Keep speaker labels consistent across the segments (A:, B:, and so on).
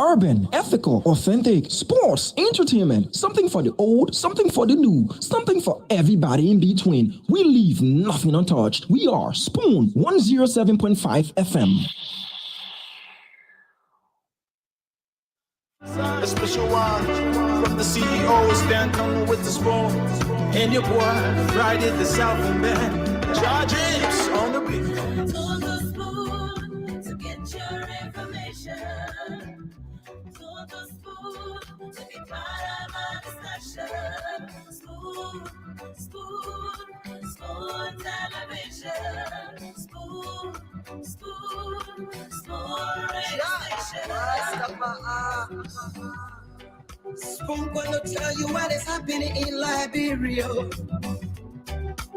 A: Urban, ethical, authentic, sports, entertainment, something for the old, something for the new, something for everybody in between. We leave nothing untouched. We are Spoon 107.5 FM.
B: A special one from the CEO, stand coming with the spoon. And your boy, right at the South and Bend. Judges on the beat.
C: To the spoon to get your information. To the spoon to be part of my discussion. Spoon, spoon, spoon television. Spoon, spoon, spoon radio station.
D: Spoon gonna tell you what is happening in Liberia.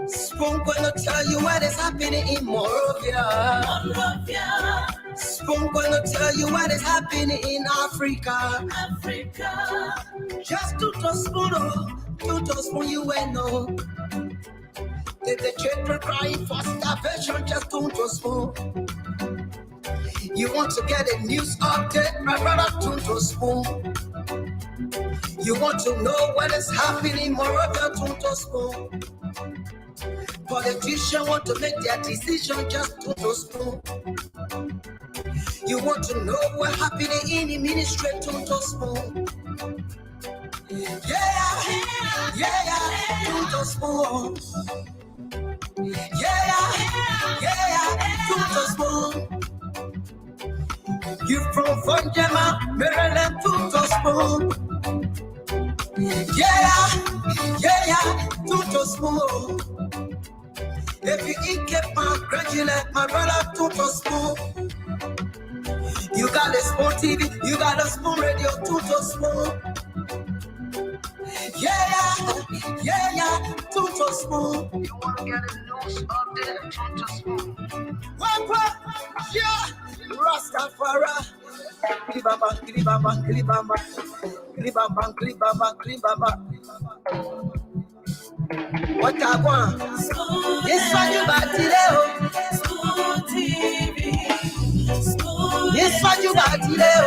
D: Spoon gonna tell you what is happening in Monrovia. Spoon gonna tell you what is happening in Africa. Just to spoon you will know. The children crying for starvation, just to spoon. You want to get a news update, my brother, to spoon. You want to know what is happening, Monrovia, to spoon. Politicians want to make their decision, just to spoon. You want to know what happening in the ministry, to spoon. Yeah, to spoon. Yeah, to spoon. You from Vanjama, Maryland, to spoon. Yeah, to spoon. If you eat keep my graduate, my brother, to spoon. You got a Spoon TV, you got a Spoon Radio, to spoon. Yeah, to spoon. You want to get a news update, to spoon. What? Yeah, Rastafari. Klibaba. What I want? Yes, what you got today?
C: Spoon TV.
D: Yes, what you got today?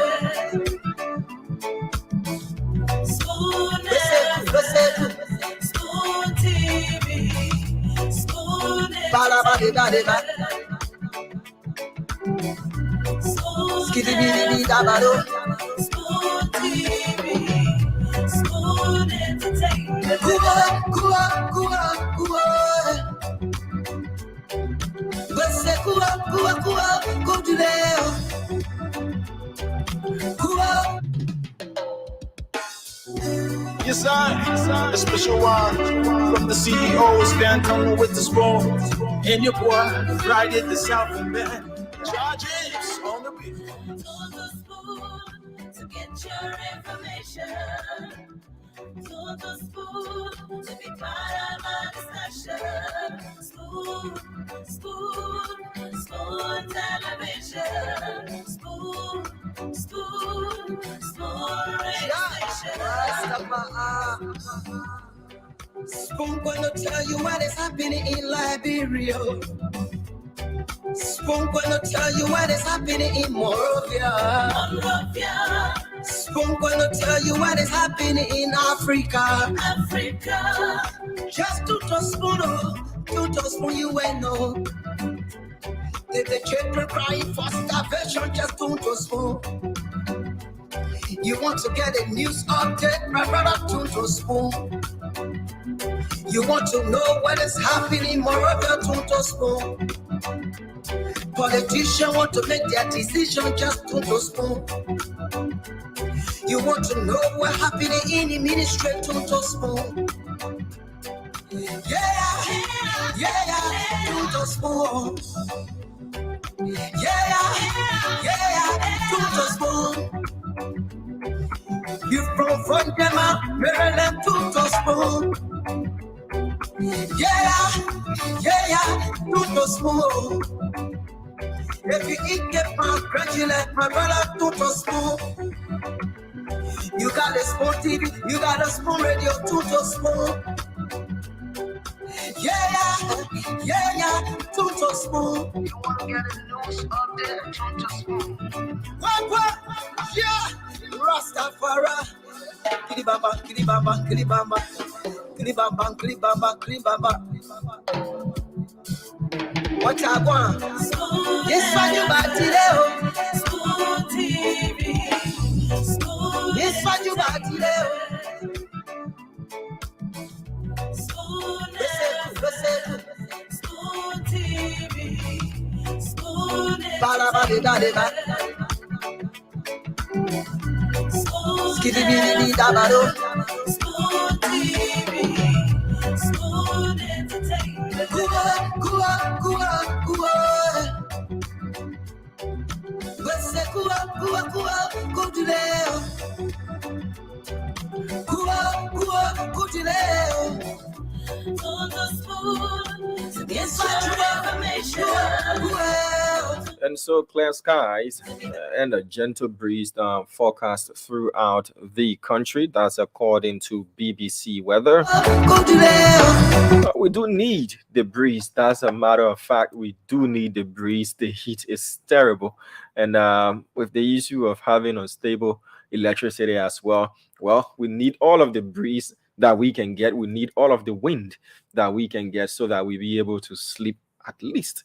C: Spoon TV. Spoon
D: Balaba. Skiddy dabado.
C: Spoon TV. Spoon Entertainment.
D: Kuwa. Bese kuwa, go to there. Kuwa.
B: Yes, I, a special one from the CEO, stand coming with the spoon. And your boy, right at the South and Bend. Judges on the beat.
C: To the spoon to get your information. To the spoon to be part of my discussion. Spoon television. Spoon radio station.
D: Spoon gonna tell you what is happening in Liberia. Spoon gonna tell you what is happening in Monrovia. Spoon gonna tell you what is happening in Africa. Just to spoon you will know. The children crying for starvation, just to spoon. You want to get a news update, my brother, to spoon. You want to know what is happening, Monrovia, to spoon. Politicians want to make their decision, just to spoon. You want to know what happening in the ministry, to spoon. Yeah, to spoon. Yeah, to spoon. You from Vanjama, Maryland, to spoon. Yeah, to spoon. If you eat keep my graduate, my brother, to spoon. You got a Spoon TV, you got a Spoon Radio, to spoon. Yeah, to spoon. You want to get a news update, to spoon. What? Yeah. Rastafari. Kilibamba, kilibamba, kilibamba. Kilibamba, kilibamba, kilibamba. What I want? Yes, I do, Batileo.
C: School TV. School.
D: Yes, I do, Batileo.
C: School.
D: School
C: TV. School.
D: Balabadidadeba.
C: School.
D: Skidibidibidabado.
C: School TV. School entertainment.
D: Cuba, Cuba, Cuba, Cuba. Wese Cuba, Cuba, Cuba, Cutileo. Cuba, Cuba, Cutileo.
C: On the school to get
D: Yes, I
C: your
D: do.
C: information.
E: And so clear skies and a gentle breeze forecast throughout the country. That's according to BBC weather. We do need the breeze. That's a matter of fact. We do need the breeze. The heat is terrible. And with the issue of having unstable electricity as well, we need all of the breeze that we can get. We need all of the wind that we can get so that we be able to sleep at least,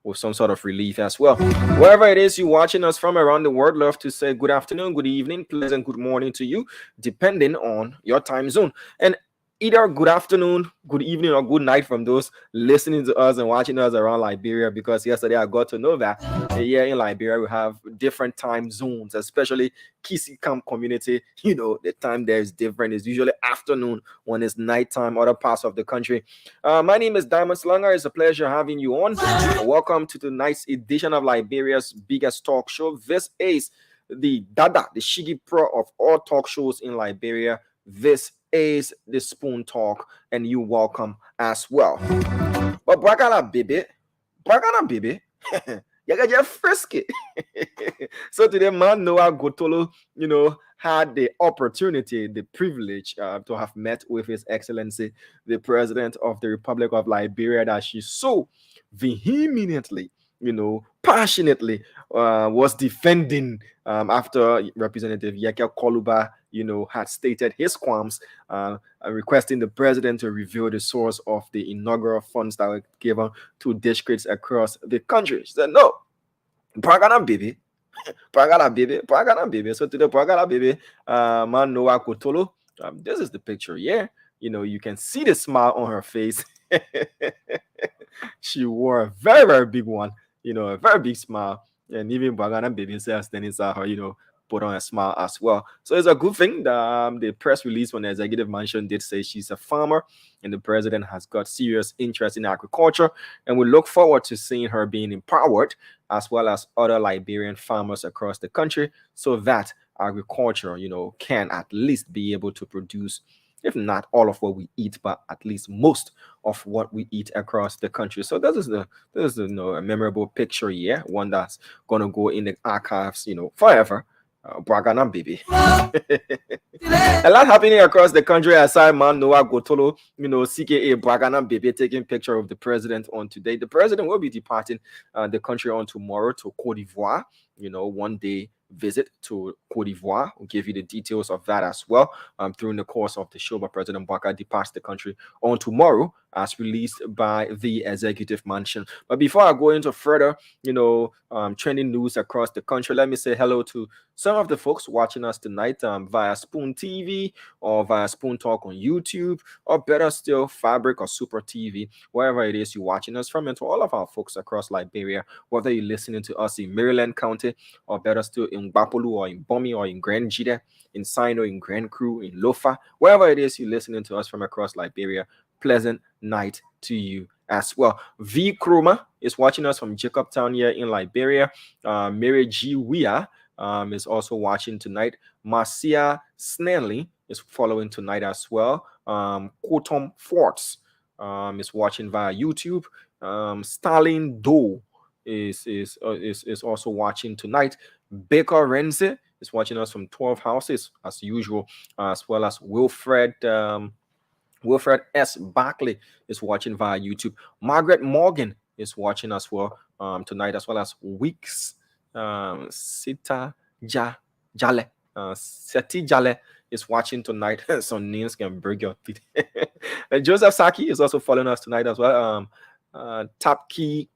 E: with some sort of relief as well. Wherever it is you're watching us from around the world, love to say good afternoon, good evening, pleasant good morning to you, depending on your time zone. And either good afternoon, good evening, or good night from those listening to us and watching us around Liberia, because yesterday I got to know that here in Liberia we have different time zones, especially Kisi Camp community. The time there is different. It's usually afternoon when it's nighttime, other parts of the country. My name is Diamond Slanger. It's a pleasure having you on. Welcome to tonight's edition of Liberia's biggest talk show. This is the Dada, the Shigi Pro of all talk shows in Liberia. This is the Spoon Talk, and you welcome as well. But Bragana baby, you got just frisky. So today, man Noah Gotolo, had the opportunity, the privilege to have met with His Excellency, the President of the Republic of Liberia, that she so vehemently, passionately was defending after Representative Yeke Koluba, had stated his qualms, requesting the president to reveal the source of the inaugural funds that were given to districts across the country. She said, no, Bragana baby. So today, Bragana baby, man Noah Kotolo, this is the picture, yeah. You can see the smile on her face. She wore a very, very big one, a very big smile. And even Bragana baby says, then it's her, put on a smile as well. So it's a good thing that the press release from the executive mansion did say she's a farmer and the president has got serious interest in agriculture, and we look forward to seeing her being empowered as well as other Liberian farmers across the country, so that agriculture can at least be able to produce, if not all of what we eat, but at least most of what we eat across the country. So this is a memorable picture here, one that's gonna go in the archives forever. Bragana baby. A lot happening across the country aside man Noah Gotolo, CKA Bragana baby taking picture of the president on today. The president will be departing the country on tomorrow to Cote d'Ivoire, 1 day visit to Cote d'Ivoire. We'll give you the details of that as well during the course of the show. But President Baka departs the country on tomorrow, as released by the executive mansion. But before I go into further, trending news across the country, let me say hello to some of the folks watching us tonight via Spoon TV or via Spoon Talk on YouTube, or better still, Fabric or Super TV, wherever it is you're watching us from, and to all of our folks across Liberia, whether you're listening to us in Maryland County, or better still in Bapolu or in Bomi or in Grand Jide, in Sino, in Grand Cru, in Lofa, wherever it is you're listening to us from across Liberia, pleasant night to you as well. V Kroma is watching us from Jacobtown here in Liberia. Mary G. Wea is also watching tonight. Marcia Snelly is following tonight as well. Kotom Forts is watching via YouTube. Stalin Doe is also watching tonight. Baker Renze is watching us from 12 Houses as usual, as well as Wilfred S. Barkley is watching via YouTube. Margaret Morgan is watching as well tonight, as well as Weeks Sita Jale Seti Jale is watching tonight. Some names can break your teeth. And Joseph Saki is also following us tonight as well. Tap Yi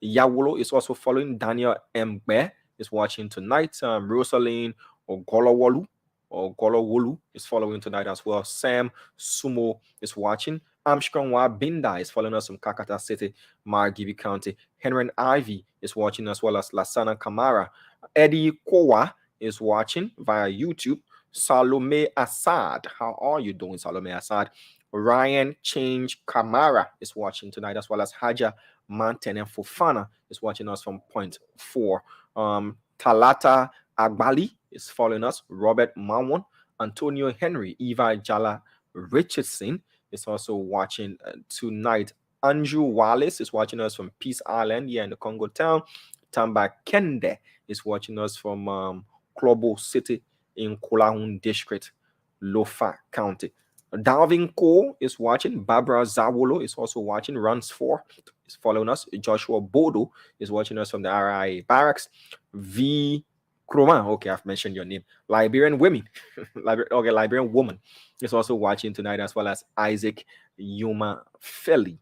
E: Yawolo is also following. Daniel Mbe is watching tonight. Rosaline Golowolu is following tonight as well. Sam Sumo is watching. Armstrong Binda is following us from Kakata City, Margibi County. Henry Ivy is watching as well as Lasana Kamara. Eddie Kowa is watching via YouTube. Salome Assad. How are you doing, Salome Assad? Ryan Change Kamara is watching tonight, as well as Haja Mantene Fofana is watching us from Point 4. Talata Agbali is following us. Robert Mawon, Antonio Henry, Eva Jala Richardson is also watching tonight. Andrew Wallace is watching us from Peace Island here in the Congo town. Tamba Kende is watching us from Klobo City in Kolahun District, Lofa County. Darwin Cole is watching. Barbara Zawolo is also watching. Ransford is following us. Joshua Bodo is watching us from the RIA Barracks. V. Kroma, okay, I've mentioned your name. Liberian women, Liberian woman is also watching tonight, as well as Isaac Yuma Feli.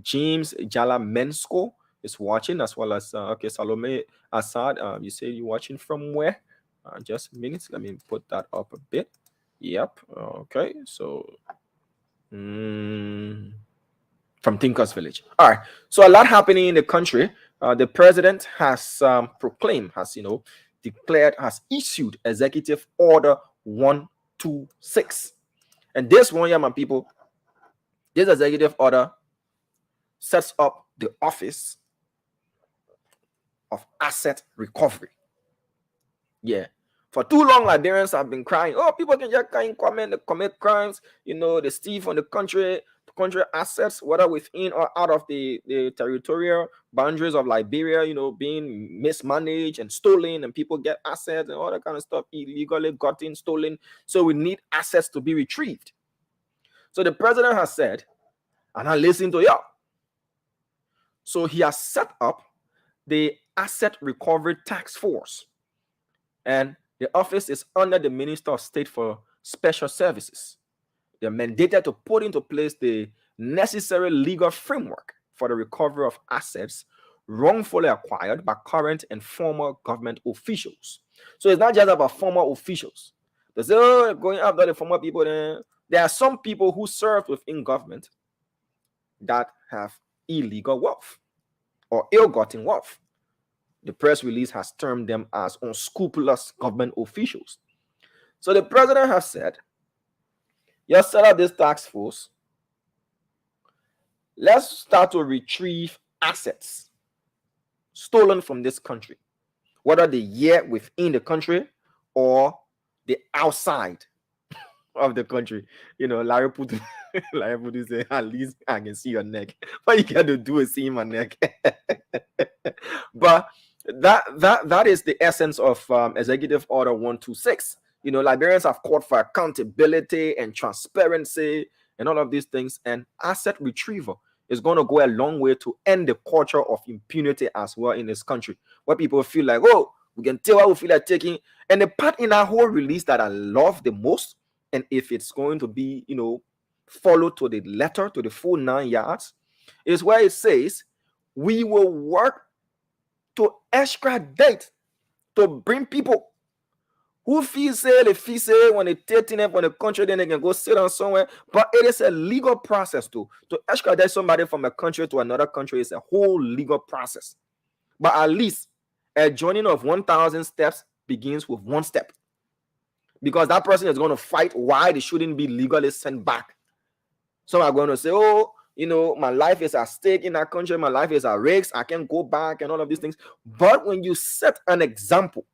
E: James Jala Mensko is watching, as well as Salome Assad. You say you're watching from where? Just minutes. Let me put that up a bit. Yep. Okay. So from Thinkers Village. All right. So a lot happening in the country. The president has proclaimed, declared, has issued Executive Order 126. And this one, my people, this executive order sets up the Office of Asset Recovery. Yeah. For too long, Liberians have been crying, oh, people can just commit crimes, they steal from the country assets, whether within or out of the territorial boundaries of Liberia, being mismanaged and stolen, and people get assets and all that kind of stuff illegally gotten, stolen. So we need assets to be retrieved. So the president has said, and I listen to y'all. So he has set up the Asset Recovery Task Force. And the office is under the Minister of State for Special Services. They're mandated to put into place the necessary legal framework for the recovery of assets wrongfully acquired by current and former government officials. So it's not just about former officials. They say, oh, going after the former people. There are some people who served within government that have illegal wealth or ill-gotten wealth. The press release has termed them as unscrupulous government officials. So the president has said, you set up this task force. Let's start to retrieve assets stolen from this country, whether they're here within the country or the outside of the country. Larry Putu say, at least I can see your neck. What you got to do is see my neck. But that is the essence of Executive Order 126. Liberians have called for accountability and transparency and all of these things, and asset retrieval is going to go a long way to end the culture of impunity as well in this country, where people feel like, oh, we can tell what we feel like taking. And the part in our whole release that I love the most, and if it's going to be, followed to the letter, to the full 9 yards, is where it says, we will work to extradite, to bring people who feel say when they take them from the country, then they can go sit down somewhere. But it is a legal process to extradite somebody from a country to another country. Is a whole legal process. But at least a journey of 1,000 steps begins with one step, because that person is going to fight why they shouldn't be legally sent back. Some are going to say, oh, my life is at stake in that country. My life is at risk. I can't go back and all of these things. But when you set an example,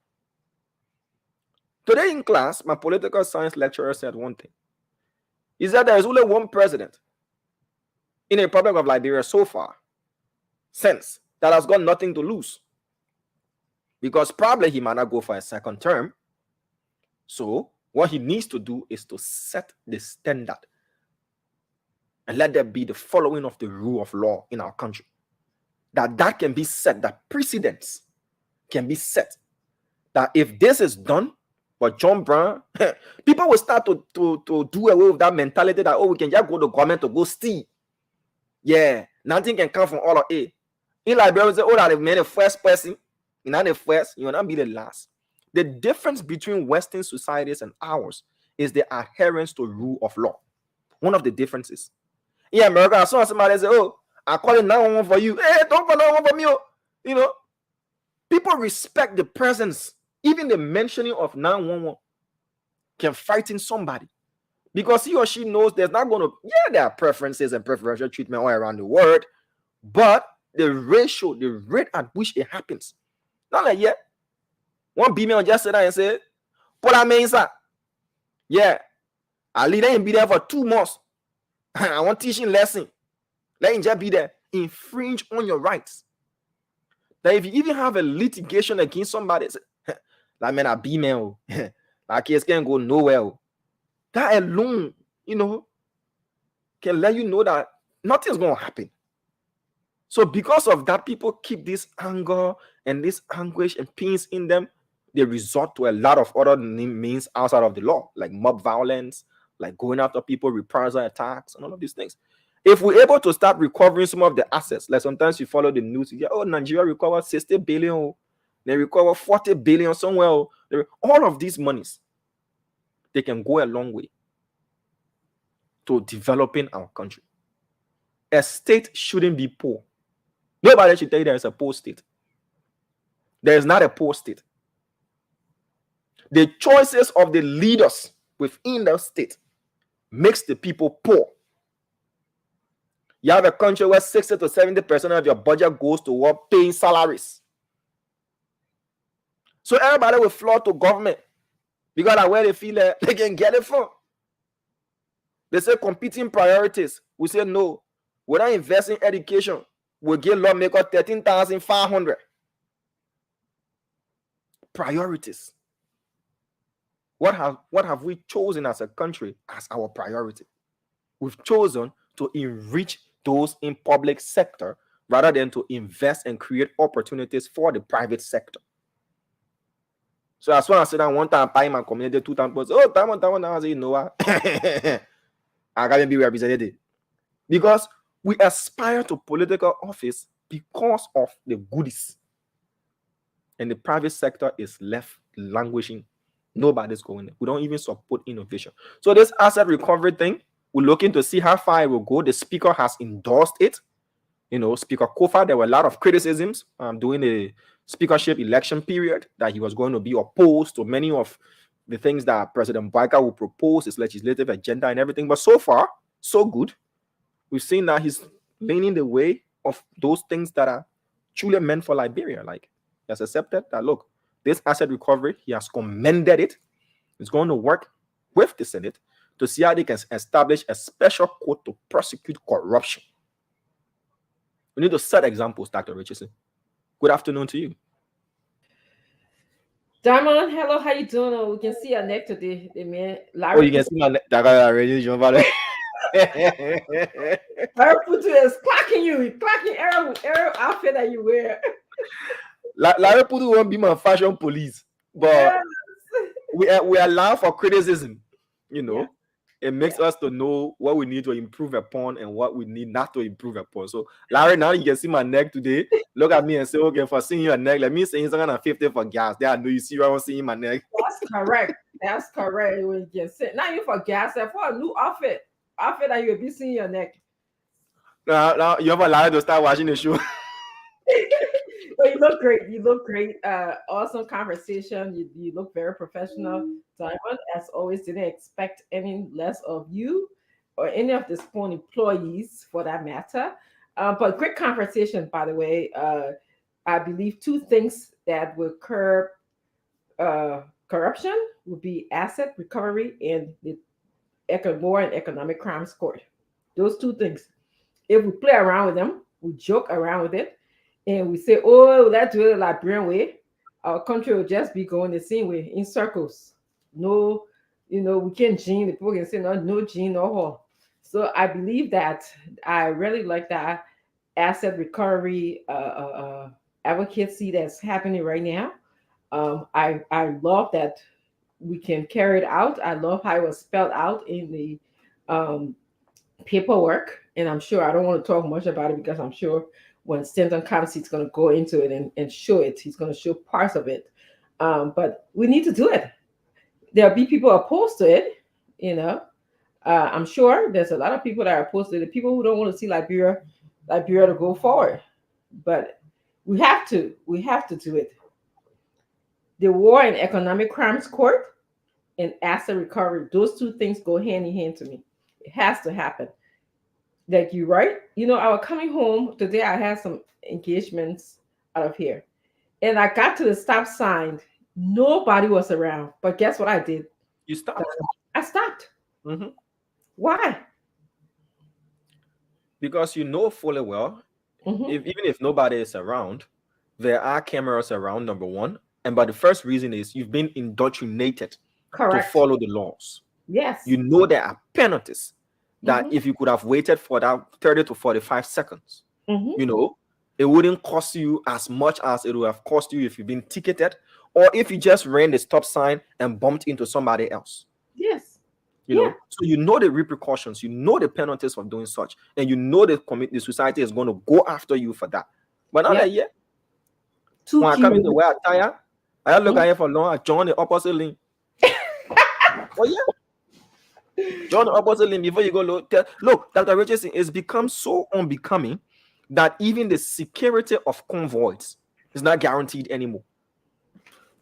E: today in class, my political science lecturer said one thing. He said there is only one president in the Republic of Liberia so far since that has got nothing to lose, because probably he might not go for a second term. So what he needs to do is to set the standard and let there be the following of the rule of law in our country. That can be set, that precedents can be set. That if this is done, But John Brown, people will start to do away with that mentality that, oh, we can just go to government to go steal. Yeah, nothing can come from all of it. In Liberia, we say, oh, that they've made the first person. You're not the first, you will not be the last. The difference between Western societies and ours is the adherence to rule of law. One of the differences. In America, as soon as somebody say, oh, I call it 911 for you. Hey, don't call 911 for me. Oh. You know, people respect the presence. Even the mentioning of 911 can frighten somebody because he or she knows there's not going to, there are preferences and preferential treatment all around the world, but the ratio, the rate at which it happens, not like yet. One female just said that and said, Pola Mensa, yeah, I'll lead and be there for 2 months. I want teaching lesson. Let him just be there. Infringe on your rights. That if you even have a litigation against somebody, that man a be man, that case can't go nowhere. That alone, can let you know that nothing's going to happen. So because of that, people keep this anger and this anguish and pains in them. They resort to a lot of other means outside of the law, like mob violence, like going after people, reprisal attacks, and all of these things. If we're able to start recovering some of the assets, like sometimes you follow the news, you hear, oh, Nigeria recovered 60 billion, they recover 40 billion somewhere. All of these monies, they can go a long way to developing our country. A state shouldn't be poor. Nobody should tell you there is a poor state. There is not a poor state. The choices of the leaders within the state makes the people poor. You have a country where 60 to 70% of your budget goes toward paying salaries. So everybody will flock to government because that's where they feel like they can get it from. They say competing priorities. We say no. We're not investing in education. We'll give lawmakers 13,500. Priorities. What have we chosen as a country as our priority? We've chosen to enrich those in public sector rather than to invest and create opportunities for the private sector. So as soon as I said that one time I my community 2 times, oh, time I say, you know what? I can't be represented. Because we aspire to political office because of the goodies. And the private sector is left languishing. Nobody's going there. We don't even support innovation. So this asset recovery thing, we're looking to see how far it will go. The speaker has endorsed it. Speaker Kofa, there were a lot of criticisms during the speakership election period that he was going to be opposed to many of the things that President Boyka will propose, his legislative agenda and everything. But so far, so good. We've seen that he's leaning the way of those things that are truly meant for Liberia. Like, he has accepted that, look, this asset recovery, he has commended it. He's going to work with the Senate to see how they can establish a special court to prosecute corruption. We need to set examples, Dr. Richardson. Good afternoon to you.
F: Diamond, hello, how you doing? Oh, we can see your neck today.
E: Oh, you can see my neck. Larry
F: Putu is clacking you. Clacking every outfit that you wear.
E: Larry Putu won't be my fashion police, but yes. we allow for criticism. Yeah. It makes us to know what we need to improve upon and what we need not to improve upon. So, Larry, now you can see my neck today. Look at me and say, okay, for seeing your neck, let me say something on 50 for gas. There, I know you see what I'm seeing my neck.
F: That's correct. That's correct. When you can say, not even for gas, for a new outfit that you'll be seeing your neck.
E: Now you have a Larry to start watching the show.
F: Well, you look great. You look great. Awesome conversation. You look very professional. Diamond, as always, didn't expect any less of you or any of the Spoon employees for that matter. But great conversation, by the way. I believe 2 things that will curb corruption would be asset recovery and the War and Economic Crimes Court. Those 2 things. If we play around with them, we joke around with it, and we say, oh, let's do it like Liberian way, our country will just be going the same way in circles. No, we can't gene. The people can say no gene, no hall. So I believe that I really like that asset recovery advocacy that's happening right now. I love that we can carry it out. I love how it was spelled out in the paperwork, and I'm sure I don't want to talk much about it because I'm sure when Stanton comes, he's going to go into it and show it. He's going to show parts of it, but we need to do it. There'll be people opposed to it, you know. I'm sure there's a lot of people that are opposed to it. People who don't want to see Liberia to go forward, but we have to do it. The War and Economic Crimes Court and asset recovery, those two things go hand in hand to me. It has to happen. Like you, right? You know, I was coming home today. I had some engagements out of here, and I got to the stop sign. Nobody was around. But guess what I did?
E: You stopped.
F: I stopped.
E: Mm-hmm.
F: Why?
E: Because you know fully well, even if nobody is around, there are cameras around, number one. And but the first reason is you've been indoctrinated to follow the laws.
F: Yes.
E: You know there are penalties that if you could have waited for that 30 to 45 seconds, you know, it wouldn't cost you as much as it would have cost you if you've been ticketed or if you just ran the stop sign and bumped into somebody else.
F: Yes.
E: You know, so you know the repercussions, you know the penalties of doing such, and you know the society is going to go after you for that. But not that yet. When I come in the way I tire, I look at it for long, I join the opposite lane. Oh yeah. Join the opposite lane before you go look. Dr. Richardson, it's become so unbecoming that even the security of convoys is not guaranteed anymore.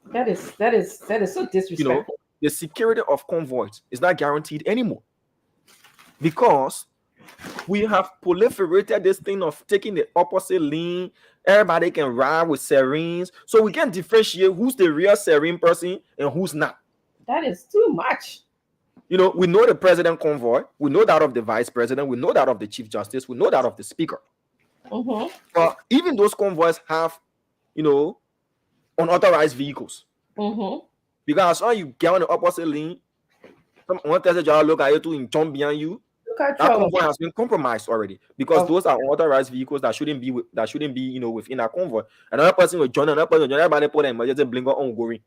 F: That is so disrespectful.
E: You know, the security of convoys is not guaranteed anymore because we have proliferated this thing of taking the opposite lane. Everybody can ride with sirens, so we can differentiate who's the real siren person and who's not.
F: That is too much.
E: You know, we know the president convoy, we know that of the vice president, we know that of the chief justice, we know that of the speaker. But even those convoys have, you know, unauthorized vehicles. Because when you get on the opposite lane, someone tells you to look at you to and jump behind you. That convoy has been compromised already because those are unauthorized vehicles that shouldn't be you know, within a convoy. Another person will join another person, everybody put them just blink on going.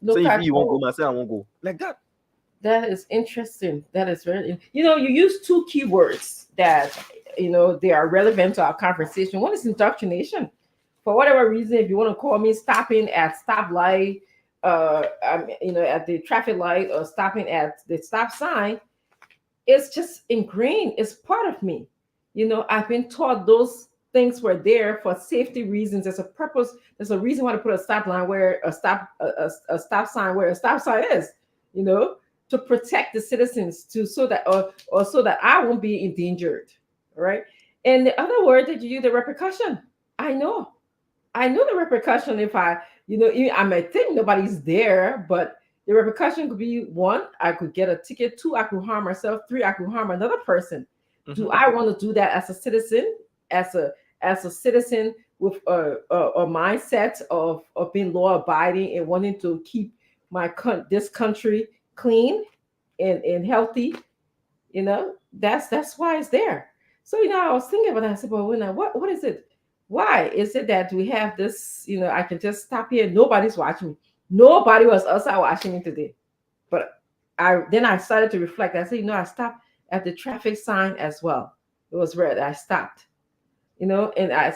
E: So if you won't go, I say I won't go. Like that.
F: That is interesting. That is very, you know, you use two keywords that, you know, they are relevant to our conversation. One is indoctrination. For whatever reason, if you want to call me stopping at stoplight, you know, at the traffic light or stopping at the stop sign, it's just ingrained. It's part of me. You know, I've been taught those things were there for safety reasons. There's a purpose. There's a reason why to put a stop line where a stop sign where a stop sign is. You know, to protect the citizens, so that or so that I won't be endangered. Right. And the other word that you use, the repercussion. I know the repercussion if I, you know, I might think nobody's there, but the repercussion could be 1, I could get a ticket. 2, I could harm myself. 3, I could harm another person. Do I want to do that as a citizen, as a citizen with a mindset of being law abiding and wanting to keep this country clean and healthy? You know, that's why it's there. So, you know, I was thinking about that. I said, well, what is it? Why is it that we have this, you know, I can just stop here. Nobody's watching me. Nobody was outside watching me today. But I started to reflect. I said, you know, I stopped at the traffic sign as well. It was red. I stopped, you know, and I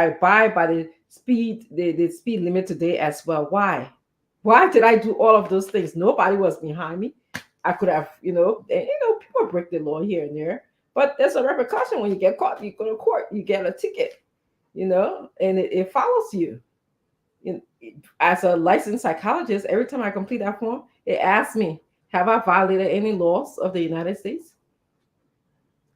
F: abide by the speed limit today as well. Why did I do all of those things? Nobody was behind me. I could have, you know, people break the law here and there, but there's a repercussion when you get caught. You go to court, you get a ticket, you know, and it follows you. As a licensed psychologist, every time I complete that form, it asks me, have I violated any laws of the United States?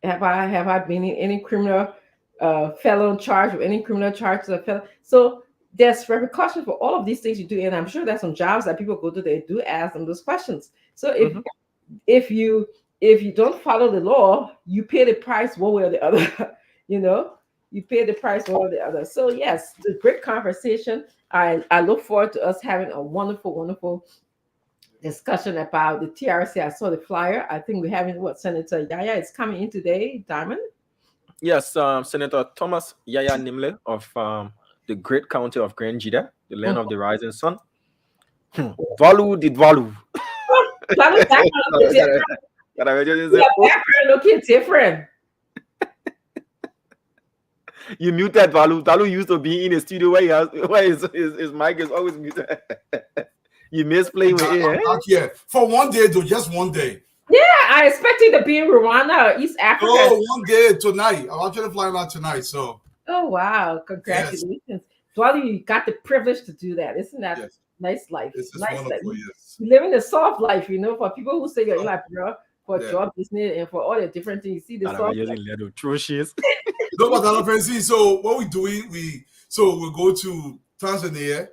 F: Have I been in any criminal felon charge with any criminal charges of felon? So there's repercussions for all of these things you do, and I'm sure there's some jobs that people go to, they do ask them those questions. So if you don't follow the law, you pay the price one way or the other. You know, you pay the price one way or the other. So yes, it's a great conversation. I look forward to us having a wonderful, wonderful discussion about the TRC. I saw the flyer. I think we're having Senator Yaya is coming in today. Diamond?
E: Yes, Senator Thomas Yaya Nimle of the great county of Grand Jida, the land of the rising sun. Dwalu the Dwalu.
F: Background look different. Yeah, background look different.
E: You muted Dwalu. Dwalu used to be in a studio where his mic is always muted. You miss playing with it.
G: Yeah, for one day though, just one day.
F: Yeah, I expect you to be in Rwanda or East Africa.
G: Oh, one day tonight. I'm actually flying out tonight. So.
F: Oh wow! Congratulations, yes. Dwali, you got the privilege to do that. Isn't that nice life?
G: It's
F: nice
G: wonderful.
F: life.
G: Yes.
F: Living a soft life, for people who say you're like, bro, for job business and for all the different things. You see the soft life.
G: No, but so what we're doing, we'll go to Tanzania,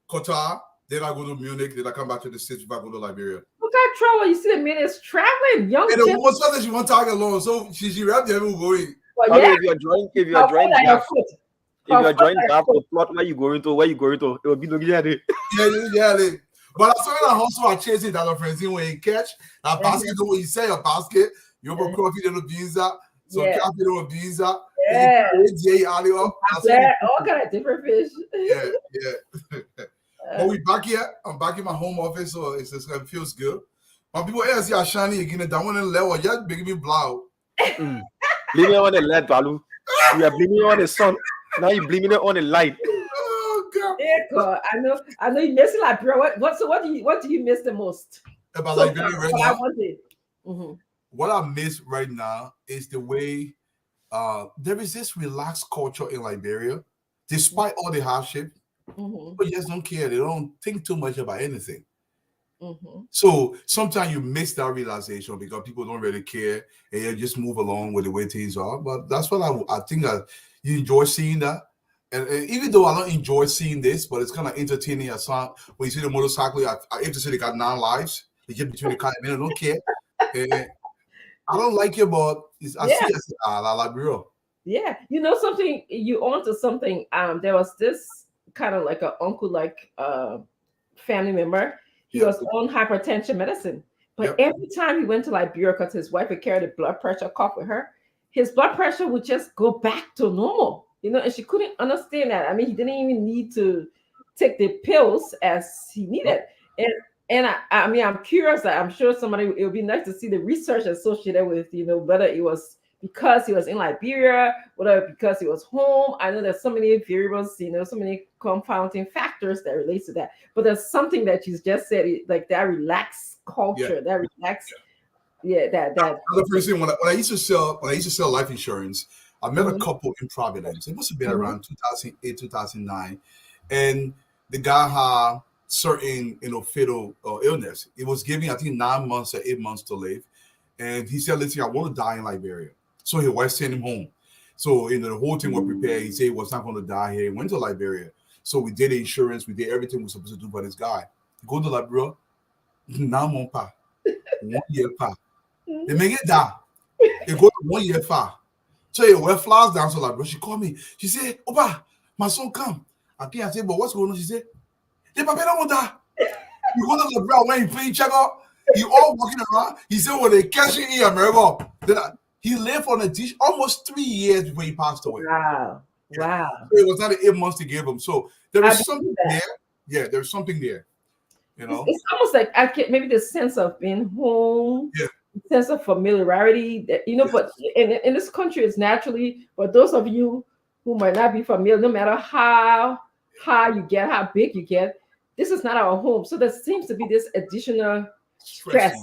G: Qatar, then I go to Munich, then I come back to the States before I go to Liberia.
F: Look at trouble. You see the minutes traveling, young.
G: And the woman said that she won't tag along, so she wrapped them going.
E: Well, yeah. If you're drawing graph or plot where you going to, it will be looking at it.
G: Yeah. But I saw that also are chasing that friends when you catch a basket, when you say a basket, you have a coffee on a visa, so coffee on a visa.
F: Yeah. All kind of different fish.
G: Yeah. But we back here. I'm back in my home office, so it feels good. But people see are shiny again. That one level, just making me blow.
E: Blaming on the light, Balu. You are blaming on the sun. Now you're blaming it on the light.
G: Oh God.
F: Yeah, God. I know you miss it, like, bro. What do you miss the most?
G: About Liberia right now.
F: What
G: I miss right now is the way there is this relaxed culture in Liberia, despite all the hardship. People just don't care. They don't think too much about anything. So sometimes you miss that realization because people don't really care and you just move along with the way things are. But that's what I think you enjoy seeing that. And even though I don't enjoy seeing this, but it's kind of entertaining. When you see the motorcycle, I have to say they got 9 lives. They get between the car and I don't care. And I don't like it, but I see it as Liberia.
F: Yeah, something, you onto something. There was this kind of like an uncle, like family member. He was on hypertension medicine, but every time he went to Liberia, because his wife would carry the blood pressure cuff with her, his blood pressure would just go back to normal, and she couldn't understand that. I mean, he didn't even need to take the pills as he needed. And I mean, I'm curious. I'm sure it would be nice to see the research associated with, whether it was because he was in Liberia, whether because he was home. I know there's so many variables, so many confounding factors that relate to that. But there's something that you just said, like that relaxed culture, that relaxed, that.
G: Another person, when I used to sell life insurance, I met a couple in Providence. It must have been around 2008, 2009, and the guy had certain, fatal illness. It was giving, I think, 9 months or 8 months to live, and he said, "Listen, I want to die in Liberia." So his wife sent him home. So the whole thing was prepared. He said he was not going to die here. He went to Liberia. So we did the insurance. We did everything we were supposed to do for this guy. Go to Liberia. 9 months pa. 1 year pa. They make it die. They go to 1 year pa. So he went flowers down to Liberia. She called me. She said, "Opa, my son come." I said, "But what's going on?" She said, "The papa don't die. You go to Liberia when he playing check up. You all walking around." He said, "When they catch you in America." Then he lived on a dish almost 3 years before he passed away.
F: Wow. So
G: it was not 8 months to give him. So there is something there. Yeah, there's something there.
F: It's almost like maybe the sense of being home, the sense of familiarity that, but in this country it's naturally, but those of you who might not be familiar, no matter how you get, how big you get, this is not our home. So there seems to be this additional stress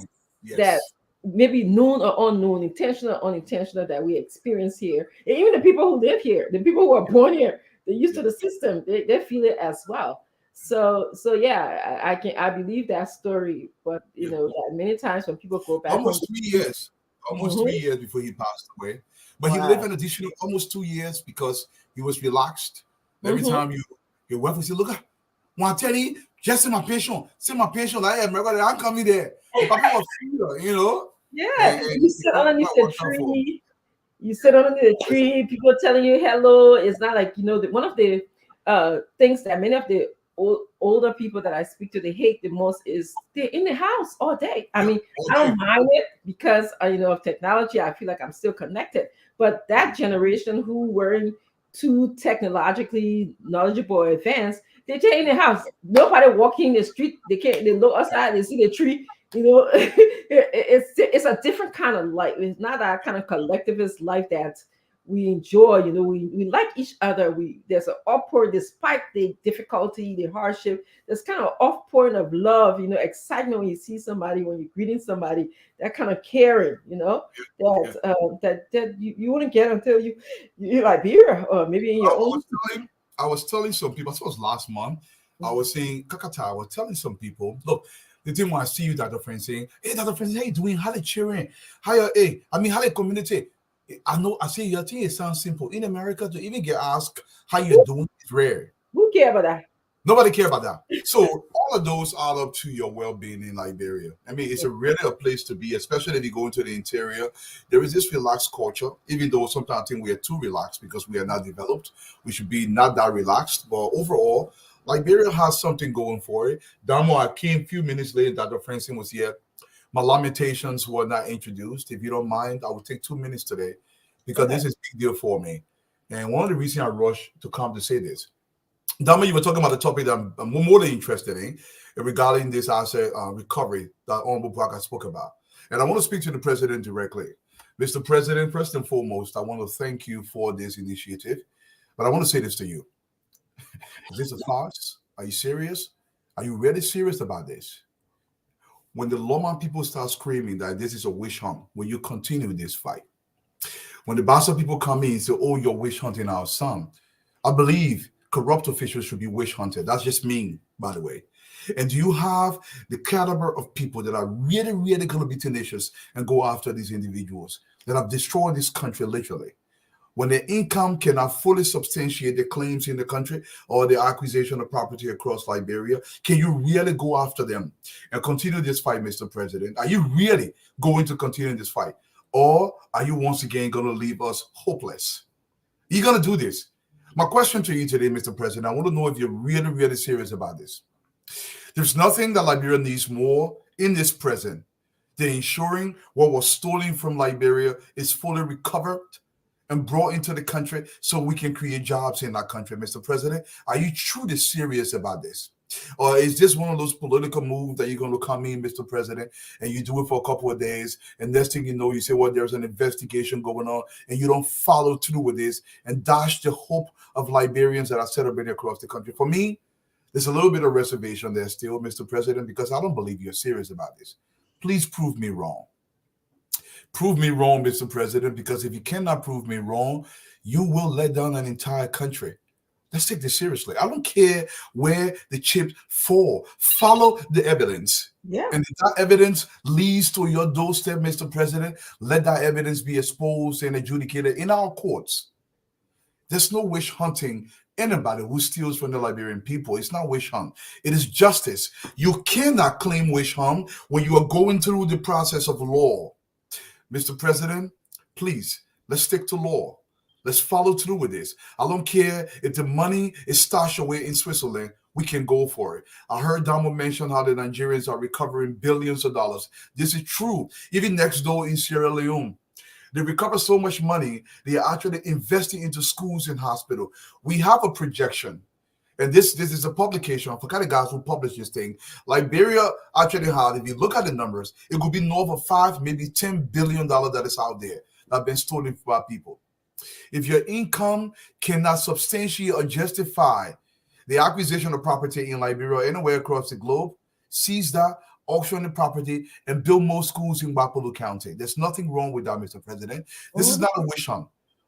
F: that maybe known or unknown, intentional or unintentional, that we experience here. And even the people who live here, the people who are born here, they're used to the system. They feel it as well. So yeah, I believe that story. But that many times when people go back,
G: almost 3 years before he passed away. But he lived an additional almost 2 years because he was relaxed. Every time your wife would say, "Look, I want to tell you, just see my pension, like I'm coming there." People will feel,
F: Yeah, you sit underneath the tree. You sit underneath the tree. People telling you hello. It's not like one of the things that many of the older people that I speak to, they hate the most is they're in the house all day. I mean, I don't mind it because of technology. I feel like I'm still connected. But that generation who weren't too technologically knowledgeable or advanced, They stay in the house. Nobody walking in the street. They can't. They look outside. They see the tree. It's a different kind of life. It's not that kind of collectivist life that we enjoy. We like each other. There's an outpouring despite the difficulty, the hardship. There's kind of outpouring of love. Excitement when you see somebody, when you're greeting somebody. That kind of caring. That you wouldn't get until you're Liberia or maybe in your own.
G: I was telling some people. I think it was last month. I was saying, Kakata. I was telling some people, look. They didn't want to see you, Dr. Francine. Hey, Dr. Francine, how you doing? How the children? How the community? I know, I say, your thing, it sounds simple. In America, to even get asked how you doing is rare.
F: Who care about that?
G: Nobody care about that. So all of those are up to your well-being in Liberia. I mean, it's really a place to be, especially if you go into the interior. There is this relaxed culture, even though sometimes I think we are too relaxed because we are not developed. We should be not that relaxed. But overall, Liberia has something going for it. Damo, I came a few minutes later. Dr. Francine was here. My lamentations were not introduced. If you don't mind, I will take 2 minutes today because this is a big deal for me. And one of the reasons I rushed to come to say this, Damo, you were talking about the topic that I'm more than interested in regarding this asset recovery that Honorable Parker spoke about. And I want to speak to the president directly. Mr. President, first and foremost, I want to thank you for this initiative. But I want to say this to you. Is this a farce? Are you serious? Are you really serious about this? When the Loma people start screaming that this is a witch hunt, will you continue this fight? When the Bassa people come in and say, oh, you're witch hunting our son, I believe corrupt officials should be witch hunted. That's just me, by the way. And do you have the caliber of people that are really, really going to be tenacious and go after these individuals that have destroyed this country literally? When their income cannot fully substantiate the claims in the country or the acquisition of property across Liberia, can you really go after them and continue this fight, Mr. President? Are you really going to continue this fight? Or are you once again going to leave us hopeless? Are you going to do this? My question to you today, Mr. President, I want to know if you're really, really serious about this. There's nothing that Liberia needs more in this present than ensuring what was stolen from Liberia is fully recovered and brought into the country so we can create jobs in that country, Mr. President. Are you truly serious about this? Or is this one of those political moves that you're going to come in, Mr. President, and you do it for a couple of days, and next thing you know, you say, well, there's an investigation going on, and you don't follow through with this and dash the hope of Liberians that are celebrating across the country? For me, there's a little bit of reservation there still, Mr. President, because I don't believe you're serious about this. Please prove me wrong. Prove me wrong, Mr. President, because if you cannot prove me wrong, you will let down an entire country. Let's take this seriously. I don't care where the chips fall. Follow the evidence.
F: Yeah.
G: And if that evidence leads to your doorstep, Mr. President, let that evidence be exposed and adjudicated in our courts. There's no witch hunting anybody who steals from the Liberian people. It's not witch hunt. It is justice. You cannot claim witch hunt when you are going through the process of law. Mr. President, please, let's stick to law. Let's follow through with this. I don't care if the money is stashed away in Switzerland. We can go for it. I heard Damo mention how the Nigerians are recovering billions of dollars. This is true. Even next door in Sierra Leone, they recover so much money, they are actually investing into schools and hospitals. We have a projection. And this is a publication for kind of guys who publish this thing. Liberia actually had, if you look at the numbers, it could be north of $5, maybe $10 billion that is out there that have been stolen from our people. If your income cannot substantiate or justify the acquisition of property in Liberia or anywhere across the globe, seize that, auction the property, and build more schools in Bapolu County. There's nothing wrong with that, Mr. President. This is not a wish hunt.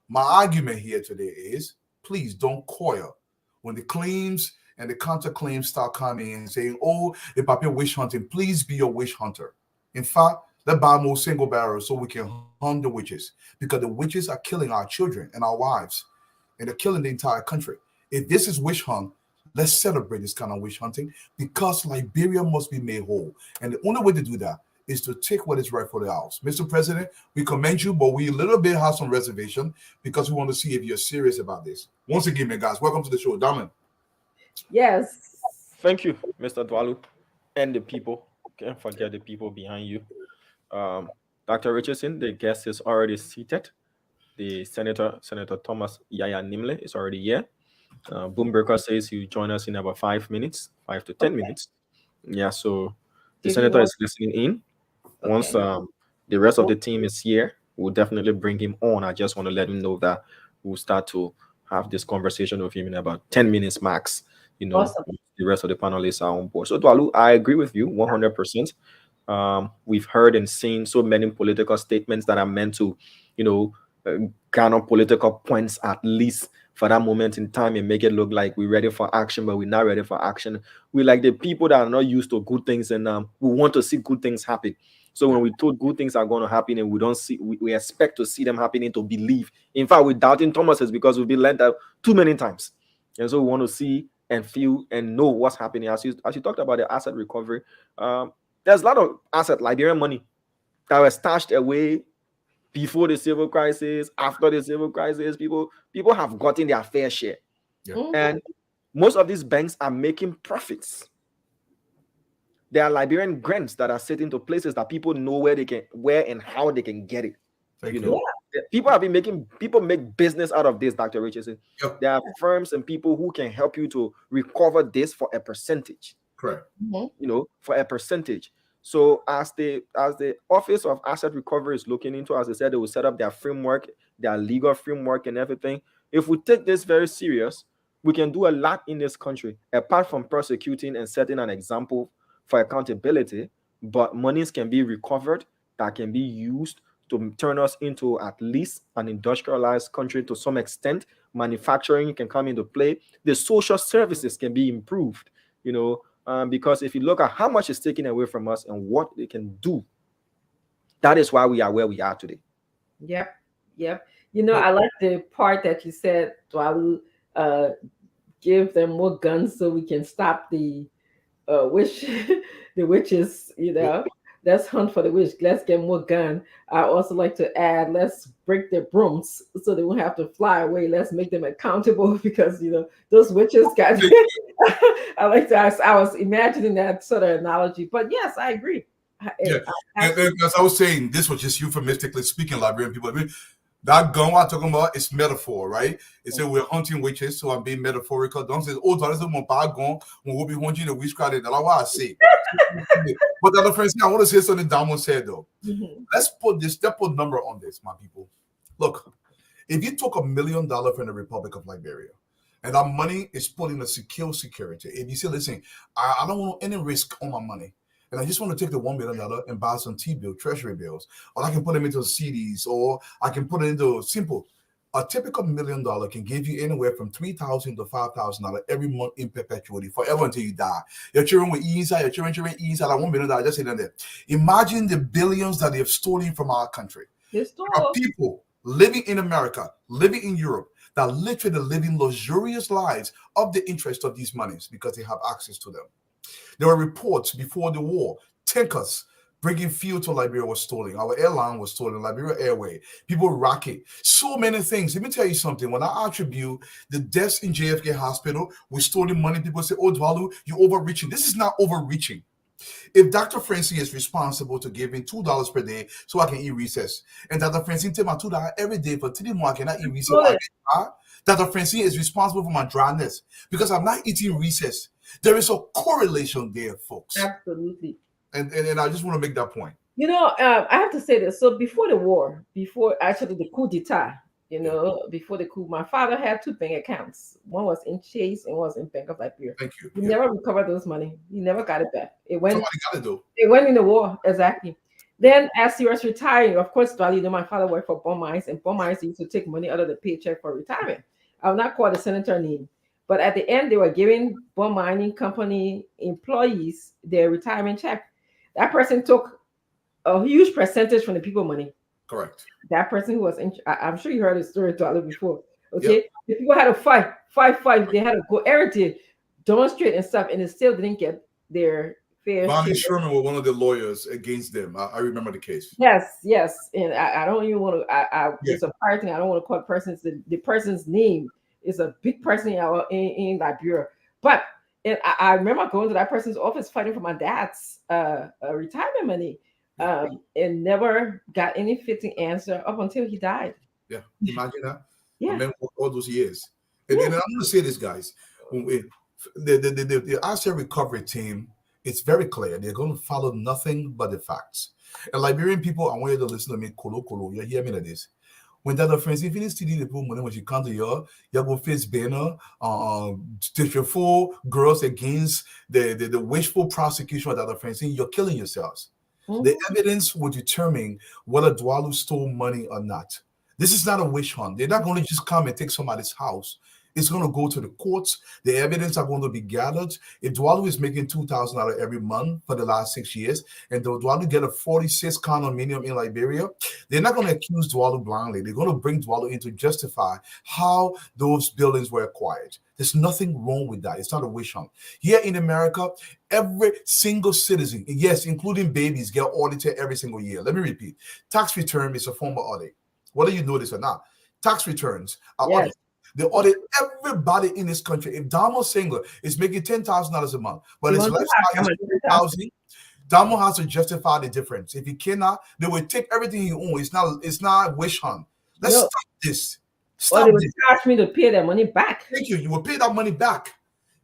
G: My argument here today is, please don't coil when the claims and the counterclaims start coming and saying, oh, the papier wish hunting. Please be a wish hunter. In fact, let's buy more single barrels so we can hunt the witches, because the witches are killing our children and our wives, and they're killing the entire country. If this is witch hunt, let's celebrate this kind of witch hunting, because Liberia must be made whole. And the only way to do that is to take what is rightfully ours. Mr. President, we commend you, but we a little bit have some reservation because we want to see if you're serious about this. Once again, my guys, welcome to the show. Daman.
F: Yes.
E: Thank you, Mr. Dwalu, and the people. Can't forget the people behind you. Dr. Richardson, the guest is already seated. The Senator Thomas Yaya Nimle is already here. Boombreaker says he'll join us in about 5 minutes, 5 to 10 minutes. Yeah, so the
F: Give you
E: senator
F: one.
E: is listening in. Once
F: Okay.
E: the rest of the team is here, we'll definitely bring him on. I just want to let him know that we'll start to have this conversation with him in about 10 minutes max.
F: Awesome.
E: The rest of the panelists are on board. So, Dwalu, I agree with you 100%. We've heard and seen so many political statements that are meant to, you know, garner political points at least for that moment in time and make it look like we're ready for action, but we're not ready for action. We like the people that are not used to good things, and we want to see good things happen. So when we told good things are going to happen and we don't see, we expect to see them happening to believe. In fact, we're doubting Thomas's because we've been led out too many times. And so we want to see and feel and know what's happening. As you talked about the asset recovery, there's a lot of asset Liberian money that was stashed away before the civil crisis, after the civil crisis. People have gotten their fair share.
G: Yeah.
E: And most of these banks are making profits. There are Liberian grants that are set into places that people know where and how they can get it.
G: Thank
E: know, people make business out of this, Dr. Richardson.
G: Yep.
E: There are firms and people who can help you to recover this for a percentage.
G: Correct.
E: For a percentage. So as the Office of Asset Recovery is looking into, as I said, they will set up their framework, their legal framework and everything. If we take this very serious, we can do a lot in this country, apart from prosecuting and setting an example for accountability. But monies can be recovered that can be used to turn us into at least an industrialized country to some extent. Manufacturing can come into play. The social services can be improved, because if you look at how much is taken away from us and what they can do, that is why we are where we are today.
F: Yep. I like the part that you said, so I will give them more guns so we can stop the witches, let's hunt for the witch. Let's get more gun. I also like to add, let's break their brooms so they won't have to fly away. Let's make them accountable because those witches got. I was imagining that sort of analogy, but yes, I agree.
G: Yeah, as I was saying, this was just euphemistically speaking, Liberian people. I mean, that gun I'm talking about is metaphor, right? It said we're hunting witches, so I'm being metaphorical. Don't say, oh, that's a bad gun when we'll be hunting a witchcraft. That's what I say. But the other friends, I want to say something Damon said though. Mm-hmm. Let's put number on this, my people. Look, if you took $1 million from the Republic of Liberia, and that money is put in a secure security, if you say, listen, I don't want any risk on my money, and I just want to take the $1 million and buy some T-bill, treasury bills, or I can put them into CDs, or I can put it into simple. A typical $1 million can give you anywhere from $3,000 to $5,000 every month in perpetuity, forever until you die. Your children will eat inside, your children eat inside. That $1 million, just say that there. Imagine the billions that they have stolen from our country. There are people living in America, living in Europe, that literally living luxurious lives of the interest of these monies because they have access to them. There were reports before the war, tankers bringing fuel to Liberia was stolen. Our airline was stolen, Liberia Airway. People racket. So many things. Let me tell you something. When I attribute the deaths in JFK Hospital with stolen money, people say, oh, Dwalu, you're overreaching. This is not overreaching. If Dr. Francine is responsible to giving $2 per day so I can eat recess, and Dr. Francine take my $2 every day for 3 months, I cannot eat recess. Dr. Francine is responsible for my dryness because I'm not eating recess. There is a correlation there, folks.
F: Absolutely.
G: And I just want to make that point.
F: I have to say this. So before the war, before actually the coup d'etat, before the coup, my father had 2 bank accounts. One was in Chase and one was in Bank of Liberia.
G: Thank you.
F: He never recovered those money. He never got it back. Somebody
G: got it though.
F: It went in the war, exactly. Then as he was retiring, of course, my father worked for bond mines, and bond mines used to take money out of the paycheck for retirement. I will not call the senator name. But at the end, they were giving bond mining company employees their retirement check. That person took a huge percentage from the people money.
G: Correct.
F: That person who was I'm sure you heard the story before. Okay. Yep. The people had to fight. They had to go everything, demonstrate and stuff, and they still didn't get their fair
G: Bonnie Sherman was one of the lawyers against them. I remember the case.
F: Yes. And I don't even want to, it's a part thing. I don't want to call the person's name is a big person in Liberia. But I remember going to that person's office fighting for my dad's retirement money and never got any fitting answer up until he died.
G: Yeah, imagine that.
F: Yeah.
G: I remember all those years. And I'm going to say this, guys. The asset recovery team, it's very clear. They're going to follow nothing but the facts. And Liberian people, I want you to listen to me. Kolo, you hear me like this. When that friends, if it is to the money when you come to you go face banner, girls against the wishful prosecution of that friends, you're killing yourselves. The evidence will determine whether Dwalu stole money or not. This is not a witch hunt. They're not going to just come and take somebody's house. It's going to go to the courts. The evidence are going to be gathered. If Dwalu is making $2,000 every month for the last 6 years, and Dwalu get a 46 condominium in Liberia, they're not going to accuse Dwalu blindly. They're going to bring Dwalu in to justify how those buildings were acquired. There's nothing wrong with that. It's not a witch hunt. Here in America, every single citizen, yes, including babies, get audited every single year. Let me repeat. Tax return is a form of audit. Whether you know this or not, tax returns are audited. They audit everybody in this country. If Damo Singler is making $10,000 a month, but his lifestyle is $10,000, Damo has to justify the difference. If he cannot, they will take everything he owns. It's not wish hunt. Let's stop this.
F: Stop this. Charge me to pay that money back.
G: Thank you. You will pay that money back.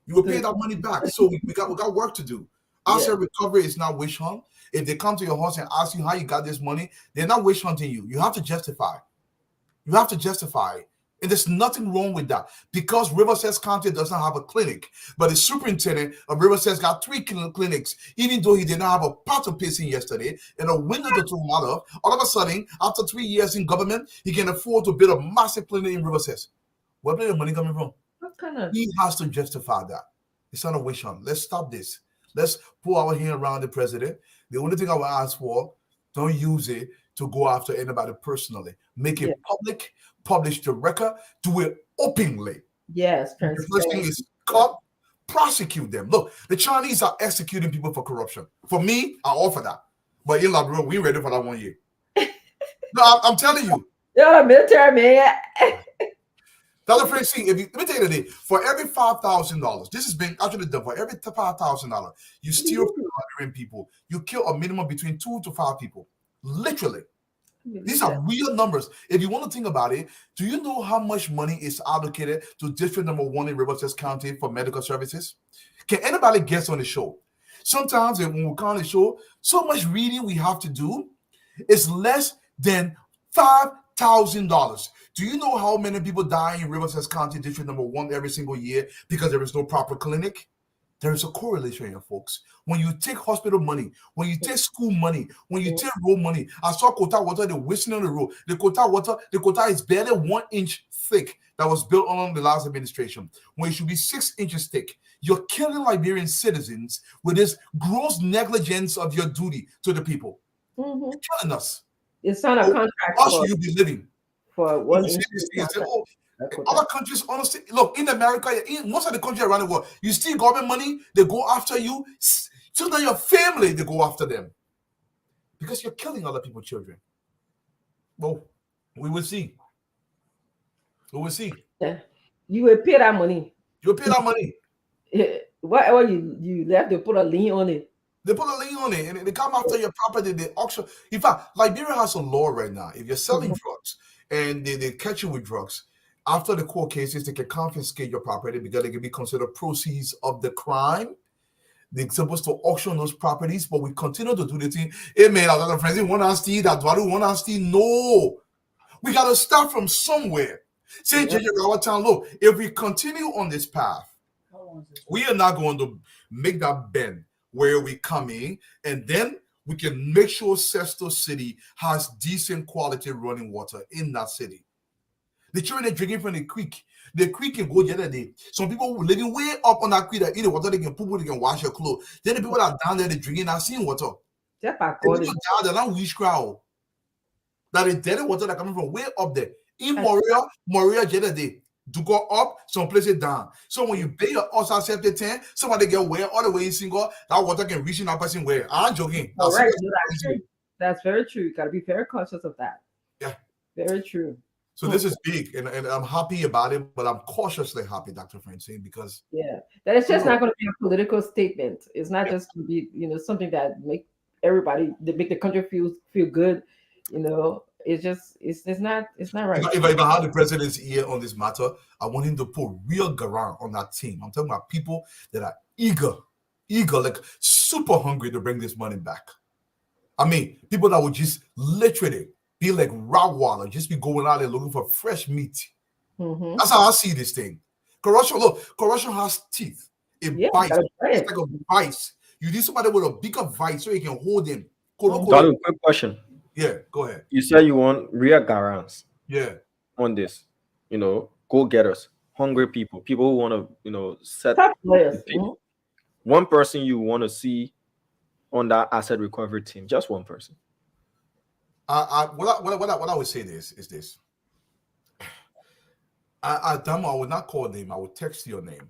G: You will pay that money back. So we got work to do. Asset recovery is not wish hunt. If they come to your house and ask you how you got this money, they're not wish hunting you. You have to justify. You have to justify it. And there's nothing wrong with that because Riverside County does not have a clinic. But the superintendent of Riverside got 3 clinics, even though he did not have a pot of pacing yesterday and a window to throw him out of. All of a sudden, after 3 years in government, he can afford to build a massive clinic in Riverside. Where did the money coming from? He has to justify that. It's not a wish hunt. Let's stop this. Let's pull our hand around the president. The only thing I will ask for, don't use it to go after anybody personally. Make it public. Publish the record, do it openly.
F: Yes,
G: the first thing is caught, prosecute them. Look, the Chinese are executing people for corruption. For me, I offer that. But in Liberia, we ready for that 1 year. No, I'm telling you.
F: You're a military man.
G: Dr. Francine, let me tell you today, for every $5,000, this has been actually done for every $5,000, you steal from Liberian people, you kill a minimum between 2 to 5 people. Literally. These are real numbers. If you want to think about it, do you know how much money is allocated to District Number 1 in Riverside County for medical services? Can anybody guess on the show? Sometimes when we come on the show, so much reading we have to do is less than $5,000. Do you know how many people die in Riverside County District Number 1 every single year because there is no proper clinic? There is a correlation here, folks. When you take hospital money, when you take school money, when you take road money, I saw Kota water, they're whistling on the road. The Kota is barely 1 inch thick that was built on the last administration, when it should be 6 inches thick. You're killing Liberian citizens with this gross negligence of your duty to the people. You're killing us.
F: It's not a contract.
G: How should you be living?
F: For 1 inch.
G: Other countries, honestly, look, in America, in most of the countries around the world, you steal government money, they go after you. So that your family, they go after them. Because you're killing other people's children. Well, we will see. We will see.
F: Yeah. You will pay that money.
G: You will pay that money.
F: Whatever you left, they put a lien on it.
G: They put a lien on it, and they come after your property, they auction. In fact, Liberia has a law right now. If you're selling drugs and they catch you with drugs, after the court cases, they can confiscate your property because they can be considered proceeds of the crime. They're supposed to auction those properties, but we continue to do the thing. Hey, man, a lot of friends want to steal that. Want to steal? No. We got to start from somewhere. Say, JJ, look, if we continue on this path, we are not going to make that bend where we come in, and then we can make sure Sesto City has decent quality running water in that city. The children are drinking from the creek. The creek can go the other day. Some people living way up on that creek that eat the water, they can poop, they can wash their clothes. Then the people that are down there, they're drinking and seeing water. The people down there, not wish crowd. That is dirty water that coming from way up there. In Moria the other day, to go up, some places down. So when you pay your outside septic tank, somebody get where all the way in single, that water can reach in that person where. I'm joking.
F: That's very true. You got to be very cautious of that.
G: Yeah.
F: Very true.
G: So this is big, and I'm happy about it, but I'm cautiously happy, Dr. Francine, because
F: that it's just not going to be a political statement. It's not just to be, something that make everybody, that make the country feel good, It's just it's not right.
G: If I had the president's ear on this matter, I want him to put real garant on that team. I'm talking about people that are eager, like super hungry to bring this money back. I mean, people that would just literally be like raw water, just be going out there looking for fresh meat.
F: Mm-hmm.
G: That's how I see this thing. Corruption has teeth. It bites. It's like a vice. You need somebody with a bigger vice so you can hold him.
E: Quick question.
G: Yeah, go ahead.
E: You said you want real garants.
G: Yeah.
E: On this, go-getters, hungry people who want to, set
F: players.
E: One person you want to see on that asset recovery team, just one person.
G: What I would say is this. I would not call a name. I would text your name.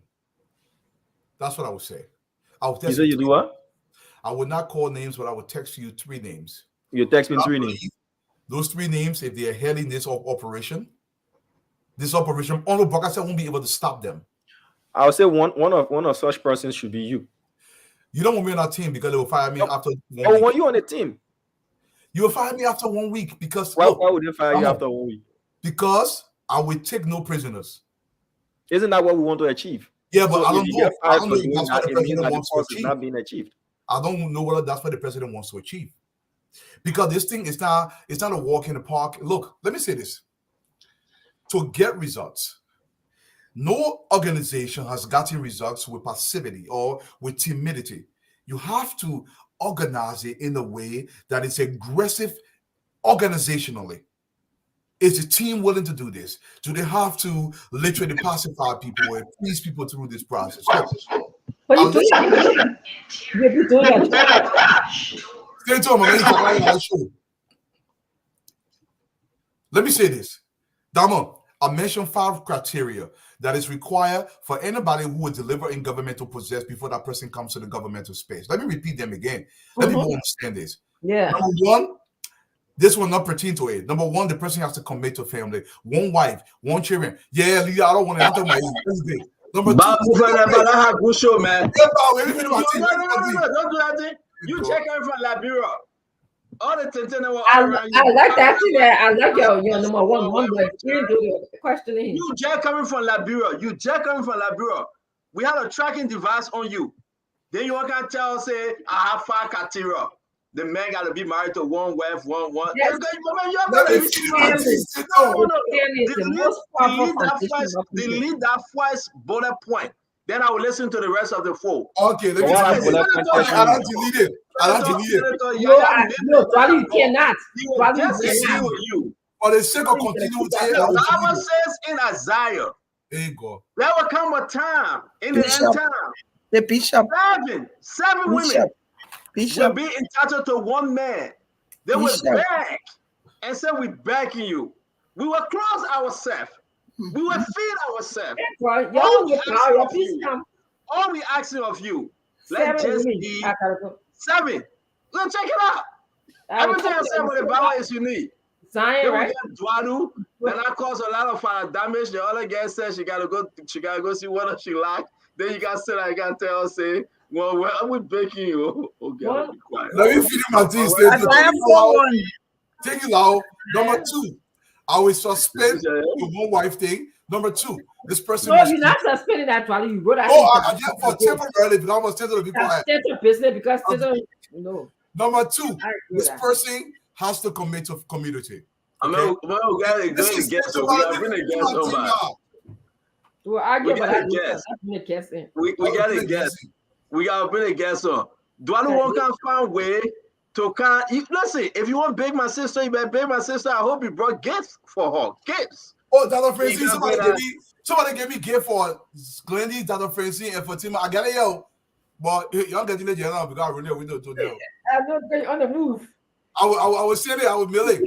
G: That's what I would say.
E: You say you do what?
G: I would not call names, but I would text you 3 names.
E: You text me 3 names.
G: Those 3 names, if they are heading this operation, Honorable Bakassi won't be able to stop them.
E: I would say one of such persons should be you.
G: You don't want me on our team because they will fire me after 1 week.
E: I want you on the team.
G: You will fire me after 1 week because
E: why would they fire you after 1 week?
G: Because I will take no prisoners.
E: Isn't that what we want to achieve?
G: Yeah, but I don't know if that's what the president wants to achieve.
E: Not being achieved.
G: I don't know whether that's what the president wants to achieve. Because this thing is not a walk in the park. Look, let me say this. To get results, no organization has gotten results with passivity or with timidity. You have to organize it in a way that is aggressive organizationally. Is the team willing to do this? Do they have to literally pacify people and please people through this process?
F: But you do
G: Let me say this. Dama, I mentioned 5 criteria that is required for anybody who will deliver in governmental possess before that person comes to the governmental space. Let me repeat them again. Let people understand this.
F: Yeah.
G: Number 1, this will not pertain to it. Number 1, the person has to commit to family. 1 wife, 1 children. Yeah, Leah, I don't want to have my age. Number 2,
H: good show, man.
G: No,
H: don't do that thing. You check out from Liberia. All the
F: I like that thing. I like your number one questioning.
H: You just coming from Liberia. We have a tracking device on you. Then you can tell, say, I have 5 criteria. The man got to be married to 1 wife, 1.
F: Yes.
H: Delete that first bullet point. Then I will listen to the rest of the 4.
G: Okay, let me tell you. I don't delete it.
F: No, Charlie, you cannot.
G: For the sake of continuity,
H: the Bible says in Isaiah,
G: there you go.
H: There will come a time in the end time.
I: The bishop.
H: 7 women will be entitled to 1 man. They will beg and say, we're begging you. We will close ourselves. We will feed ourselves. All we asking of you, let's just be 7. Let's check it out. Everything I said about the Bible is unique.
F: Then right?
H: Dwadu, then that caused a lot of damage. The other guy said she gotta go see what she like. Then you got to sit there and got to tell say, well, where are we baking you? Okay, be quiet.
G: Let me finish my tea. Take it out. Number 2, I will suspend the 1 wife thing. Number 2, this person.
F: No, you're not suspending that while you wrote.
G: I did for temporarily, but I was telling the people.
F: That's a business because no.
G: Number 2, this person has to commit to community.
H: Okay? I mean, well, we got to get so we are going to get somebody.
F: Well, I get what
H: we got to guess. We got to bring a guess on. Do I want to find a way to listen? If you want to beg my sister, you better beg my sister. I hope you brought gifts for her. Gifts.
G: Oh, Dr. Francine, somebody gave me gift for Glendy, Dr. Francine, and for Tima. I got it, yo. But y'all getting it now because I really we don't do that.
F: I'm not going on the move.
G: I was saying it. I was milling.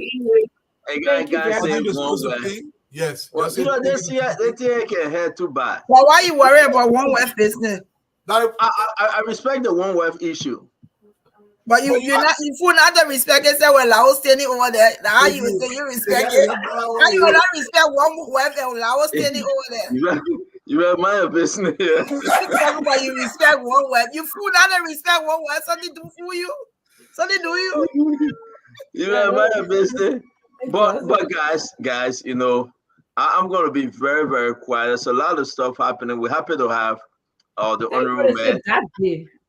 H: Hey, guys, say
G: yes.
H: Well, you know, they think can head too bad.
I: Well, why you worry about 1 wife business?
H: I respect the 1 wife issue.
I: But you not the respect and say, well, I was standing over there. How you say you respect it? How you will not respect 1 wife and I was standing over there?
H: You have my business here.
I: But you respect 1 wife. You fool not the respect 1 wife. Something do for you. Something do you.
H: You have my business. But guys, you know, I'm going to be very, very quiet. There's a lot of stuff happening. We're happy to have the honorable man.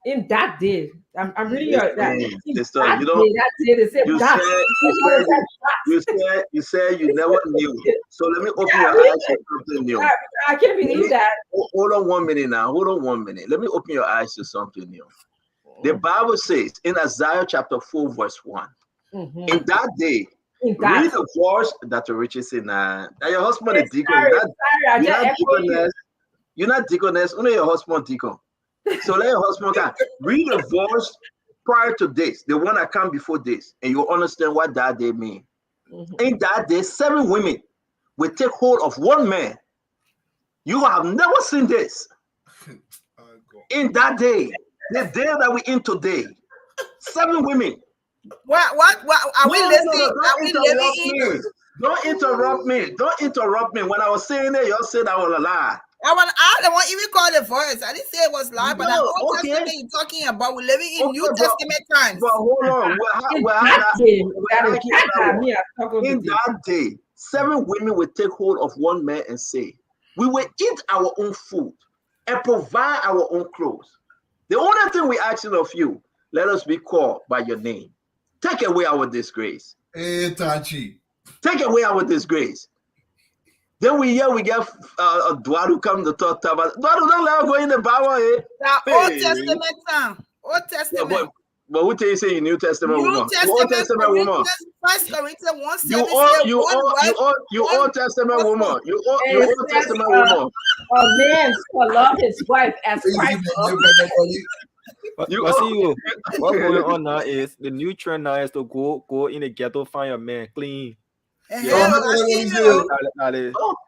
F: In that day, I'm reading your that.
H: You know, you said you never knew. So let me open your eyes to something new.
F: I can't believe that.
H: Hold on 1 minute now. Hold on 1 minute. Let me open your eyes to something new. The Bible says in Isaiah chapter 4, verse 1, in that day, read the verse that the riches in that your husband is deacon. You're not deaconess, only your husband deacon. So let your husband come. Read the verse prior to this, the one that come before this, and you'll understand what that day means. In that day, 7 women will take hold of one man. You have never seen this. In that day, the day that we're in today, 7 women.
I: What are we listening? Are we living in?
H: Don't interrupt me. Don't interrupt me. When I was saying it, you said I was a lie.
I: I don't want even call the voice. I didn't say it was lie, but the Old Testament you're talking about, we're living in New Testament times.
H: But hold on. In that day, 7 women will take hold of one man and say, we will eat our own food and provide our own clothes. The only thing we asking of you, let us be called by your name. Take away our disgrace. Take away our disgrace. Then we get Dwadu come to talk about. Dwadu don't let her go in the Bible.
I: Old Testament time. Old Testament.
H: Yeah, but who tell you say New Testament woman? Old Testament woman. 1 Corinthians 1:7. You Old Testament woman. You Old Testament woman.
F: A man shall love his wife as Christ loved.
E: What's going on now is the new trend now is to go in the ghetto, find a man clean.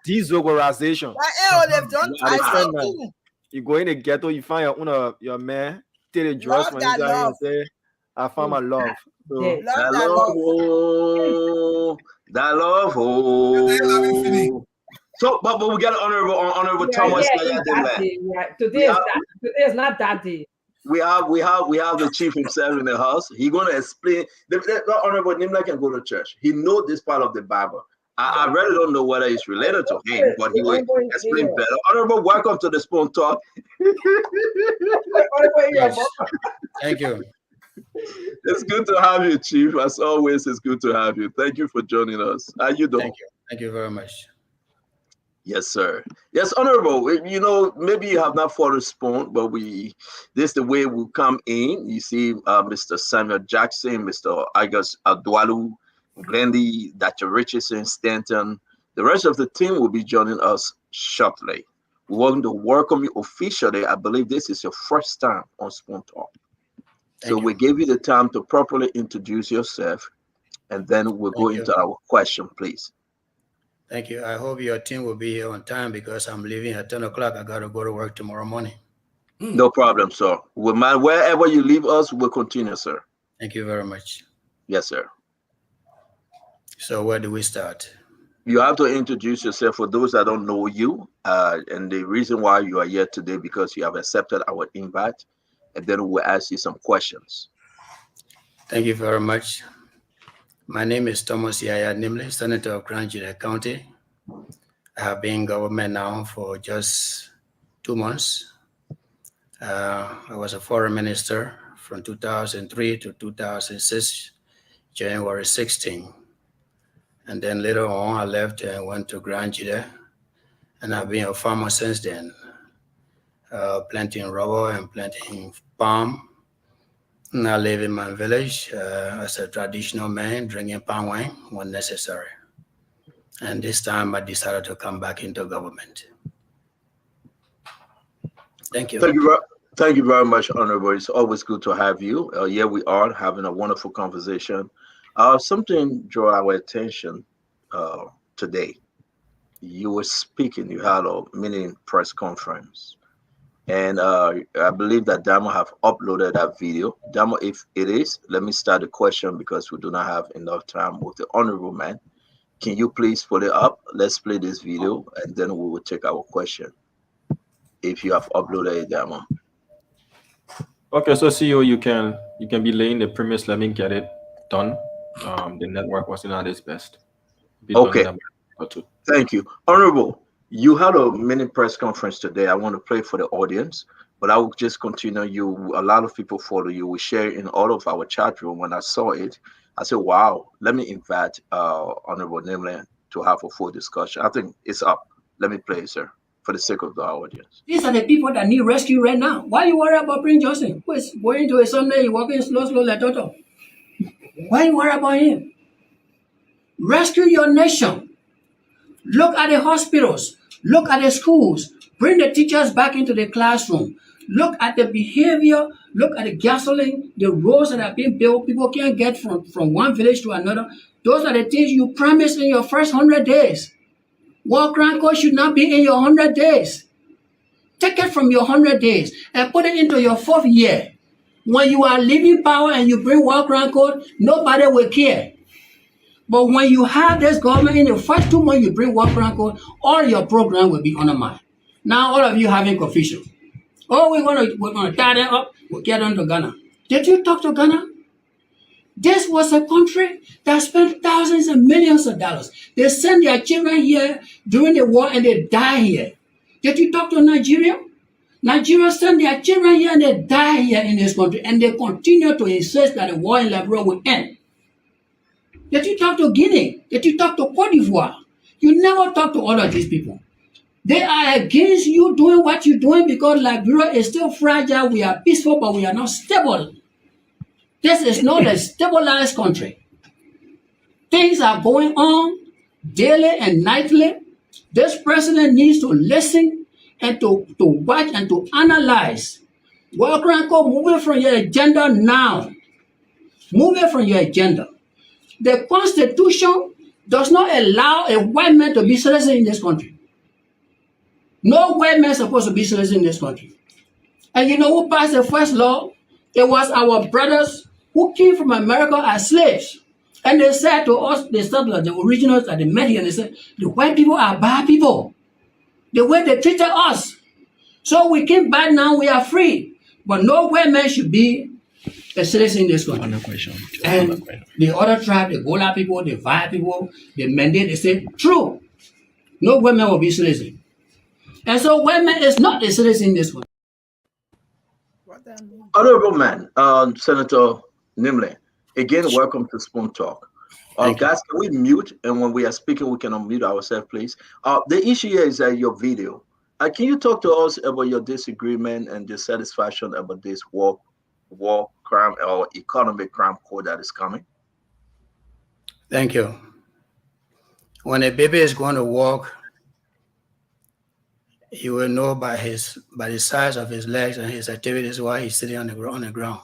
E: Desogorization. You go in the ghetto, you find your man, take the drugs when he's out and say, I found my love. So,
H: that love. So, but we got honorable Thomas.
F: Today is not that day.
H: We have the chief himself in the house. He's gonna explain. The honorable Nimla can go to church. He knows this part of the Bible. I really don't know whether it's related to him, but he will explain better. Honorable, welcome to the Spoon Talk.
J: Thank you.
H: It's good to have you, Chief. As always, it's good to have you. Thank you for joining us. How you doing?
J: Thank you very much.
H: Yes, sir. Yes, Honorable. You know, maybe you have not followed Spoon, but this is the way we come in. You see, Mr. Samuel Jackson, Mr. Agus Adwalu, Glendy, Dr. Richardson, Stanton. The rest of the team will be joining us shortly. We want to welcome you officially. I believe this is your first time on Spoon Talk. So we give you the time to properly introduce yourself, and then we'll go into our question, please.
J: Thank you. I hope your team will be here on time because I'm leaving at 10 o'clock. I got to go to work tomorrow morning.
H: No problem, sir. Wherever you leave us, we'll continue, sir.
J: Thank you very much.
H: Yes, sir.
J: So where do we start?
H: You have to introduce yourself for those that don't know you, and the reason why you are here today because you have accepted our invite, and then we'll ask you some questions.
J: Thank you very much. My name is Thomas Yaya Nimle, Senator of Grand Judah County. I have been in government now for just 2 months. I was a foreign minister from 2003 to 2006, January 16. And then later on, I left and went to Grand Judah, and I've been a farmer since then, planting rubber and planting palm. And I live in my village as a traditional man, drinking palm wine when necessary. And this time I decided to come back into government. Thank you.
H: Thank you very much, Honorable. It's always good to have you. Here we are having a wonderful conversation. Something drew our attention today. You were speaking, you had a mini press conference. And I believe that Damo have uploaded that video. Damo, if it is, let me start the question because we do not have enough time with the honorable man. Can you please put it up? Let's play this video and then we will take our question. If you have uploaded it, Damo.
E: Okay, so CEO, you can be laying the premise. Let me get it done. The network wasn't at its best.
H: Okay. Thank you. Honorable, you had a mini press conference today. I want to play for the audience, but I will just continue. A lot of people follow you. We share in all of our chat room. When I saw it, I said, wow, let me invite Honorable Nimley to have a full discussion. I think it's up. Let me play it, sir, for the sake of the audience.
K: These are the people that need rescue right now. Why you worry about Prince Johnson, who is going to a Sunday, walking slow like Toto? Why you worry about him? Rescue your nation. Look at the hospitals. Look at the schools. Bring the teachers back into the classroom. Look at the behavior. Look at the gasoline, the roads that are being built. People can't get from one village to another. Those are the things you promised in your first 100 days. War crime code should not be in your 100 days. Take it from your 100 days and put it into your 4th year. When you are leaving power and you bring war crime code, nobody will care. But when you have this government in the first 2 months you bring war crime code, all your program will be undermined. Now all of you having confusion. Oh, we're gonna tie them up. We'll get on to Ghana. Did you talk to Ghana? This was a country that spent thousands and millions of dollars. They sent their children here during the war and they die here. Did you talk to Nigeria? Nigeria sent their children here and they die here in this country, and they continue to insist that the war in Liberia will end. Did you talk to Guinea? Did you talk to Cote d'Ivoire? You never talk to all of these people. They are against you doing what you're doing because Liberia is still fragile. We are peaceful, but we are not stable. This is not a stabilized country. Things are going on daily and nightly. This president needs to listen and to watch and to analyze. World Crime Code, move it from your agenda now. Move it from your agenda. The Constitution does not allow a white man to be citizen in this country. No white man is supposed to be citizen in this country. And you know who passed the first law? It was our brothers who came from America as slaves. And they said to us, the settlers, the originals that they met here, and they said, the white people are bad people. The way they treated us. So we came back now, we are free. But no white man should be a citizen in this country. And the other tribe, the Gola people, the Vai people, the Mende, they say, true. No white man will be citizen. And so white man is not a citizen in this country.
H: Honorable man, Senator Nimley, again, welcome to Spoon Talk. Guys, can we mute? And when we are speaking, we can unmute ourselves, please. The issue here is your video. Can you talk to us about your disagreement and dissatisfaction about this war crime or economic crime code that is coming?
J: Thank you. When a baby is going to walk, you will know by the size of his legs and his activities why he's sitting on the ground.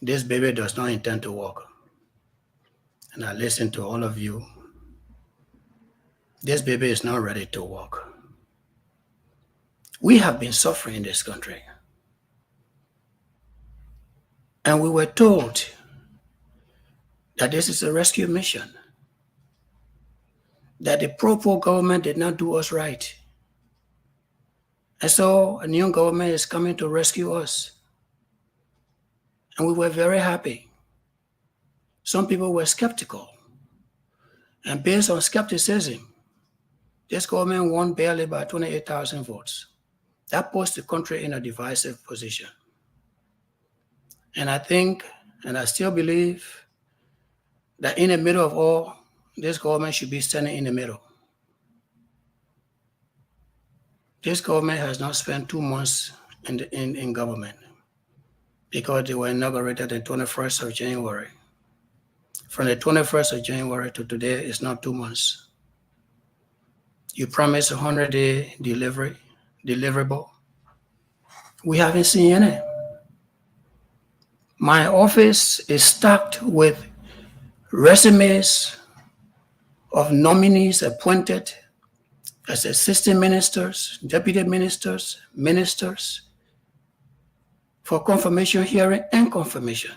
J: This baby does not intend to walk. And I listen to all of you. This baby is not ready to walk. We have been suffering in this country. And we were told that this is a rescue mission, that the pro-poor government did not do us right. And so a new government is coming to rescue us. And we were very happy. Some people were skeptical. And based on skepticism, this government won barely by 28,000 votes. That puts the country in a divisive position. And I think, and I still believe, that in the middle of all, this government should be standing in the middle. This government has not spent 2 months in government because they were inaugurated the 21st of January. From the 21st of January to today, it's not 2 months. You promised a 100-day deliverable. We haven't seen any. My office is stacked with resumes of nominees appointed as assistant ministers, deputy ministers, ministers for confirmation hearing and confirmation.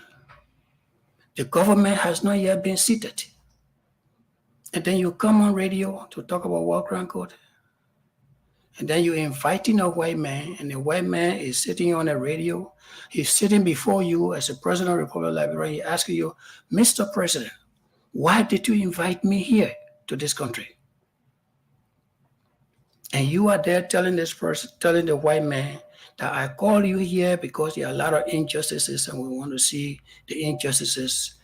J: The government has not yet been seated. And then you come on radio to talk about war crime code. And then you're inviting a white man, and the white man is sitting on a radio. He's sitting before you as a president of the Republic of Liberia. He asks you, Mr. President,
K: Why did you invite me here to this country? And you are there telling this person, telling the white man that I call you here because there are a lot of injustices and we want to see the injustices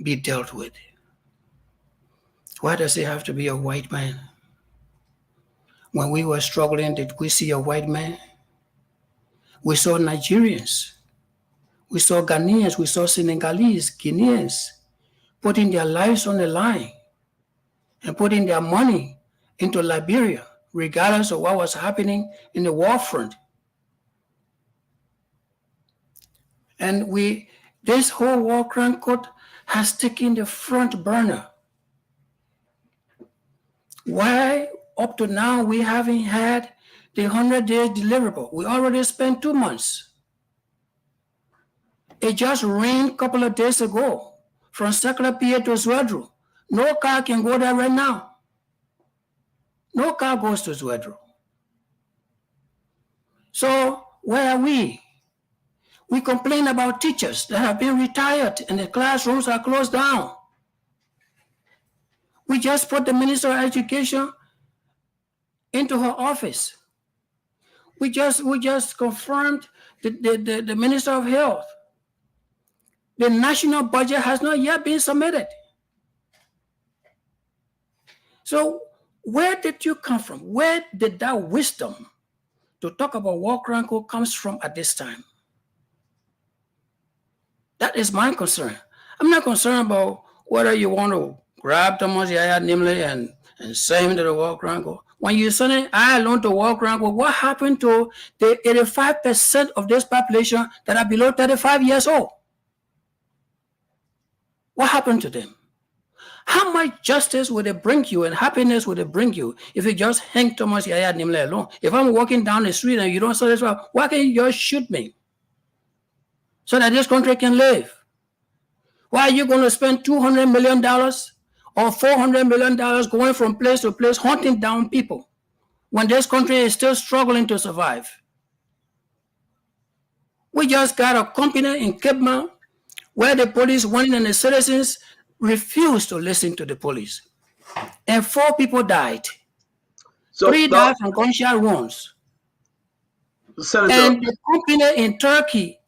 K: be dealt with. Why does it have to be a white man? When we were struggling, did we see a white man? We saw Nigerians. We saw Ghanaians. We saw Senegalese, Guineans putting their lives on the line and putting their money into Liberia, regardless of what was happening in the war front. And this whole war crime court has taken the front burner. Why up to now we haven't had the 100 days deliverable? We already spent 2 months. It just rained a couple of days ago from Circular PA to Zwedru. No car can go there right now. No car goes to Zwedru. So where are we? We complain about teachers that have been retired and the classrooms are closed down. We just put the Minister of Education into her office. We just confirmed the Minister of Health. The national budget has not yet been submitted. So where did you come from? Where did that wisdom to talk about war crime court comes from at this time? That is my concern. I'm not concerned about whether you want to grab Thomas Yaya Nimley and send him to the war crime court. When you send it, I alone to war crime court, what happened to the 85% of this population that are below 35 years old? What happened to them? How much justice would it bring you and happiness would it bring you if you just hang Thomas Yaya Nimley alone? If I'm walking down the street and you don't satisfy, why can't you just shoot me so that this country can live? Why are you going to spend $200 million or $400 million going from place to place hunting down people when this country is still struggling to survive? We just got a company in Cape Mount where the police went in and the citizens refused to listen to the police. And 4 people died. So 3 died from gunshot wounds. Senator, and the company in Turkey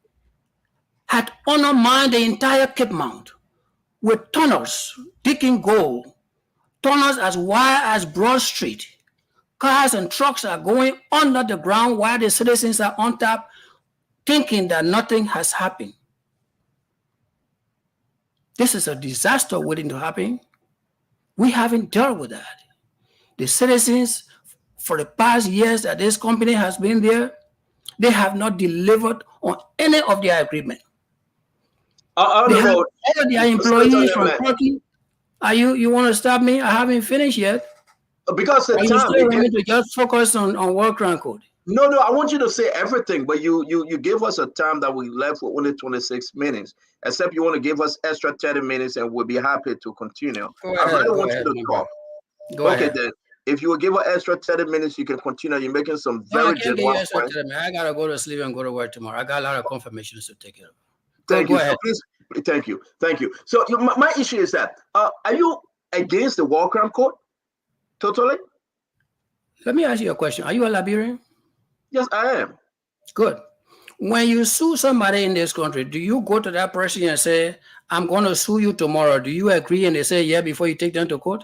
K: had undermined the entire Cape Mount with tunnels, digging gold, tunnels as wide as Broad Street. Cars and trucks are going under the ground while the citizens are on top, thinking that nothing has happened. This is a disaster waiting to happen. We haven't dealt with that. The citizens, for the past years that this company has been there, they have not delivered on any of their agreement. They have all of their employees from Turkey. You want to stop me? I haven't finished yet.
H: Because the
K: time, you still want me to just focus on work crime code?
H: No, I want you to say everything, but you give us a time that we left with only 26 minutes. Except you want to give us extra 30 minutes, and we'll be happy to continue. I don't want you to talk.
K: Go ahead.
H: Then. If you will give us extra 30 minutes, you can continue. You're making some very good points.
K: I gotta go to sleep and go to work tomorrow. I got a lot of confirmations to take care of.
H: Thank you. So please, thank you. So my issue is that are you against the war crime court? Totally.
K: Let me ask you a question. Are you a Liberian?
H: Yes, I am.
K: Good. When you sue somebody in this country, do you go to that person and say, I'm going to sue you tomorrow? Do you agree? And they say, yeah, before you take them to court?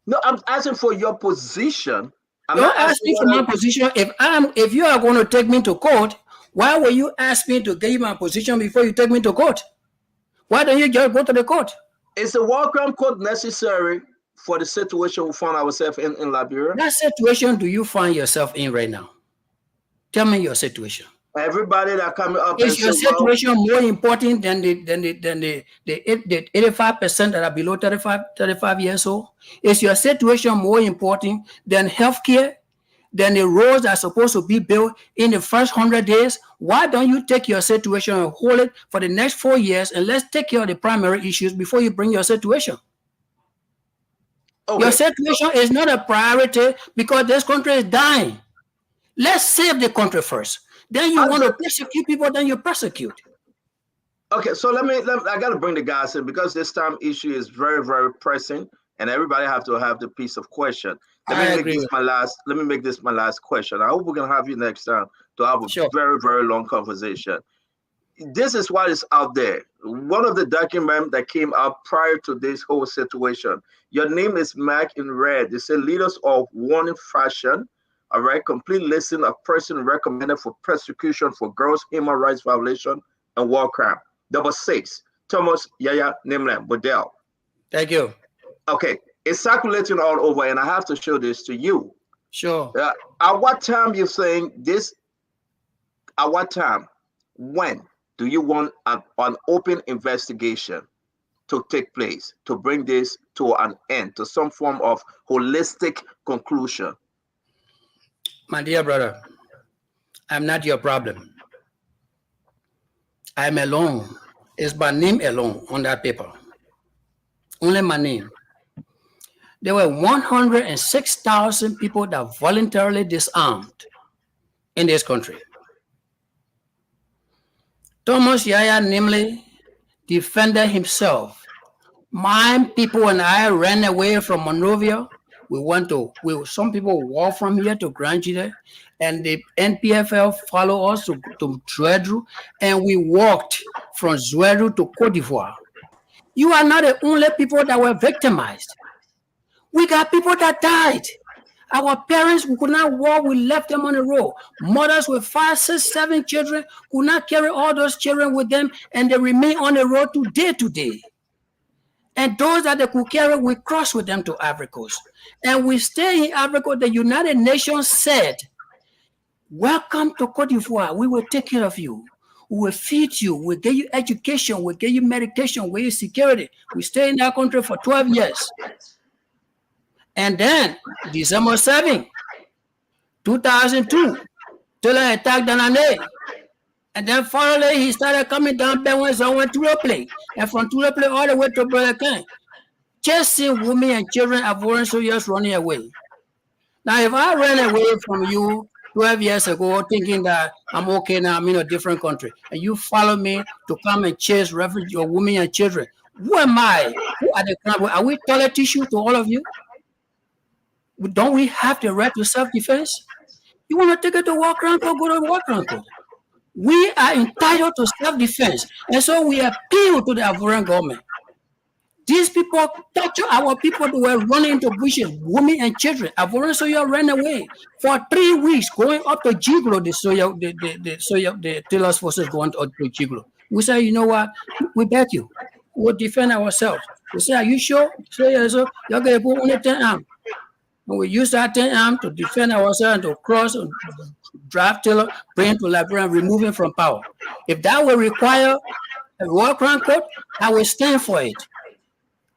H: No, I'm asking for your position.
K: I'm not asking for my position. If you are going to take me to court, why will you ask me to give my position before you take me to court? Why don't you just go to the court?
H: Is the war crime court necessary for the situation we find ourselves in Liberia?
K: What situation do you find yourself in right now? Tell me your situation.
H: Everybody that coming up.
K: Is your situation more important than the 85% that are below 35 years old? Is your situation more important than healthcare, than the roads that are supposed to be built in the first 100 days? Why don't you take your situation and hold it for the next 4 years, and let's take care of the primary issues before you bring your situation? Okay. Your situation is not a priority because this country is dying. Let's save the country first. Then you want to persecute people, then you persecute.
H: Okay, so I got to bring the guys in because this time issue is very, very pressing, and everybody have to have the piece of question. Let me make this my last question. I hope we're gonna have you next time to have a very, very long conversation. This is what is out there. One of the documents that came out prior to this whole situation. Your name is marked in red. They say leaders of warning fashion. All right, complete listing of person recommended for prosecution for gross human rights violation and war crime. Number 6, Thomas Yaya Nimle Bodell.
J: Thank you.
H: Okay, it's circulating all over, and I have to show this to you.
J: Sure.
H: At what time you're saying this? At what time? When do you want an open investigation to take place to bring this to an end, to some form of holistic conclusion?
J: My dear brother, I'm not your problem. I'm alone. It's my name alone on that paper. Only my name. There were 106,000 people that voluntarily disarmed in this country. Thomas Yaya Nimle defended himself. My people and I ran away from Monrovia. Some people walked from here to Grand Chile, and the NPFL followed us to Zouadrou, and we walked from Zouadrou to Côte d'Ivoire. You are not the only people that were victimized. We got people that died. Our parents who could not walk, we left them on the road. Mothers with 5, 6, 7 children could not carry all those children with them, and they remain on the road to day. And those that they could carry, we cross with them to Ivory Coast. And we stay in Ivory Coast. The United Nations said, welcome to Côte d'Ivoire. We will take care of you. We will feed you. We'll give you education. We'll give you medication. We'll give you security. We stay in that country for 12 years. And then, December 7, 2002, Taylor attacked Danane. And then finally, he started coming down Benway and went to the play. And from to the play all the way to Brother chasing women and children of foreign soldiers running away. Now, if I ran away from you 12 years ago thinking that I'm okay now, I'm in a different country, and you follow me to come and chase refugees or women and children, who am I? Who are the crime? Are we toilet tissue to all of you? Don't we have the right to self-defense? You want to take it to war crime code, go to war crime code. We are entitled to self-defense. And so we appeal to the Ivorian government. These people torture our people who were running into bushes, women and children. Ivorian soldiers ran away for 3 weeks, going up to Jiglo, the Taylor's forces going up to Jiglo. We say, you know what? We bet you. We'll defend ourselves. We say, are you sure? So yeah, so you're going to put only 10 arms. And we use that 10 arms to defend ourselves, to cross and draft Taylor, bring him to Liberia, and remove him from power. If that will require a war crime code, I will stand for it.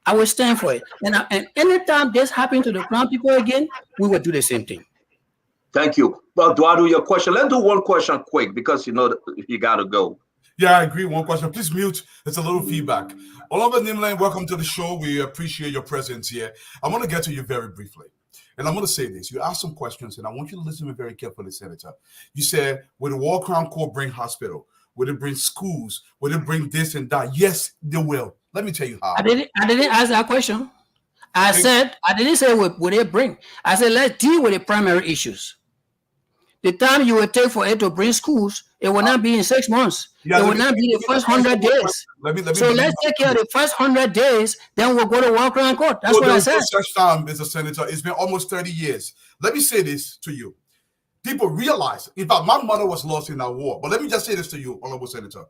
J: I will stand for it. And anytime this happens to the Crown people again, we will do the same thing.
H: Thank you. Well, do I do your question? Let's do one question quick because you know you got to go.
G: Yeah, I agree. One question. Please mute. It's a little feedback. Oliver Nimle, welcome to the show. We appreciate your presence here. I want to get to you very briefly. And I'm going to say this. You asked some questions, and I want you to listen to me very carefully, Senator. You said, will the War Crime Court bring hospital? Will it bring schools? Will it bring this and that? Yes, they will. Let me tell you how.
J: I didn't ask that question. I didn't say would it bring. I said, let's deal with the primary issues. The time you will take for it to bring schools, it will not be in 6 months. It will not be the first 100 days. So let's take care of the first 100 days, then we'll go to War Crime Court. That's what I said.
G: Such time, Mr. Senator. It's been almost 30 years. Let me say this to you. People realize, in fact, my mother was lost in that war. But let me just say this to you, Honorable Senator.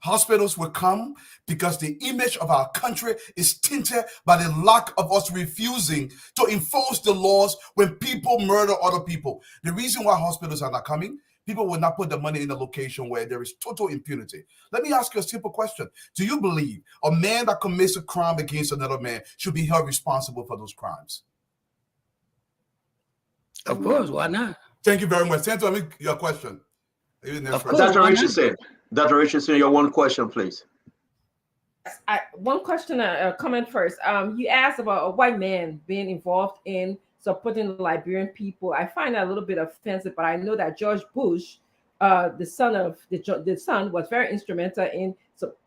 G: Hospitals will come because the image of our country is tinted by the lack of us refusing to enforce the laws when people murder other people. The reason why hospitals are not coming, people will not put the money in a location where there is total impunity. Let me ask you a simple question. Do you believe a man that commits a crime against another man should be held responsible for those crimes?
J: Of course, why not?
G: Thank you very much. Senator, your question.
H: Dr. Richardson. Dr. Richardson, your one question, please.
F: One question, comment first. You asked about a white man being involved in supporting the Liberian people. I find that a little bit offensive, but I know that George Bush the son was very instrumental in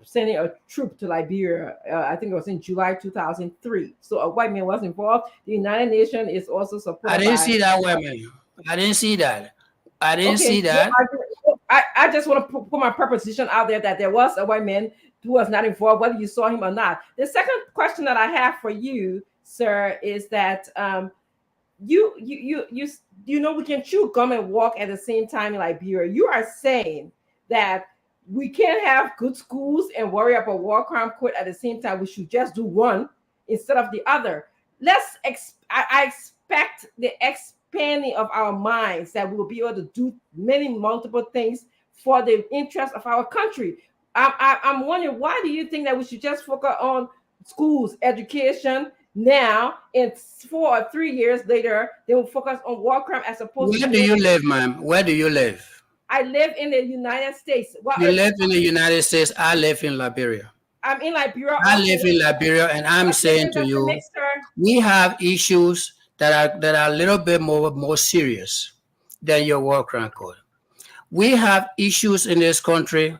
F: sending a troop to Liberia. I think it was in July 2003. So a white man was involved. The United Nations is also supported.
J: I didn't see that, women. I didn't see that. I didn't see that.
F: I just want to put my proposition out there that there was a white man who was not involved, whether you saw him or not. The second question that I have for you, sir, is that you know we can chew gum and walk at the same time in Liberia. You are saying that we can't have good schools and worry about war crime court at the same time. We should just do one instead of the other. I expect the expanding of our minds that we will be able to do multiple things for the interest of our country. I'm wondering, why do you think that we should just focus on schools, education now, and 4 or 3 years later, they will focus on war crime as opposed to...
J: Where do you live, ma'am? Where do you live?
F: I live in the United States.
J: You live in the United States. I live in Liberia.
F: I'm in Liberia.
J: I live in Liberia, and I'm saying to you, we have issues that are a little bit more serious than your war crime code. We have issues in this country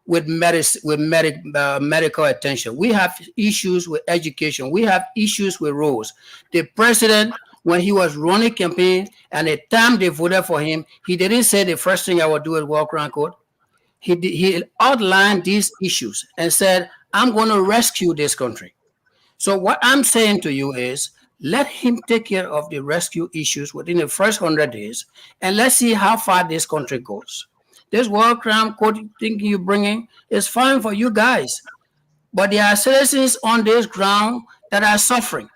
J: with medical attention. We have issues with education. We have issues with roads. The president, when he was running campaign and the time they voted for him, he didn't say the first thing I would do is war crime code. He outlined these issues and said, I'm going to rescue this country. So what I'm saying to you is, let him take care of the rescue issues within the first 100 days, and let's see how far this country goes. This war crime code thing you're bringing is fine for you guys, but there are citizens on this ground that are suffering.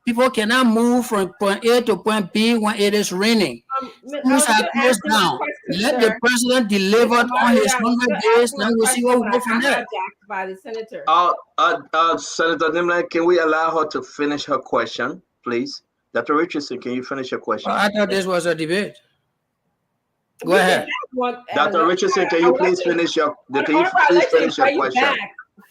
J: People cannot move from point A to point B when it is raining. Schools are closed down. Let the president deliver on his 100 days, then we'll see what we go from there.
F: By the senator.
H: Senator Nimle, can we allow her to finish her question, please? Dr. Richardson, can you finish your question?
J: I thought this was a debate. Go ahead.
H: Dr. Richardson, can you please finish your question?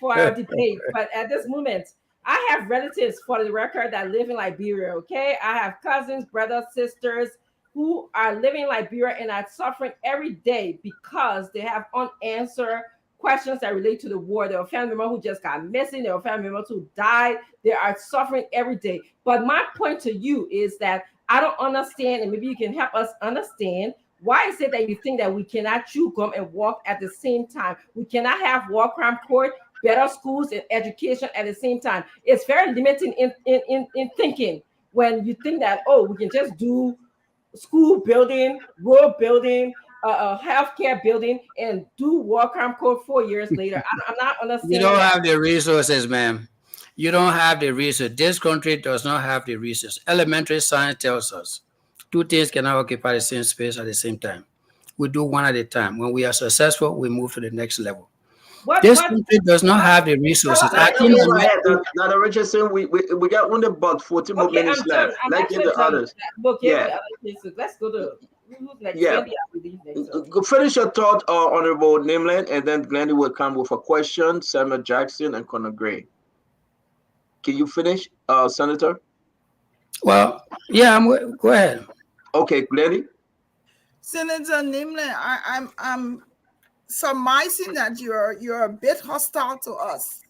F: For our debate, but at this moment, I have relatives, for the record, that live in Liberia, okay? I have cousins, brothers, sisters who are living in Liberia and are suffering every day because they have unanswered questions that relate to the war. There are family members who just got missing. There are family members who died. They are suffering every day. But my point to you is that I don't understand, and maybe you can help us understand, why is it that you think that we cannot chew gum and walk at the same time? We cannot have war crime court, better schools, and education at the same time. It's very limiting in thinking when you think that, oh, we can just do school building, road building, healthcare building, and do war crime code 4 years later. I'm not understanding.
J: You don't have the resources, ma'am. You don't have the resources. This country does not have the resources. Elementary science tells us two things cannot occupy the same space at the same time. We do one at a time. When we are successful, we move to the next level. This country does not have the resources.
H: Dr. Richardson, we got only about 40 more minutes left. Let's get the others.
F: Let's go to
H: finish your thought, Honorable Nimland, and then Glendy will come with a question. Samuel Jackson and Conor Gray. Can you finish, Senator?
J: Well, yeah, go ahead.
H: Okay, Glendy.
I: Senator Nimland, I'm surmising that you're a bit hostile to us,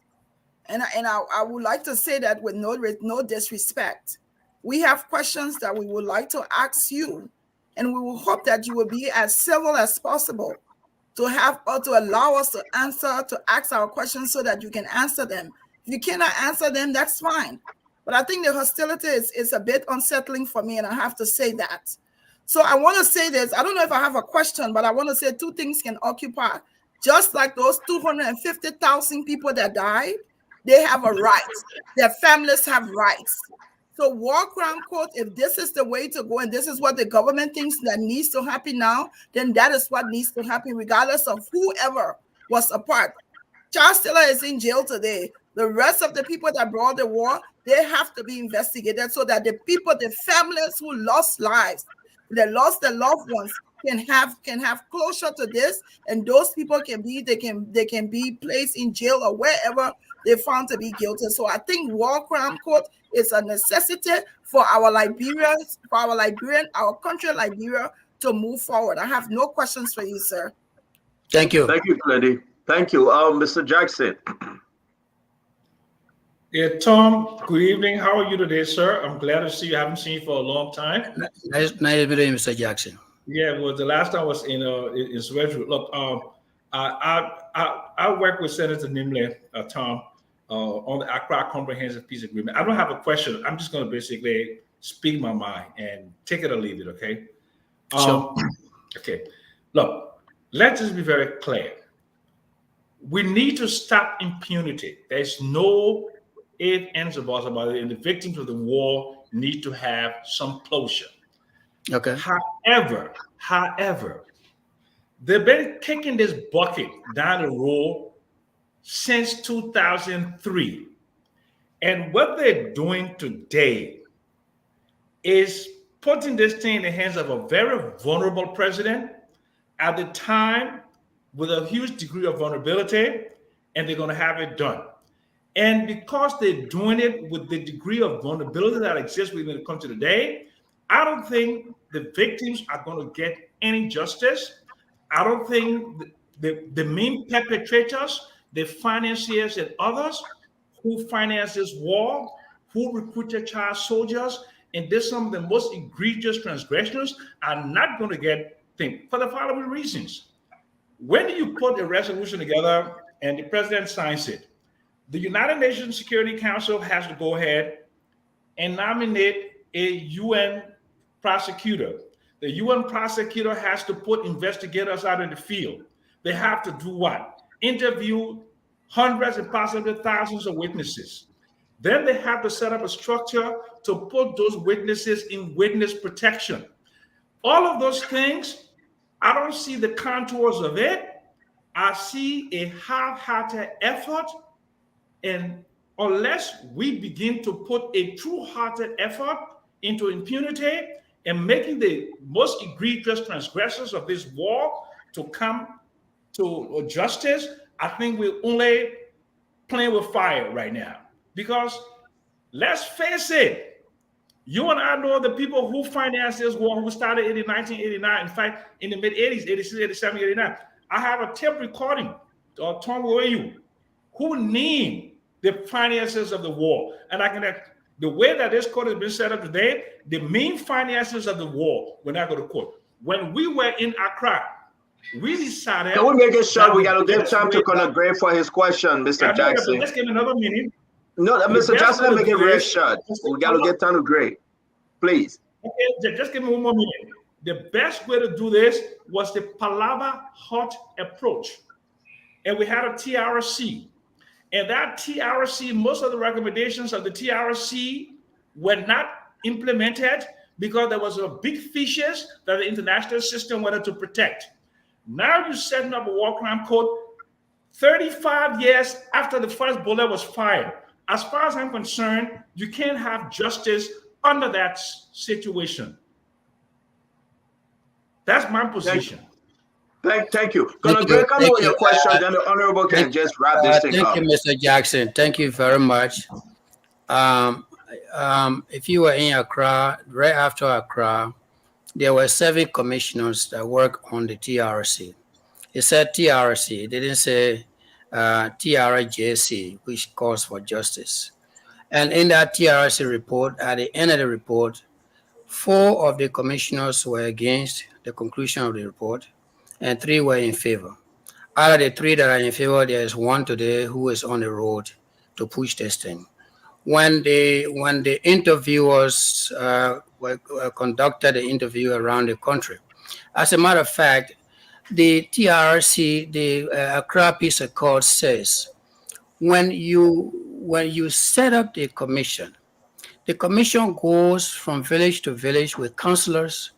I: and I would like to say that with no disrespect. We have questions that we would like to ask you, and we will hope that you will be as civil as possible to allow us to ask our questions so that you can answer them. If you cannot answer them, that's fine. But I think the hostility is a bit unsettling for me, and I have to say that. So I want to say this. I don't know if I have a question, but I want to say two things can occupy. Just like those 250,000 people that died, they have a right. Their families have rights. So war crime court, if this is the way to go, and this is what the government thinks that needs to happen now, then that is what needs to happen, regardless of whoever was a part. Charles Taylor is in jail today. The rest of the people that brought the war, they have to be investigated so that the people, the families who lost lives, they lost their loved ones, can have closure to this, and those people can be placed in jail or wherever they found to be guilty. So I think war crime court is a necessity for our country Liberia, to move forward. I have no questions for you, sir.
J: Thank you.
H: Thank you, Cleddy. Thank you. Mr. Jackson.
L: Yeah, Tom, good evening. How are you today, sir? I'm glad to see you. I haven't seen you for a long time.
J: Nice to meet you, Mr. Jackson.
L: Yeah, well, the last time I was in Sweden. Look, I work with Senator Nimble, Tom, on the Accra Comprehensive Peace Agreement. I don't have a question. I'm just going to basically speak my mind and take it or leave it, okay?
J: Sure.
L: Okay. Look, let's just be very clear. We need to stop impunity. There's no ifs, ands, or buts about it, and the victims of the war need to have some closure.
J: Okay.
L: However, they've been kicking this bucket down the road since 2003. And what they're doing today is putting this thing in the hands of a very vulnerable president at the time with a huge degree of vulnerability, and they're going to have it done. And because they're doing it with the degree of vulnerability that exists within the country today, I don't think the victims are going to get any justice. I don't think the main perpetrators, the financiers and others who finance this war, who recruited child soldiers, and did some of the most egregious transgressions are not going to get things for the following reasons. When you put a resolution together and the president signs it, the United Nations Security Council has to go ahead and nominate a UN prosecutor. The UN prosecutor has to put investigators out in the field. They have to do what? Interview hundreds and possibly thousands of witnesses. Then they have to set up a structure to put those witnesses in witness protection. All of those things, I don't see the contours of it. I see a half-hearted effort, and unless we begin to put a true-hearted effort into impunity and making the most egregious transgressors of this war to come to justice, I think we're only playing with fire right now. Because let's face it, you and I know the people who financed this war, who started in 1989, in fact, in the mid-80s, 86, 87, 89. I have a tape recording, Tom Williams, who named the financiers of the war. And I can, the way that this court has been set up today, the main financiers of the war will not go to court. When we were in Accra, we decided.
H: Can we make it short? We got to give time to Conor Gray for his question, Mr. Jackson.
L: Let's give him another minute.
H: No, Mr. Jackson, make it real short. We got to get time to Gray, please.
L: Okay, just give me one more minute. The best way to do this was the Palava Hut approach. And we had a TRC. And that TRC, most of the recommendations of the TRC were not implemented because there was a big fishes that the international system wanted to protect. Now you're setting up a war crime code 35 years after the first bullet was fired. As far as I'm concerned, you can't have justice under that situation. That's my position.
H: Thank you. Conor Gray, come with your question, then the Honorable can just wrap this thing up.
J: Thank you, Mr. Jackson. Thank you very much. If you were in Accra, right after Accra, there were 7 commissioners that work on the TRC. It said TRC. It didn't say TRJC, which calls for justice. And in that TRC report, at the end of the report, 4 of the commissioners were against the conclusion of the report, and 3 were in favor. Out of the 3 that are in favor, there is 1 today who is on the road to push this thing. When the interviewers conducted the interview around the country, as a matter of fact, the TRC, the Accra Peace Accord says, when you set up the commission goes from village to village with counselors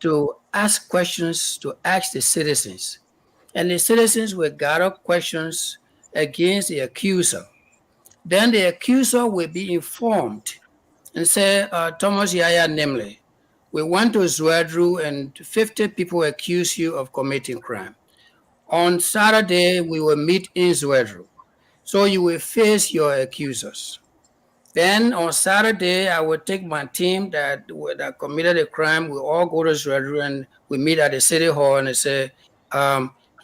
J: to ask questions, to ask the citizens. And the citizens will gather questions against the accuser. Then the accuser will be informed and say, Thomas Yaya Nimble, we went to Zwedru and 50 people accuse you of committing crime. On Saturday, we will meet in Zwedru. So you will face your accusers.
K: Then on Saturday, I will take my team that committed a crime. We all go to Zredru and we meet at the city hall and they say,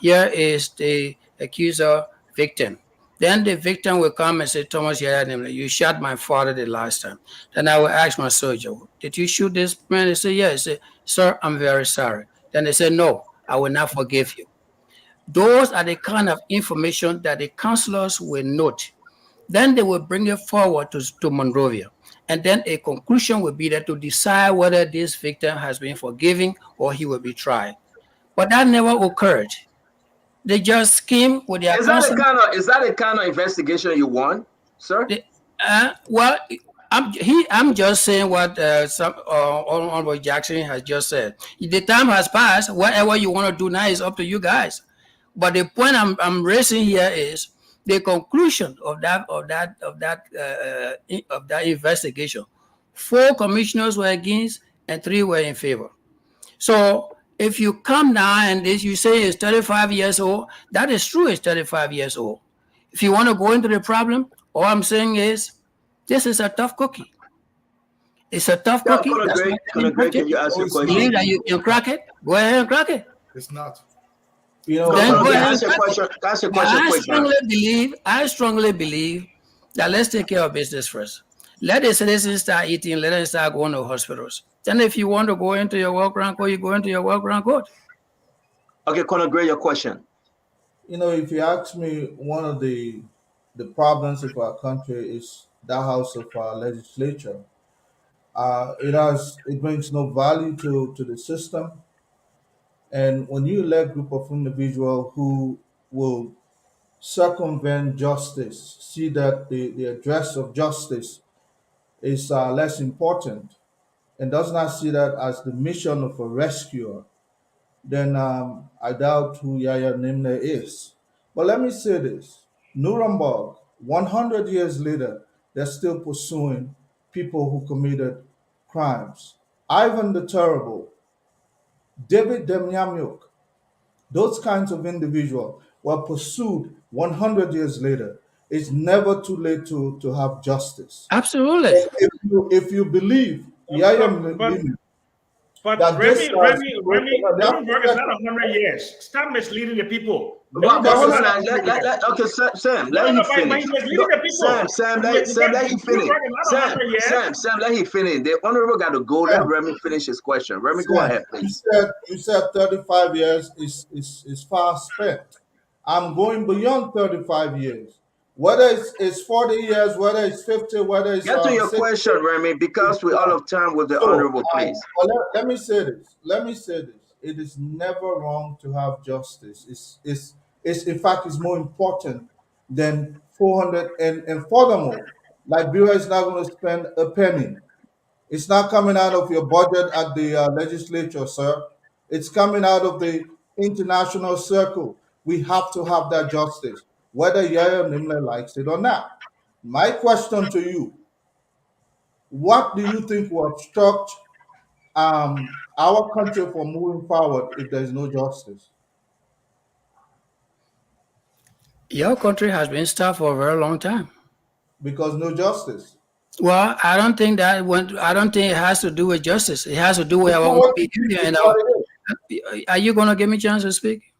K: here is the accuser victim. Then the victim will come and say, Thomas, you shot my father the last time. Then I will ask my soldier, did you shoot this man? They say, yes. I say, sir, I'm very sorry. Then they say, no, I will not forgive you. Those are the kind of information that the counselors will note. Then they will bring it forward to Monrovia. And then a conclusion will be that to decide whether this victim has been forgiven or he will be tried. But that never occurred. They just scheme with their
H: Is that the kind of investigation you want, sir?
K: Well, I'm just saying what Honorable Jackson has just said. The time has passed. Whatever you want to do now is up to you guys. But the point I'm raising here is the conclusion of that investigation. 4 commissioners were against and 3 were in favor. So if you come now and you say it's 35 years old, that is true, it's 35 years old. If you want to go into the problem, all I'm saying is this is a tough cookie. It's a tough cookie.
H: Can you ask your question?
K: Believe that you can crack it? Go ahead and crack it.
G: It's not.
H: Ask your question
K: I strongly believe that let's take care of business first. Let the citizens start eating, let them start going to hospitals. Then if you want to go into your work around court, you go into your work around court.
H: Okay, Colonel Gray, your question.
M: If you ask me, one of the problems of our country is the House of Legislature. It brings no value to the system. And when you elect a group of individuals who will circumvent justice, see that the address of justice is less important, and does not see that as the mission of a rescuer, then I doubt who Yahya Nimne is. But let me say this. Nuremberg, 100 years later, they're still pursuing people who committed crimes. Ivan the Terrible, David Demyamyuk, those kinds of individuals were pursued 100 years later. It's never too late to have justice.
K: Absolutely.
M: If you believe Yahya Nimne,
L: but Remy, Nuremberg is not 100 years. Stop misleading the people.
H: Okay, Sam, let him finish. Sam, let him finish. Sam, let him finish. The honorable got to go. Let Remy finish his question. Remy, go ahead, please.
M: You said 35 years is far spent. I'm going beyond 35 years. Whether it's 40 years, whether it's 50, whether it's...
H: Get to your 60, question, Remy, because we're out of time with the honorable, please.
M: Let me say this. It is never wrong to have justice. It's in fact, it's more important than 400. And furthermore, Liberia is not going to spend a penny. It's not coming out of your budget at the legislature, sir. It's coming out of the international circle. We have to have that justice, whether Yahya Nimle likes it or not. My question to you, what do you think will obstruct our country from moving forward if there is no justice?
K: Your country has been stuck for a very long time.
M: Because no justice.
K: Well, I don't think it has to do with justice. It has to do with our own behavior. Are you going to give me a chance to speak?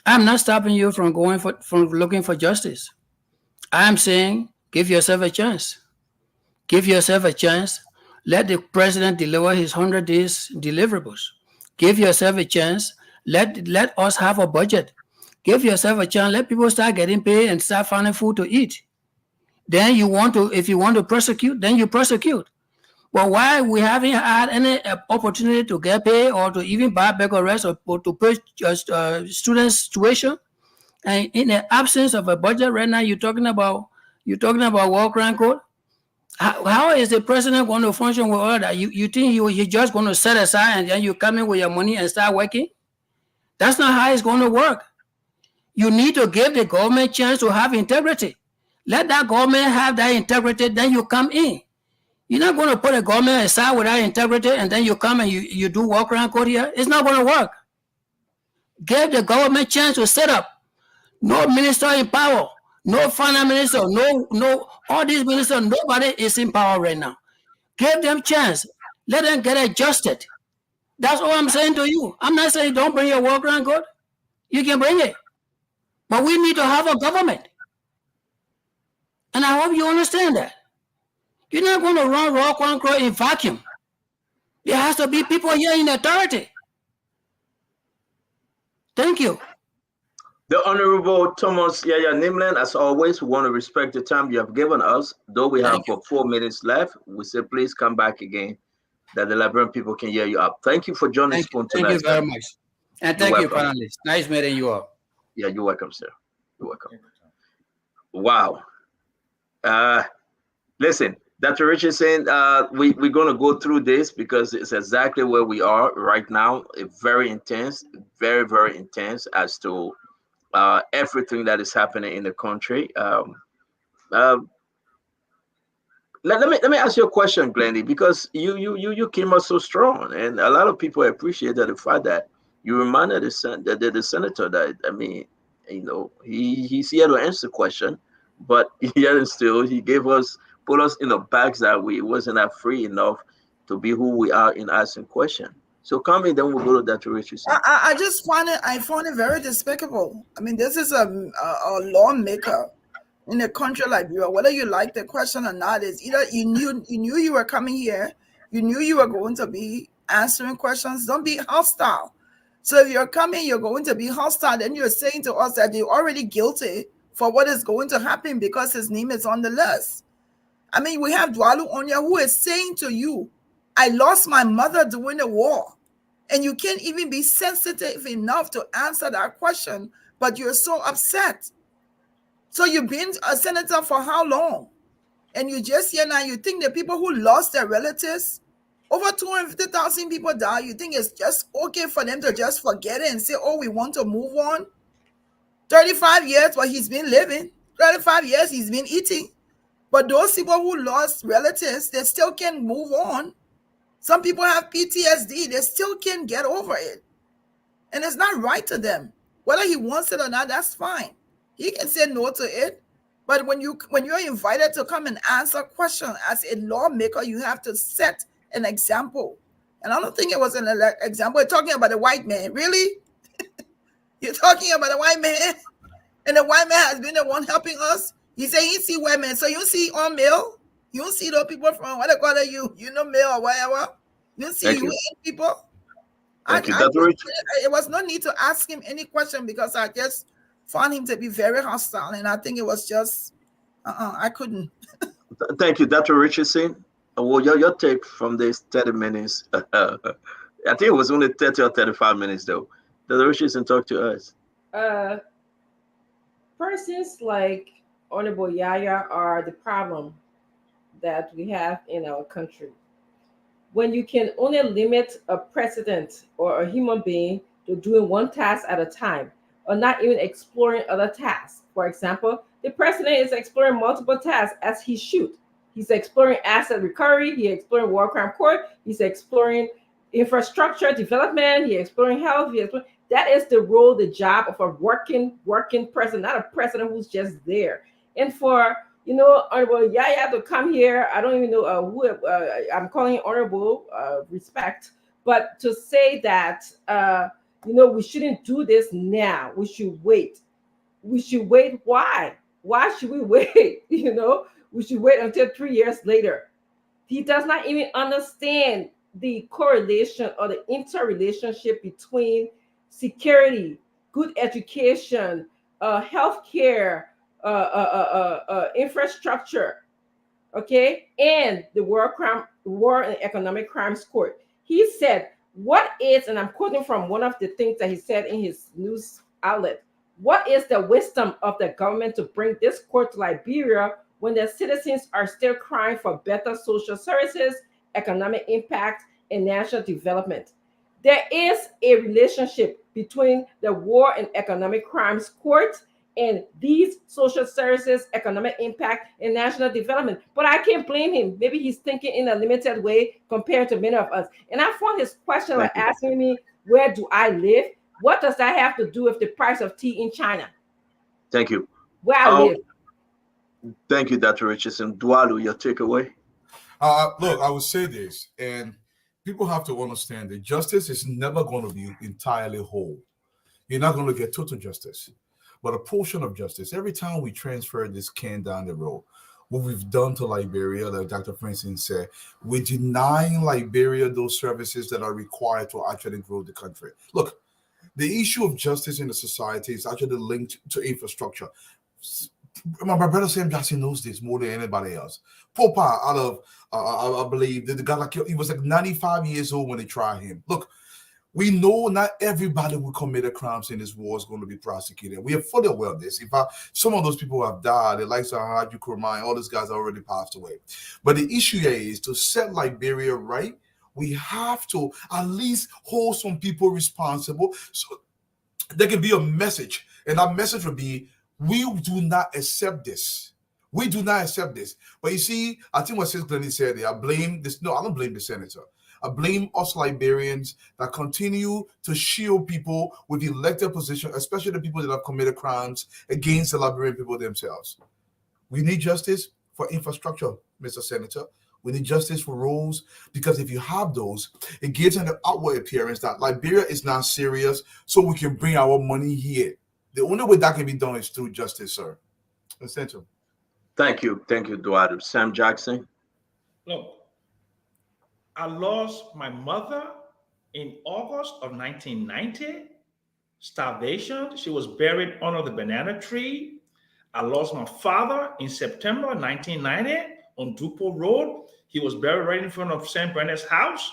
K: I'm not stopping you from looking for justice. I'm saying give yourself a chance. Give yourself a chance. Let the president deliver his 100 days deliverables. Give yourself a chance. Let us have a budget. Give yourself a chance. Let people start getting paid and start finding food to eat. Then if you want to prosecute, then you prosecute. But why we haven't had any opportunity to get paid or to even buy back or rest or to pay students' tuition? And in the absence of a budget right now, you're talking about war crime code. How is the president going to function with all that? You think you're just going to set aside and then you come in with your money and start working? That's not how it's going to work. You need to give the government a chance to have integrity. Let that government have that integrity, then you come in. You're not going to put a government aside without integrity and then you come and you do walk around code here. It's not going to work. Give the government a chance to set up. No minister in power. no finance minister, no, all these ministers, nobody is in power right now. Give them chance. Let them get adjusted. That's all I'm saying to you. I'm not saying don't bring your war crime code. You can bring it. But we need to have a government. And I hope you understand that. You're not going to run raw crime code in vacuum. There has to be people here in authority. Thank you.
H: The Honorable Thomas Yaya Nimland, as always, we want to respect the time you have given us. Though we have 4 minutes left, we say please come back again, that the Liberian people can hear you up. Thank you for joining Spoon tonight.
K: Thank you very much. And thank you, panelists. Nice meeting you all.
H: Yeah, you're welcome, sir. You're welcome. Wow. Listen, Dr. Richardson, we're going to go through this because it's exactly where we are right now. It's very intense, very, very intense as to everything that is happening in the country. Let me ask you a question, Glendy, because you came out so strong, and a lot of people appreciated the fact that you reminded the senator that, I mean, you know, he's here to answer the question, but yet still he put us in a box that we wasn't that free enough to be who we are in asking question. So coming, then we'll go to Dr. Richardson.
I: I just found it very despicable. I mean, this is a lawmaker in a country like Liberia, whether you like the question or not, is either you knew you were coming here, you knew you were going to be answering questions. Don't be hostile. So if you're coming, you're going to be hostile, then you're saying to us that you're already guilty for what is going to happen because his name is on the list. I mean, we have Dwalu Onya who is saying to you, I lost my mother during the war. And you can't even be sensitive enough to answer that question, but you're so upset. So you've been a senator for how long? And you just here now, you think the people who lost their relatives, over 250,000 people died, you think it's just okay for them to just forget it and say, oh, we want to move on? 35 years, well, he's been living. 35 years, he's been eating. But those people who lost relatives, they still can move on. Some people have PTSD, they still can't get over it. And it's not right to them. Whether he wants it or not, that's fine. He can say no to it. But when you're invited to come and answer questions as a lawmaker, you have to set an example. And I don't think it was an example. You're talking about a white man. Really? You're talking about a white man? And the white man has been the one helping us? You say you see white men. So you see on mail? You don't see those people from what they call you know, mail or whatever. You don't see UN people. It was no need to ask him any question because I just found him to be very hostile, and I think it was just I couldn't.
H: Thank you, Dr. Richardson. Well, your take from this 30 minutes. I think it was only 30 or 35 minutes though. Dr. Richardson, talk to us.
F: Persons like Honorable Yaya are the problem that we have in our country. When you can only limit a president or a human being to doing one task at a time, or not even exploring other tasks. For example, the president is exploring multiple tasks as he should. He's exploring asset recovery, he's exploring war crime court, he's exploring infrastructure development, he's exploring health, that is the role, the job of a working president, not a president who's just there. And for Honorable Yaya to come here, I don't even know who I'm calling honorable, respect, but to say that we shouldn't do this now. We should wait. We should wait. Why? Why should we wait? We should wait until 3 years later. He does not even understand the correlation or the interrelationship between security, good education, healthcare, infrastructure, okay, and the War and Economic Crimes Court. He said, what is, and I'm quoting from one of the things that he said in his news outlet, what is the wisdom of the government to bring this court to Liberia when the citizens are still crying for better social services, economic impact, and national development? There is a relationship between the War and Economic Crimes Court and these social services, economic impact, and national development. But I can't blame him. Maybe he's thinking in a limited way compared to many of us. And I found his question like asking me, where do I live? What does that have to do with the price of tea in China?
H: Thank you.
F: Where I live.
H: Thank you, Dr. Richardson. Dwalu, your takeaway?
G: Look, I would say this, and people have to understand that justice is never going to be entirely whole. You're not going to get total justice, but a portion of justice. Every time we transfer this can down the road, what we've done to Liberia, like Dr. Francis said, we're denying Liberia those services that are required to actually grow the country. Look, the issue of justice in the society is actually linked to infrastructure. My brother Sam Jackson knows this more than anybody else. Popa, out of I believe the guy like he was like 95 years old when they tried him. Look, we know not everybody who committed crimes in this war is going to be prosecuted. We are fully aware of this. Some of those people have died, the likes of Haji Kurmai, all those guys already passed away. But the issue here is to set Liberia right. We have to at least hold some people responsible so there can be a message, and that message would be, we do not accept this. We do not accept this. But you see, I think what Sis Glennie said there, I blame this. No, I don't blame the senator. I blame us Liberians that continue to shield people with elected positions, especially the people that have committed crimes against the Liberian people themselves. We need justice for infrastructure, Mr. Senator. We need justice for roles, because if you have those, it gives an outward appearance that Liberia is not serious, so we can bring our money here. The only way that can be done is through justice, sir. Essential.
H: Thank you, Duadu. Sam Jackson.
L: Look, I lost my mother in August of 1990. Starvation. She was buried under the banana tree. I lost my father in September 1990 on Dupo Road. He was buried right in front of St. Bernard's house.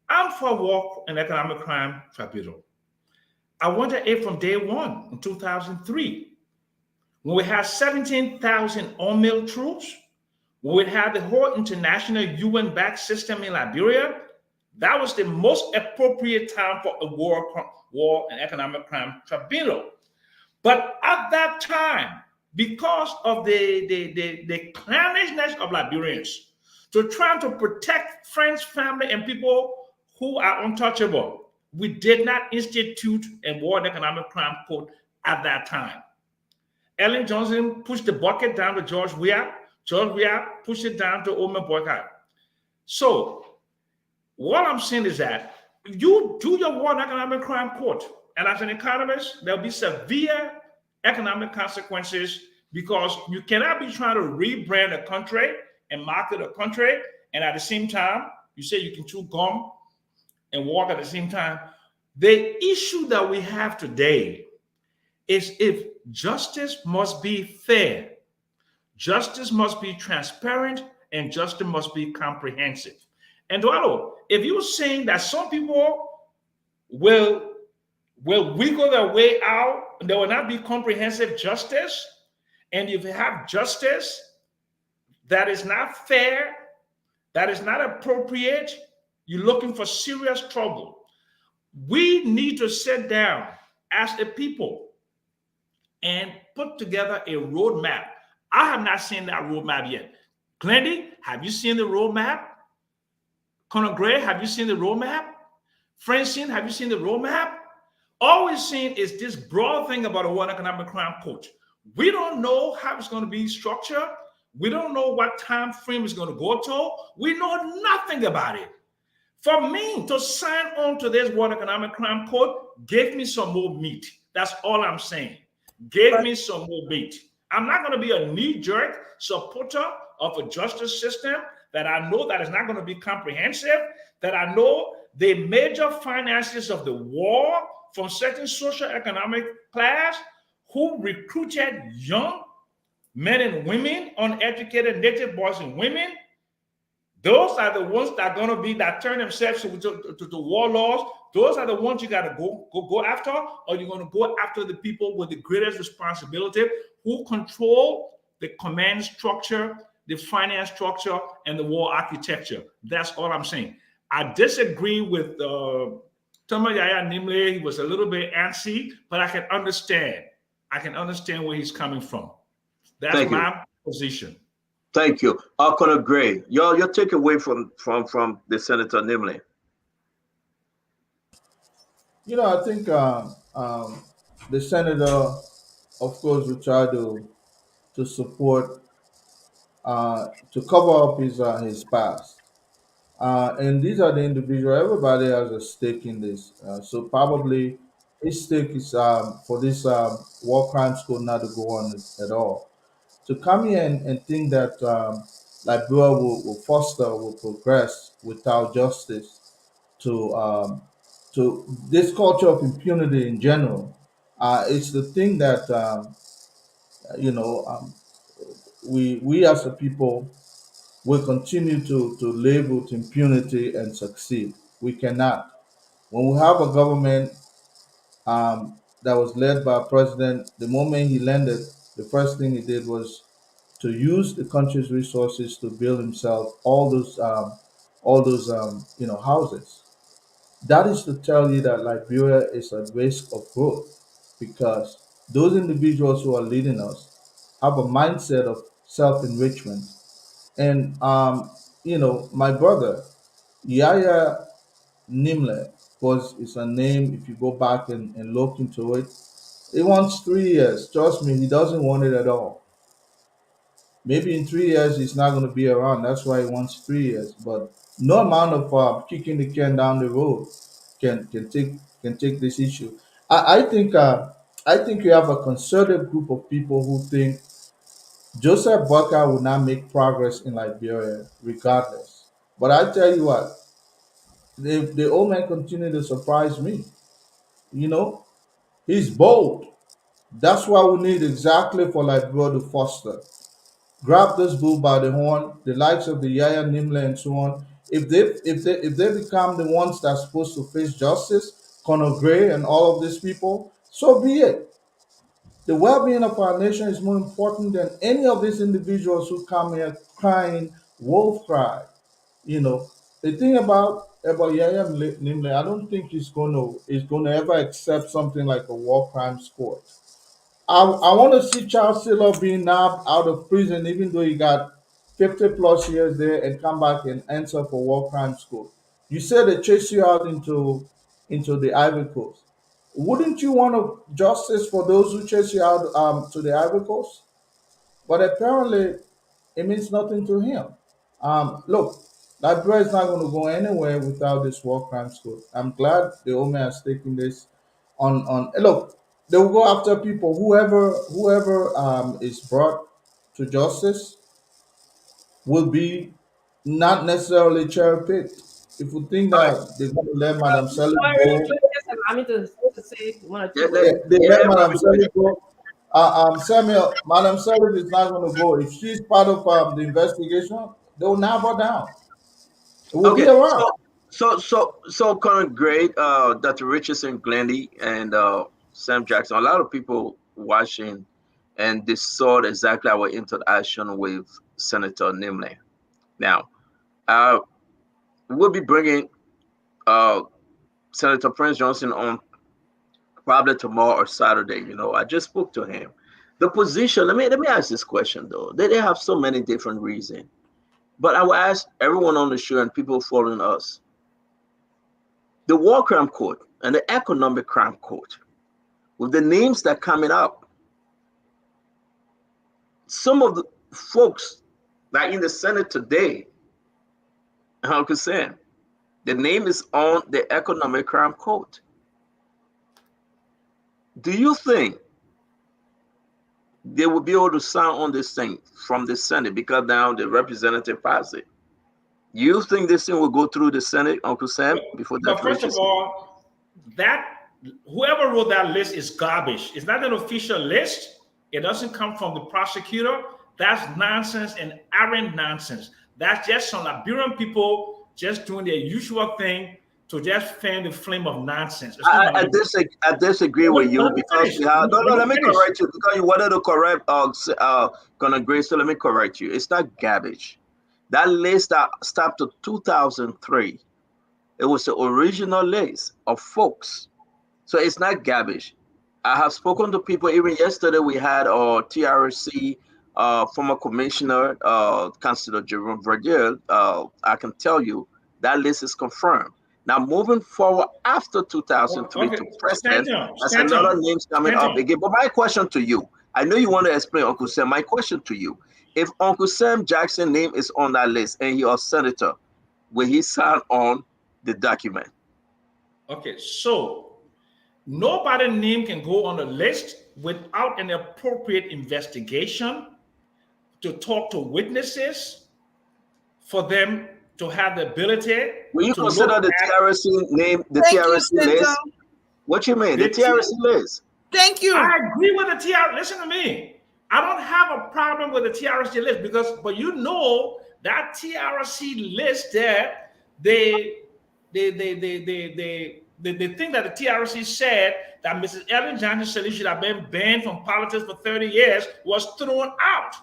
L: I'm for work in economic crime tribunal. I wanted it from day one in 2003. When we had 17,000 unmailed troops, when we had the whole international UN-backed system in Liberia, that was the most appropriate time for a war and economic crime tribunal. But at that time, because of the clannishness of Liberians, to try to protect friends, family, and people who are untouchable, we did not institute a war and economic crime court at that time. Ellen Johnson pushed the bucket down to George Weah. George Weah pushed it down to Omer Boycott. So what I'm saying is that you do your war and economic crime court, and as an economist, there'll be severe economic consequences, because you cannot be trying to rebrand a country and market a country, and at the same time, you say you can chew gum and walk at the same time. The issue that we have today is if justice must be fair, justice must be transparent, and justice must be comprehensive. And Eduardo, if you're saying that some people will wiggle their way out, there will not be comprehensive justice, and if you have justice that is not fair, that is not appropriate, you're looking for serious trouble. We need to sit down as a people and put together a roadmap. I have not seen that roadmap yet. Glendy, have you seen the roadmap? Conor Gray, have you seen the roadmap? Francine, have you seen the roadmap? All we've seen is this broad thing about a war economic crime court. We don't know how it's going to be structured. We don't know what time frame it's going to go to. We know nothing about it. For me to sign on to this World Economic Crime Court gave me some more meat. That's all I'm saying. Gave me some more meat. I'm not going to be a knee-jerk supporter of a justice system that I know that is not going to be comprehensive, that I know the major finances of the war from certain socio-economic class who recruited young men and women, uneducated native boys and women. Those are the ones that are going to be, that turn themselves to the warlords. Those are the ones you got to go after, or you're going to go after the people with the greatest responsibility who control the command structure, the finance structure, and the war architecture. That's all I'm saying. I disagree with Tomo Yaya Nimle. He was a little bit antsy, but I can understand. I can understand where he's coming from. That's my position.
H: Thank you. Conor Gray, your takeaway from the Senator Nimle.
M: I think the senator, of course, will try to to support, to cover up his past. And these are the individual. Everybody has a stake in this. So probably his stake is for this war crimes code not to go on at all. To come here and think that Liberia will foster, will progress without justice to this culture of impunity in general. It's the thing that you know we as a people will continue to live with impunity and succeed. We cannot. When we have a government that was led by a president, the moment he landed, the first thing he did was to use the country's resources to build himself all those houses. That is to tell you that Liberia is at risk of growth because those individuals who are leading us have a mindset of self-enrichment. And my brother Yaya Nimle was is a name. If you go back and look into it, he wants 3 years. Trust me, he doesn't want it at all. Maybe in 3 years he's not going to be around. That's why he wants 3 years. But no amount of kicking the can down the road can take this issue. I think you have a conservative group of people who think Joseph Barker will not make progress in Liberia regardless. But I tell you what, the old man continue to surprise me. You know, he's bold. That's what we need exactly for Liberia to foster. Grab this bull by the horn, the likes of the Yaya Nimle and so on. If they become the ones that's supposed to face justice, Conor Gray and all of these people, so be it. The well-being of our nation is more important than any of these individuals who come here crying wolf cry. You know, the thing about Yaya Nimle, I don't think he's gonna ever accept something like a war crimes court. I want to see Charles Taylor being nabbed out of prison, even though he got 50 plus years there, and come back and answer for war crimes court. You said they chase you out into the Ivory Coast. Wouldn't you want justice for those who chase you out to the Ivory Coast? But apparently, it means nothing to him. Look, Liberia is not going to go anywhere without this war crimes court. I'm glad the OMA has taken this on. Look, they will go after people. Whoever is brought to justice will be not necessarily cherry picked. If you think that they're going to let Madam Sally go,
F: Just allow me to say one or two
M: they,
F: words.
M: they let Madam Sally go. Samuel, Madam Sally is not going to go. If she's part of the investigation, they'll nab her down. It will be
H: Okay,
M: around.
H: so current grade, Dr. Richardson, Glendy, and Sam Jackson. A lot of people watching, and they saw exactly our interaction with Senator Nimle. Now, we'll be bringing Senator Prince Johnson on probably tomorrow or Saturday. You know, I just spoke to him. The position. Let me ask this question though. They have so many different reasons, but I will ask everyone on the show and people following us. The war crime court and the economic crime court, with the names that coming up, some of the folks that in the Senate today, Uncle Sam, the name is on the economic crime court. Do you think they will be able to sign on this thing from the Senate because now the representative passed it? You think this thing will go through the Senate, Uncle Sam, before that?
L: But first of all, that whoever wrote that list is garbage. It's not an official list. It doesn't come from the prosecutor. That's nonsense and arrant nonsense. That's just some Liberian people just doing their usual thing to just fan the flame of nonsense.
H: I disagree with you because we have, no, let me correct you because you wanted to correct Conor Gray, so let me correct you. It's not garbage. That list that stopped to 2003, it was the original list of folks. So it's not garbage. I have spoken to people. Even yesterday, we had our TRC former commissioner, Councillor Jerome Verdell. I can tell you that list is confirmed. Now, moving forward after 2003 to present, there's a lot of names coming up again. But my question to you, I know you want to explain, Uncle Sam. My question to you, if Uncle Sam Jackson's name is on that list and he was senator, will he sign on the document?
L: Okay, so nobody's name can go on the list without an appropriate investigation to talk to witnesses for them to have the ability.
H: Will you
L: to
H: consider the TRC name, the TRC list? What you mean? The TRC list.
I: Thank you.
L: I agree with the TRC. Listen to me. I don't have a problem with the TRC list but you know that TRC list there, the thing that the TRC said that Mrs. Ellen Johnson Sirleaf should have been banned from politics for 30 years was thrown out.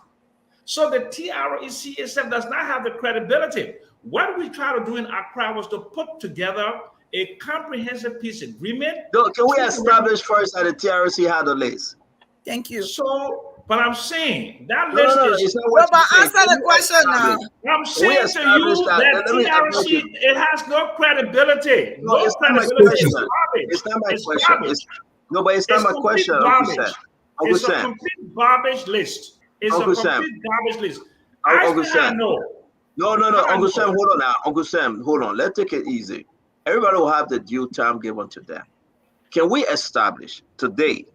L: So the TREC itself does not have the credibility. What we try to do in Accra was to put together a comprehensive peace agreement.
H: No, can we establish first that the TRC had a list?
I: Thank you.
L: So, but I'm saying that list is.
I: Well, but answer the question now.
L: I'm saying to you that TRC, it has no credibility.
H: No, it's not my question. It's not my question. No, but it's not my question.
L: It's a complete garbage list. It's a complete garbage list.
H: Uncle Sam. No, Uncle Sam, hold on now. Uncle Sam, hold on. Let's take it easy. Everybody will have the due time given to them. Can we establish today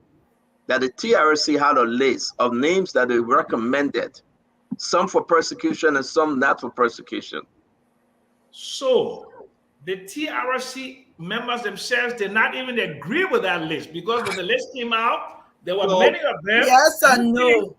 H: that the TRC had a list of names that they recommended, some for persecution and some not for persecution?
L: So the TRC members themselves did not even agree with that list, because when the list came out, there were many of them.
I: Yes and no.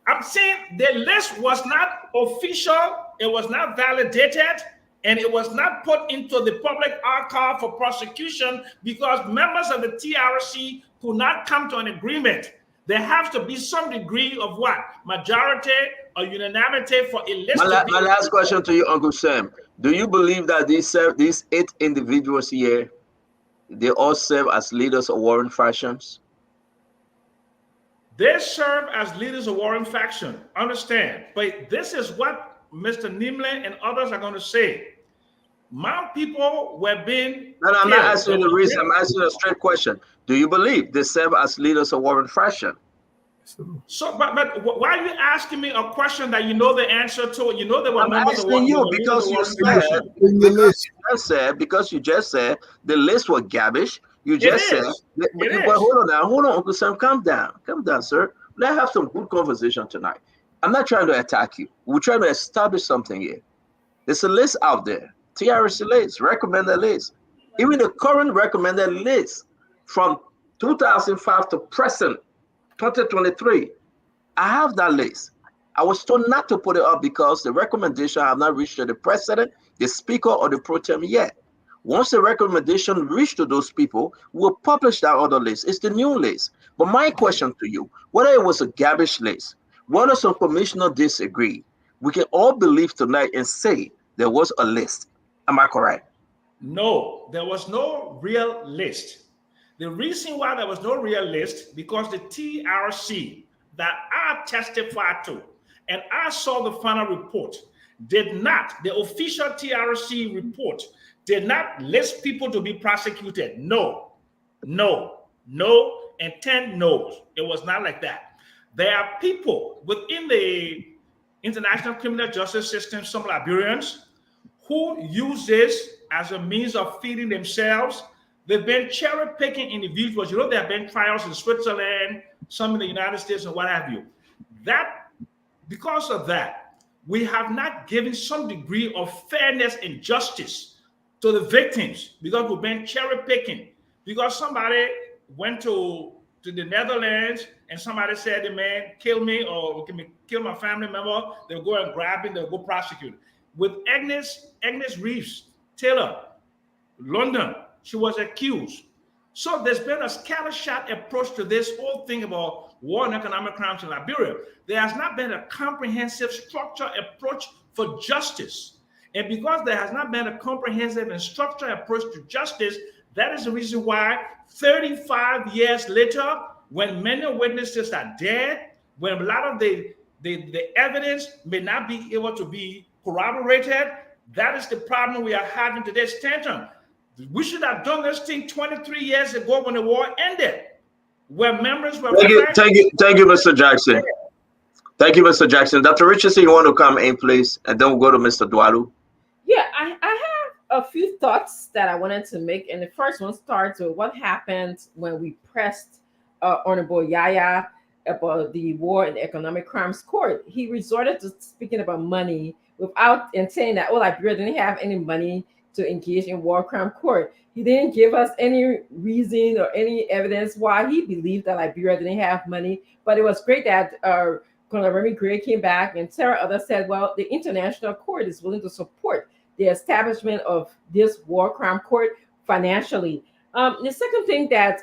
L: I'm saying the list was not official, it was not validated, and it was not put into the public archive for prosecution because members of the TRC could not come to an agreement. There has to be some degree of what? Majority or unanimity for a list.
H: My last question to you, Uncle Sam. Do you believe that these 8 individuals here, they all serve as leaders of warring factions?
L: They serve as leaders of warring faction. Understand? But this is what Mr. Nimble and others are going to say. My people were being.
H: No, I'm not asking you the reason. I'm asking you a straight question. Do you believe they serve as leaders of warring faction?
L: So, but why are you asking me a question that you know the answer to? You know they were members of
H: warring faction. Because you just said the list was garbage. You just said, but hold on, Uncle Sam, calm down, sir. Let's have some good conversation tonight. I'm not trying to attack you. We're trying to establish something here. There's a list out there, TRC list, recommended list. Even the current recommended list from 2005 to present, 2023, I have that list. I was told not to put it up because the recommendation have not reached to the president, the speaker, or the pro tem yet. Once the recommendation reached to those people, we'll publish that other list. It's the new list. But my question to you, whether it was a garbage list, whether some commissioner disagree, we can all believe tonight and say there was a list. Am I correct?
L: No, there was no real list. The reason why there was no real list, because the TRC that I testified to and I saw the final report did not, the official TRC report did not list people to be prosecuted. No, and 10 no's. It was not like that. There are people within the international criminal justice system, some Liberians, who use this as a means of feeding themselves. They've been cherry-picking individuals. You know, there have been trials in Switzerland, some in the United States, and what have you. Because of that, we have not given some degree of fairness and justice to the victims, because we've been cherry picking. Because somebody went to the Netherlands and somebody said, the man, kill me or kill my family member, they'll go and grab him, they'll go prosecute. With Agnes Reeves Taylor, London, she was accused. So there's been a scattershot approach to this whole thing about war and economic crimes in Liberia. There has not been a comprehensive structured approach for justice. And because there has not been a comprehensive and structured approach to justice, that is the reason why 35 years later, when many witnesses are dead, when a lot of the evidence may not be able to be corroborated, that is the problem we are having today, Stanton. We should have done this thing 23 years ago when the war ended. where members were
H: Thank you, Mr. Jackson. Thank you, Mr. Jackson. Dr. Richardson, you want to come in, please? And then we'll go to Mr. Dwalu.
F: Yeah, I have a few thoughts that I wanted to make. And the first one starts with what happened when we pressed Honorable Yaya about the War and Economic Crimes Court. He resorted to speaking about money without and saying that, oh, Liberia didn't have any money to engage in war crime court. He didn't give us any reason or any evidence why he believed that Liberia didn't have money. But it was great that Colonel Remy Gray came back and Sarah others said, well, the International Court is willing to support the establishment of this war crime court financially. The second thing that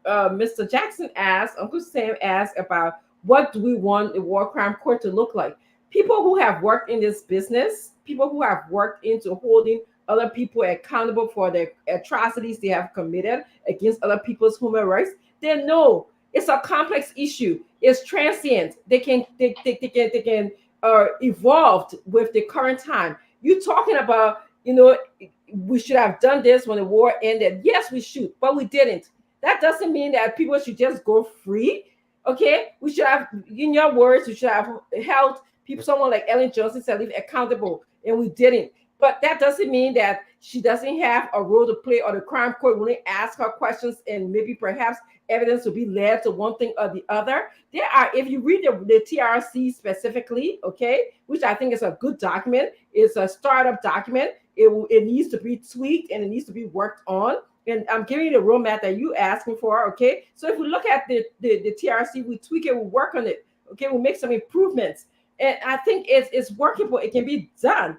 F: Mr. Jackson asked, Uncle Sam asked about what do we want the war crime court to look like? People who have worked in this business, people who have worked into holding other people accountable for the atrocities they have committed against other people's human rights, they know it's a complex issue. It's transient. They can evolve with the current time. You're talking about, we should have done this when the war ended. Yes, we should, but we didn't. That doesn't mean that people should just go free. Okay, we should have, in your words, we should have held people, someone like Ellen Johnson Sirleaf accountable, and we didn't. But that doesn't mean that she doesn't have a role to play, or the crime court will ask her questions and maybe perhaps evidence will be led to one thing or the other. There are, if you read the TRC specifically, okay, which I think is a good document, it's a startup document. It needs to be tweaked and it needs to be worked on. And I'm giving you the roadmap that you asking for, okay? So if we look at the TRC, we tweak it, we work on it, okay? We'll make some improvements. And I think it's workable. It can be done.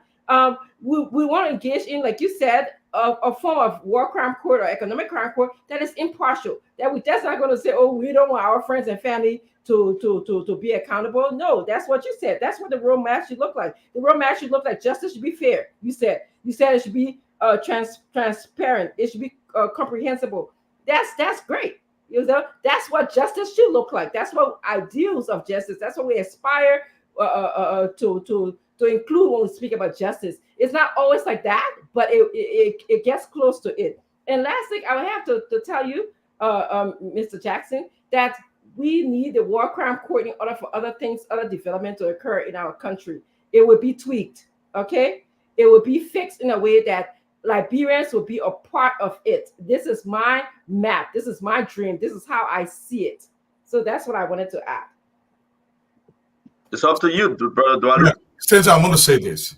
F: We want to engage in, like you said, a form of war crime court or economic crime court that is impartial. That's not going to say, oh, we don't want our friends and family to be accountable. No, that's what you said. That's what the roadmap should look like. The roadmap should look like justice should be fair. You said it should be transparent. It should be comprehensible. That's great. That's what justice should look like. That's what ideals of justice. That's what we aspire to include when we speak about justice. It's not always like that, but it gets close to it. And last thing, I would have to tell you, Mr. Jackson, that we need the war crime court in order for other things, other development to occur in our country. It would be tweaked, okay? It would be fixed in a way that Liberians will be a part of it. This is my map. This is my dream. This is how I see it. So that's what I wanted to add.
H: It's up to you, Brother Dwalu.
G: Yeah. Since I'm going to say this,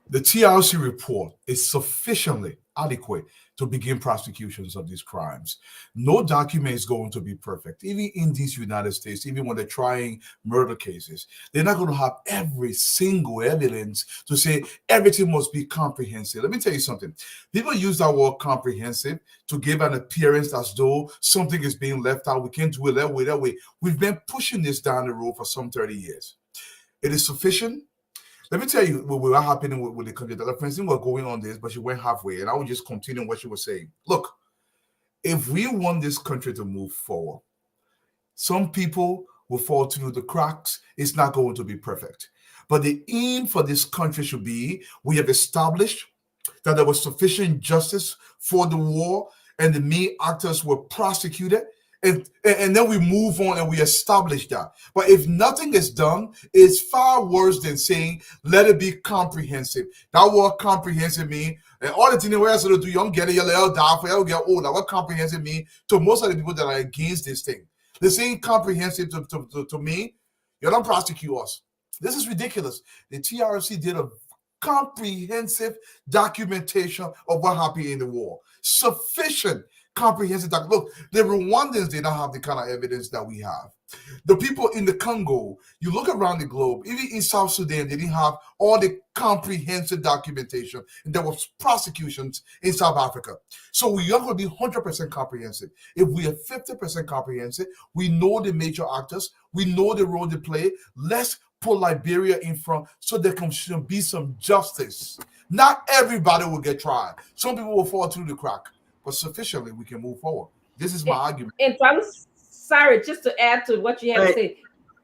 G: the TRC report is sufficiently adequate to begin prosecutions of these crimes. No document is going to be perfect. Even in these United States, even when they're trying murder cases, they're not going to have every single evidence to say everything must be comprehensive. Let me tell you something. People use that word comprehensive to give an appearance as though something is being left out. We can't do it that way. We've been pushing this down the road for some 30 years. It is sufficient. Let me tell you what was happening with the country. The Francine was going on this, but she went halfway, and I will just continue what she was saying. Look, if we want this country to move forward, some people will fall through the cracks. It's not going to be perfect. But the aim for this country should be, we have established that there was sufficient justice for the war, and the main actors were prosecuted. And then we move on and we establish that. But if nothing is done, it's far worse than saying, let it be comprehensive. That word comprehensive means, and all the things we have to do, you don't get it, you'll die for you get old. What comprehensive means to most of the people that are against this thing. They're saying comprehensive to me, you don't prosecute us. This is ridiculous. The TRC did a comprehensive documentation of what happened in the war. Sufficient. Comprehensive. Look, the Rwandans did not have the kind of evidence that we have. The people in the Congo, you look around the globe, even in South Sudan, they didn't have all the comprehensive documentation, and there was prosecutions in South Africa. So we are going to be 100% comprehensive. If we are 50% comprehensive, we know the major actors, we know the role they play. Let's put Liberia in front so there can be some justice. Not everybody will get tried. Some people will fall through the crack. But sufficiently, we can move forward. This is my argument.
F: And so I was sorry, just to add to what you had to say,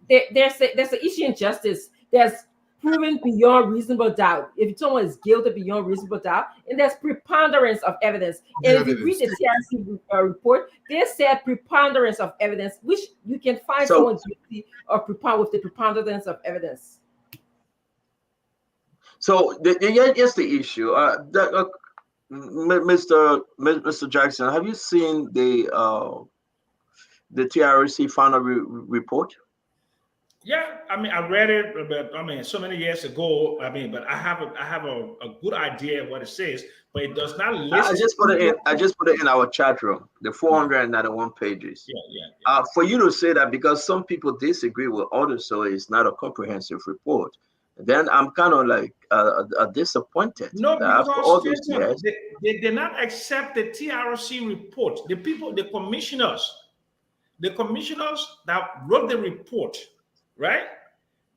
F: there's an issue in justice. There's proven beyond reasonable doubt. If someone is guilty beyond reasonable doubt, and there's preponderance of evidence. And if you read the TRC report, they said preponderance of evidence, which you can find someone guilty of with the preponderance of evidence.
H: So here's the issue. Mr. Jackson, have you seen the TRC final report?
L: Yeah, I mean, I read it, but so many years ago. But I have a good idea of what it says, but it does not list.
H: I just put it in our chat room. The 491 pages. Yeah. For you to say that, because some people disagree with Audit, so it's not a comprehensive report. Then I'm kind of like disappointed.
L: No, because
H: all those years,
L: they did not accept the TRC report. The commissioners that wrote the report, right?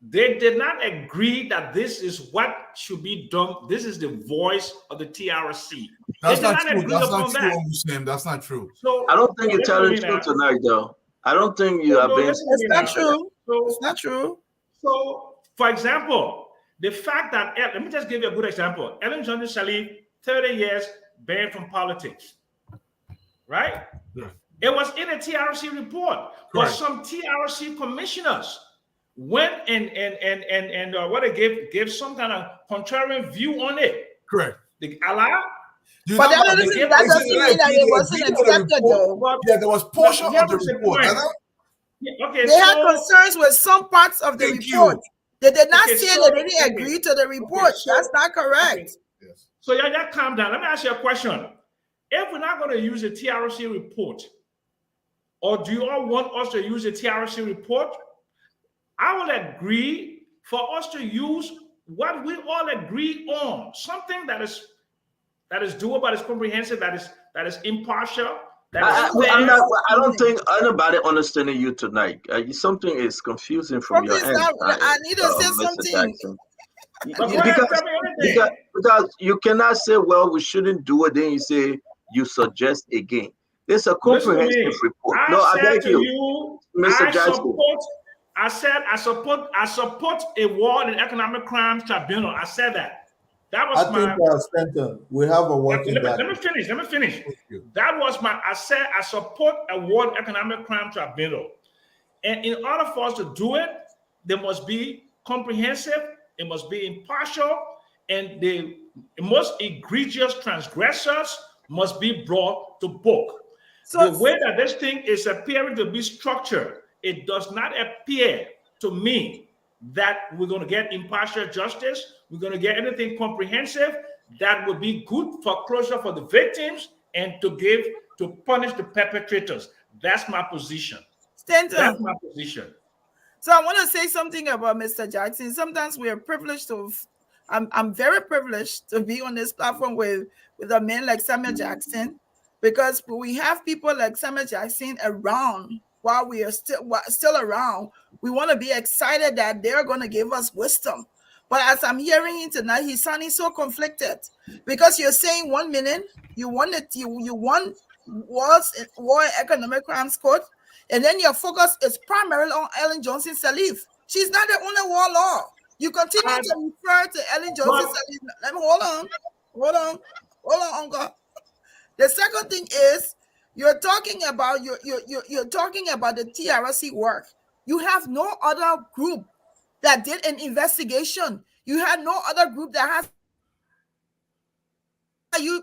L: They did not agree that this is what should be done. This is the voice of the TRC.
G: That's not true. That's not true, Muslim. That's not true.
H: So I don't think you're telling the truth tonight, though. I don't think you have been.
I: It's not true. It's not true.
L: So, for example, the fact that, let me just give you a good example. Ellen Johnson Sirleaf, 30 years banned from politics, right?
G: Yeah.
L: It was in a TRC report, but some TRC commissioners went and what they gave some kind of contrary view on it.
G: Correct.
L: They allow.
I: But that doesn't mean that it wasn't accepted, though.
G: Yeah, there was portion of the report.
L: Okay,
I: they had concerns with some parts of the report. They did not say they didn't agree to the report. That's not correct.
L: Okay. Yes. So yeah, calm down. Let me ask you a question. If we're not going to use a TRC report, or do you all want us to use a TRC report? I will agree for us to use what we all agree on, something that is doable, that is comprehensive, that is impartial.
H: I don't think anybody understanding you tonight. Something is confusing from your end.
I: I need to say something.
H: Because you cannot say, well, we shouldn't do it. Then you say you suggest again. There's a comprehensive report. I beg you, Mr. Jackson.
L: I said I support a war and economic crimes tribunal. I said that. That was
M: Stanton, we have a working.
L: Let me finish. That was I said I support a war and economic crime tribunal. And in order for us to do it, there must be comprehensive, it must be impartial, and the most egregious transgressors must be brought to book. So the way that this thing is appearing to be structured, it does not appear to me that we're going to get impartial justice. We're going to get anything comprehensive that would be good for closure for the victims and to punish the perpetrators. That's my position.
I: Stanton.
L: That's my position.
I: So I want to say something about Mr. Jackson. Sometimes we are privileged to. I'm very privileged to be on this platform with a man like Samuel Jackson, because we have people like Samuel Jackson around. While we are still around, we want to be excited that they're going to give us wisdom. But as I'm hearing him tonight, he's sounding so conflicted, because you're saying 1 minute you want war and economic crimes court, and then your focus is primarily on Ellen Johnson Sirleaf. She's not the only war law. You continue to refer to Ellen Johnson Sirleaf. Let me hold on, Uncle. The second thing is, you're talking about the TRC work. You have no other group that did an investigation. You had no other group that has.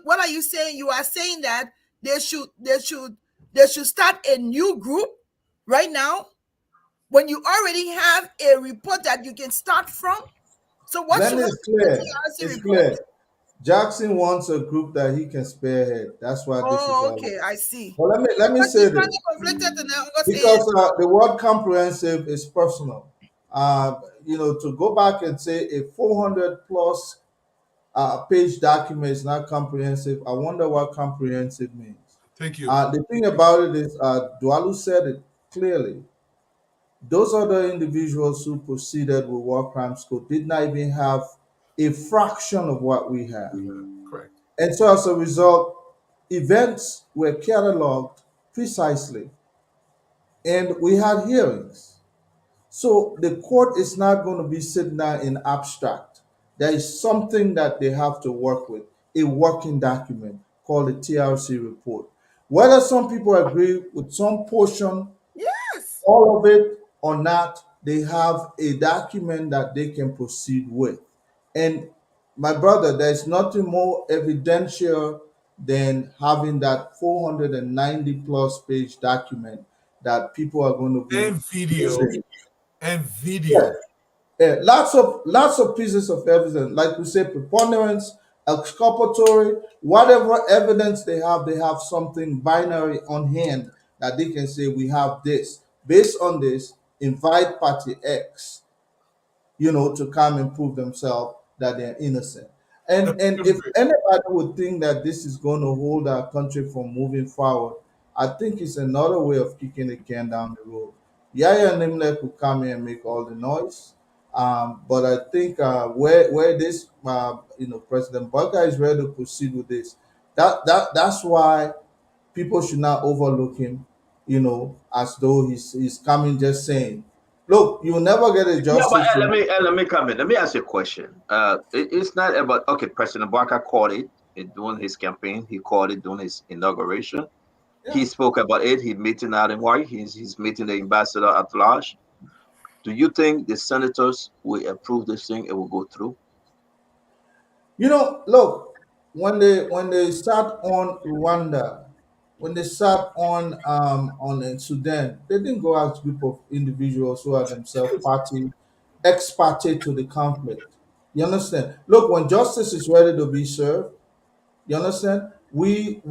I: What are you saying? You are saying that they should start a new group right now when you already have a report that you can start from. So what's the TRC report?
M: Clear. Jackson wants a group that he can spearhead. That's why this is.
I: Okay, I see.
M: Well, let me say this, because the word comprehensive is personal. To go back and say a 400+ page document is not comprehensive. I wonder what comprehensive means.
G: Thank you.
M: The thing about it is, Dualu said it clearly. Those other individuals who proceeded with war crimes code did not even have a fraction of what we have.
G: Correct.
M: And so as a result, events were cataloged precisely, and we had hearings. So the court is not going to be sitting there in abstract. There is something that they have to work with, a working document called the TRC report. Whether some people agree with some portion,
I: Yes.
M: all of it or not, they have a document that they can proceed with. And my brother, there's nothing more evidential than having that 490 plus page document that people are going to be
G: And video.
M: using.
G: And
M: Yeah,
G: video.
M: yeah, lots of pieces of evidence, like we say, preponderance, exculpatory, whatever evidence they have something binary on hand that they can say we have this. Based on this, invite party X, to come and prove themselves that they're innocent. And if anybody would think that this is going to hold our country from moving forward, I think it's another way of kicking the can down the road. Yaya Nimle could come here and make all the noise, but I think where this President Bugger is ready to proceed with this, that's why people should not overlook him, as though he's coming just saying, look, you'll never get a
H: Yeah, but
M: justice.
H: let me comment. Let me ask you a question. It's not about President Barker called it during his campaign. He called it during his inauguration.
M: Yeah.
H: He spoke about it. He's meeting out in White. He's meeting the ambassador at large. Do you think the senators will approve this thing? It will go through?
M: Look, when they start on Rwanda, when they start on Sudan, they didn't go as a group of individuals who are themselves party ex parte to the conflict. You understand? Look, when justice is ready to be served, you understand? We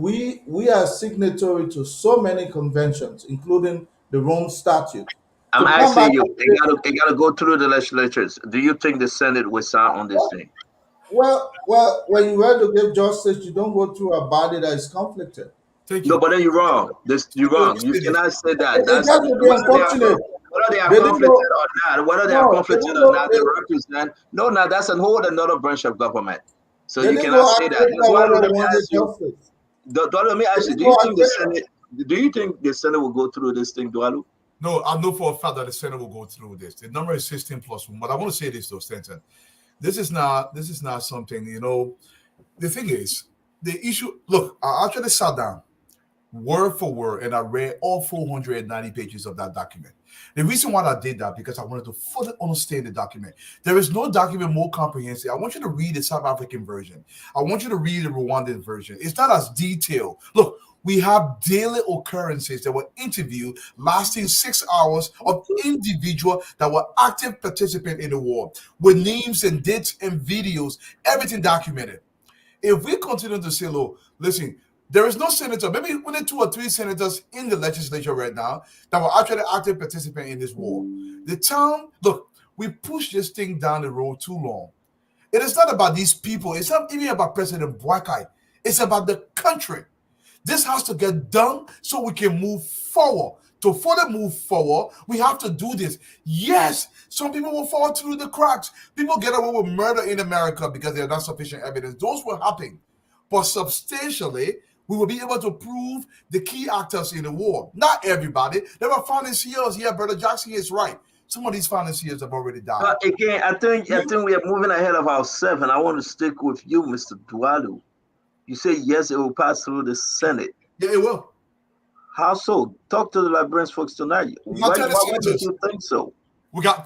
M: are signatory to so many conventions, including the Rome Statute.
H: I'm
M: To come back
H: asking you.
M: and
H: It gotta go through the legislatures. Do you think the Senate will sign on this thing?
M: well, when you ready to give justice, you don't go through a body that is conflicted.
H: No, but then you're wrong. You're wrong. You cannot say that.
M: That's unfortunate.
H: Whether they are
M: They didn't
H: conflicted
M: go-
H: or not, whether they
M: No,
H: are
M: they
H: conflicted
M: didn't
H: or
M: go-
H: not, they represent. No, now that's a whole another branch of government. So
M: They
H: you
M: didn't
H: cannot
M: go
H: say that.
M: Africa
H: That's why
M: where
H: let
M: they
H: me
M: wanted
H: ask you.
M: justice.
H: Let me ask
M: They
H: you.
M: didn't go
H: Do you think the Senate will go through this thing, Dwalu?
G: No, I know for a fact that the Senate will go through this. The number is 16 plus 1. But I want to say this though, Stanton. This is not something, the thing is, the issue, look, I actually sat down word for word and I read all 490 pages of that document. The reason why I did that because I wanted to fully understand the document. There is no document more comprehensive. I want you to read the South African version. I want you to read the Rwandan version. It's not as detailed. Look, we have daily occurrences that were interviewed lasting 6 hours of individual that were active participants in the war with names and dates and videos, everything documented. If we continue to say, look, listen, there is no senator, maybe only 2 or 3 senators in the legislature right now that were actually active participants in this war. Look, we pushed this thing down the road too long. It is not about these people. It's not even about President Boakai. It's about the country. This has to get done so we can move forward. To further move forward, we have to do this. Yes, some people will fall through the cracks. People get away with murder in America because there's not sufficient evidence. Those will happen. But substantially, we will be able to prove the key actors in the war. Not everybody. There were financiers. Yeah, Brother Jackson is right. Some of these financiers have already died.
H: Again, I think we are moving ahead of ourselves, and I want to stick with you, Mr. Dwalu. You say yes, it will pass through the Senate.
G: Yeah, it will.
H: How so? Talk to the Liberians folks tonight. Why do you think so?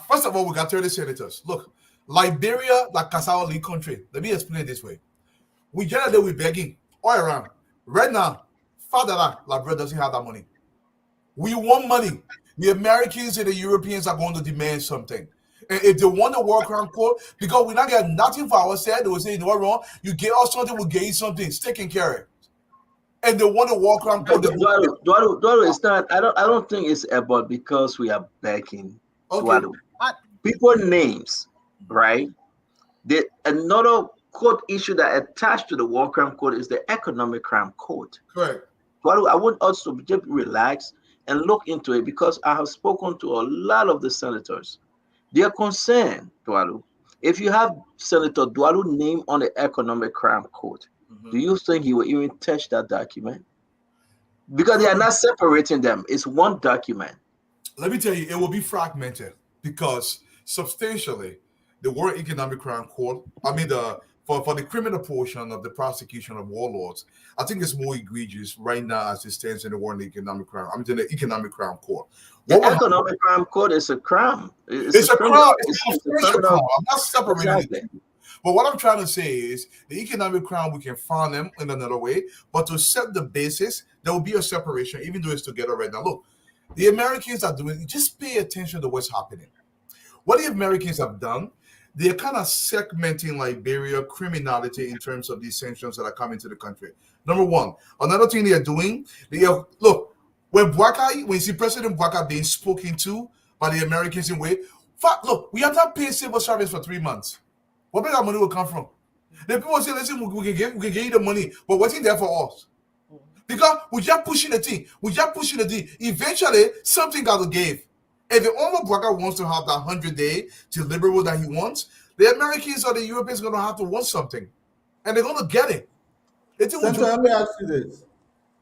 G: First of all, we got 30 senators. Look, Liberia, like Kassawa League country. Let me explain it this way. We generally we begging all around. Right now, fatherland, Liberia doesn't have that money. We want money. The Americans and the Europeans are going to demand something. And if they want the war crime court, because we're not getting nothing for ourselves, they will say, you know what wrong? You get us something, we'll get you something. Stick and carry. And they want the war crime court.
H: Dwalu, it's not. I don't think it's about because we are backing Dwalu. People names, right? Another court issue that attached to the war crime code is the economic crime code.
G: Correct.
H: Dwalu, I want us to just relax and look into it because I have spoken to a lot of the senators. They are concerned, Dwalu. If you have Senator Dwalu name on the economic crime code, do you think he will even touch that document? Because they are not separating them. It's one document.
G: Let me tell you, it will be fragmented. because substantially the World Economic Crime Court, I mean for the criminal portion of the prosecution of warlords, I think it's more egregious right now as it stands in the World Economic Crime. I mean, in the Economic Crime Court.
H: The Economic Crime Court is a crime.
G: It's a crime. It's not a financial crime. I'm not separating
H: Exactly.
G: it. But what I'm trying to say is the economic crime, we can find them in another way, but to set the basis, there will be a separation, even though it's together right now. Look, the Americans are doing, just pay attention to what's happening. What the Americans have done, they're kind of segmenting Liberia criminality in terms of these sanctions that are coming to the country. Number one. Another thing they are doing, look, when you see President Bwaka being spoken to by the Americans in way, look, we have not paid civil service for 3 months. Where that money will come from? The people say, listen, we can get you the money, but what's in there for us? Because we just pushing the thing. Eventually, something got to give. If the owner Bwaka wants to have that 100-day deliverable that he wants, the Americans or the Europeans are going to have to want something. And they're going to get it.
M: Senator, let me ask you this.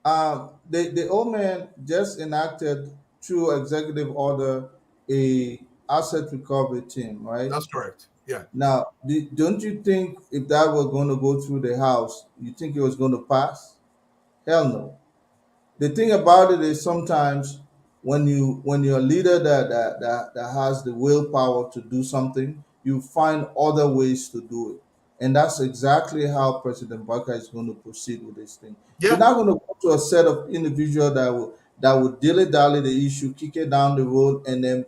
M: The old man just enacted through executive order a asset recovery team, right?
G: That's correct. Yeah.
M: Now, don't you think if that was going to go through the House, you think it was going to pass? Hell no. The thing about it is sometimes when you're a leader that has the willpower to do something, you find other ways to do it. And that's exactly how President Bwaka is going to proceed with this thing.
G: Yeah.
M: You're not going to go to a set of individuals that will dilly-dally the issue, kick it down the road, and then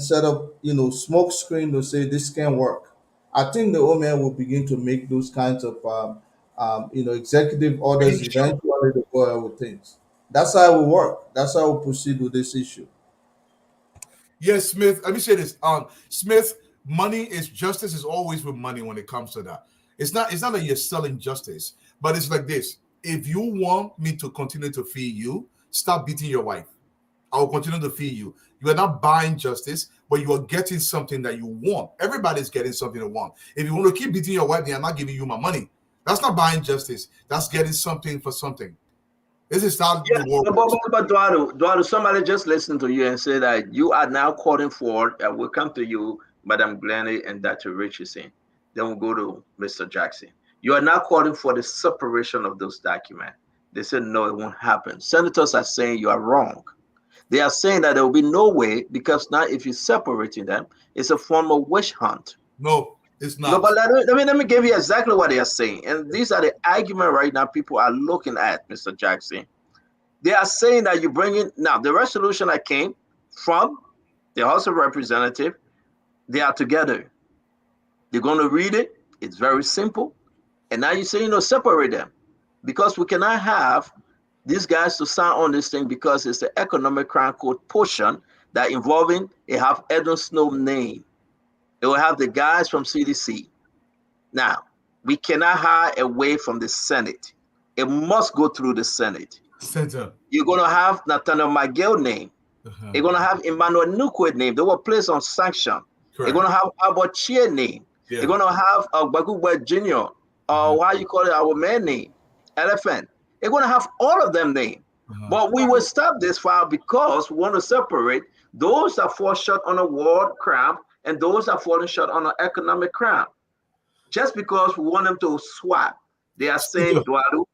M: set up, smoke screen to say this can't work. I think the old man will begin to make those kinds of, executive orders eventually to go ahead with things. That's how it will work. That's how we'll proceed with this issue.
G: Yes, Smith. Let me say this. Smith, justice is always with money when it comes to that. It's not that you're selling justice, but it's like this. If you want me to continue to feed you, stop beating your wife. I will continue to feed you. You are not buying justice, but you are getting something that you want. Everybody's getting something they want. If you want to keep beating your wife, then I'm not giving you my money. That's not buying justice. That's getting something for something. This is not the world.
H: But Duado, somebody just listened to you and said that you are now calling for, we'll come to you, Madam Glennie and Dr. Richardson. Then we'll go to Mr. Jackson. You are now calling for the separation of those documents. They said, no, it won't happen. Senators are saying you are wrong. They are saying that there will be no way, because now if you're separating them, it's a form of witch hunt.
G: No, it's not.
H: No, but let me give you exactly what they are saying. And these are the arguments right now people are looking at, Mr. Jackson. They are saying that you bring in, now the resolution that came from the House of Representatives, they are together. They're going to read it. It's very simple. And now you say, separate them. Because we cannot have these guys to sign on this thing because it's the Economic Crime Code portion that involving, it have Edwin Snow name. It will have the guys from CDC. Now, we cannot hire away from the Senate. It must go through the Senate.
G: Center.
H: You're going to have Nathaniel Magel name. You're going to have Emmanuel Nukwe name. They were placed on sanction.
G: Correct.
H: You're going to have Albert Chia name.
G: Yeah.
H: You're going to have Bagugwe Jr. Why you call it our man name? Elephant. They're going to have all of them named. But we will stop this file because we want to separate those that fall short on a war crime and those that fall short on an economic crime. Just because we want them to swap. They are saying, Duadu,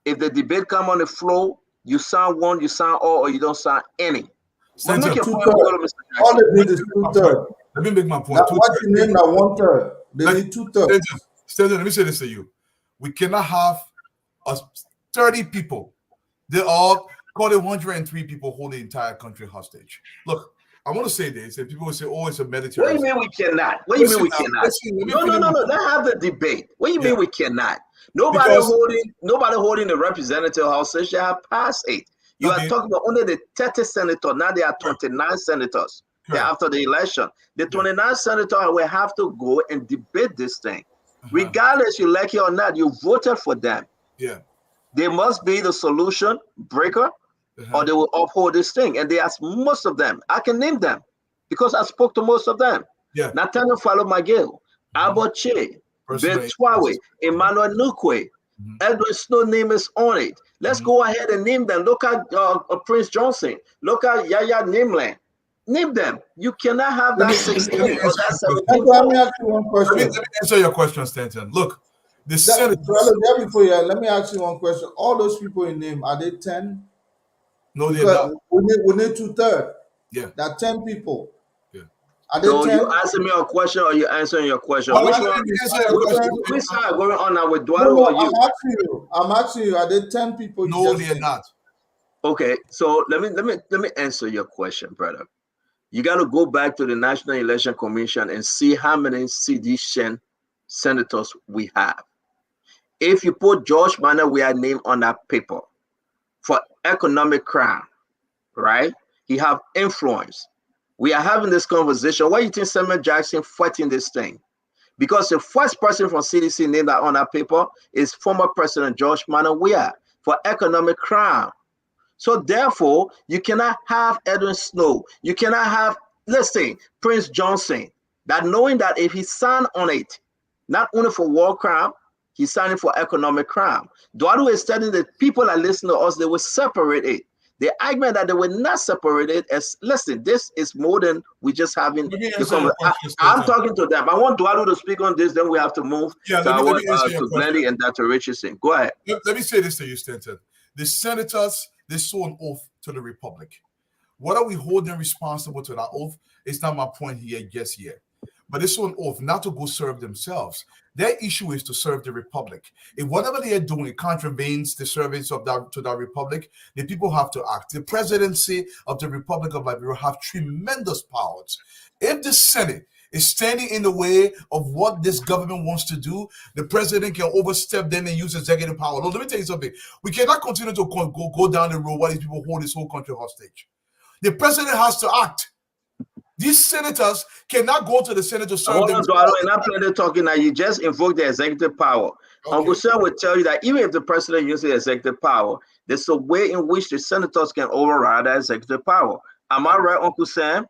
H: if the debate come on the floor, you sign one, you sign all, or you don't sign any.
M: All they need is 2/3.
G: Let me make my point.
M: What's the name that 1/3? They need 2/3.
G: Stanton, let me say this to you. We cannot have 30 people. They all call it 103 people hold the entire country hostage. Look, I want to say this, and people will say, "Oh, it's a Mediterranean."
H: What do you mean we cannot? What do you mean we cannot? No. Let's have the debate. What do you mean we cannot? Nobody holding the representative hostage. They have passed it. You are talking about only the 30 senators. Now there are 29 senators. After the election, the 29 senators will have to go and debate this thing, regardless you like it or not. You voted for them.
G: Yeah.
H: They must be the solution breaker, or they will uphold this thing. And they ask most of them. I can name them because I spoke to most of them.
G: Yeah.
H: Nathaniel Magel, Albert Che, Ben Twawe, Emmanuel Nukwe, Edwin Snow name is on it. Let's go ahead and name them. Look at Prince Johnson. Look at Yaya Nimland. Name them. You cannot have that 16 or that 17.
M: Let me ask you one question.
G: Let me answer your question, Stanton. Look, the Senate.
M: Let me ask you one question. All those people you name, are they 10?
G: No, they're not.
M: We need 2/3.
G: Yeah.
M: That 10 people.
G: Yeah.
M: Are they
H: So
M: 10?
H: you answering me a question or you answering your question?
G: Well,
H: Which
G: let
H: one?
G: me answer your question.
H: Which side going on now with Dwalo
M: No,
H: or you?
M: I'm asking you, are they 10 people?
G: No, they're not.
H: Okay, so let me answer your question, brother. You got to go back to the National Election Commission and see how many CD-Shen senators we have. If you put George Manor, we are named on that paper for economic crime, right? He have influence. We are having this conversation. Why do you think Samuel Jackson fighting this thing? Because the first person from CDC named that on that paper is former President George Manor Weah for economic crime. So therefore, you cannot have Edwin Snow. You cannot have, let's say, Prince Johnson, that knowing that if he signed on it, not only for war crime, he's signing for economic crime. Duadu is telling that people that listen to us, they will separate it. The argument that they will not separate it as, listen, this is more than we just having the conversation. I'm talking to them. I want Duadu to speak on this, then we have to move to Glendy and Dr. Richardson. Go ahead.
G: Let me say this to you, Stanton. The senators, they swore an oath to the Republic. What are we holding responsible to that oath? It's not my point here just yet. But they swore an oath not to go serve themselves. Their issue is to serve the Republic. If whatever they are doing contravenes the service of that to the Republic, the people have to act. The presidency of the Republic of Liberia have tremendous powers. If the Senate is standing in the way of what this government wants to do, the president can overstep them and use executive power. Let me tell you something. We cannot continue to go down the road while these people hold this whole country hostage. The president has to act. These senators cannot go to the Senate to serve them.
H: Not talking now. You just invoke the executive power. Okay. Uncle Sam will tell you that even if the president uses the executive power, there's a way in which the senators can override that executive power. Am I right, Uncle Sam?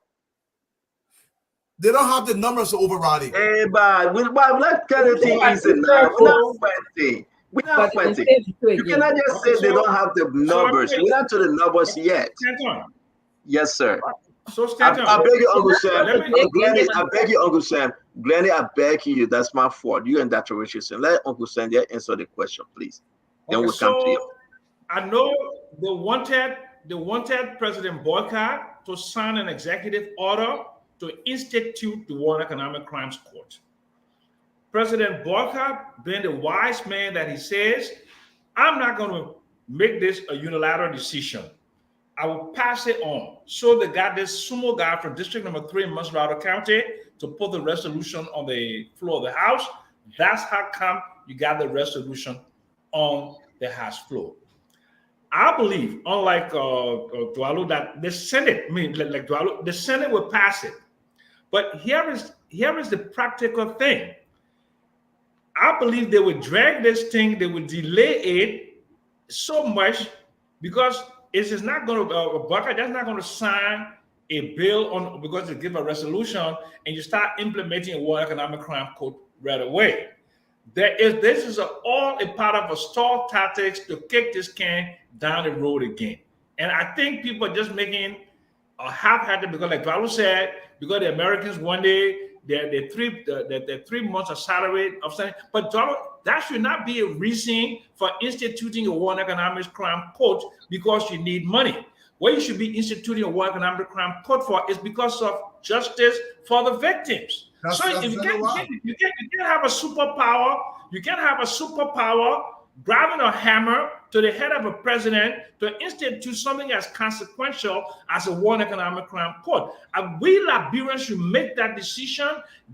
G: They don't have the numbers to override it.
H: Hey, but let's get it easy now. We're not fighting. We're not fighting. You cannot just say they don't have the numbers. We're not to the numbers yet. Yes, sir.
L: So
H: I beg you, Uncle Sam. Glenny, I beg you, Uncle Sam. Glenny, I beg you. That's my fault. You and Dr. Richardson. Let Uncle Sam answer the question, please. Then we'll come to you.
L: I know they wanted President Boycott to sign an executive order to institute the War on Economic Crimes Court. President Boycott, being the wise man that he says, I'm not going to make this a unilateral decision. I will pass it on. So they got this sumo guy from District Number 3 in Musrata County to put the resolution on the floor of the House. That's how come you got the resolution on the House floor. I believe, unlike Dwalo, that the Senate, the Senate will pass it. But here is the practical thing. I believe they would drag this thing, they would delay it so much because it is not going to, Bucket, that's not going to sign a bill on because they give a resolution and you start implementing a War Economic Crime Code right away. This is all a part of a stall tactics to kick this can down the road again. And I think people are just making a half-hearted because, like Valo said, because the Americans one day they're 3 months of salary of something, but that should not be a reason for instituting a War on Economic Crime Court because you need money. What you should be instituting a War on Economic Crime Court for is because of justice for the victims. If you can't have a superpower, you can't have a superpower grabbing a hammer to the head of a president to institute something as consequential as a War on Economic Crime Court. And we Liberians should make that decision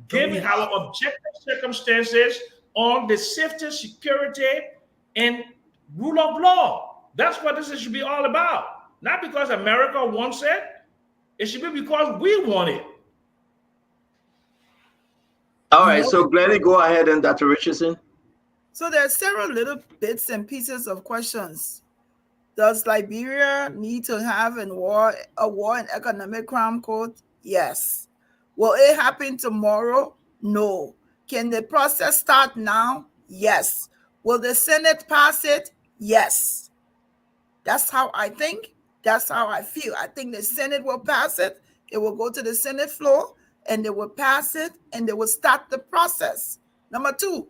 L: given our objective circumstances on the safety, security, and rule of law. That's what this should be all about. Not because America wants it. It should be because we want it.
H: All right, so Glenny, go ahead and Dr. Richardson.
I: So there are several little bits and pieces of questions. Does Liberia need to have a war and economic crime court? Yes. Will it happen tomorrow? No. Can the process start now? Yes. Will the Senate pass it? Yes. That's how I think. That's how I feel. I think the Senate will pass it It will go to the Senate floor and they will pass it and they will start the process. Number two,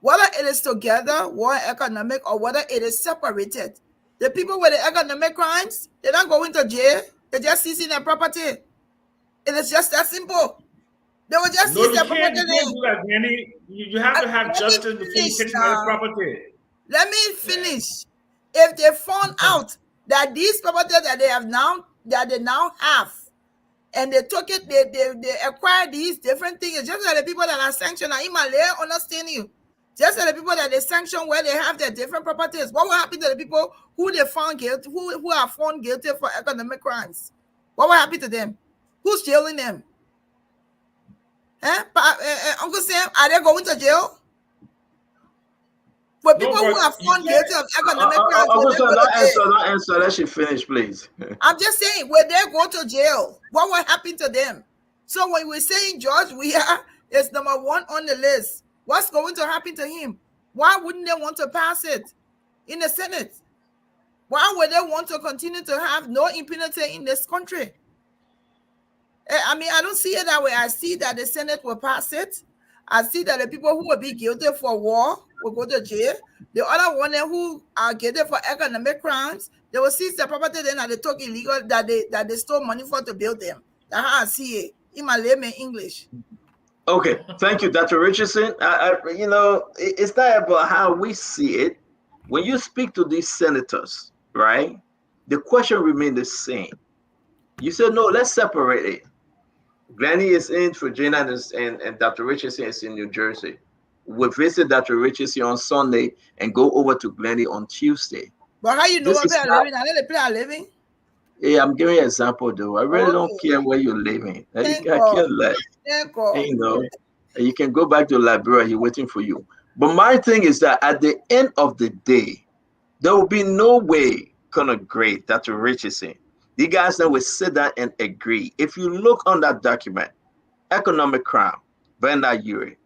I: whether it is together, war economic, or whether it is separated, the people with the economic crimes, they don't go into jail. They just seizing their property. It is just that simple. They will just
L: No,
I: seize
L: you
I: their
L: can't
I: property.
L: do that, Granny. You have to have justice before you take somebody's property.
I: Let me finish. If they found out that these properties that they now have, and they took it, they acquired these different things, just like the people that are sanctioned. I understand you. Just like the people that they sanction where they have their different properties. What will happen to the people who they found guilty, who are found guilty for economic crimes? What will happen to them? Who's jailing them? Uncle Sam, are they going to jail? For people who are found guilty of economic crimes,
H: don't answer. Let you finish, please.
I: I'm just saying, when they go to jail, what will happen to them? So when we're saying George Weah is number one on the list, what's going to happen to him? Why wouldn't they want to pass it in the Senate? Why would they want to continue to have no impunity in this country? I mean, I don't see it that way. I see that the Senate will pass it. I see that the people who will be guilty for war will go to jail. The other one who are guilty for economic crimes, they will seize their property then that they took illegal, that they stole money for to build them. That's how I see it in my layman English.
H: Okay, thank you, Dr. Richardson. It's not about how we see it. When you speak to these senators, right, the question remains the same. You said, no, let's separate it. Granny is in Virginia and Dr. Richardson is in New Jersey. We visit Dr. Richardson on Sunday and go over to Granny on Tuesday.
I: But how you know where they're living? I know the place are living.
H: Yeah, I'm giving you an example though. I really don't care where you're living. I care less. You can go back to Liberia, he's waiting for you. But my thing is that at the end of the day, there will be no way gonna grade Dr. Richardson. You guys then will sit down and agree. If you look on that document, economic crime, Brenda Urey,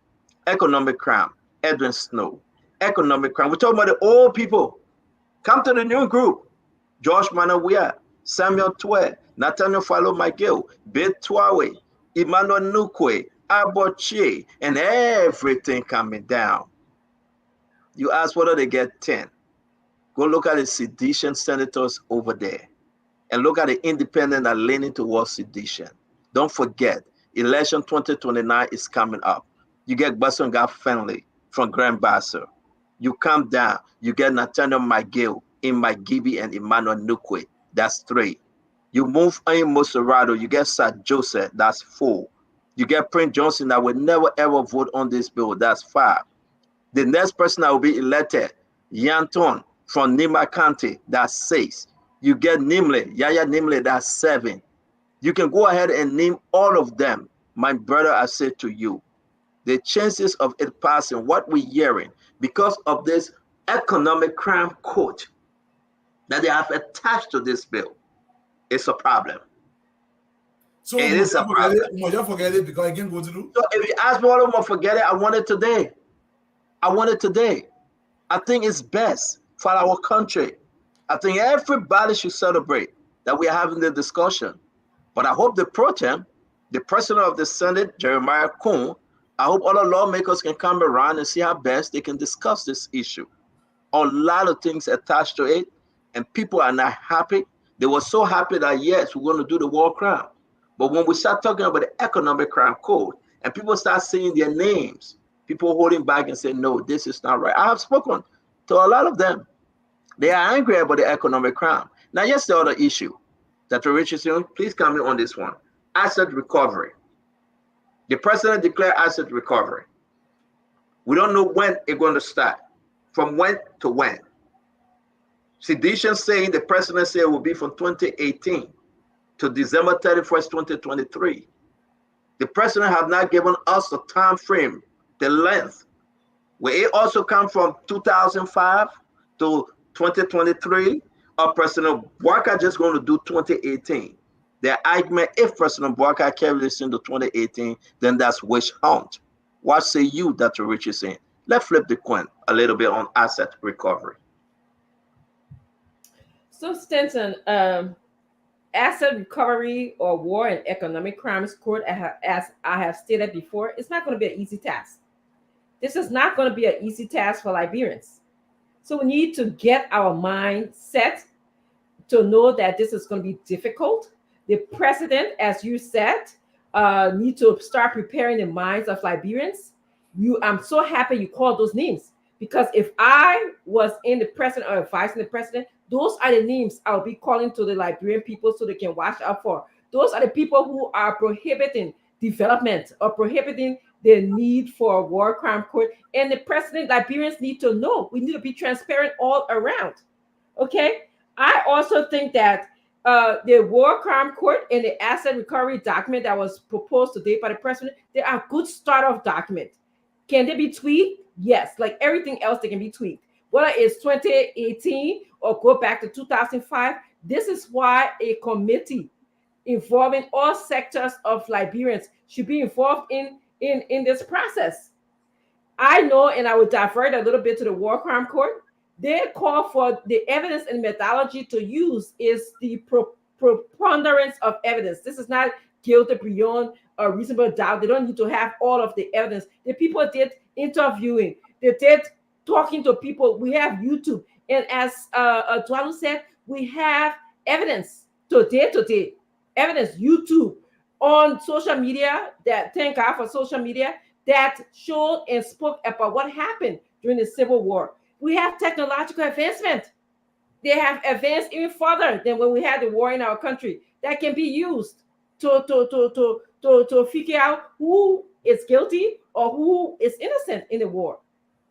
H: economic crime, Edwin Snow, economic crime. We're talking about the old people. Come to the new group. George Manawia, Samuel Twe, Nathaniel Fallow McGill, Beth Twawe, Emmanuel Nukwe, Aboche, and everything coming down. You ask whether they get 10. Go look at the sedition senators over there. And look at the independent that leaning towards sedition. Don't forget, election 2029 is coming up. You get Basonga Fenley from Grand Bassa. You come down, you get Nathaniel McGill, Imai Gibi, and Emmanuel Nukwe. That's 3. You move in Moserado, you get Sir Joseph, that's 4. You get Prince Johnson that will never ever vote on this bill, that's 5. The next person that will be elected, Yanton from Nima County, that's 6. You get Nimle, Yaya Nimle, that's 7. You can go ahead and name all of them. My brother, I said to you, the chances of it passing, what we're hearing, because of this economic crime code that they have attached to this bill, it's a problem.
G: So it is a problem. Forget it because I can't go to do.
H: So if you ask me what I'm gonna forget it, I want it today. I think it's best for our country. I think everybody should celebrate that we are having the discussion. But I hope the pro tem, the president of the Senate, Jeremiah Kuhn, I hope other lawmakers can come around and see how best they can discuss this issue. A lot of things attached to it, and people are not happy. They were so happy that, yes, we're going to do the war crime. But when we start talking about the economic crime code, and people start saying their names, people holding back and saying, no, this is not right. I have spoken to a lot of them. They are angry about the economic crime. Now, here's the other issue. Dr. Richardson, please comment on this one. Asset recovery. The president declared asset recovery. We don't know when it's going to start. From when to when. Sedition saying, the president said it will be from 2018 to December 31st, 2023. The president have not given us a time frame, the length. Will it also come from 2005 to 2023, or President Bouaka just going to do 2018? The argument, if President Bouaka carries this into 2018, then that's witch hunt. What say you, Dr. Richardson? Let's flip the coin a little bit on asset recovery.
F: So Stenson, asset recovery or war and economic crimes court, as I have stated before, it's not going to be an easy task. This is not going to be an easy task for Liberians. So we need to get our mind set to know that this is going to be difficult. The president, as you said, need to start preparing the minds of Liberians. I'm so happy you called those names, because if I was in the president or advising the president, those are the names I'll be calling to the Liberian people so they can watch out for. Those are the people who are prohibiting development or prohibiting the need for a war crime court. And the president, Liberians need to know. We need to be transparent all around. Okay? I also think that the war crime court and the asset recovery document that was proposed today by the president, they are good start-off documents. Can they be tweaked? Yes. Like everything else, they can be tweaked. Whether it's 2018 or go back to 2005, this is why a committee involving all sectors of Liberians should be involved in this process. I know, and I will divert a little bit to the war crime court. They call for the evidence and methodology to use is the preponderance of evidence. This is not guilty beyond a reasonable doubt. They don't need to have all of the evidence. The people did interviewing. They did talking to people. We have YouTube. And as Dwalu said, we have evidence today. Evidence, YouTube, on social media, that thank God for social media, that showed and spoke about what happened during the Civil War. We have technological advancement. They have advanced even further than when we had the war in our country. That can be used to figure out who is guilty or who is innocent in the war.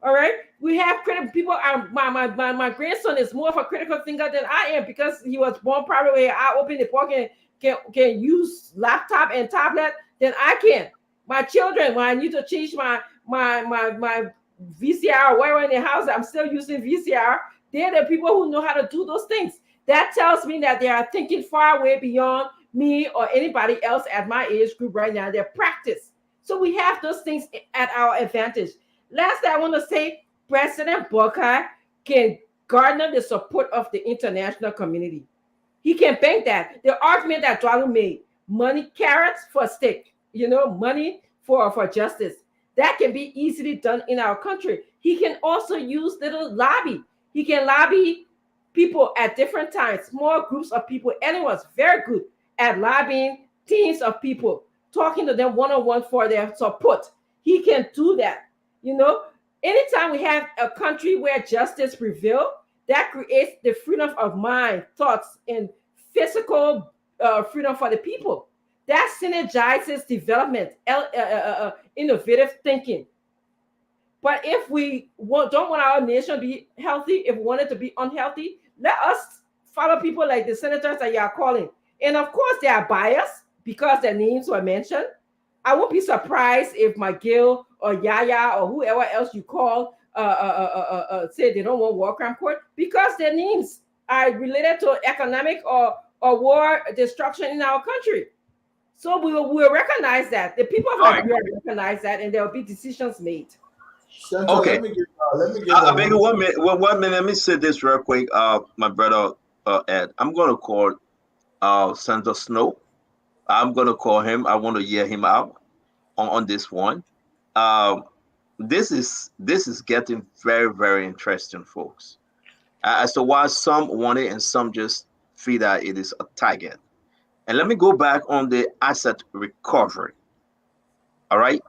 F: All right, we have critical people. My grandson is more of a critical thinker than I am because he was born probably where I open the book and can use laptop and tablet than I can. My children, when I need to change my VCR or whatever in the house, I'm still using VCR. They're the people who know how to do those things. That tells me that they are thinking far way beyond me or anybody else at my age group right now. They're practice. So we have those things at our advantage. Lastly, I want to say President Bokar can garner the support of the international community. He can bank that. The argument that Dwalu made, money carrots for stick, money for justice. That can be easily done in our country. He can also use little lobby. He can lobby people at different times, small groups of people. Anyone's very good at lobbying teams of people, talking to them one-on-one for their support. He can do that. Anytime we have a country where justice prevails, that creates the freedom of mind, thoughts, and physical freedom for the people. That synergizes development, innovative thinking. But if we don't want our nation to be healthy, if we want it to be unhealthy, let us follow people like the senators that you are calling. And of course, they are biased because their names were mentioned. I won't be surprised if McGill or Yaya or whoever else you call say they don't want war crime court because their names are related to economic or war destruction in our country. So we will recognize that. The people of Liberia recognize that, and there will be decisions made.
H: Okay. Let me give 1 minute. 1 minute. Let me say this real quick. My brother Ed, I'm going to call Senator Snow. I'm going to call him. I want to hear him out on this one. This is getting very, very interesting, folks. As to why some want it and some just feel that it is a target. And let me go back on the asset recovery. All right.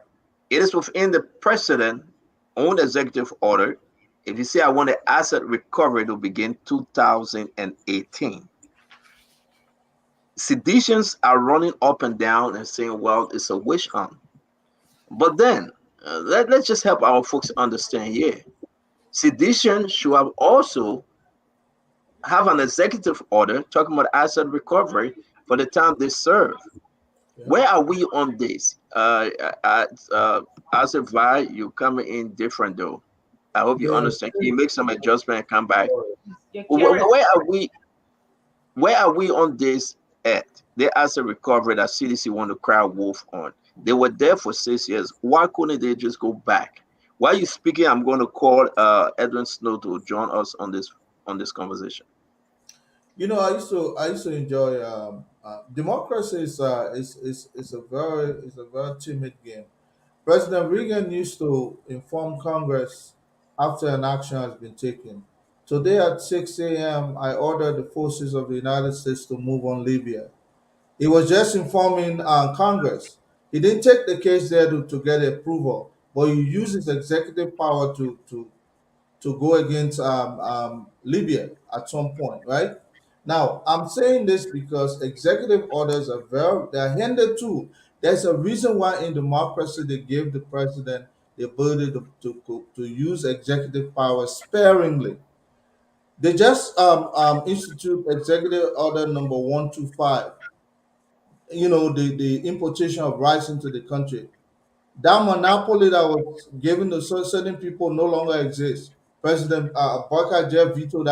H: It is within the president's own executive order. If you say I want the asset recovery to begin 2018. Seditions are running up and down and saying, well, it's a wish hunt. But then let's just help our folks understand here. Sedition should have also have an executive order talking about asset recovery for the time they serve. Where are we on this? As a VI, you're coming in different though. I hope you understand. Can you make some adjustment and come back? Where are we on this at? The asset recovery that CDC want to cry wolf on. They were there for 6 years. Why couldn't they just go back? While you're speaking, I'm going to call Edwin Snow to join us on this conversation.
M: I used to enjoy democracy is a very timid game. President Reagan used to inform Congress after an action has been taken. Today at 6 a.m., I ordered the forces of the United States to move on Libya. He was just informing Congress. He didn't take the case there to get approval, but he used his executive power to go against Libya at some point, right? Now, I'm saying this because executive orders they're handed to. There's a reason why in democracy they gave the president the ability to use executive power sparingly. They just institute executive order number 125, the importation of rice into the country. That monopoly that was given to certain people no longer exists. President Barker just vetoed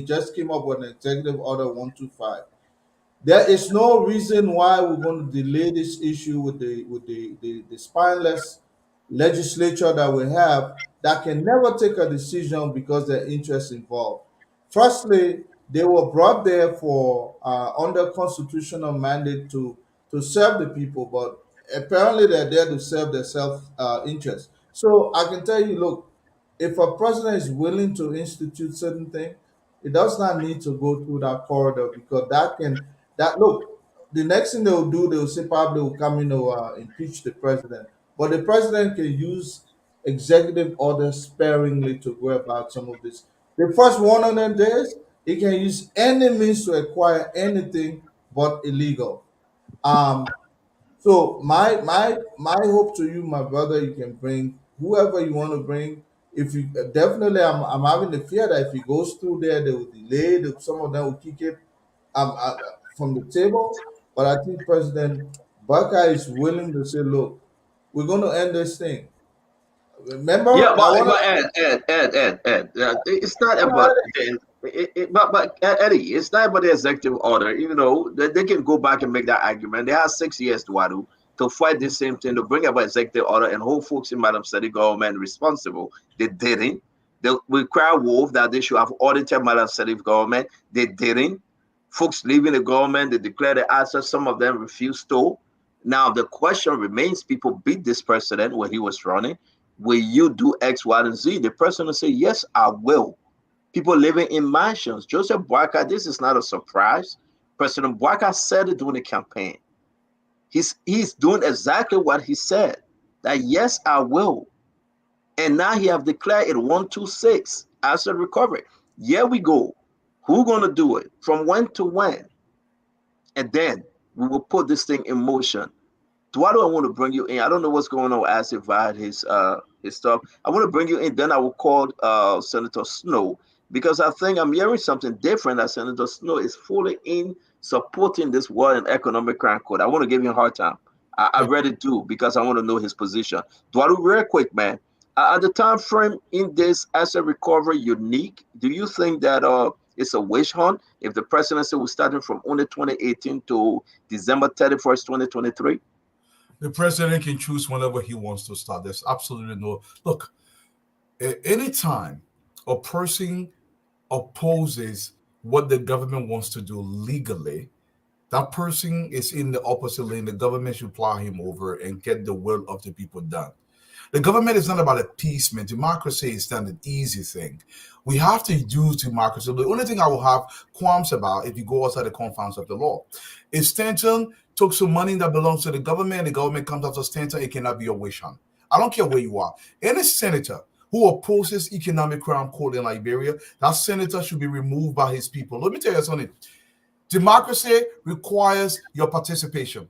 M: just came up with an executive order 125. There is no reason why we're going to delay this issue with the spineless legislature that we have that can never take a decision because their interests involved. Firstly, they were brought there for under constitutional mandate to serve the people, but apparently they're there to serve their self interest. So I can tell you, look, if a president is willing to institute certain things, it does not need to go through that corridor because that look, the next thing they'll do, they'll say probably will come in to impeach the president. But the president can use executive orders sparingly to go about some of this. The first 100 days, he can use any means to acquire anything but illegal. Um, so my hope to you, my brother, you can bring whoever you want to bring. If you definitely, I'm having the fear that if he goes through there, they will delay. Some of them will kick it from the table. But I think President Barker is willing to say, "Look, we're going to end this thing." Remember,
H: Yeah,
M: I want
H: but
M: to.
H: Ed, it's not about but Eddie, it's not about the executive order. You know, they can go back and make that argument. They have 6 years to fight the same thing, to bring about executive order and hold folks in Madam City government responsible. They didn't. They we cry wolf that they should have audited Madam City government. They didn't. Folks leaving the government, they declare the answer. Some of them refused to. Now the question remains: people beat this president when he was running. Will you do X, Y, and Z? The person will say, yes, I will. People living in mansions. Joseph Boakai, this is not a surprise. President Boakai said it during the campaign. He's doing exactly what he said. That yes, I will. And now he have declared it 126 asset recovery. Here we go. Who gonna do it? From when to when? And then we will put this thing in motion. Why do I want to bring you in? I don't know what's going on as if I had his stuff. I want to bring you in. Then I will call Senator Snow because I think I'm hearing something different. That Senator Snow is fully in supporting this War and Economic Crime Code. I want to give him a hard time. I read it too because I want to know his position. Dwalu, real quick, man. At the time frame in this asset recovery unique, do you think that it's a wish hunt if the presidency was starting from only 2018 to December 31st, 2023?
G: The president can choose whenever he wants to start. There's absolutely no look. Anytime a person opposes what the government wants to do legally, that person is in the opposite lane. The government should plow him over and get the will of the people done. The government is not about appeasement. Democracy is not an easy thing. We have to use democracy. The only thing I will have qualms about if you go outside the confines of the law is Stanton took some money that belongs to the government comes after Stanton, it cannot be a wish hunt. I don't care where you are. Any senator who opposes economic crime code in Liberia, that senator should be removed by his people. Let me tell you something. Democracy requires your participation.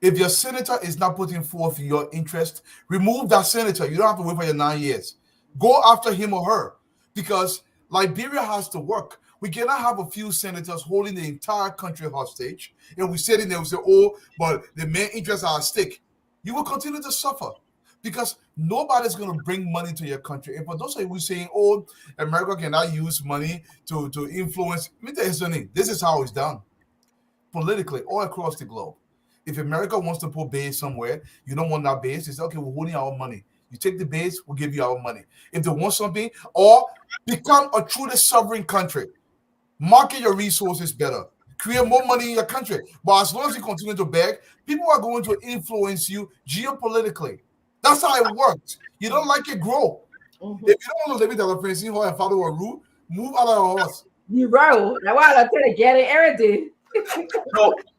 G: If your senator is not putting forth your interest, remove that senator. You don't have to wait for your 9 years. Go after him or her because Liberia has to work. We cannot have a few senators holding the entire country hostage. And we sit in there and say, oh, but the main interests are at stake. You will continue to suffer because nobody's going to bring money to your country. And for those of you who are saying, oh, America cannot use money to influence, let me tell you something. This is how it's done politically all across the globe. If America wants to put base somewhere, you don't want that base, it's okay, we're holding our money. You take the base, we'll give you our money. If they want something, or become a truly sovereign country, Market your resources better. Create more money in your country. But as long as you continue to beg, people are going to influence you geopolitically. That's how it works. You don't like it, grow. If you don't want to live in the fancy hall and follow a rule, move out of our house.
F: You roll. That's why I tell you, get it everything.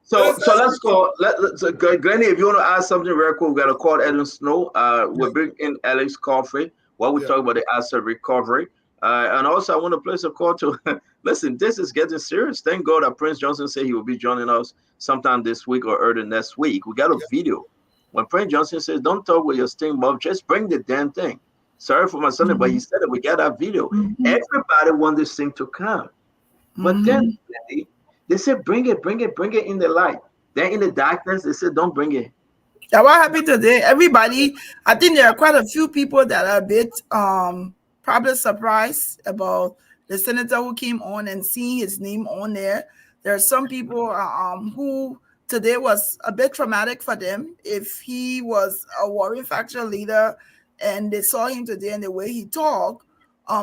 H: So let's go. So Glennie, if you want to add something very cool, we got to call Edwin Snow. We'll bring in Alex Coffey while we talk about the asset recovery. And also, I want to place a call to listen. This is getting serious. Thank God that Prince Johnson said he will be joining us sometime this week or early next week. We got a video. When Prince Johnson says, "Don't talk with your stink mouth, just bring the damn thing." Sorry for my son, but he said it. We got that video. Everybody wants this thing to come, but then they said, "Bring it in the light." Then in the darkness, they said, "Don't bring it."
I: Now, what happened today? Everybody, I think there are quite a few people that are a bit probably surprised about the senator who came on and seeing his name on there. There are some people who today was a bit traumatic for them. If he was a warring faction leader and they saw him today and the way he talked,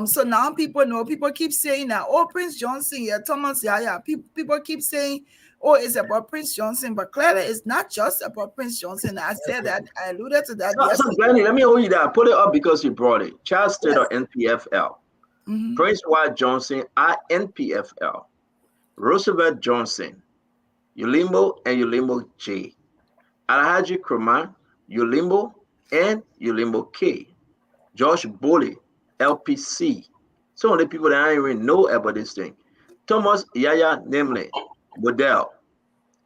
I: so now people know. People keep saying that, oh, Prince Johnson, yeah, Thomas, yeah. People keep saying, oh, it's about Prince Johnson, but clearly it's not just about Prince Johnson. I said that, I alluded to that.
H: So Granny, let me hold you down. Put it up because you brought it. Charles Taylor, NPFL. Prince White Johnson, NPFL. Roosevelt Johnson, Ulimbo and Ulimbo J. Alhaji Krumah, Ulimbo and Ulimbo K. Josh Boley, LPC. Some of the people that I don't even know about this thing. Thomas Yaya Nemle, Bodell.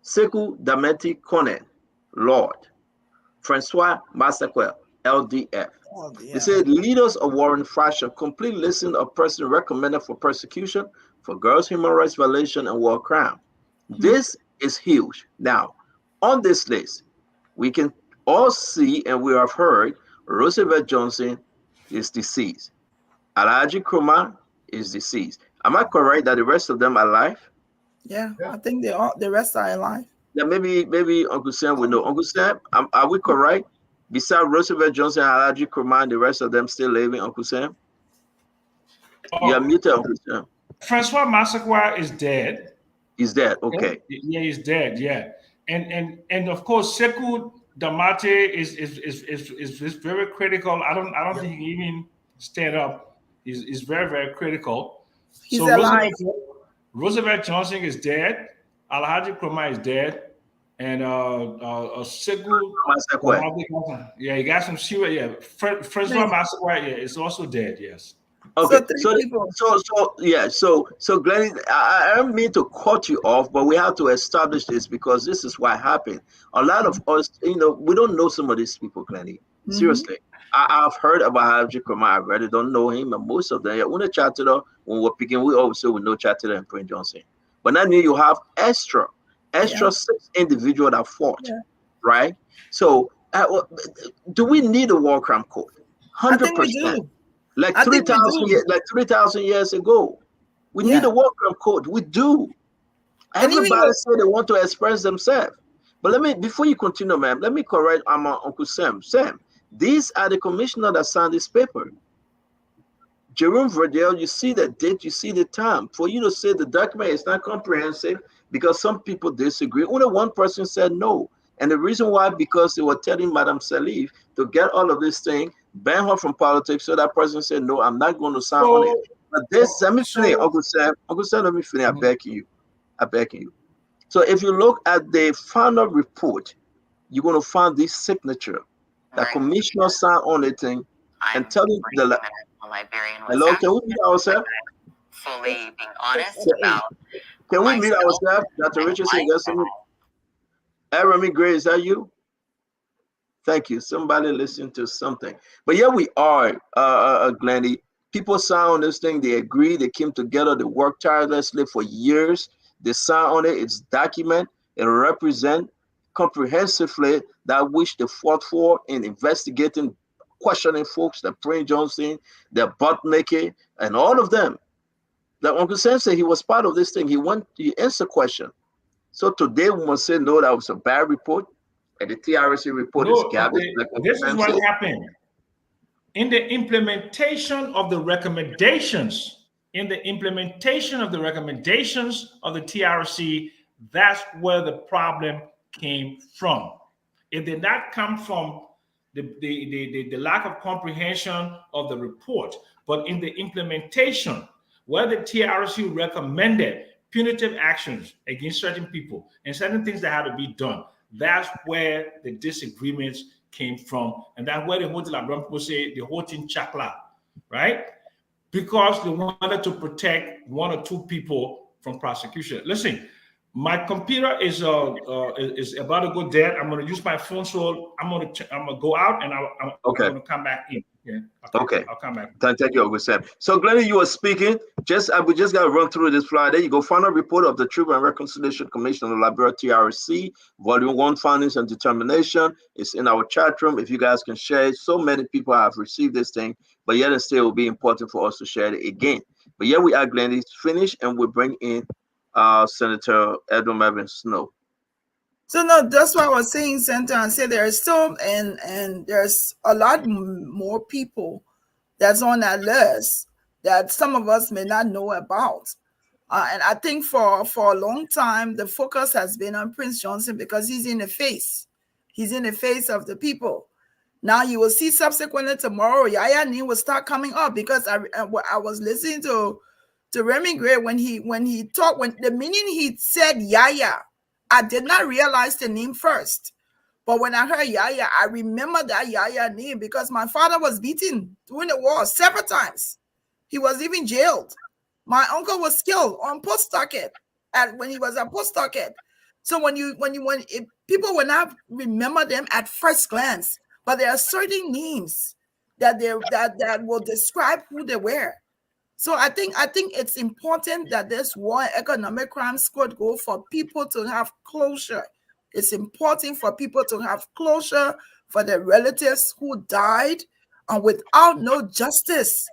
H: Sekou Dameti Konen, Lord. Francois Massaquel, LDF. They said leaders of warring faction complete list of persons recommended for persecution for girls' human rights violation and war crime. This is huge. Now, on this list, we can all see and we have heard Roosevelt Johnson is deceased. Alhaji Krumah is deceased. Am I correct that the rest of them are alive?
I: Yeah, I think the rest are alive.
H: Yeah, maybe Uncle Sam will know. Uncle Sam, are we correct? Besides Roosevelt Johnson, Alhaji Krumah, the rest of them still living, Uncle Sam? You are muted, Uncle Sam.
L: Francois Massaquoi is dead.
H: He's dead, okay.
L: Yeah, he's dead, yeah. And of course, Sekou Damati is very critical. I don't think he can even stand up. He's very, very critical.
I: He's alive.
L: Roosevelt Johnson is dead. Alhaji Krumah is dead. And Sekou Massaquoi. Yeah, he got some serious. Yeah, Francois Massaquoi, yeah, is also dead. Yes.
H: Okay, so Glenn, I don't mean to cut you off, but we have to establish this because this is what happened. A lot of us, we don't know some of these people, Glenny. Seriously, I've heard about Alhaji Krumah. I really don't know him, and most of them. When we're picking, we always say we know Chatter and Prince Johnson, but now you have extra 6 individuals that fought, right? So, do we need a war crime code? 100%. Like 3,000 years ago, we need a war crime code. We do. Everybody say they want to express themselves. But before you continue, ma'am, let me correct Uncle Sam. Sam, these are the commissioner that signed this paper. Jerome Verdell, you see the date, you see the time. For you to say the document is not comprehensive because some people disagree. Only one person said no. And the reason why, because they were telling Madame Salif to get all of this thing, ban her from politics. So that person said, no, I'm not going to sign on it. But this, let me finish, Uncle Sam, let me finish. I beg you. So if you look at the final report, you're going to find this signature. The commissioner signed on the thing and tell you the
N: librarian.
H: Hello, can we meet ourselves?
N: Fully being honest about.
H: Can we meet ourselves? Dr. Richardson, yes, Remy Gray, is that you? Thank you. Somebody listen to something. But yeah, we are, Glenny. People sign on this thing. They agree. They came together. They worked tirelessly for years. They sign on it. It's document. It represents comprehensively that which they fought for in investigating, questioning folks, the Prince Johnson, the Butneke, and all of them. That Uncle Sam said he was part of this thing. He answered question. So today we must say, no, that was a bad report. And the TRC report is garbage.
L: This is what happened. In the implementation of the recommendations in the implementation of the recommendations of the TRC, that's where the problem came from. It did not come from the lack of comprehension of the report, but in the implementation, where the TRC recommended punitive actions against certain people and certain things that had to be done, that's where the disagreements came from. And that's where the whole people say the whole thing chakla, right? Because they wanted to protect one or two people from prosecution. Listen, my computer is about to go dead. I'm going to use my phone, so I'm going to go out and I'm going to come back in. Yeah.
H: Okay.
L: I'll come back.
H: Thank you, Uncle Sam. So, Glennie, you were speaking. We just got to run through this flyer. There you go. Final report of the Truth and Reconciliation Commission of Liberia, TRC, Volume 1, Findings and Determination. It's in our chat room. If you guys can share it, so many people have received this thing, but yet and still it will be important for us to share it again. But yeah, we are, Glennie, finished, and we'll bring in Senator Edwin Mervyn Snow.
I: So no, that's what I was saying, Senator, and say there's still and there's a lot more people that's on that list that some of us may not know about. And I think for a long time, the focus has been on Prince Johnson because he's in the face. He's in the face of the people. Now you will see subsequently tomorrow, Yaya Ni will start coming up because I was listening to Remy Gray when he talked, when the meaning he said Yaya, I did not realize the name first. But when I heard Yaya, I remember that Yaya name because my father was beaten during the war several times. He was even jailed. My uncle was killed on post docket when he was at post docket. So when people will not remember them at first glance, but there are certain names that will describe who they were. So I think it's important that this war and economic crimes could go for people to have closure. It's important for people to have closure for their relatives who died without no justice.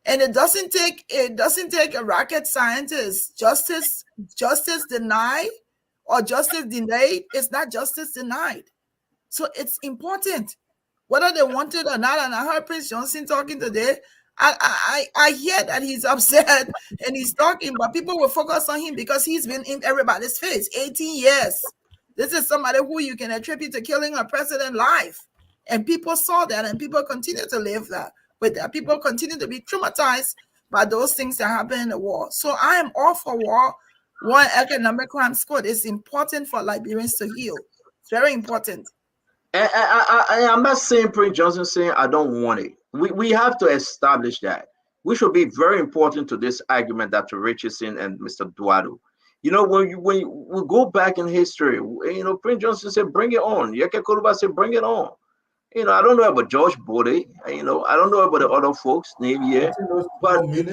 I: And it doesn't take a rocket scientist. Justice denied or justice delayed is not justice denied. So it's important, whether they want it or not. And I heard Prince Johnson talking today. I hear that he's upset and he's talking, but people will focus on him because he's been in everybody's face 18 years. This is somebody who you can attribute to killing a president live. And people saw that and people continue to live that. But that people continue to be traumatized by those things that happen in the war. So I am all for war economic crimes code. It's important for Liberians to heal. It's very important.
H: I'm not saying Prince Johnson saying I don't want it. We have to establish that, which will be very important to this argument, Dr. Richardson and Mr. Duado. You know, when we go back in history, you know, Prince Johnson said, bring it on. Yeke Koluba said, bring it on. You know, I don't know about George Bode. You know, I don't know about the other folks name here. But
M: you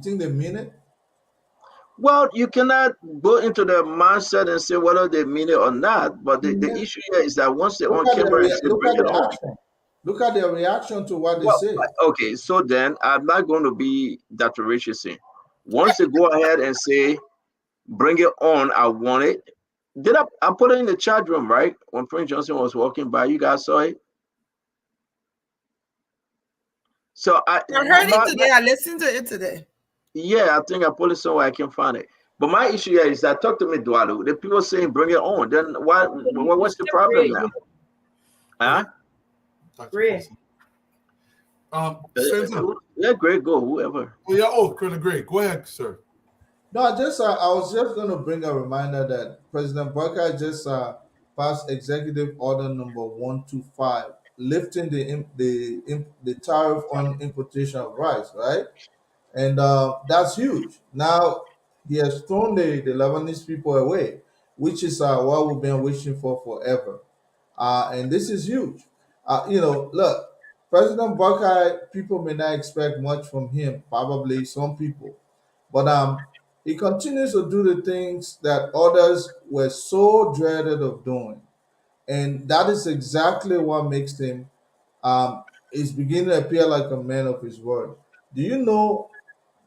M: think they mean it?
H: Well, you cannot go into their mindset and say whether they mean it or not. But the issue here is that once they're on camera and say, bring it on.
M: Look at their reaction to what they say.
H: Okay, so then I'm not going to be Dr. Richardson. Once they go ahead and say, bring it on, I want it. I put it in the chat room, right? When Prince Johnson was walking by, you guys saw it. So I
I: heard it today. I listened to it today.
H: Yeah, I think I put it somewhere I can find it. But my issue here is that talk to me, Dualu. The people saying bring it on. Then what's the problem now? Huh?
F: Great.
H: Yeah, great. Go whoever.
G: Colonel Gray, go ahead, sir.
M: No, I was just going to bring a reminder that President Barker just passed Executive Order number 125, lifting the tariff on importation of rice, right? And that's huge. Now he has thrown the Lebanese people away, which is what we've been wishing for forever. And this is huge. You know, look, President Barker, people may not expect much from him, probably some people, but he continues to do the things that others were so dreaded of doing. And that is exactly what makes him is beginning to appear like a man of his word. Do you know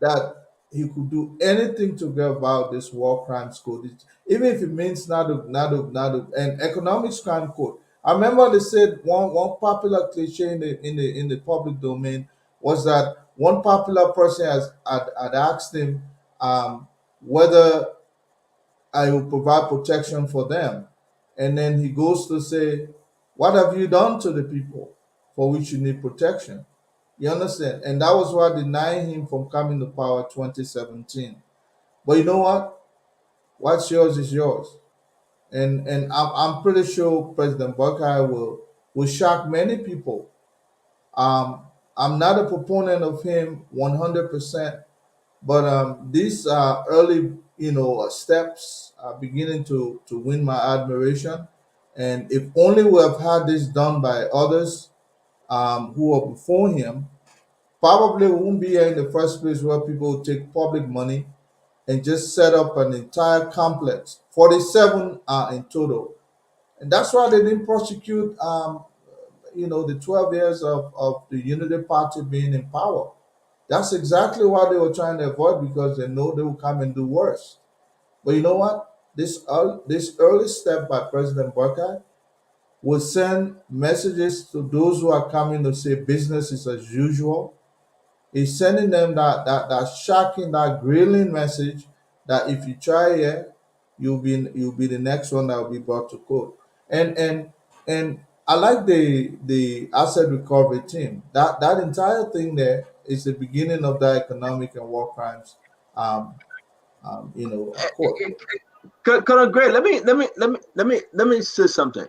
M: that he could do anything to get about this war crimes code, even if it means not an economics crime code? I remember they said one popular cliche in the public domain was that one popular person had asked him whether I will provide protection for them. And then he goes to say, what have you done to the people for which you need protection? You understand? And that was what denied him from coming to power 2017. But you know what? What's yours is yours. And I'm pretty sure President Buckeye will shock many people. I'm not a proponent of him 100%, but these early, steps are beginning to win my admiration. And if only we have had this done by others who are before him, probably we won't be here in the first place where people take public money and just set up an entire complex, 47 in total. And that's why they didn't prosecute, the 12 years of the Unity Party being in power. That's exactly what they were trying to avoid because they know they will come and do worse. But you know what? This early step by President Buckeye will send messages to those who are coming to say business is as usual. He's sending them that shocking, that grilling message that if you try here, you'll be the next one that will be brought to court. And I like the asset recovery team. That entire thing there is the beginning of the economic and war crimes court.
H: Colonel Gray, let me say something.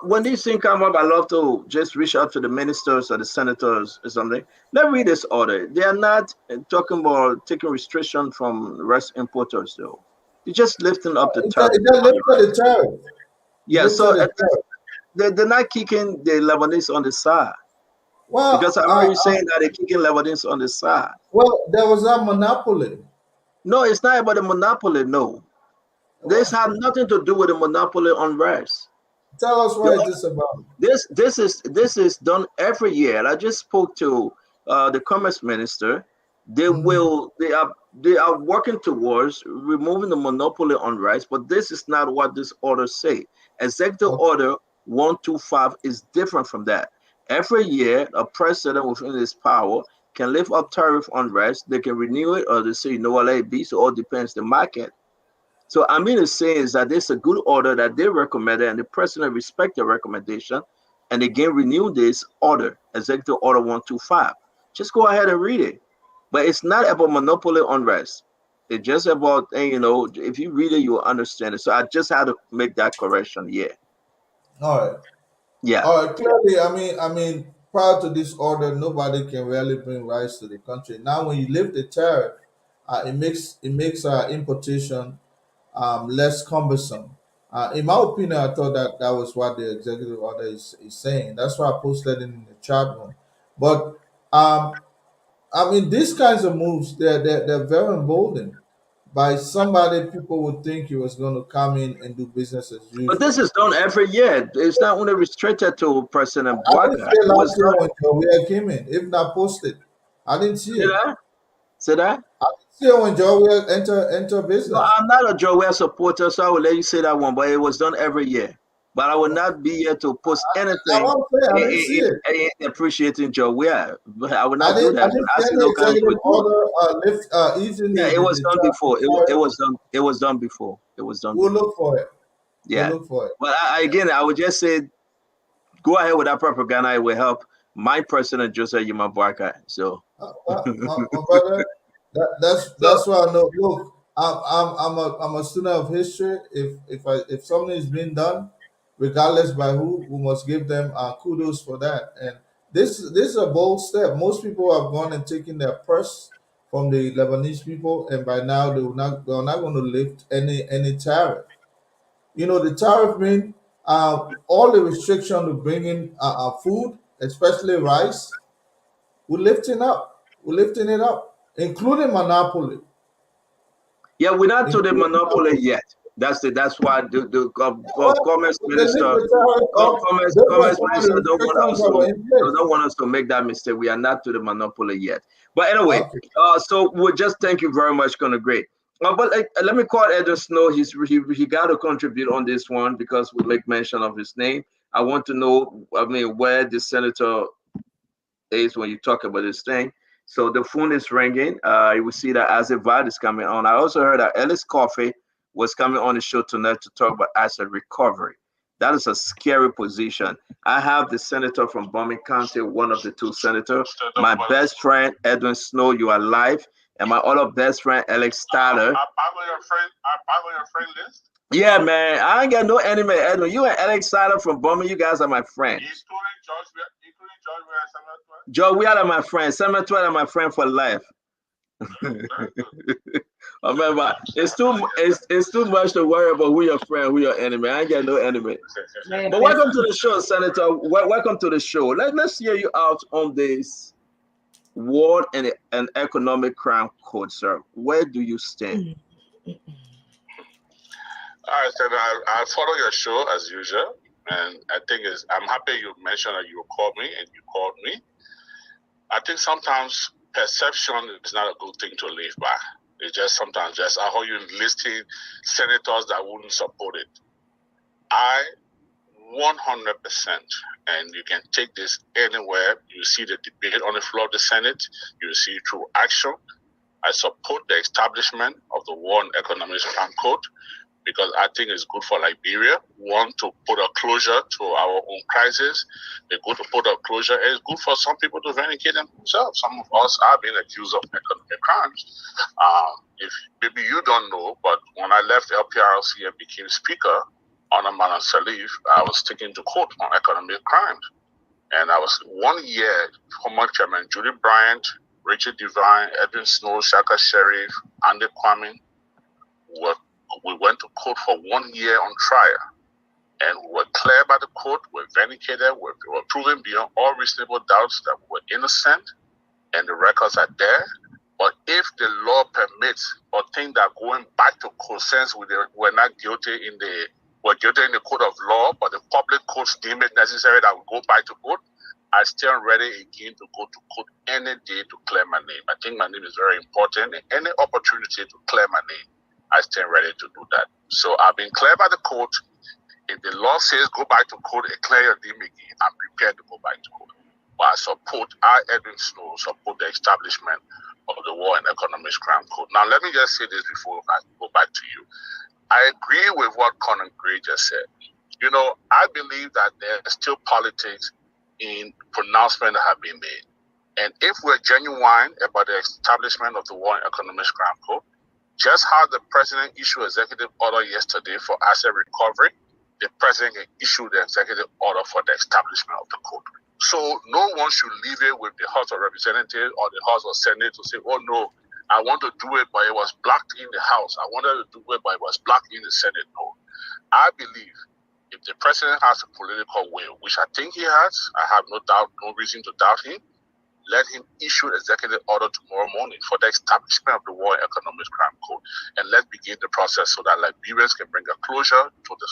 H: When these things come up, I love to just reach out to the ministers or the senators or something. Let's read this order. They are not talking about taking restriction from rice importers, though. They're just lifting up the tariff.
M: The tariff.
H: Yeah, so they're not kicking the Lebanese on the side.
M: Well,
H: because I'm already saying that they're kicking Lebanese on the side.
M: Well, there was a monopoly.
H: No, it's not about a monopoly. No, this has nothing to do with a monopoly on rice.
M: Tell us what it is about.
H: This is done every year. I just spoke to the commerce minister. They are working towards removing the monopoly on rice, but this is not what this order say. Executive Order 125 is different from that. Every year, a president within his power can lift up tariff on rice. They can renew it, or they say, let it be. So it all depends the market. So I mean to say is that this is a good order that they recommended, and the president respect the recommendation, and again renew this order, Executive Order 125. Just go ahead and read it. But it's not about monopoly on rice. It's just about, if you read it, you will understand it. So I just had to make that correction. Yeah.
M: All right.
H: Yeah.
M: All right. Clearly, I mean, prior to this order, nobody can really bring rice to the country. Now, when you lift the tariff, it makes importation less cumbersome. In my opinion, I thought that was what the executive order is saying. That's why I posted it in the chat room. But I mean, these kinds of moves, they're very emboldened by somebody people would think he was going to come in and do business as usual.
H: But this is done every year. It's not only restricted to President Buckeye.
M: I didn't see last year when Joe came in. If not posted, I didn't see it.
H: See that?
M: I didn't see it when Joe enter business.
H: No, I'm not a Joe supporter, so I will let you say that one. But it was done every year. But I will not be here to post anything appreciating Joe. But I will not do that. It was done before. It was done before. It was done.
M: We'll look for it.
H: Yeah. We'll look for it. But I would just say, go ahead with that propaganda. It will help my president, Joseph Yuma Buckeye. So,
M: my brother, that's why I know. Look, I'm a student of history. If something is being done, regardless by who, we must give them kudos for that. And this is a bold step. Most people have gone and taken their purse from the Lebanese people, and by now they're not going to lift any tariff. The tariff means all the restriction to bring in food, especially rice, we're lifting it up, including monopoly.
H: Yeah, we're not to the monopoly yet. That's why the commerce minister don't want us to make that mistake. We are not to the monopoly yet. But anyway, so we'll just thank you very much, Colonel Gray. But let me call Edwin Snow. He got to contribute on this one because we make mention of his name. I want to know, where the senator is when you talk about this thing. So the phone is ringing. You will see that Asset Vad is coming on. I also heard that Ellis Coffey was coming on the show tonight to talk about asset recovery. That is a scary position. I have the senator from Birmingham County, one of the two senators. My best friend, Edwin Snow, you are live. And my other best friend, Alex Tyler.
O: I follow your friend list.
H: Yeah, man. I ain't got no enemy, Edwin. You and Alex Tyler from Birmingham, you guys are my friends. George, we are my friends. Senator are my friend for life. Remember, it's too much to worry about who your friend, who your enemy. I ain't got no enemy. But welcome to the show, Senator. Welcome to the show. Let's hear you out on this war and economic crime code, sir. Where do you stand?
O: All right, Senator. I follow your show as usual, and I think I'm happy you mentioned that you called me and you called me. I think sometimes perception is not a good thing to live by. It's just sometimes just how you enlisting senators that wouldn't support it. I 100%, and you can take this anywhere. You see the debate on the floor of the Senate. You see it through action. I support the establishment of the War on Economic Crime Code because I think it's good for Liberia. One, to put a closure to our own crisis. It's good to put a closure. And it's good for some people to vindicate themselves. Some of us are being accused of economic crimes. If maybe you don't know, but when I left LPRC and became Speaker, Honor Manan Salif, I was taken to court on economic crimes. And I was 1 year, former Chairman Judy Bryant, Richard Devine, Edwin Snow, Shaka Sheriff, Andy Kwame, we went to court for 1 year on trial. And we were cleared by the court, we were vindicated, we were proven beyond all reasonable doubts that we were innocent, and the records are there. But if the law permits or think that going back to court, since we're not guilty we're guilty in the court of law, but the public courts deem it necessary that we go back to court, I stand ready again to go to court any day to clear my name. I think my name is very important, and any opportunity to clear my name, I stand ready to do that. So I've been cleared by the court. If the law says go back to court and clear your name again, I'm prepared to go back to court. But I, Edwin Snow, support the establishment of the War and Economic Crime Code. Now, let me just say this before I go back to you. I agree with what Conan Gray just said. You know, I believe that there's still politics in pronouncements that have been made. And if we're genuine about the establishment of the War and Economic Crime Code, just how the president issued executive order yesterday for asset recovery, the president can issue the executive order for the establishment of the code. So no one should leave it with the House of Representatives or the House of Senate to say, oh no, I want to do it, but it was blocked in the House. I wanted to do it, but it was blocked in the Senate. No. I believe if the president has a political will, which I think he has, I have no reason to doubt him, let him issue executive order tomorrow morning for the establishment of the War and Economic Crime Code. And let's begin the process so that Liberians can bring a closure to the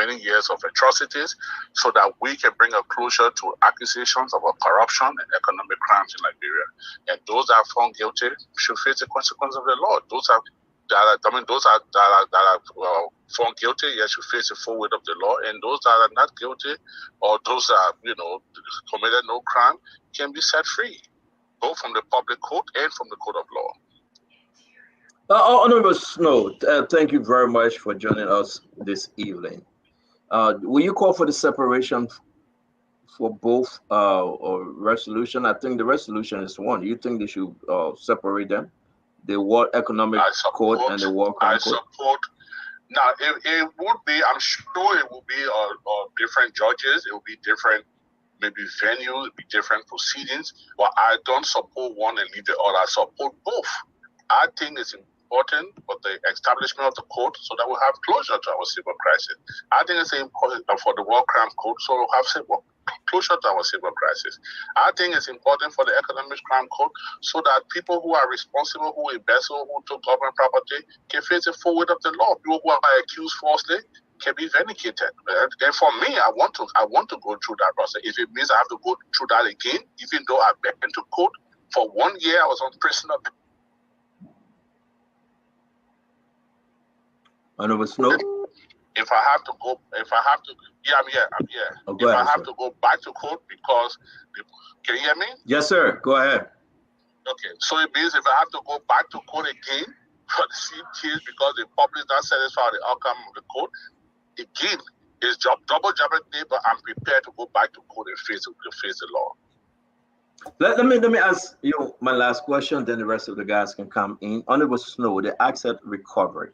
O: many years of atrocities, so that we can bring a closure to accusations of corruption and economic crimes in Liberia. And those that are found guilty should face the consequence of the law. Those that are found guilty, yes, should face the full weight of the law. And those that are not guilty, or those that committed no crime, can be set free, both from the public court and from the court of law.
H: Honorable Snow, thank you very much for joining us this evening. Will you call for the separation for both resolution? I think the resolution is one. You think they should separate them? The World Economic Code and the World Crime Code?
O: Now, it would be, I'm sure it will be different judges. It will be different, maybe venues, it will be different proceedings. But I don't support one and leave the other. I support both. I think it's important for the establishment of the court so that we have closure to our civil crisis. I think it's important for the War Crime Code so we'll have closure to our civil crisis. I think it's important for the Economic Crime Code so that people who are responsible, who embezzle, who took government property can face the full weight of the law. People who are accused falsely can be vindicated. And for me, I want to go through that process. If it means I have to go through that again, even though I've been to court for 1 year, I was on prisoner.
H: Honorable Snow?
O: If I have to, yeah, I'm here.
H: Oh,
O: if I have to go back to court because, can you hear me?
H: Yes, sir. Go ahead.
O: Okay, so it means if I have to go back to court again for the same case because the public is not satisfied with the outcome of the court, again, it's double jeopardy, but I'm prepared to go back to court and face the law.
H: Let me ask you my last question, then the rest of the guys can come in. Honorable Snow, the asset recovery.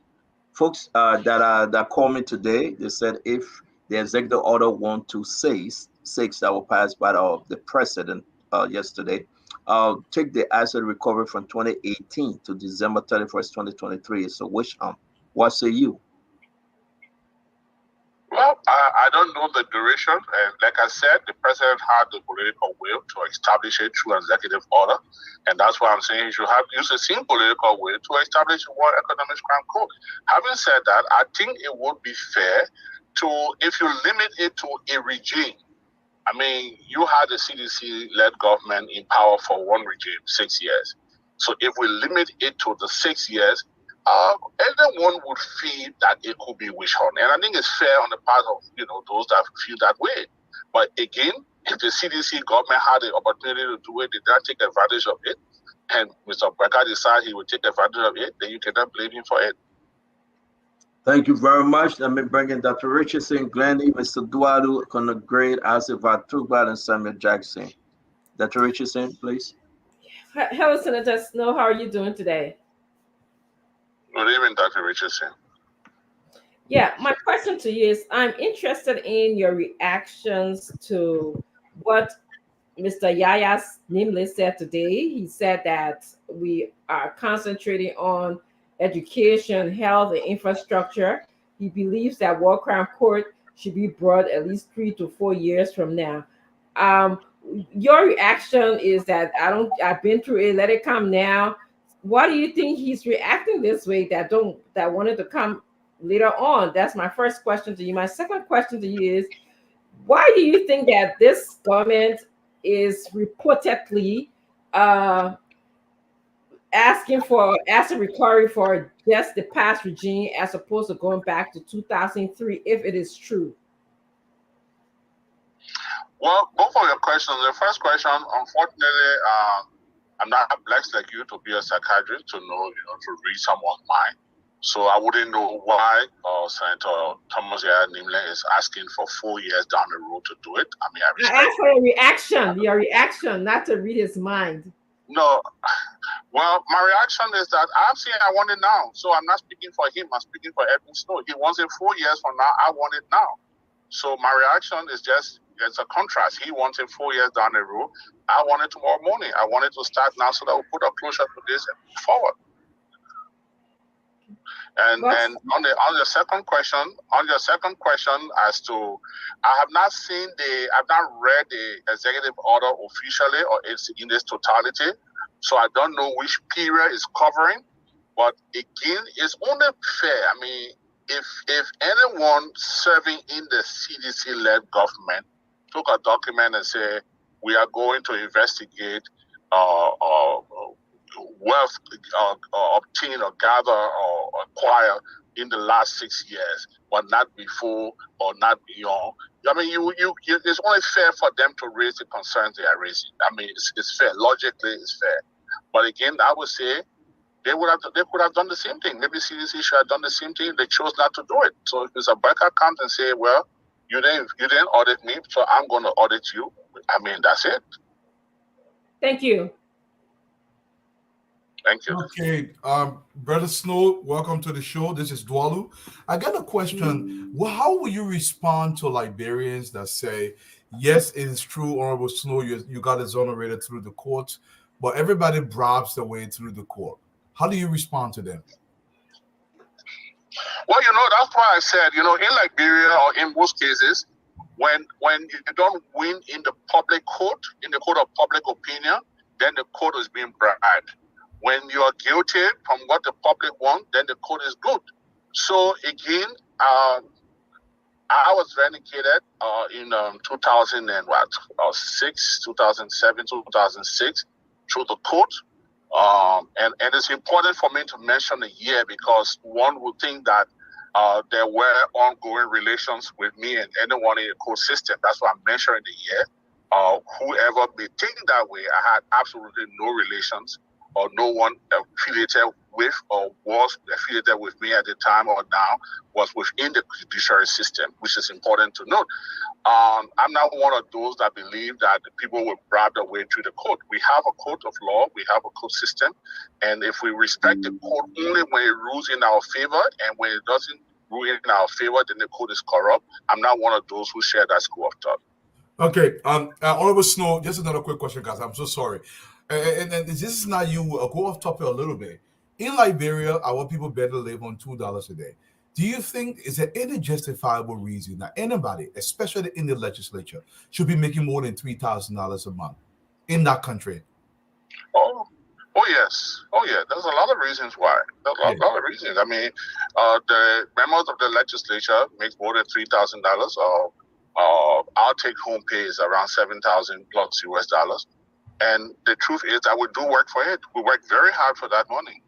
H: Folks that called me today, they said if the executive order 126 that was passed by the president yesterday, take the asset recovery from 2018 to December 31st, 2023. So which what say you?
O: Well, I don't know the duration, and like I said, the president had the political will to establish it through executive order, and that's why I'm saying he should use the same political will to establish a World Economic Crime Code. Having said that, I think it would be fair if you limit it to a regime. I mean, you had the CDC-led government in power for one regime, 6 years. So if we limit it to the 6 years, anyone would feel that it could be wish hunt. And I think it's fair on the part of those that feel that way. But again, if the CDC government had the opportunity to do it, did not take advantage of it, and Mr. Brecker decided he would take advantage of it, then you cannot blame him for it.
H: Thank you very much. Let me bring in Dr. Richardson, Glennie, Mr. Duadu, Conor Grade, Asif Vatugba, and Samuel Jackson. Dr. Richardson, please.
F: Hello, Senator Snow. How are you doing today?
O: Good evening, Dr. Richardson.
F: Yeah, my question to you is, I'm interested in your reactions to what Mr. Yaya Nimle said today. He said that we are concentrating on education, health, and infrastructure. He believes that War Crime Court should be brought at least 3 to 4 years from now. Your reaction is that I've been through it, let it come now. Why do you think he's reacting this way that wanted to come later on? That's my first question to you. My second question to you is, why do you think that this government is reportedly asking for asset recovery for just the past regime as opposed to going back to 2003, if it is true?
O: Well, both of your questions. The first question, unfortunately, I'm not blessed like you to be a psychiatrist to know, to read someone's mind. So I wouldn't know why Senator Thomas Nimle is asking for 4 years down the road to do it. I mean,
F: I asked for your reaction, not to read his mind.
O: No, well, my reaction is that I'm saying I want it now. So I'm not speaking for him. I'm speaking for Edwin Snow. He wants it 4 years from now. I want it now. So my reaction is just, it's a contrast. He wants it 4 years down the road. I want it tomorrow morning. I want it to start now so that we put a closure to this and move forward. And on your second question, as to, I've not read the executive order officially or it's in its totality, so I don't know which period it's covering. But again, it's only fair. I mean, if anyone serving in the CDC-led government took a document and said, we are going to investigate wealth obtained or gather or acquire in the last 6 years, but not before or not beyond. I mean, it's only fair for them to raise the concerns they are raising. I mean, it's fair. Logically, it's fair. But again, I would say they could have done the same thing. Maybe CDC should have done the same thing. They chose not to do it. So if Mr. Brecker comes and say, well, you didn't audit me, so I'm going to audit you. I mean, that's it.
F: Thank you.
O: Thank you.
G: Okay, Brother Snow, welcome to the show. This is Dwalu. I got a question. Well, how will you respond to Liberians that say, yes, it is true, Honorable Snow, you got exonerated through the court, but everybody bribes their way through the court? How do you respond to them?
O: Well, that's why I said, in Liberia or in most cases, when you don't win in the public court, in the court of public opinion, then the court is being bribed. When you are guilty from what the public want, then the court is good. So again, I was vindicated in 2006, 2007, 2006 through the court. And it's important for me to mention the year because one would think that there were ongoing relations with me and anyone in the court system. That's why I'm mentioning the year. whoever may think that way, I had absolutely no relations or no one affiliated with or was affiliated with me at the time or now was within the judiciary system, which is important to note. I'm not one of those that believe that the people will bribe their way through the court. We have a court of law, we have a court system, and if we respect the court only when it rules in our favor, and when it doesn't rule in our favor, then the court is corrupt. I'm not one of those who share that school of thought.
G: Okay, Honorable Snow, just another quick question, guys. I'm so sorry. And this is not you, go off topic a little bit. In Liberia, our people better live on $2 a day. Do you think, is there any justifiable reason that anybody, especially in the legislature, should be making more than $3,000 a month in that country?
O: Oh yes. Oh yeah. There's a lot of reasons why. There's a lot of reasons. I mean, the members of the legislature make more than $3,000. Our take-home pay is around $7,000 plus US. And the truth is that we do work for it. We work very hard for that money.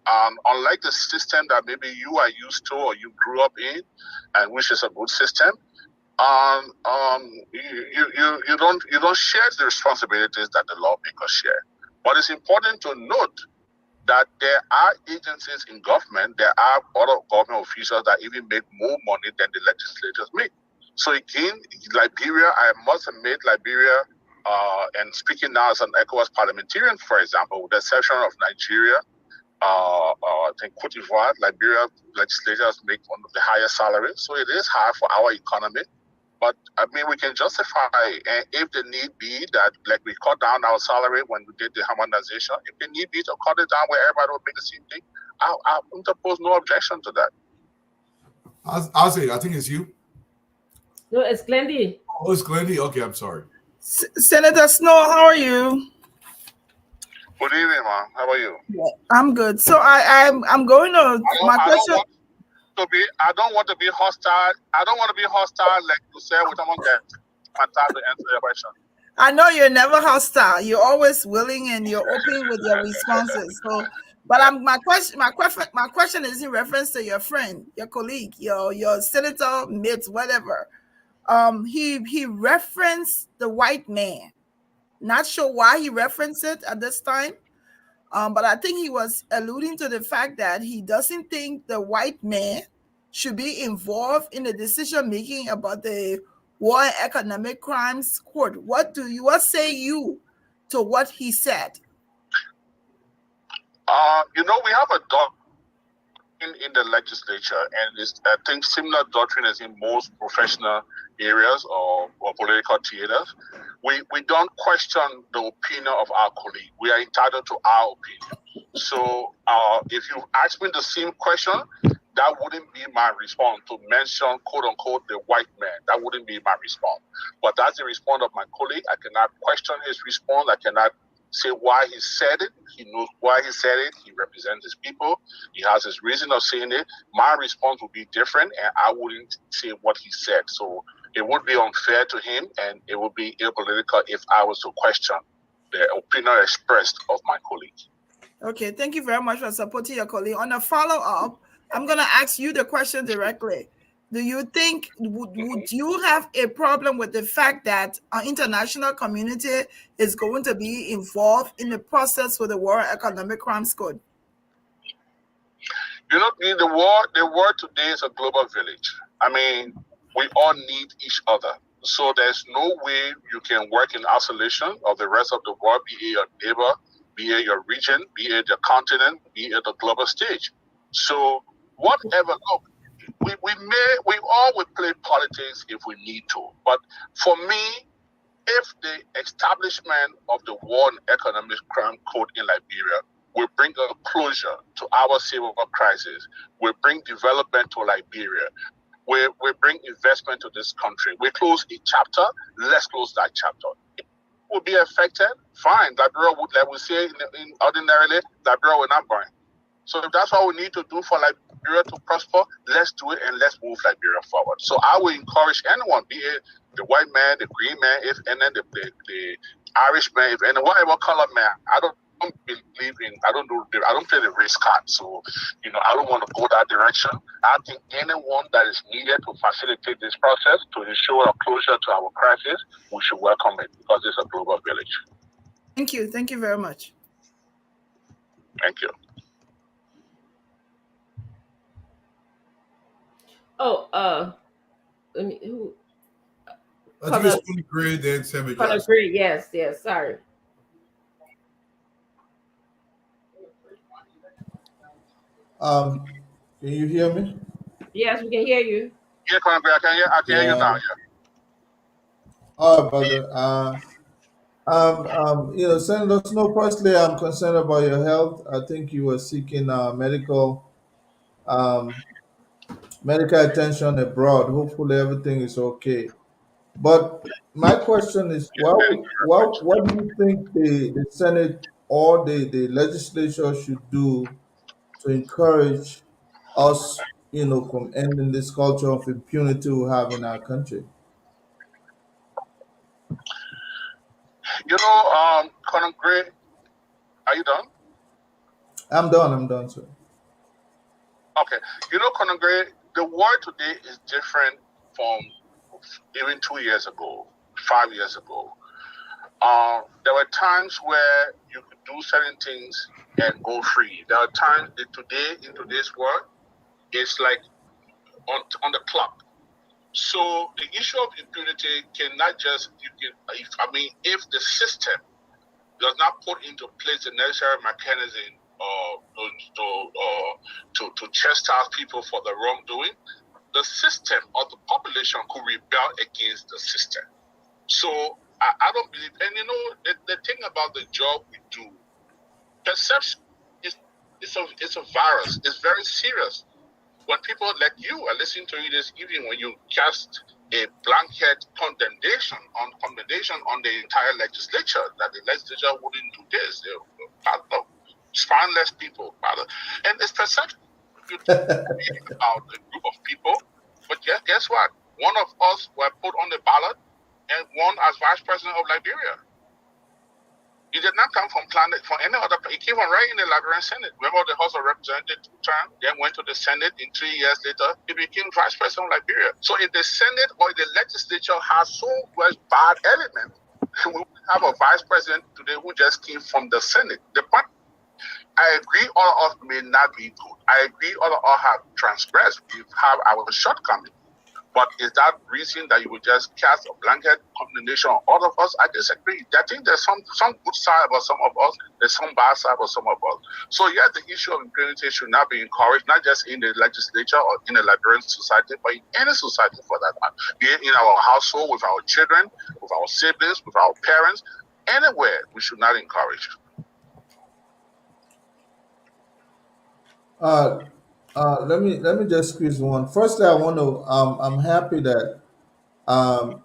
O: Unlike the system that maybe you are used to or you grew up in, and which is a good system, you don't share the responsibilities that the lawmakers share. But it's important to note that there are agencies in government, there are other government officials that even make more money than the legislators make. So again, Liberia, I must admit, Liberia, and speaking now as an ECOWAS parliamentarian, for example, with the exception of Nigeria, I think Cote d'Ivoire, Liberia legislators make one of the highest salaries. So it is hard for our economy. But I mean, we can justify, and if the need be that, like we cut down our salary when we did the harmonization, if the need be to cut it down where everybody will make the same thing, I interpose no objection to that.
G: I'll say, I think it's you.
F: No, it's Glendy.
G: Oh, it's Glendy. Okay, I'm sorry.
I: Senator Snow, how are you?
O: Good evening, ma'am. How are you?
I: I'm good. So I'm going to my question.
O: I don't want to be hostile. I don't want to be hostile, like you said, with someone that my time to answer your question.
I: I know you're never hostile. You're always willing and you're open with your responses. So, but my question is in reference to your friend, your colleague, your senator, mate, whatever. He referenced the white man. Not sure why he referenced it at this time. But I think he was alluding to the fact that he doesn't think the white man should be involved in the decision making about the War and Economic Crimes Court. What say you to what he said?
O: We have a doctrine in the legislature, and I think similar doctrine is in most professional areas or political theaters. We don't question the opinion of our colleague. We are entitled to our opinion. So if you ask me the same question, that wouldn't be my response to mention, quote unquote, the white man. That wouldn't be my response. But that's the response of my colleague. I cannot question his response. I cannot say why he said it. He knows why he said it. He represents his people. He has his reason of saying it. My response would be different, and I wouldn't say what he said. So it would be unfair to him, and it would be apolitical if I was to question the opinion expressed of my colleague.
I: Okay, thank you very much for supporting your colleague. On a follow-up, I'm going to ask you the question directly. Do you think, would you have a problem with the fact that our international community is going to be involved in the process for the War and Economic Crimes Code?
O: The war today is a global village. I mean, we all need each other. So there's no way you can work in isolation of the rest of the world, be it your neighbor, be it your region, be it the continent, be it the global stage. So whatever, look, we all would play politics if we need to. But for me, if the establishment of the War and Economic Crime Code in Liberia will bring a closure to our civil war crisis, will bring development to Liberia, we bring investment to this country. We close a chapter, let's close that chapter. It will be affected, fine. Liberia would, like we say ordinarily, Liberia will not burn. So if that's what we need to do for Liberia to prosper, let's do it and let's move Liberia forward. So I will encourage anyone, be it the white man, the green man, if and then the Irish man, if and whatever color man, I don't don't believe in. I don't play the race card. So, I don't want to go that direction. I think anyone that is needed to facilitate this process to ensure a closure to our crisis, we should welcome it because it's a global village.
I: Thank you. Thank you very much.
O: Thank you.
F: Oh, let me. Who?
G: I think it's Conor Gray, then Samuel
F: Conor
G: Jackson.
F: Gray, yes. Sorry.
M: Can you hear me?
F: Yes, we can hear you.
O: Yeah, Conor Gray, I can hear you now. Yeah.
M: All right, brother. Senator Snow, personally, I'm concerned about your health. I think you were seeking medical attention abroad. Hopefully, everything is okay. But my question is, what do you think the Senate or the legislature should do to encourage us, from ending this culture of impunity we have in our country?
O: Conor Gray, are you done?
M: I'm done, sir.
O: Okay. Conor Gray, the world today is different from even 2 years ago, 5 years ago. There were times where you could do certain things and go free. There are times in today's world, it's like on the clock. So the issue of impunity cannot just, if the system does not put into place the necessary mechanism to chastise people for the wrongdoing, the system or the population could rebel against the system. So I don't believe, and the thing about the job we do, perception is a virus. It's very serious. When people like you are listening to you this evening, when you cast a blanket condemnation on the entire legislature, that the legislature wouldn't do this, spineless people, and it's perception about a group of people. But guess what? One of us were put on the ballot and won as vice president of Liberia. He did not come from any other. He came from right in the Liberian Senate. Remember the House of Representatives 2 terms, then went to the Senate. In 3 years later, he became vice president of Liberia. So if the Senate or the legislature has so much bad elements, we will have a vice president today who just came from the Senate. I agree all of us may not be good. I agree all of us have transgressed. We have our shortcomings. But is that reason that you would just cast a blanket condemnation on all of us? I disagree. I think there's some good side about some of us, there's some bad side about some of us. So the issue of impunity should not be encouraged, not just in the legislature or in the Liberian society, but in any society for that matter. Be it in our household, with our children, with our siblings, with our parents, anywhere we should not encourage.
M: Let me just squeeze one. Firstly, I want to. I'm happy that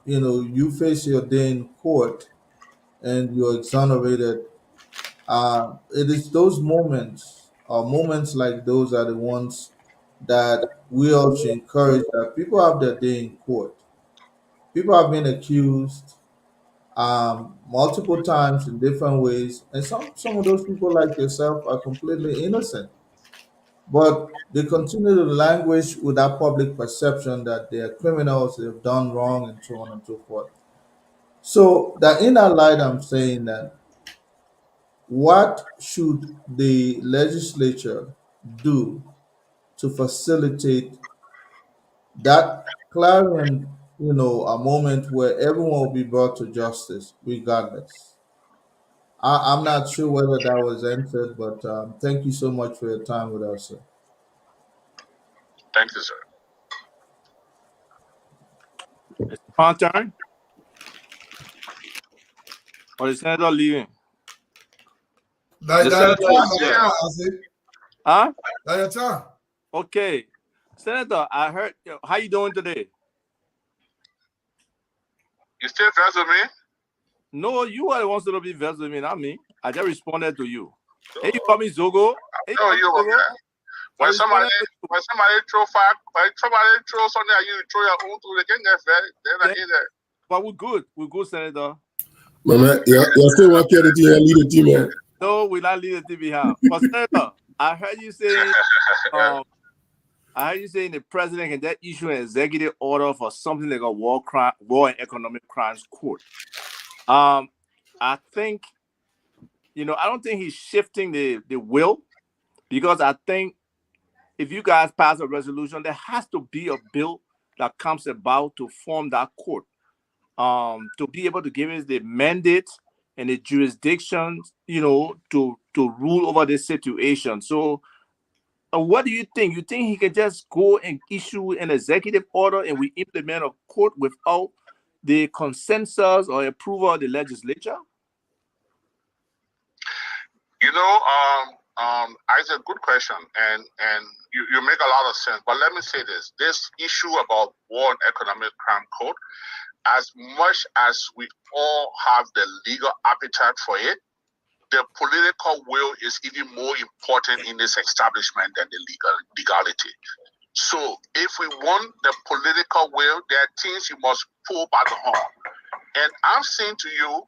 M: you face your day in court and you're exonerated. It is those moments, moments like those, are the ones that we all should encourage. That people have their day in court. People have been accused multiple times in different ways, and some of those people, like yourself, are completely innocent. But they continue to languish with that public perception that they are criminals, they've done wrong, and so on and so forth. So that in that light, I'm saying that what should the legislature do to facilitate that clarion, a moment where everyone will be brought to justice, regardless? I'm not sure whether that was answered, but thank you so much for your time with us, sir.
O: Thank you, sir.
P: It's my turn? Or the senator leaving? Huh? Okay. Senator, I heard, how you doing today?
O: You still vexed with me?
P: No, you are the ones to be vexed with me, not me. I just responded to you. Hey, you call me Zogo? Hey,
O: when somebody throw something at you, throw your own to the king, then I hear that.
P: But we're good. We're good, Senator.
Q: Man, you're still working to lead the team, man.
P: No, we're not leaving the behind. But Senator, I heard you saying, the president can just issue an executive order for something like a war and economic crimes court. I think, I don't think he's shifting the will, because I think if you guys pass a resolution, there has to be a bill that comes about to form that court, to be able to give us the mandate and the jurisdiction, to rule over this situation. So what do you think? You think he can just go and issue an executive order and we implement a court without the consensus or approval of the legislature?
O: Isaac, good question, and you make a lot of sense. But let me say this: this issue about war and economic crime code, as much as we all have the legal appetite for it, the political will is even more important in this establishment than the legality. So if we want the political will, there are things you must pull by the horn. And I'm saying to you,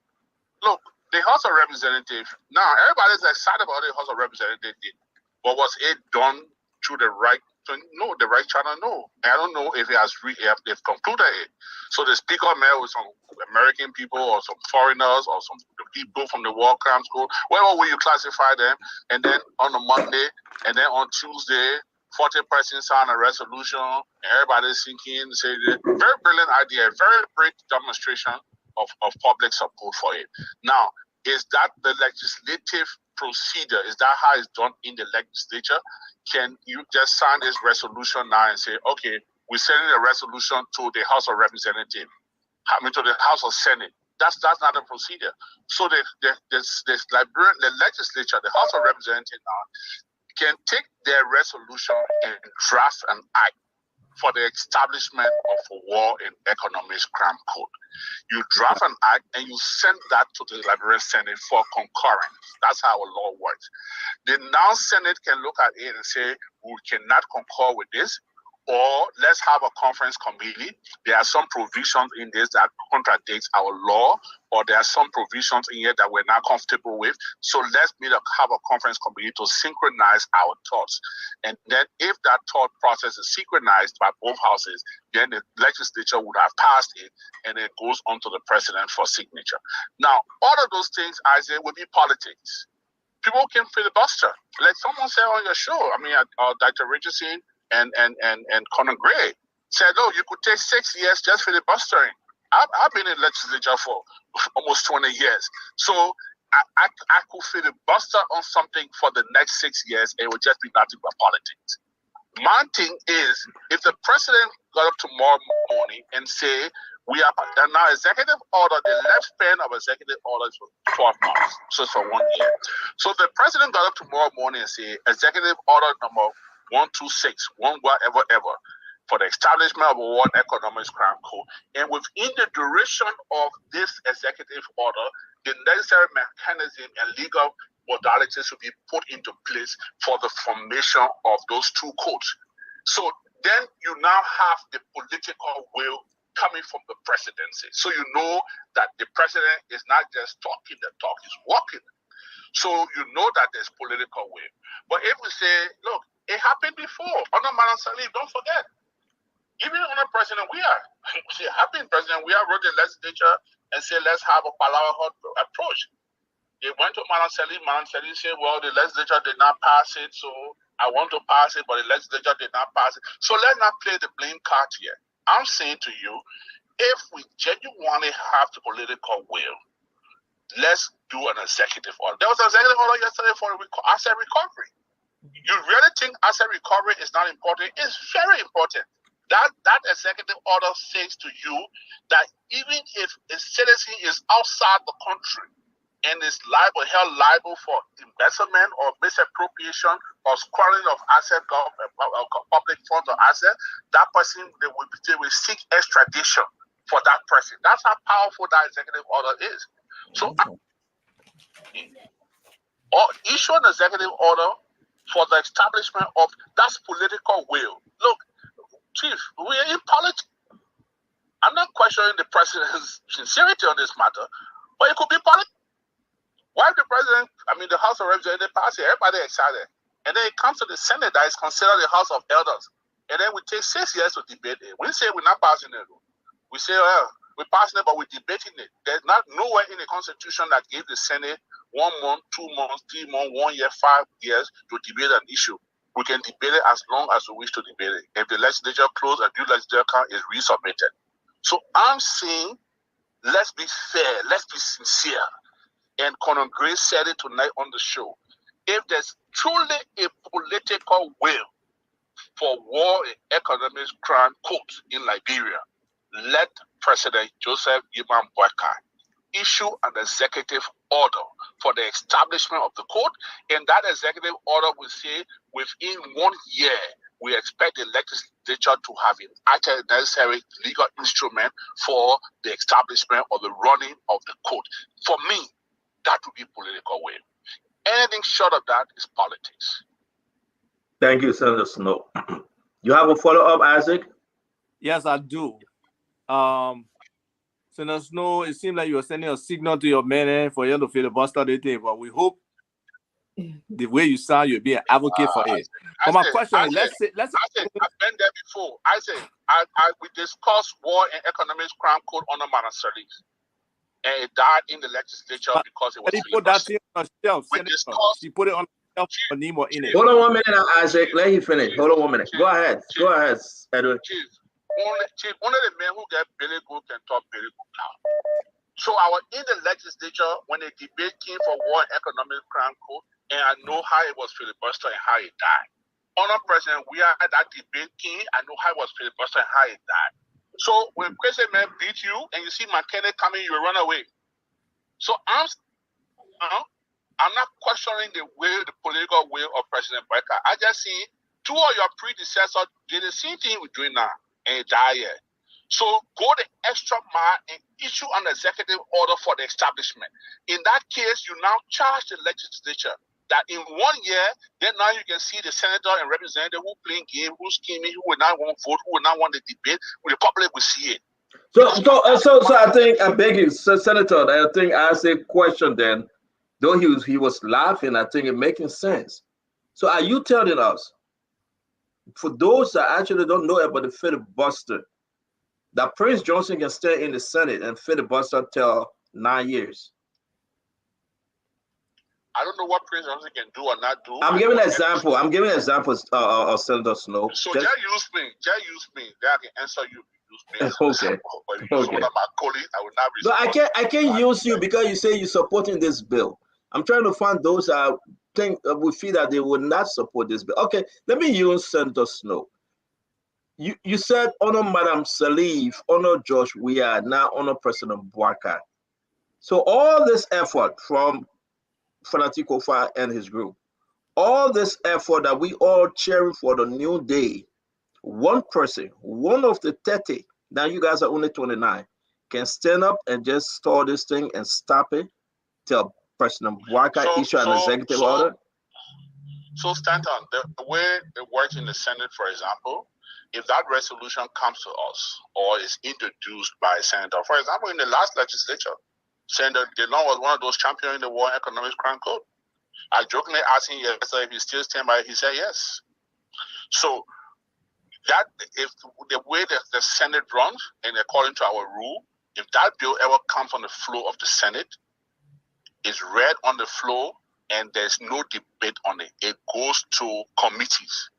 O: look, the House of Representatives, now everybody's excited about the House of Representatives, but was it done through the right no, the right channel? No. I don't know if they've concluded it. So the speaker met with some American people or some foreigners or some people from the War Crimes Court, wherever will you classify them, and then on a Monday, and then on Tuesday, 40 persons sign a resolution, and everybody's thinking, say, very brilliant idea, very great demonstration of public support for it. Now, is that the legislative procedure? Is that how it's done in the legislature? Can you just sign this resolution now and say, okay, we're sending a resolution to the House of Representatives, to the House of Senate? That's not a procedure. So the legislature, the House of Representatives now, can take their resolution and draft an act for the establishment of a war and economic crime code. You draft an act and you send that to the Liberian Senate for concurrence. That's how our law works. The now Senate can look at it and say, we cannot concur with this, or let's have a conference committee. There are some provisions in this that contradicts our law, or there are some provisions in here that we're not comfortable with. So let's have a conference committee to synchronize our thoughts. And then if that thought process is synchronized by both houses, then the legislature would have passed it, and it goes on to the president for signature. Now, all of those things, Isaiah, would be politics. People can filibuster. Like someone said on your show, Dr. Richardson and Conor Gray said, "Oh, you could take 6 years just filibustering." I've been in the legislature for almost 20 years, so I could filibuster on something for the next 6 years, and it would just be nothing but politics. My thing is, if the president got up tomorrow morning and say, we are now executive order, the lifespan of executive order is for 12 months, so it's for 1 year. So the president got up tomorrow morning and say, executive order number 126, whatever, for the establishment of a war economic crime code. And within the duration of this executive order, the necessary mechanism and legal modalities should be put into place for the formation of those two codes. So then you now have the political will coming from the presidency. So you know that the president is not just talking the talk, he's walking. So you know that there's political will. But if we say, look, it happened before. Under Madam Salif, don't forget. Even under President Weah, President Weah wrote the legislature and said, let's have a Palawa approach. They went to Madam Salif. Madam Salif said, well, the legislature did not pass it, so I want to pass it, but the legislature did not pass it. So let's not play the blame card here. I'm saying to you, if we genuinely have the political will, let's do an executive order. There was an executive order yesterday for asset recovery. You really think asset recovery is not important? It's very important. That executive order says to you that even if a citizen is outside the country and is held liable for embezzlement or misappropriation or squandering of asset, public funds or asset, that person they will seek extradition for that person. That's how powerful that executive order is. So, or issue an executive order for the establishment of that's political will. Look, Chief, we're in politics. I'm not questioning the president's sincerity on this matter, but it could be politics. Why the president, the House of Representatives pass it, everybody excited. And then it comes to the Senate that is considered the House of Elders. And then we take 6 years to debate it. We say we're not passing it. We say, we're passing it, but we're debating it. There's nowhere in the Constitution that gave the Senate 1 month, 2 months, 3 months, 1 year, 5 years to debate an issue. We can debate it as long as we wish to debate it. If the legislature closed, a new legislature is resubmitted. So I'm saying, let's be fair, let's be sincere. And Conor Grace said it tonight on the show. If there's truly a political will for war and economic crime court in Liberia, let President Joseph Iman Boakai issue an executive order for the establishment of the court, and that executive order will say within 1 year we expect the legislature to have an necessary legal instrument for the establishment or the running of the court. For me, that would be political will. Anything short of that is politics.
H: Thank you, Senator Snow. You have a follow-up, Isaac?
P: Yes, I do. Senator Snow, it seems like you are sending a signal to your men for you to filibuster the thing, but we hope the way you sound, you'll be an advocate for it. But my question is, let's say
O: I've been there before. We discussed war and economic crime code under Madam Sirleaf, and it died in the legislature because it was.
P: He put that thing on the shelf. She put it on the shelf for Nemo in it.
H: Hold on 1 minute, Isaac. Let him finish. Hold on 1 minute. Go ahead, Edward.
O: Chief, only the men who get Billy Good can talk Billy Good now. So I was in the legislature when the debate came for war and economic crime code, and I know how it was filibuster and how it died. Honor President, we are at that debate came. I know how it was filibuster and how it died. So when President Man beat you and you see McKenna coming, you run away. So I'm not questioning the political will of President Boakai. I just see 2 of your predecessors did the same thing we're doing now, and it died here. So go the extra mile and issue an executive order for the establishment. In that case, you now charge the legislature that in 1 year, then now you can see the senator and representative who playing game, who's scheming, who will not want to vote, who will not want to debate, the public will see it.
H: So I think, I beg you, Senator, I think I asked a question then, though he was laughing, I think it making sense. So are you telling us, for those that actually don't know about the filibuster, that Prince Johnson can stay in the Senate and filibuster till 9 years?
O: I don't know what Prince Johnson can do or not do.
H: I'm giving examples of Senator Snow.
O: So just use me. Then I can answer you. Use me.
H: Okay.
O: But if you use one of my colleagues, I will not respond.
H: But I can't use you because you say you're supporting this bill. I'm trying to find those that think we feel that they would not support this bill. Okay, let me use Senator Snow. You said honor Madam Sirleaf, honor George Weah, now honor President Boakai. So all this effort from Fanatic Kofa and his group, all this effort that we all cheering for the new day, one person, one of the 30, now you guys are only 29, can stand up and just stall this thing and stop it till President Boakai issue an executive order?
O: So Stanton, the way it works in the Senate, for example, if that resolution comes to us or is introduced by a senator, for example, in the last legislature, Senator DeLong was one of those championing the war and economic crime code. I jokingly asked him yesterday if he still stand by it. He said yes. So that if the way that the Senate runs and according to our rule, if that bill ever comes on the floor of the Senate, it's read on the floor and there's no debate on it. It goes to committees.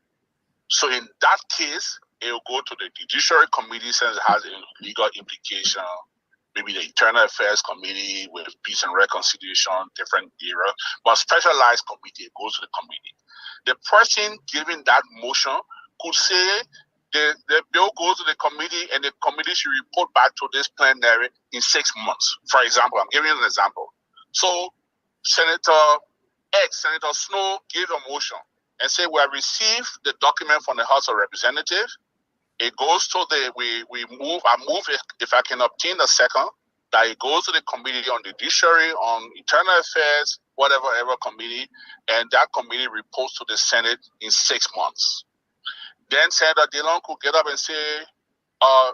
O: So in that case, it will go to the Judiciary Committee since it has a legal implication. Maybe the Internal Affairs Committee with Peace and Reconciliation, different era. But specialized committee, it goes to the committee. The person giving that motion could say the bill goes to the committee and the committee should report back to this plenary in 6 months. For example, I'm giving you an example. So Senator Snow gave a motion and said, we have received the document from the House of Representatives. It goes to I move it, if I can obtain a second, that it goes to the Committee on Judiciary, on Internal Affairs, whatever committee, and that committee reports to the Senate in 6 months. Then Senator DeLong could get up and say,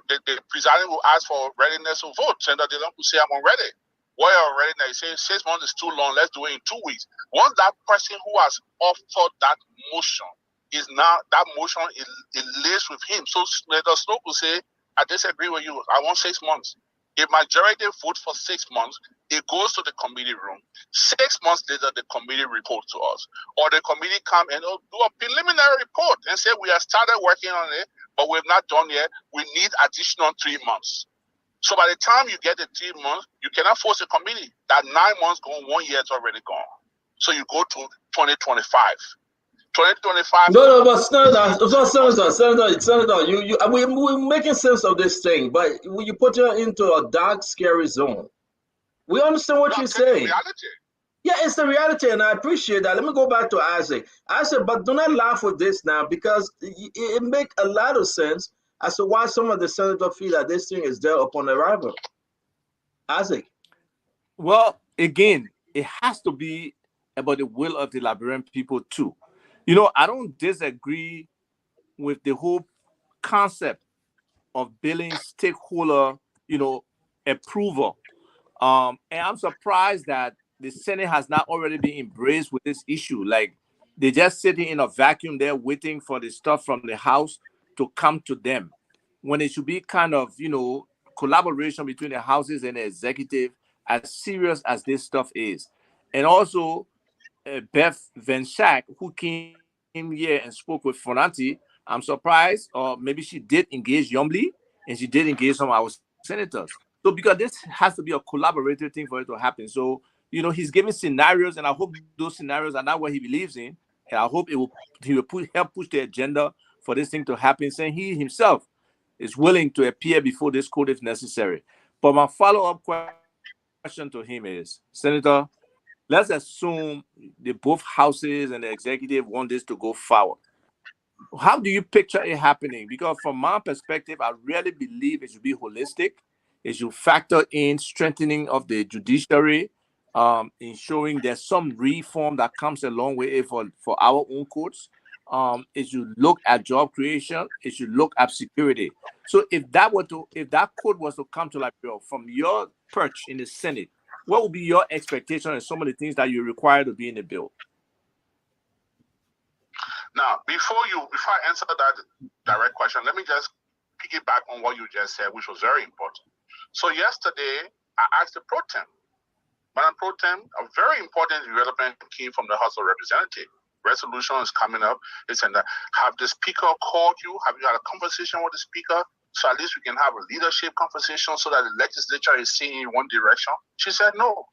O: the presiding will ask for readiness to vote. Senator DeLong could say, I'm ready. Why already they say 6 months is too long, let's do it in 2 weeks. Once that person who has authored that motion is now, that motion is lays with him. So Senator Snow will say, I disagree with you, I want 6 months. If majority vote for 6 months, it goes to the committee room. 6 months later, the committee reports to us. Or the committee come and do a preliminary report and say, we have started working on it, but we've not done yet. We need additional 3 months. So by the time you get the 3 months, you cannot force a committee. That 9 months gone, 1 year is already gone. So you go to 2025. 2025.
H: No, but Senator, we're making sense of this thing, but you put you into a dark, scary zone. We understand what you're saying.
O: Reality.
H: Yeah, it's the reality, and I appreciate that. Let me go back to Isaac. I said, but do not laugh with this now, because it makes a lot of sense as to why some of the senators feel that this thing is there upon arrival. Isaac.
P: Well, again, it has to be about the will of the Liberian people too. You know, I don't disagree with the whole concept of building stakeholder, approval. And I'm surprised that the Senate has not already been embraced with this issue. Like, they're just sitting in a vacuum there waiting for the stuff from the House to come to them, when it should be kind of, collaboration between the houses and the executive, as serious as this stuff is. And also, Beth Van Schack, who came here and spoke with Fonanti, I'm surprised, or maybe she did engage Yombly, and she did engage some of our senators. So because this has to be a collaborative thing for it to happen. So, he's giving scenarios, and I hope those scenarios are not what he believes in. And I hope he will help push the agenda for this thing to happen, saying he himself is willing to appear before this court if necessary. But my follow-up question to him is, Senator, let's assume both houses and the executive want this to go forward. How do you picture it happening? Because from my perspective, I really believe it should be holistic. It should factor in strengthening of the judiciary, ensuring there's some reform that comes along with it for our own courts. It should look at job creation. It should look at security. So if that court was to come to Liberia from your perch in the Senate, what would be your expectation and some of the things that you require to be in the bill?
O: Now, before I answer that direct question, let me just piggyback on what you just said, which was very important. So yesterday, I asked the pro tem, Madam Pro Tem, a very important development came from the House of Representatives. Resolution is coming up. It's in have the speaker called you? Have you had a conversation with the speaker? So at least we can have a leadership conversation so that the legislature is seeing in one direction. She said no.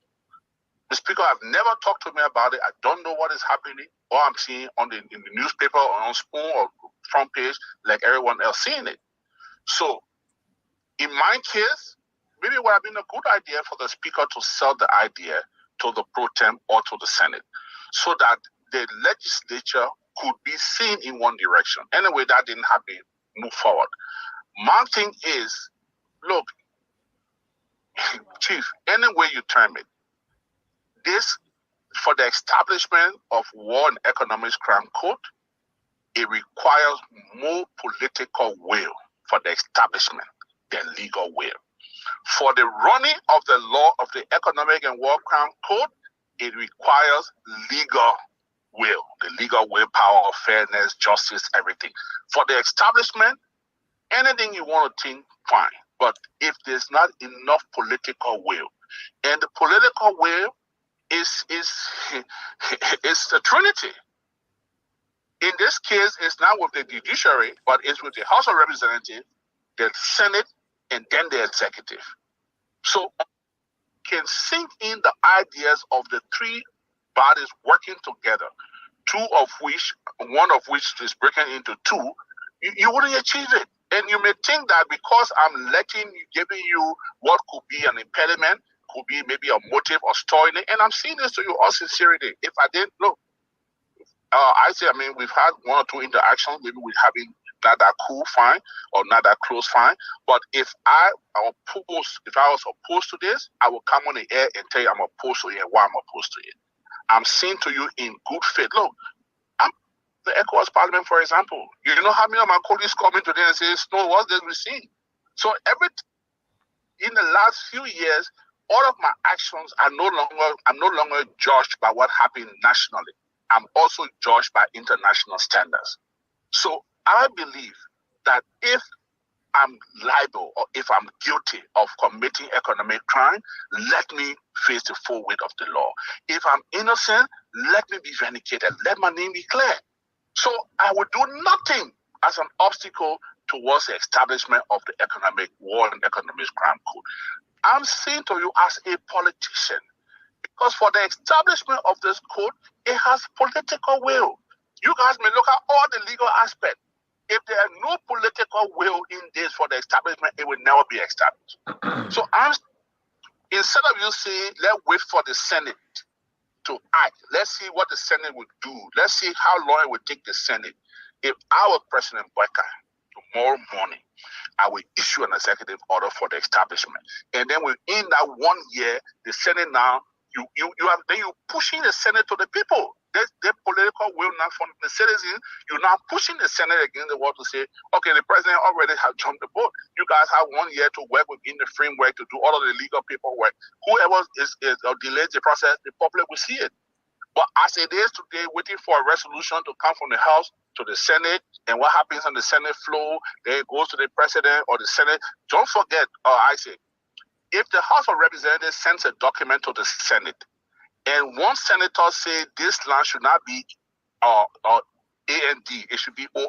O: The speaker have never talked to me about it. I don't know what is happening. All I'm seeing in the newspaper or on Spoon or front page, like everyone else seeing it. So in my case, maybe it would have been a good idea for the speaker to sell the idea to the pro tem or to the Senate, so that the legislature could be seen in one direction. Anyway, that didn't happen. Move forward. My thing is, look, Chief, any way you term it, this, for the establishment of War and Economics Crime Court, it requires more political will for the establishment than legal will. For the running of the law of the Economic and War Crime Court, it requires legal will, the legal willpower of fairness, justice, everything. For the establishment, anything you want to think, fine. But if there's not enough political will, and the political will is the Trinity. In this case, it's not with the judiciary, but it's with the House of Representatives, the Senate, and then the executive. So can sink in the ideas of the three bodies working together, one of which is breaking into two, you wouldn't achieve it. And you may think that because I'm giving you what could be an impediment, could be maybe a motive or storing it, and I'm saying this to you all sincerity. If I didn't look, we've had one or two interactions, maybe we're having not that cool, fine, or not that close, fine. But if I was opposed to this, I will come on the air and tell you I'm opposed to it and why I'm opposed to it. I'm saying to you in good faith, look, I'm the ECOWAS Parliament, for example. You know how many of my colleagues come in today and say, Snow, what's this we're seeing? So in the last few years, all of my actions are I'm no longer judged by what happened nationally. I'm also judged by international standards. So I believe that if I'm liable or if I'm guilty of committing economic crime, let me face the full weight of the law. If I'm innocent, let me be vindicated. Let my name be clear. So I would do nothing as an obstacle towards the establishment of the economic war and economic crime code. I'm saying to you as a politician, because for the establishment of this code, it has political will. You guys may look at all the legal aspects. If there are no political will in this for the establishment, it will never be established. So instead of you saying, let's wait for the Senate to act, let's see what the Senate will do. Let's see how long it will take the Senate. If I were President Boyka, tomorrow morning, I will issue an executive order for the establishment. And then within that 1 year, the Senate now, you're pushing the Senate to the people. Their political will now from the citizens. You're now pushing the Senate against the wall to say, okay, the president already has jumped the boat. You guys have 1 year to work within the framework to do all of the legal paperwork. Whoever delays the process, the public will see it. But as it is today, waiting for a resolution to come from the House to the Senate, and what happens on the Senate floor, then it goes to the president or the Senate. Don't forget, if the House of Representatives sends a document to the Senate, and one senator say this land should not be A&D, it should be OR.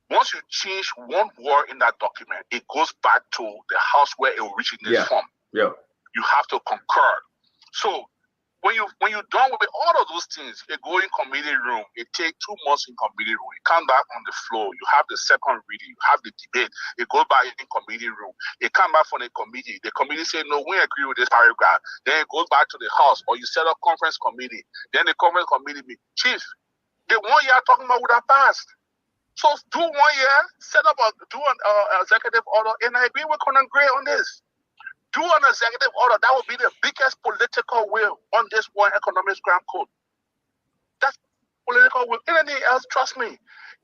O: Once you change one word in that document, it goes back to the House where it originated from.
H: Yeah.
O: You have to concur. So when you're done with all of those things, it go in committee room. It takes 2 months in committee room. It come back on the floor. You have the second reading. You have the debate. It goes back in committee room. It come back from the committee. The committee say, no, we agree with this paragraph. Then it goes back to the House, or you set up conference committee. Then the conference committee meet. Chief, the 1 year I'm talking about would have passed. So do 1 year, do an executive order, and I agree with Conan Gray on this. Do an executive order. That would be the biggest political will on this one economic crime code. That's political will. Anything else, trust me,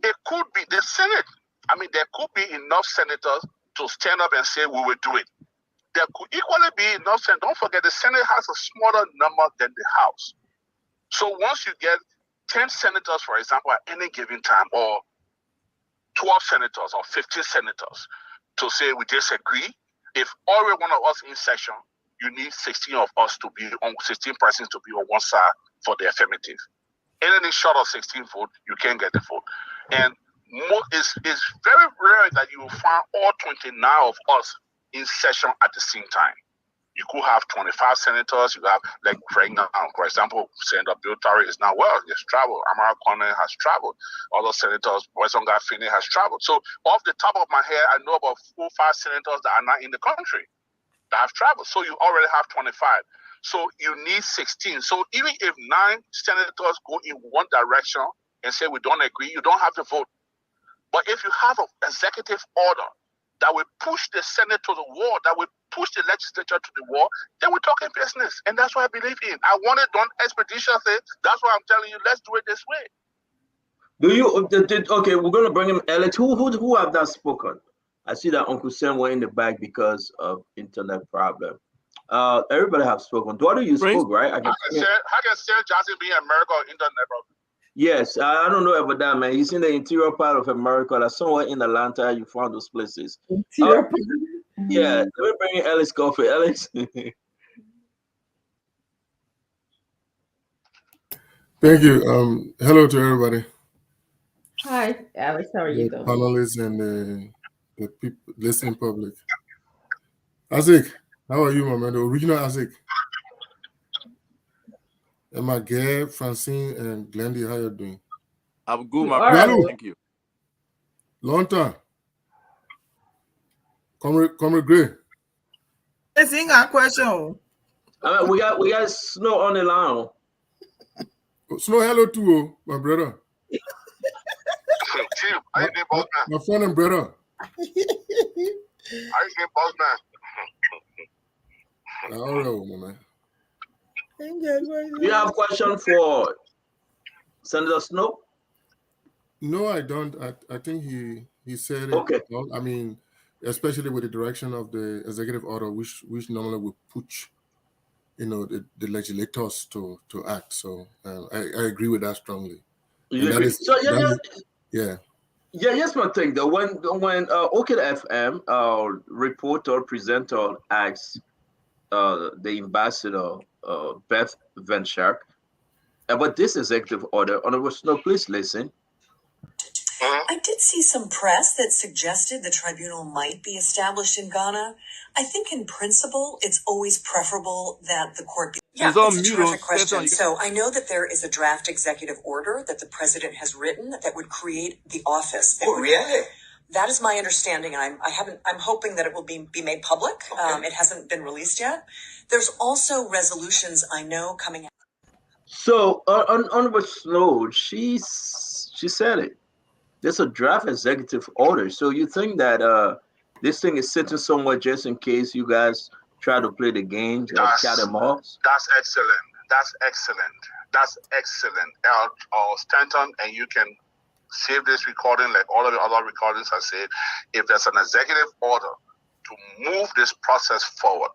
O: it could be the Senate. I mean, there could be enough senators to stand up and say we will do it. There could equally be enough senators. Don't forget, the Senate has a smaller number than the House. So once you get 10 senators, for example, at any given time, or 12 senators or 15 senators to say we disagree, if every one of us in session, you need 16 of us to be on 16 persons to be on one side for the affirmative. Anything short of 16 votes, you can't get the vote. And it's very rare that you will find all 29 of us in session at the same time. You could have 25 senators. You have, like, right now, for example, Senator Bill Tarry is now well. He has traveled. Amara Conner has traveled. Other senators, Boyzonga Finney has traveled. So off the top of my head, I know about 4 or 5 senators that are not in the country that have traveled. So you already have 25. So you need 16. So even if 9 senators go in one direction and say we don't agree, you don't have to vote. But if you have an executive order that will push the Senate to the wall, that will push the legislature to the wall, then we're talking business. And that's what I believe in. I want it done expeditiously. That's why I'm telling you, let's do it this way.
H: Do you, okay, we're going to bring him, Alex. Who have not spoken? I see that Uncle Sam went in the back because of internet problem. Everybody have spoken. Daughter, you spoke, right?
O: I can say Johnson being America or internet problem.
H: Yes, I don't know about that, man. He's in the interior part of America. That's somewhere in Atlanta. You found those places. Yeah, let me bring in Alex Coffee. Alex.
Q: Thank you. Hello to everybody.
F: Hi, Alex. How are you doing?
Q: Panelists and the people listening public. Isaac, how are you, my man? The original Isaac. And my girl, Francine and Glendy, how you doing?
P: I'm good, my brother. Thank you.
Q: Long time. Comrade Gray.
I: Asking a question.
H: We got Snow on the line.
Q: Snow, hello too, my brother. My friend and brother.
O: How you doing, boss man?
Q: All right, my man.
H: You have a question for Senator Snow?
Q: No, I don't. I think he said it.
H: Okay.
Q: I mean, especially with the direction of the executive order, which normally will push, the legislators to act. So I agree with that strongly. And that is, yeah.
H: Yeah, here's my thing though. When OK FM reporter presenter asks the ambassador Beth Van Schaik about this executive order, Honorable Snow, please listen.
R: I did see some press that suggested the tribunal might be established in Ghana. I think in principle, it's always preferable that the court be. Yeah, it's a terrific question. So I know that there is a draft executive order that the president has written that would create the office. Oh, really? That is my understanding. I'm hoping that it will be made public. Okay. It hasn't been released yet. There's also resolutions I know coming out.
H: So Honorable Snow, she said it. There's a draft executive order. So you think that this thing is sitting somewhere just in case you guys try to play the game or cat them off?
O: That's excellent. That's excellent. That's excellent. Stanton, and you can save this recording like all of the other recordings I said. If there's an executive order to move this process forward,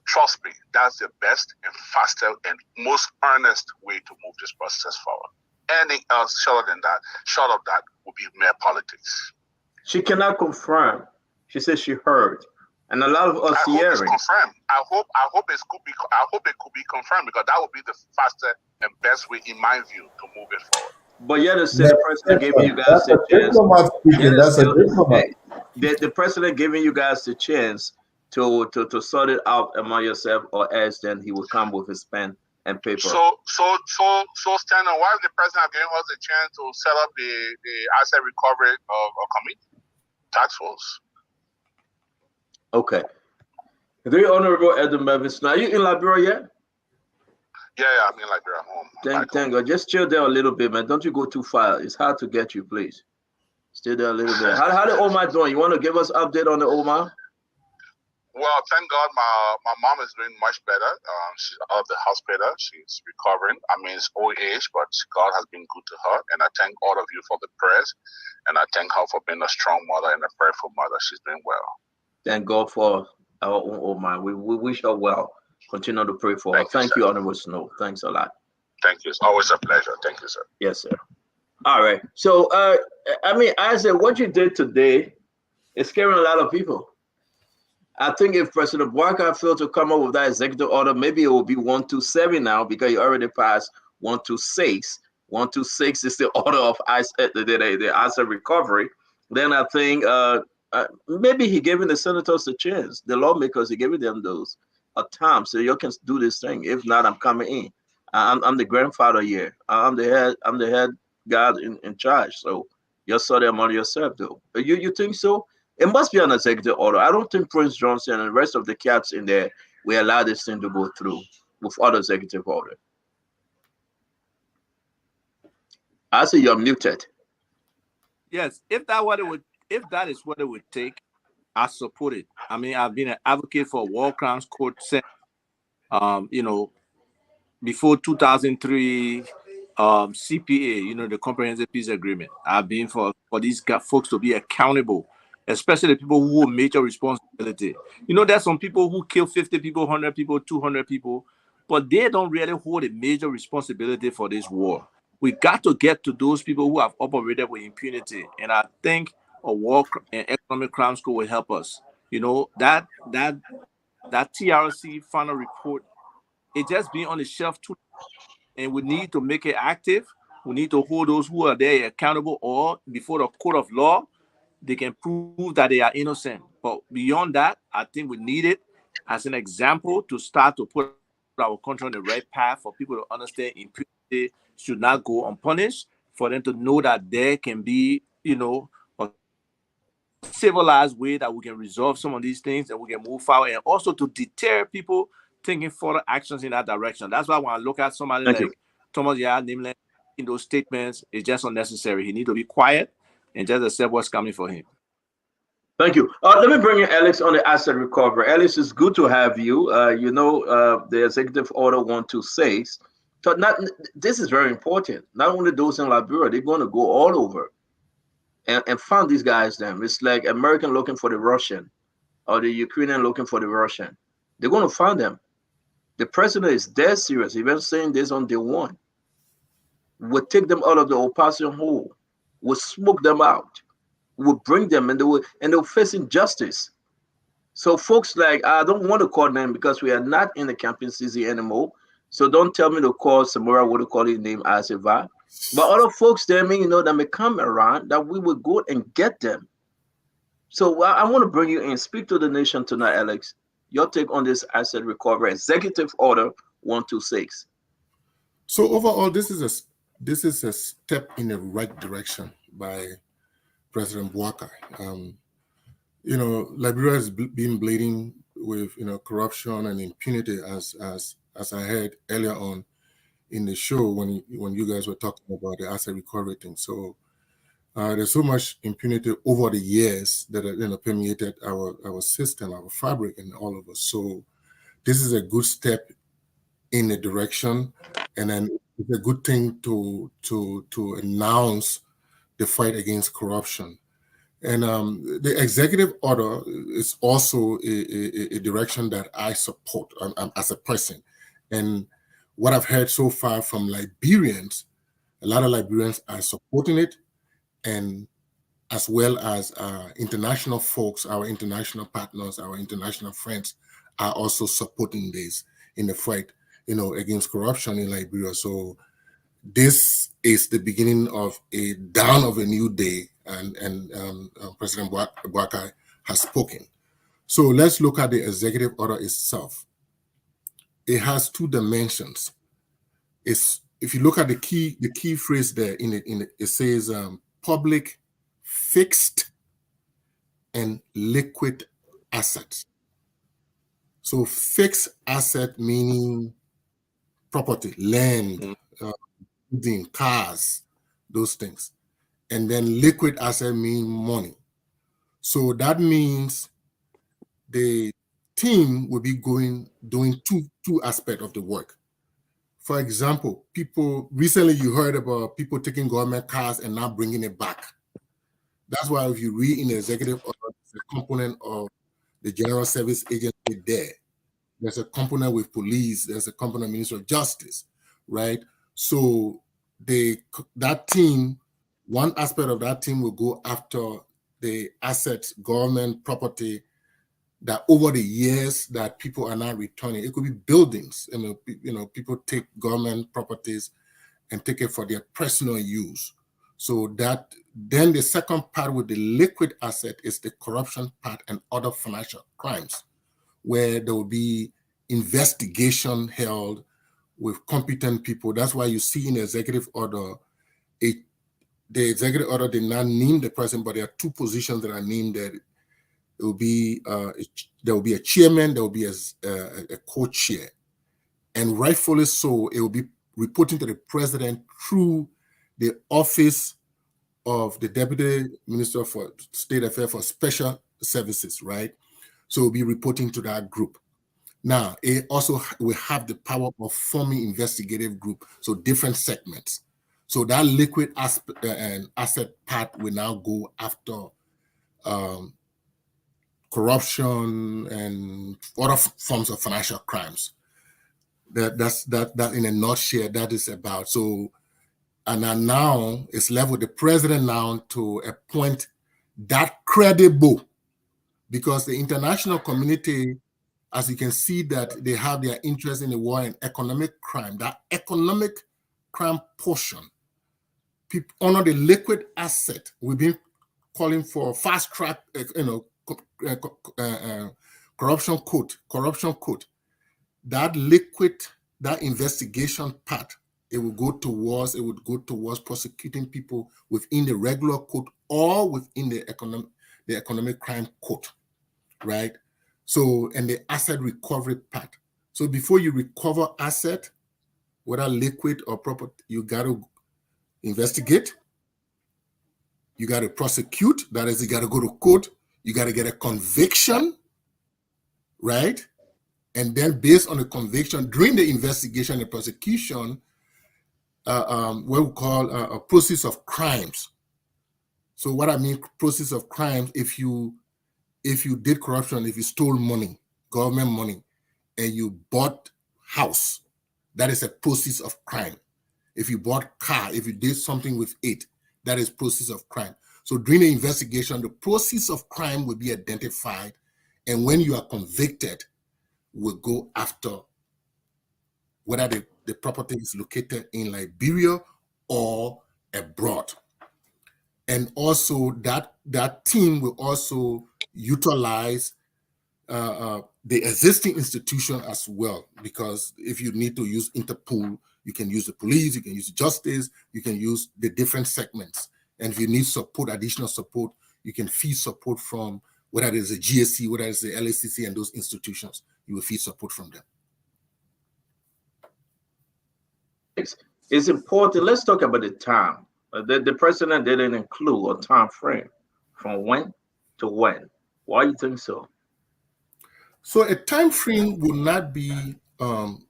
O: trust me, that's the best and faster and most earnest way to move this process forward. Anything else short of that would be mere politics.
H: She cannot confirm. She says she heard, and a lot of us hearing.
O: Confirmed. I hope it could be confirmed, because that would be the faster and best way, in my view, to move it forward.
H: But yet, the president giving you guys the chance. The president giving you guys the chance to sort it out among yourself, or else then he will come with his pen and paper.
O: So Stanton, why is the president giving us a chance to set up the asset recovery of committee task force?
H: Okay. Very Honorable Edmund Memphis. Now, are you in Liberia yet?
O: Yeah, I'm in Liberia home.
H: Thank God. Just chill there a little bit, man. Don't you go too far. It's hard to get you, please. Stay there a little bit. How the Omar doing? You want to give us an update on the Omar?
O: Well, thank God my mom is doing much better. She's out of the hospital. She's recovering. I mean, it's old age, but God has been good to her. And I thank all of you for the prayers. And I thank her for being a strong mother and a prayerful mother. She's doing well.
H: Thank God for our own Omar. We wish her well. Continue to pray for her. Thank you, Honorable Snow. Thanks a lot.
O: Thank you. It's always a pleasure. Thank you, sir.
H: Yes, sir. All right. So, Isaac, what you did today is scaring a lot of people. I think if President Walker failed to come up with that executive order, maybe it will be 127 now, because he already passed 126. 126 is the order of the asset recovery. Then I think maybe he giving the senators a chance, the lawmakers, he giving them those a time, so you can do this thing. If not, I'm coming in. I'm the grandfather here. I'm the head guy in charge. So you sort them on yourself, though. You think so? It must be an executive order. I don't think Prince Johnson and the rest of the cats in there will allow this thing to go through with other executive order. I see you're muted.
P: Yes, if that is what it would take, I support it. I mean, I've been an advocate for War Crimes Court since, before 2003, CPA, the Comprehensive Peace Agreement. I've been for these folks to be accountable, especially the people who hold major responsibility. There's some people who kill 50 people, 100 people, 200 people, but they don't really hold a major responsibility for this war. We got to get to those people who have operated with impunity, and I think a war and economic crimes court will help us. That TRC final report, it just being on the shelf too, and we need to make it active. We need to hold those who are there accountable, or before the court of law, they can prove that they are innocent. But beyond that, I think we need it as an example to start to put our country on the right path for people to understand impunity should not go unpunished, for them to know that there can be, a civilized way that we can resolve some of these things and we can move forward, and also to deter people taking further actions in that direction. That's why when I look at somebody like Thomas Yaya Nimle in those statements, it's just unnecessary. He needs to be quiet and just accept what's coming for him.
H: Thank you. Let me bring in Alex on the asset recovery. Alex, it's good to have you. The executive order 126. So this is very important. Not only those in Liberia, they're going to go all over. and found these guys. Them, it's like American looking for the Russian, or the Ukrainian looking for the Russian. They're going to find them. The president is dead serious. He been saying this on day one. We'll take them out of the opposition hole. We'll smoke them out. We'll bring them, and they'll face injustice. So folks, like, I don't want to call them because we are not in the campaign season anymore. So don't tell me to call Samora, what to call his name as Eva. But other folks there, that may come around, that we will go and get them. So I want to bring you in. Speak to the nation tonight, Alex. Your take on this asset recovery executive order 126.
Q: So overall, this is a step in the right direction by President Boakai. Liberia has been bleeding with corruption and impunity, as I heard earlier on in the show when you guys were talking about the asset recovery thing. So there's so much impunity over the years that permeated our system, our fabric, and all of us. So this is a good step in the direction, and then it's a good thing to announce the fight against corruption. And the executive order is also a direction that I support as a person. And what I've heard so far from Liberians, a lot of Liberians are supporting it, and as well as international folks, our international partners, our international friends are also supporting this in the fight, against corruption in Liberia. So this is the beginning of a dawn of a new day, and President Boakai has spoken. So let's look at the executive order itself. It has two dimensions. If you look at the key phrase there it says public fixed and liquid assets. So fixed asset meaning property, land, building, cars, those things. And then liquid asset mean money. So that means the team will be doing two aspects of the work. For example, recently you heard about people taking government cars and not bringing it back. That's why if you read in the executive order, there's a component of the General Service Agency there. There's a component with police. There's a component Ministry of Justice, right? So that team, one aspect of that team will go after the assets, government property that over the years that people are not returning. It could be buildings. People take government properties and take it for their personal use. So that then the second part with the liquid asset is the corruption part and other financial crimes, where there will be investigation held with competent people. That's why you see in the executive order, the executive order did not name the president, but there are two positions that are named there. It will be there will be a chairman, there will be a co-chair, and rightfully so. It will be reporting to the president through the office of the Deputy Minister for State Affairs for Special Services, right? So it will be reporting to that group. Now, it also will have the power of forming investigative group, so different segments. So that liquid asset part will now go after corruption and other forms of financial crimes. That in a nutshell, that is about. So, and now it's left with the president now to appoint that credible, because the international community, as you can see, that they have their interest in the war and economic crime. That economic crime portion, people under the liquid asset, we've been calling for fast track, corruption code. That liquid, that investigation part, it would go towards prosecuting people within the regular code or within the economic crime code, right? So, and the asset recovery part. So before you recover asset, whether liquid or property, you got to investigate, you got to prosecute, that is, you got to go to court, you got to get a conviction, right? And then based on the conviction, during the investigation and prosecution, what we call a process of crimes. So what I mean, process of crimes, if you did corruption, if you stole money, government money, and you bought house, that is a process of crime. If you bought car, if you did something with it, that is process of crime. So during the investigation, the process of crime will be identified, and when you are convicted, we'll go after whether the property is located in Liberia or abroad. And also that team will also utilize the existing institution as well, because if you need to use Interpol, you can use the police, you can use justice, you can use the different segments. And if you need support, additional support, you can feed support from whether it is the GSC, whether it's the LACC and those institutions, you will feed support from them.
H: It's important. Let's talk about the time. The president didn't include a time frame from when to when. Why do you think so?
Q: So a time frame will not be and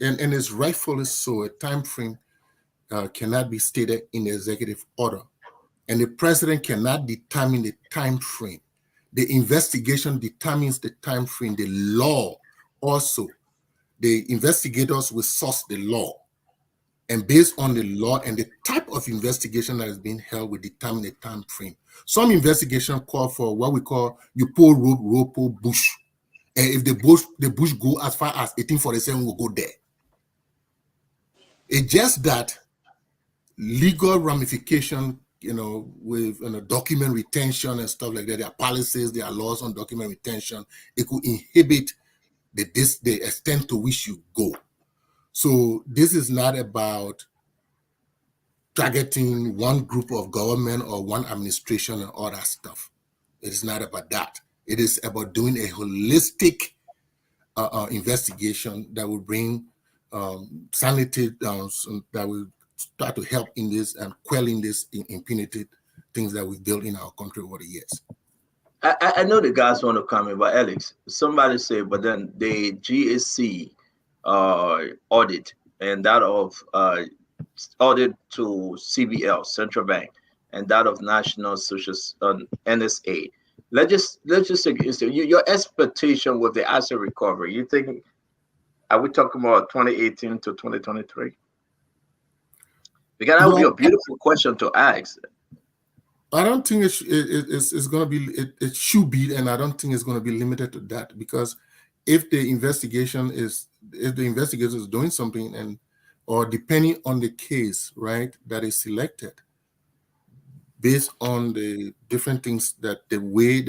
Q: it's rightfully so. A time frame cannot be stated in the executive order, and the president cannot determine the time frame. The investigation determines the time frame. The law also, the investigators will source the law, and based on the law and the type of investigation that is being held will determine the time frame. Some investigation call for what we call you pull rope, pull bush. And if the bush go as far as 1847, will go there. It's just that legal ramification, with document retention and stuff like that. There are policies, there are laws on document retention. It could inhibit the extent to which you go. So this is not about targeting one group of government or one administration and all that stuff. It is not about that. It is about doing a holistic investigation that will bring sanity down, that will start to help in this and quelling this impunity things that we've built in our country over the years.
H: I know the guys want to comment, but Alex, somebody say, but then the GSC audit and that of audit to CBL, Central Bank, and that of National Social NSA. Let's just take your expectation with the asset recovery. You think, are we talking about 2018 to 2023? Because that would be a beautiful question to ask.
Q: I don't think it's going to be, it should be, and I don't think it's going to be limited to that, because if the investigator is doing something or depending on the case, right, that is selected, based on the different things that the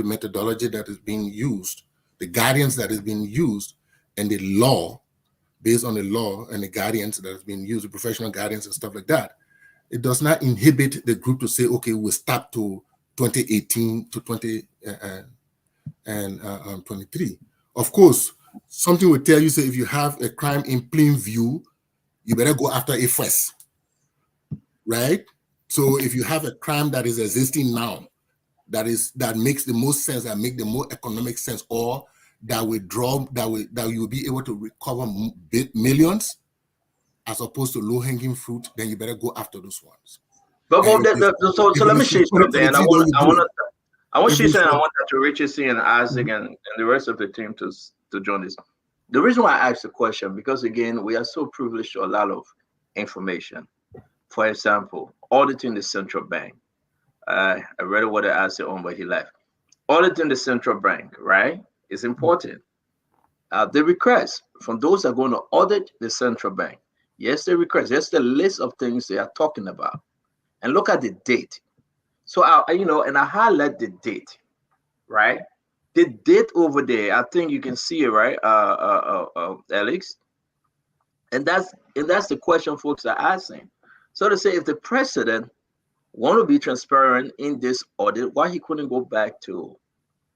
Q: methodology that is being used, the guidance that is being used, and the law, based on the law and the guidance that is being used, the professional guidance and stuff like that, it does not inhibit the group to say, okay, we'll stop to 2018 to 2023. Of course, something will tell you, say, if you have a crime in plain view, you better go after it first, right? So if you have a crime that is existing now, that makes the most sense, that make the more economic sense, or that you will be able to recover millions, as opposed to low-hanging fruit, then you better go after those ones.
H: But so let me share something. And I want Dr. Richardson and Isaac and the rest of the team to join this. The reason why I asked the question, because again, we are so privileged to a lot of information. For example, auditing the central bank. I read what I asked on, but he left. Auditing the central bank, right, is important. The request from those that are going to audit the central bank. Yes, the request. Yes, the list of things they are talking about. And look at the date. So, and I highlight the date, right? The date over there, I think you can see it, right, Alex? And that's the question folks are asking. So to say, if the president want to be transparent in this audit, why he couldn't go back to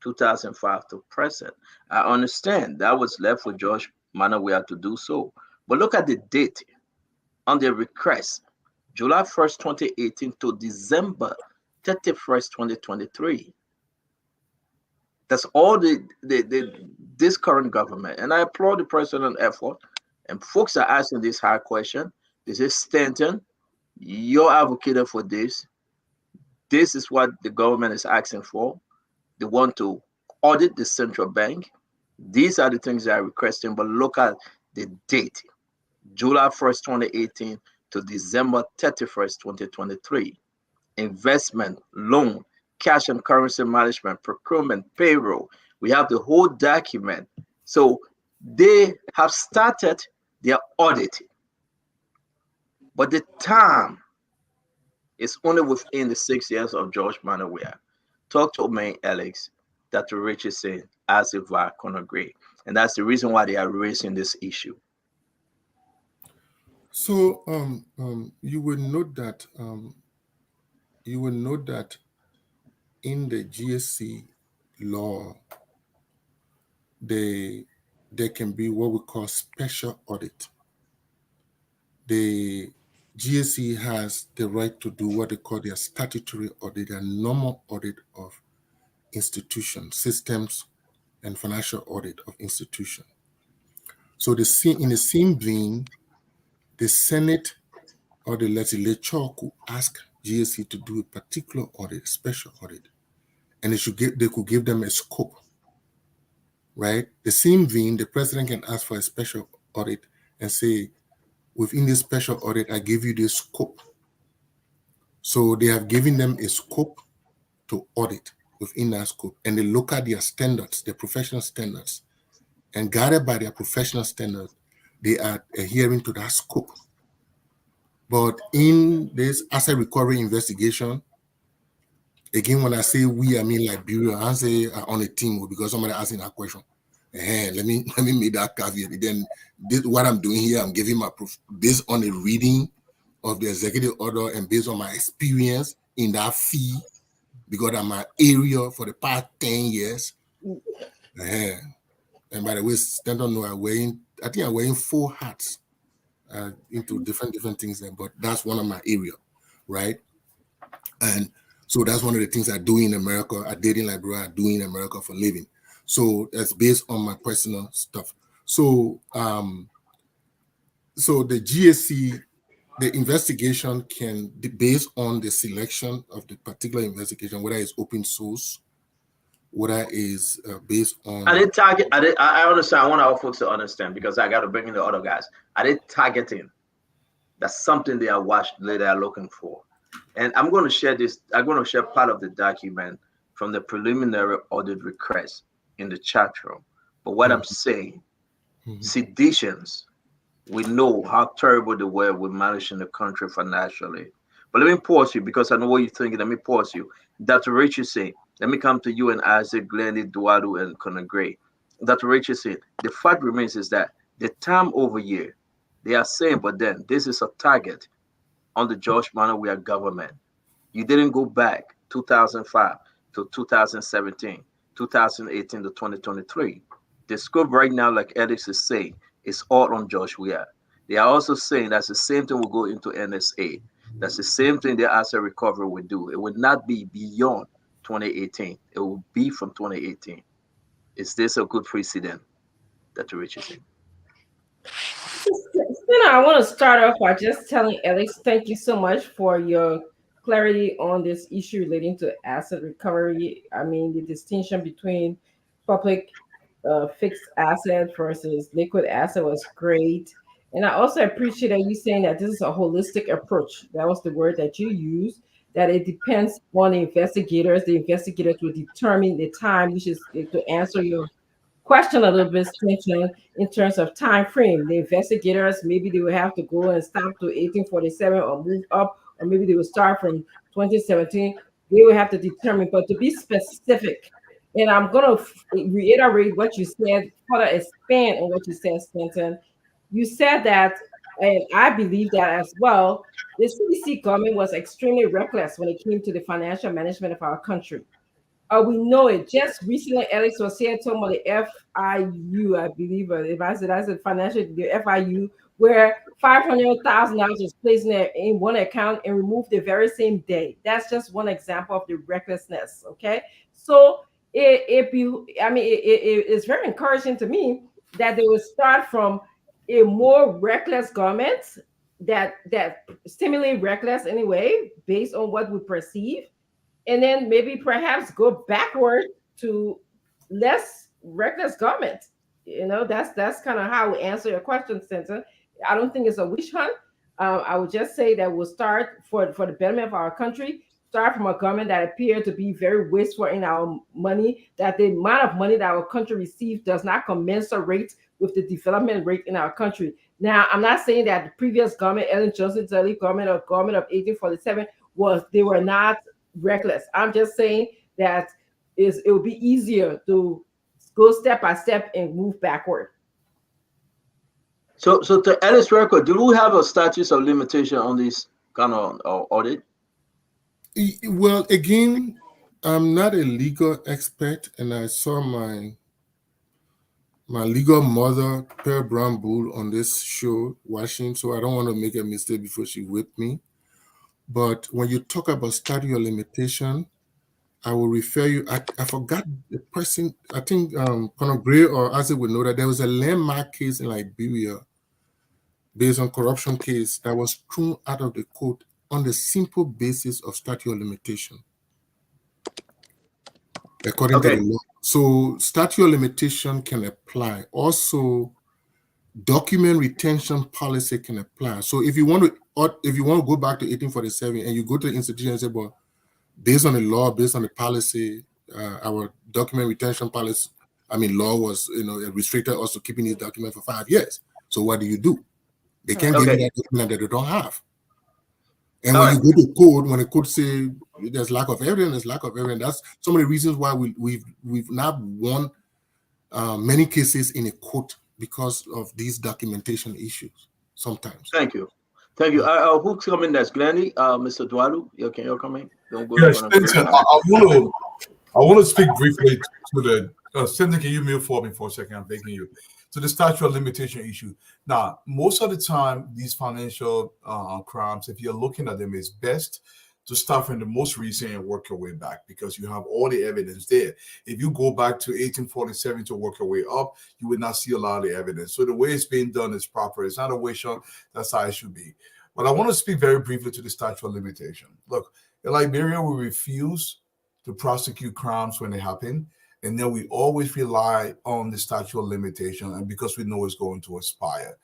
H: 2005 to present? I understand that was left for Josh Manawea to do so. But look at the date on the request, July 1st, 2018 to December 31st, 2023. That's all this current government. And I applaud the president's effort. And folks are asking this hard question. This is Stanton. You're advocated for this. this is what the government is asking for. They want to audit the central bank. These are the things they are requesting, but look at the date, July 1st, 2018 to December 31st, 2023. Investment, loan, cash and currency management, procurement, payroll. We have the whole document. So they have started their audit, but the time is only within the 6 years of George Manawea. Talk to me, Alex, Dr. Richardson, as if I can agree. And that's the reason why they are raising this issue.
Q: So you will note that in the GSC law, there can be what we call special audit. The GSC has the right to do what they call their statutory audit and normal audit of institutions, systems, and financial audit of institutions. So in the same vein, the Senate or the Legislature could ask GSC to do a particular audit, special audit, and they could give them a scope, right? The same vein, the president can ask for a special audit and say, within this special audit, I give you this scope. So they have given them a scope to audit within that scope, and they look at their standards, their professional standards, and guided by their professional standards, they are adhering to that scope. But in this asset recovery investigation, again, when I say we, I mean Liberia. I say on a team because somebody asking that question. Let me make that caveat. Then what I'm doing here, I'm giving my proof based on a reading of the executive order and based on my experience in that field, because I'm an area for the past 10 years. And by the way, Stanton, no, I think I'm wearing 4 hats into different things there, but that's one of my area, right? And so that's one of the things I do in America. I did in Liberia, I do in America for living. So that's based on my personal stuff. So so the GSC, the investigation can be based on the selection of the particular investigation, whether it's open source, whether it's based on.
H: I understand. I want our folks to understand, because I got to bring in the other guys. Are they targeting? That's something they are looking for. And I'm going to share this. I'm going to share part of the document from the preliminary audit request in the chat room. But what I'm saying, seditions, we know how terrible they were with managing the country financially. But let me pause you, because I know what you're thinking. Let me pause you. Dr. Richardson, let me come to you and Isaac, Glennie, Duadu, and Conor Gray. Dr. Richardson, the fact remains is that the time over year, they are saying, but then this is a target on the George Manawea government. You didn't go back 2005 to 2017, 2018 to 2023. The scope right now, like Alex is saying, is all on George Weah. They are also saying that's the same thing will go into NSA. That's the same thing the asset recovery will do. It would not be beyond 2018. It will be from 2018. Is this a good precedent, Dr. Richardson?
F: I want to start off by just telling Alex, thank you so much for your clarity on this issue relating to asset recovery. I mean, the distinction between public fixed asset versus liquid asset was great. And I also appreciate that you saying that this is a holistic approach. That was the word that you used, that it depends on the investigators. The investigators will determine the time, which is to answer your question a little bit, in terms of time frame. The investigators, maybe they will have to go and stop to 1847 or move up, or maybe they will start from 2017. They will have to determine, but to be specific, and I'm going to reiterate what you said, further expand on what you said, Stanton. You said that, and I believe that as well, the CDC government was extremely reckless when it came to the financial management of our country. We know it. Just recently, Alex was here talking about the FIU, I believe, if I said financial, the FIU, where $500,000 was placed in one account and removed the very same day. That's just one example of the recklessness. Okay, so it's very encouraging to me that they will start from a more reckless government that seemingly reckless anyway, based on what we perceive, and then maybe perhaps go backward to less reckless government. That's kind of how we answer your question, Senator. I don't think it's a witch hunt. I would just say that we'll start for the betterment of our country. Start from a government that appeared to be very wasteful in our money, that the amount of money that our country receives does not commensurate with the development rate in our country. Now, I'm not saying that the previous government, Ellen Johnson's early government or government of 1847, they were not reckless. I'm just saying that it would be easier to go step by step and move backward.
H: So to Alice record, do we have a statute of limitation on this kind of audit?
Q: Well, again, I'm not a legal expert, and I saw my legal mother, Per Brown Bull, on this show watching, so I don't want to make a mistake before she whipped me. But when you talk about statute of limitation, I will refer you. I forgot the person. I think Conor Gray or Isaac would know that there was a landmark case in Liberia based on corruption case that was thrown out of the court on the simple basis of statute of limitation, according to the law. So statute of limitation can apply. Also, document retention policy can apply. So if you want to go back to 1847 and you go to the institution and say, well, based on the law, based on the policy, our document retention policy, law was, it restricted us to keeping these documents for 5 years. So what do? They can't give you that document that they don't have. And when you go to court, when the court say there's lack of evidence, that's some of the reasons why we've not won many cases in a court because of these documentation issues sometimes.
H: Thank you. Who's coming next? Glenny, Mr. Dwalu, can you come in?
G: Yes, Spencer, I want to speak briefly to the Senator. Can you mute for me for a second? I'm begging you. To the statute of limitation issue. Now, most of the time, these financial crimes, if you're looking at them, it's best to start from the most recent and work your way back because you have all the evidence there. If you go back to 1847 to work your way up, you would not see a lot of the evidence. So the way it's being done is proper. It's not a way shot. That's how it should be. But I want to speak very briefly to the statute of limitation. Look, in Liberia, we refuse to prosecute crimes when they happen. And then we always rely on the statute of limitation, and because we know it's going to expire.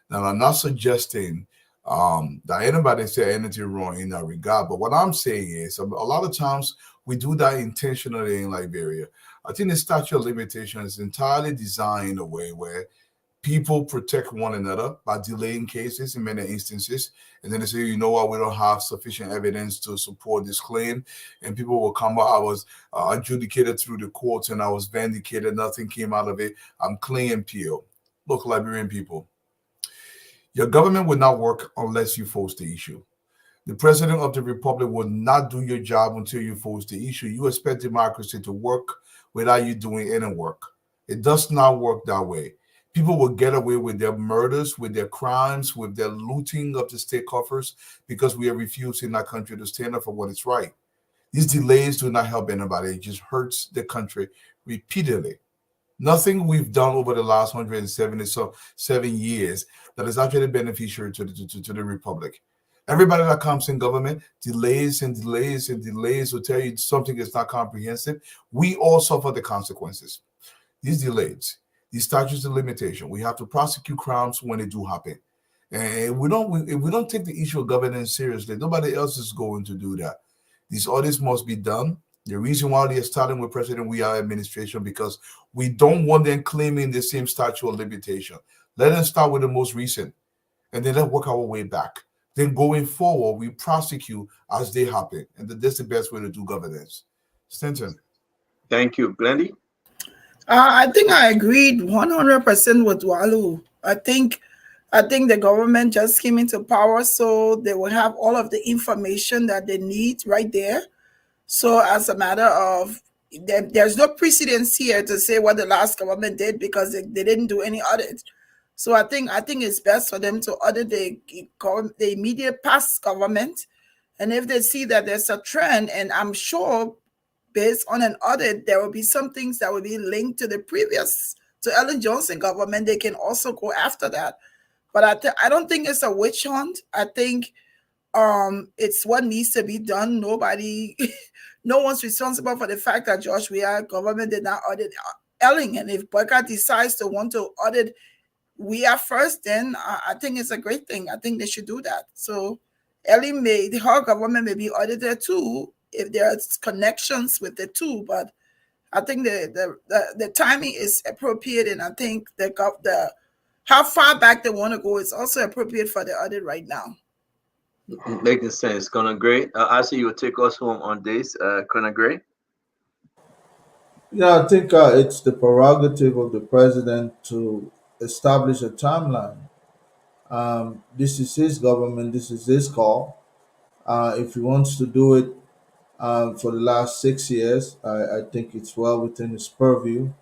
G: Now, I'm not suggesting that anybody say anything wrong in that regard, but what I'm saying is a lot of times we do that intentionally in Liberia. I think the statute of limitation is entirely designed in a way where people protect one another by delaying cases in many instances. And then they say, you know what, we don't have sufficient evidence to support this claim. And people will come out, I was adjudicated through the courts and I was vindicated. Nothing came out of it. I'm clean and pure. Look, Liberian people, your government will not work unless you force the issue. The president of the republic will not do your job until you force the issue. You expect democracy to work without you doing any work. It does not work that way. People will get away with their murders, with their crimes, with their looting of the state coffers because we are refusing our country to stand up for what is right. These delays do not help anybody. It just hurts the country repeatedly. Nothing we've done over the last 177 years that is actually beneficial to the republic. Everybody that comes in government delays and delays and delays will tell you something is not comprehensive. We all suffer the consequences. These delays, these statutes of limitation, we have to prosecute crimes when they do happen. And if we don't take the issue of governance seriously, nobody else is going to do that. These audits must be done. The reason why they are starting with President We Are administration, because we don't want them claiming the same statute of limitation. Let them start with the most recent, and then let's work our way back. Then going forward, we prosecute as they happen, and that's the best way to do governance. Stenton.
H: Thank you. Glendy?
I: I think I agreed 100% with Walu. I think the government just came into power, so they will have all of the information that they need right there. So as a matter of, there's no precedence here to say what the last government did because they didn't do any audit. So I think it's best for them to audit the immediate past government. And if they see that there's a trend, and I'm sure based on an audit, there will be some things that will be linked to the previous, to Ellen Johnson government, they can also go after that. But I don't think it's a witch hunt. I think it's what needs to be done. Nobody no one's responsible for the fact that Josh Weah government did not audit Elling. And if Boycott decides to want to audit Weah first, then I think it's a great thing. I think they should do that. So Elling her government may be audited too if there's connections with the two, but I think the timing is appropriate, and I think the how far back they want to go is also appropriate for the audit right now.
H: Making sense. Colonel Gray, I see you will take us home on this. Colonel Gray.
M: Yeah, I think it's the prerogative of the president to establish a timeline. This is his government. This is his call. If he wants to do it for the last 6 years, I think it's well within his purview.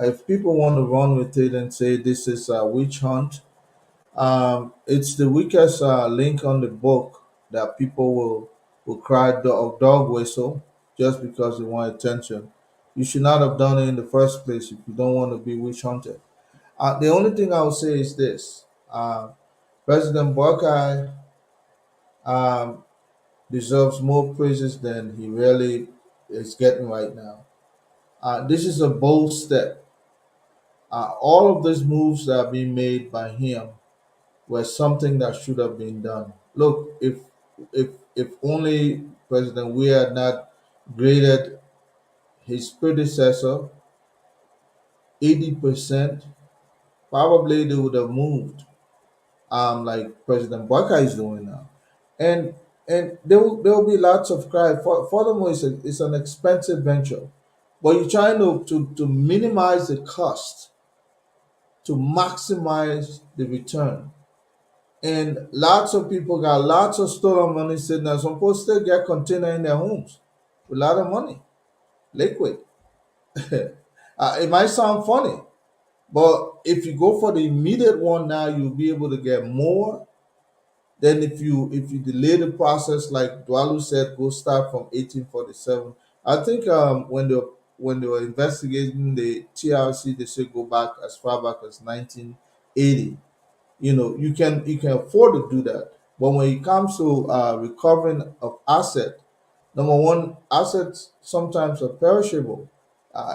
M: If people want to run with it and say this is a witch hunt, it's the weakest link on the book that people will cry dog whistle just because they want attention. You should not have done it in the first place if you don't want to be witch hunted. The only thing I will say is this: President Buckeye deserves more praises than he really is getting right now. This is a bold step. All of these moves that are being made by him were something that should have been done. Look, if only President Weah had not graded his predecessor 80%, probably they would have moved, like President Buckeye is doing now. And there will be lots of cry. Furthermore, it's an expensive venture, but you're trying to minimize the cost to maximize the return. And lots of people got lots of stolen money sitting there. Some folks still get container in their homes with a lot of money, liquid. It might sound funny, but if you go for the immediate one now, you'll be able to get more than if you delay the process, like Dwalu said, go start from 1847. I think when they were investigating the TRC, they said go back as far back as 1980. You can afford to do that, but when it comes to recovering of asset, number one, assets sometimes are perishable.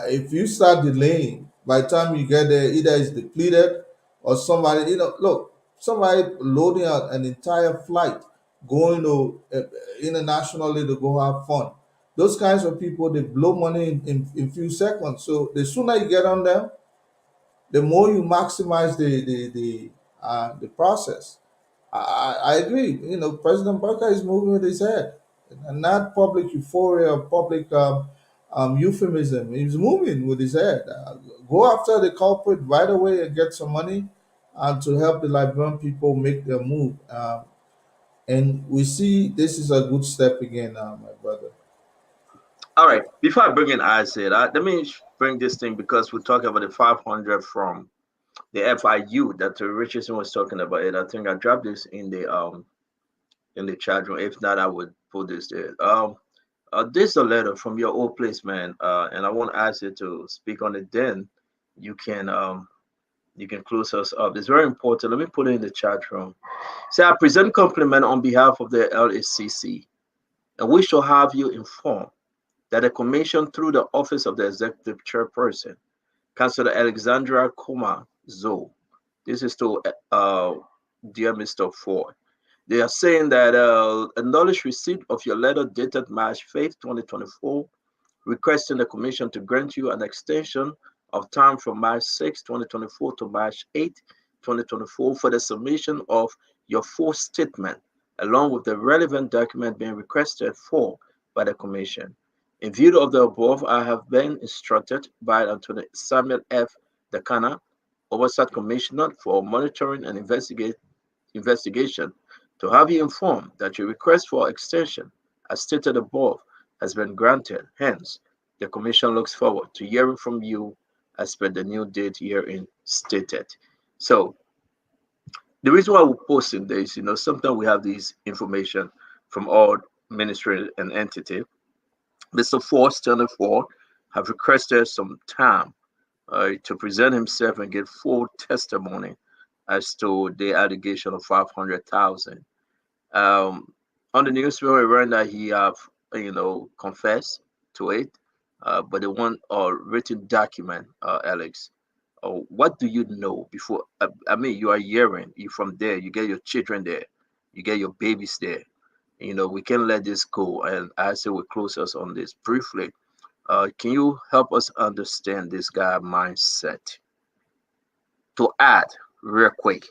M: If you start delaying, by the time you get there, either it's depleted or somebody, look, somebody loading out an entire flight going to internationally to go have fun. Those kinds of people, they blow money in few seconds. So the sooner you get on them, the more you maximize the process. I agree. President Barker is moving with his head, and not public euphoria or public euphemism. He's moving with his head. Go after the culprit right away and get some money to help the Liberian people make their move. And we see this is a good step again, my brother.
H: All right. Before I bring in Isaac, let me bring this thing because we're talking about the 500 from the FIU that Richardson was talking about. It. I think I dropped this in the chat room. If not, I would put this there. This is a letter from your old place, man, and I want Isaac to speak on it. Then you can close us up. It's very important. Let me put it in the chat room. Say, I present compliment on behalf of the LACC, and we shall have you informed that the commission, through the office of the executive chairperson, Councillor Alexandra Kuma Zoe, this is to dear Mr. Ford. They are saying that acknowledge receipt of your letter dated March 5th, 2024, requesting the commission to grant you an extension of time from March 6, 2024 to March 8, 2024 for the submission of your full statement, along with the relevant document being requested for by the commission. In view of the above, I have been instructed by Attorney Samuel F. Dakana, Oversight Commissioner for Monitoring and Investigation, to have you informed that your request for extension, as stated above, has been granted. Hence, the Commission looks forward to hearing from you as per the new date herein stated. So, the reason why we're posting this, sometimes we have this information from all ministry and entity. Mr. Ford, Stanley Ford, have requested some time to present himself and give full testimony as to the allegation of 500,000. On the news, we learned that he have confess to it, but they want a written document, Alex. What do you know before? I mean, you are hearing, you from there, you get your children there, you get your babies there. We can't let this go. And I say we close us on this briefly. Can you help us understand this guy mindset? To add, real quick,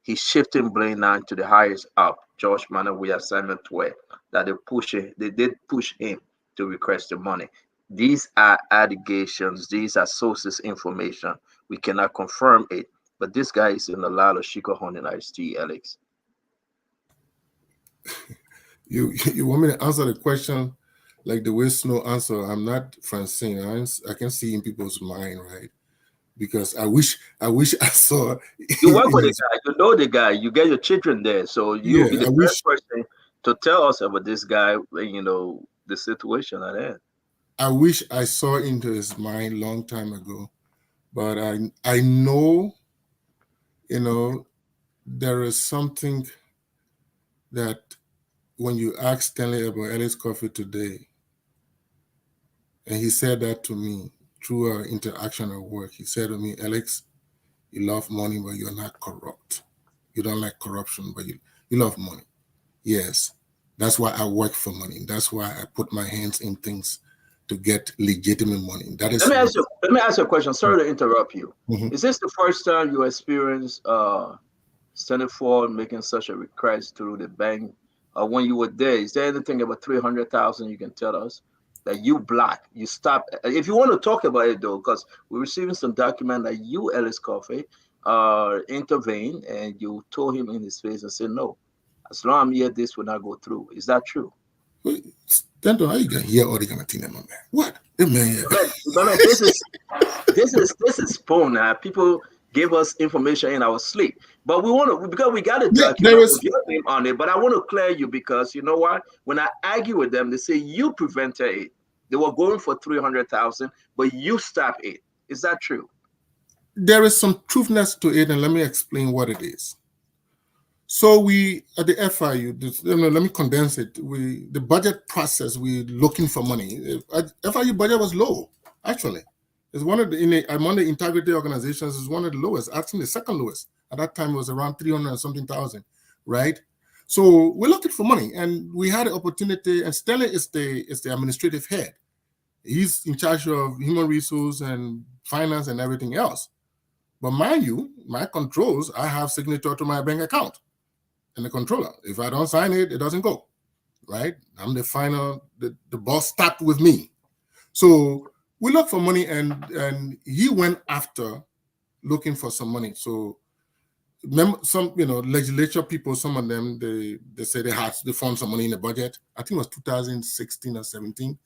H: he's shifting blame now to the highest up. George Manor, we assignment 12 that they did push him to request the money. These are allegations, these are sources information. We cannot confirm it, but this guy is in a lot of Chico and Iced Tea, Alex.
Q: You want me to answer the question like the way Snow answer? I'm not Francine. I can see in people's mind, right? Because I wish I saw.
H: You work with the guy, you know the guy, you get your children there, so you'll be the first person to tell us about this guy. The situation at hand.
Q: I wish I saw into his mind long time ago, but I know, there is something that when you ask Stanley about Ellis Coffee today, and he said that to me through our interaction at work, he said to me, Alex, you love money, but you're not corrupt. You don't like corruption, but you love money. Yes, that's why I work for money. That's why I put my hands in things to get legitimate money. That is.
H: Let me ask you a question. Sorry to interrupt you. Mm-hmm. Is this the first time you experience Senator Ford making such a request through the bank? When you were there, is there anything about 300,000 you can tell us that you block, you stop? If you want to talk about it though, because we're receiving some document that you, Ellis Coffee, intervened and you told him in his face and said, no, as long as I'm here, this will not go through. Is that true?
Q: Tento, how you gonna hear all the kind of thing, man? What? Man,
H: this is phone now. People give us information in our sleep, but because we got a document with your name on it. But I want to clear you, because you know what? When I argue with them, they say you prevented it. They were going for 300,000, but you stopped it. Is that true?
Q: There is some truthness to it, and let me explain what it is. So we at the FIU, let me condense it. The budget process, we're looking for money. FIU budget was low, actually. It's one of among the integrity organizations, is one of the lowest, actually the second lowest. At that time, it was around 300 and something thousand, right? So we're looking for money, and we had an opportunity. And Stanley is the administrative head. He's in charge of human resource and finance and everything else. But mind you, my controls, I have signature to my bank account. And the controller. If I don't sign it, it doesn't go, right? I'm the final, the boss stopped with me. So we look for money, and he went after looking for some money. So some, legislature people, some of them, they say they found some money in the budget. I think it was 2016 or 17.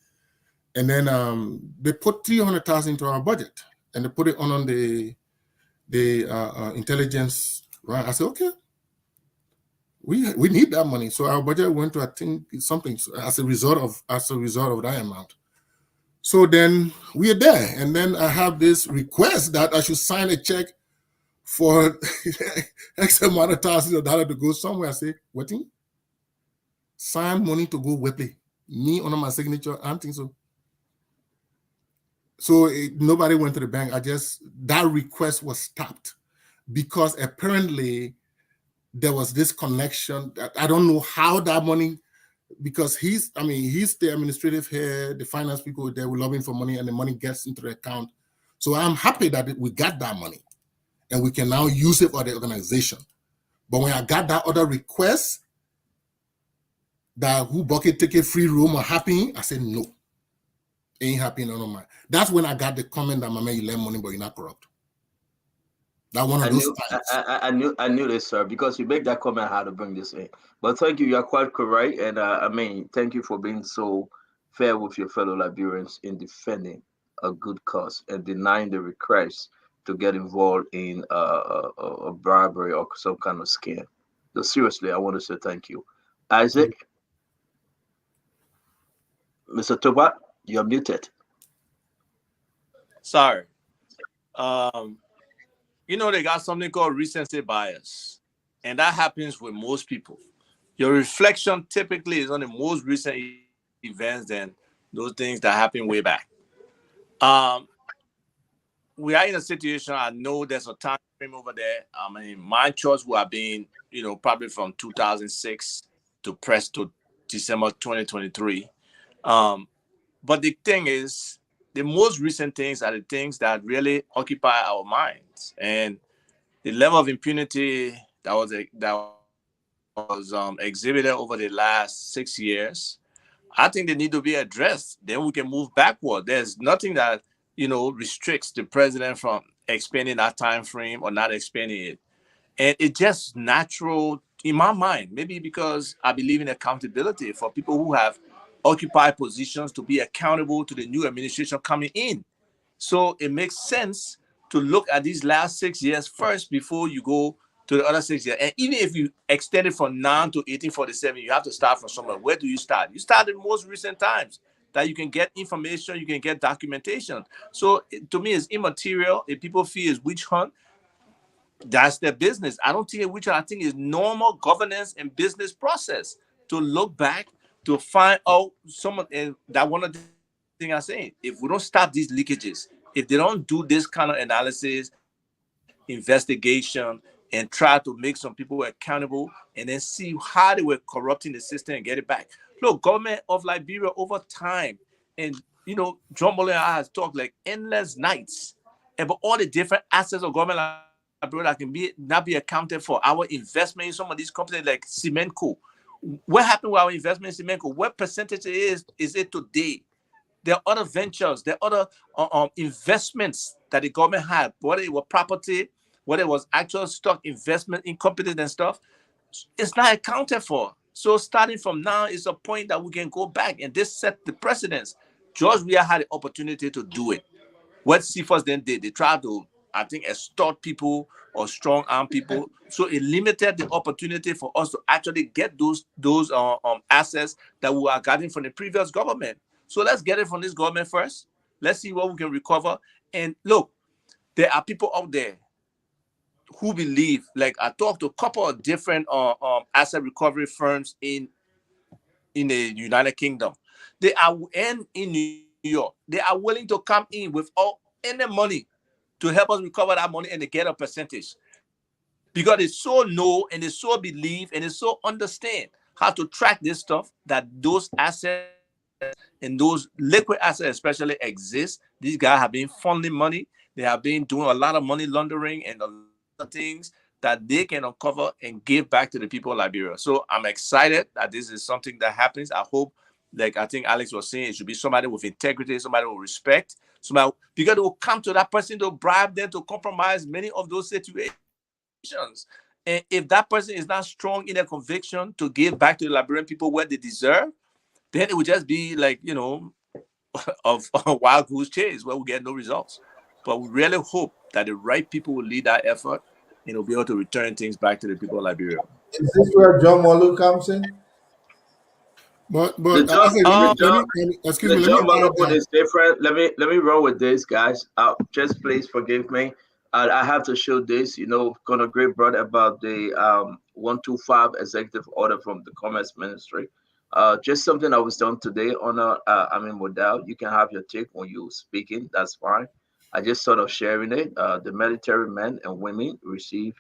Q: And then they put 300,000 into our budget, and they put it on the intelligence, right? I said, okay. We need that money, so our budget went to, I think, something as a result of that amount. So then we are there, and then I have this request that I should sign a check for X amount of thousands of dollars to go somewhere. I say, what thing? Sign money to go Wepley. Me under my signature, I don't think so. So nobody went to the bank. That request was stopped because apparently there was this connection. I don't know how that money, because he's the administrative head, the finance people, they were lobbying for money, and the money gets into the account. So I'm happy that we got that money, and we can now use it for the organization. But when I got that other request, that who bucket ticket free room are happy, I said no, ain't happy none of mine. That's when I got the comment that, "Mama, you lend money, but you're not corrupt." That one of those times.
H: I knew this, sir, because you make that comment, how to bring this in. But thank you, you're quite correct, and thank you for being so fair with your fellow Liberians in defending a good cause and denying the request to get involved in a bribery or some kind of scam. So seriously, I want to say thank you, Isaac. Mr. Toba, you're muted.
P: Sorry. They got something called recency bias, and that happens with most people. Your reflection typically is on the most recent events than those things that happened way back. We are in a situation, I know there's a time frame over there. I mean, my choice would have been, probably from 2006 to press to December 2023. But the thing is, the most recent things are the things that really occupy our minds. And the level of impunity that was exhibited over the last 6 years, I think they need to be addressed. Then we can move backward. There's nothing that restricts the president from expanding that time frame or not expanding it. And it's just natural in my mind, maybe because I believe in accountability for people who have occupied positions to be accountable to the new administration coming in. So it makes sense to look at these last 6 years first before you go to the other 6 years. And even if you extend it from 9 to 1847, you have to start from somewhere. Where do you start? You start in most recent times that you can get information, you can get documentation. So to me, it's immaterial. If people feel it's witch hunt, that's their business. I don't think it's witch hunt. I think it's normal governance and business process to look back to find out and that one of the things I'm saying. If we don't stop these leakages, if they don't do this kind of analysis, investigation, and try to make some people accountable and then see how they were corrupting the system and get it back. Look, government of Liberia over time, and John Muller and I have talked like endless nights about all the different assets of government Liberia that can not be accounted for. Our investment in some of these companies like Cementco. What happened with our investment in Cementco? What percentage is it today? There are other ventures, there are other investments that the government had, whether it was property, whether it was actual stock investment in companies and stuff. It's not accounted for. So starting from now is a point that we can go back, and this set the precedence. George Weah had the opportunity to do it. What CFOS then did, they tried to, I think, extort people or strong arm people. So it limited the opportunity for us to actually get those assets that we are getting from the previous government. So let's get it from this government first. Let's see what we can recover. And look, there are people out there who believe, like I talked to a couple of different asset recovery firms in the United Kingdom. They are in New York. They are willing to come in without any money to help us recover that money and they get a percentage. Because they so know and they so believe and they so understand how to track this stuff, that those assets and those liquid assets especially exist. These guys have been funneling money. They have been doing a lot of money laundering and a lot of things that they can uncover and give back to the people of Liberia. So I'm excited that this is something that happens. I hope, like I think Alex was saying, it should be somebody with integrity, somebody with respect, somebody, because it will come to that person to bribe them to compromise many of those situations. And if that person is not strong in their conviction to give back to the Liberian people what they deserve, then it would just be like, of a wild goose chase where we get no results. But we really hope that the right people will lead that effort and will be able to return things back to the people of Liberia.
M: Is this where John Molu comes in?
H: But the John Molu is different. Let me run with this, guys. Just please forgive me. I have to show this. Gonna great brought about the 125 executive order from the Commerce Ministry. Just something that was done today on Model. You can have your take when you're speaking. That's fine. I just sort of sharing it. The military men and women receive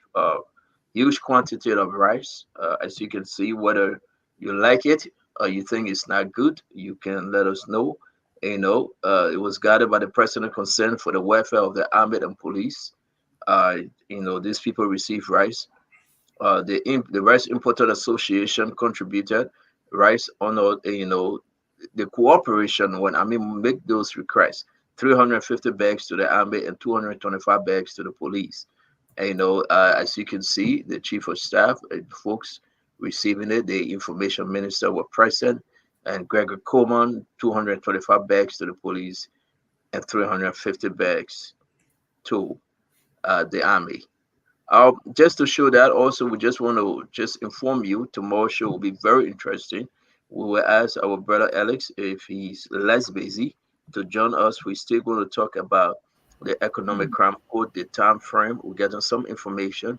H: huge quantity of rice. As you can see, whether you like it or you think it's not good, you can let us know. It was guided by the personal concern for the welfare of the army and police. These people receive rice. The Rice Importer Association contributed rice on the cooperation when make those requests. 350 bags to the army and 225 bags to the police. And, as you can see, the chief of staff and folks receiving it, the information minister were present, and Gregor Coleman, 225 bags to the police and 350 bags to the army. Just to show that, also, we just want to just inform you, tomorrow's show will be very interesting. We will ask our brother Alex if he's less busy to join us. We're still going to talk about the economic crime code, the time frame. We're getting some information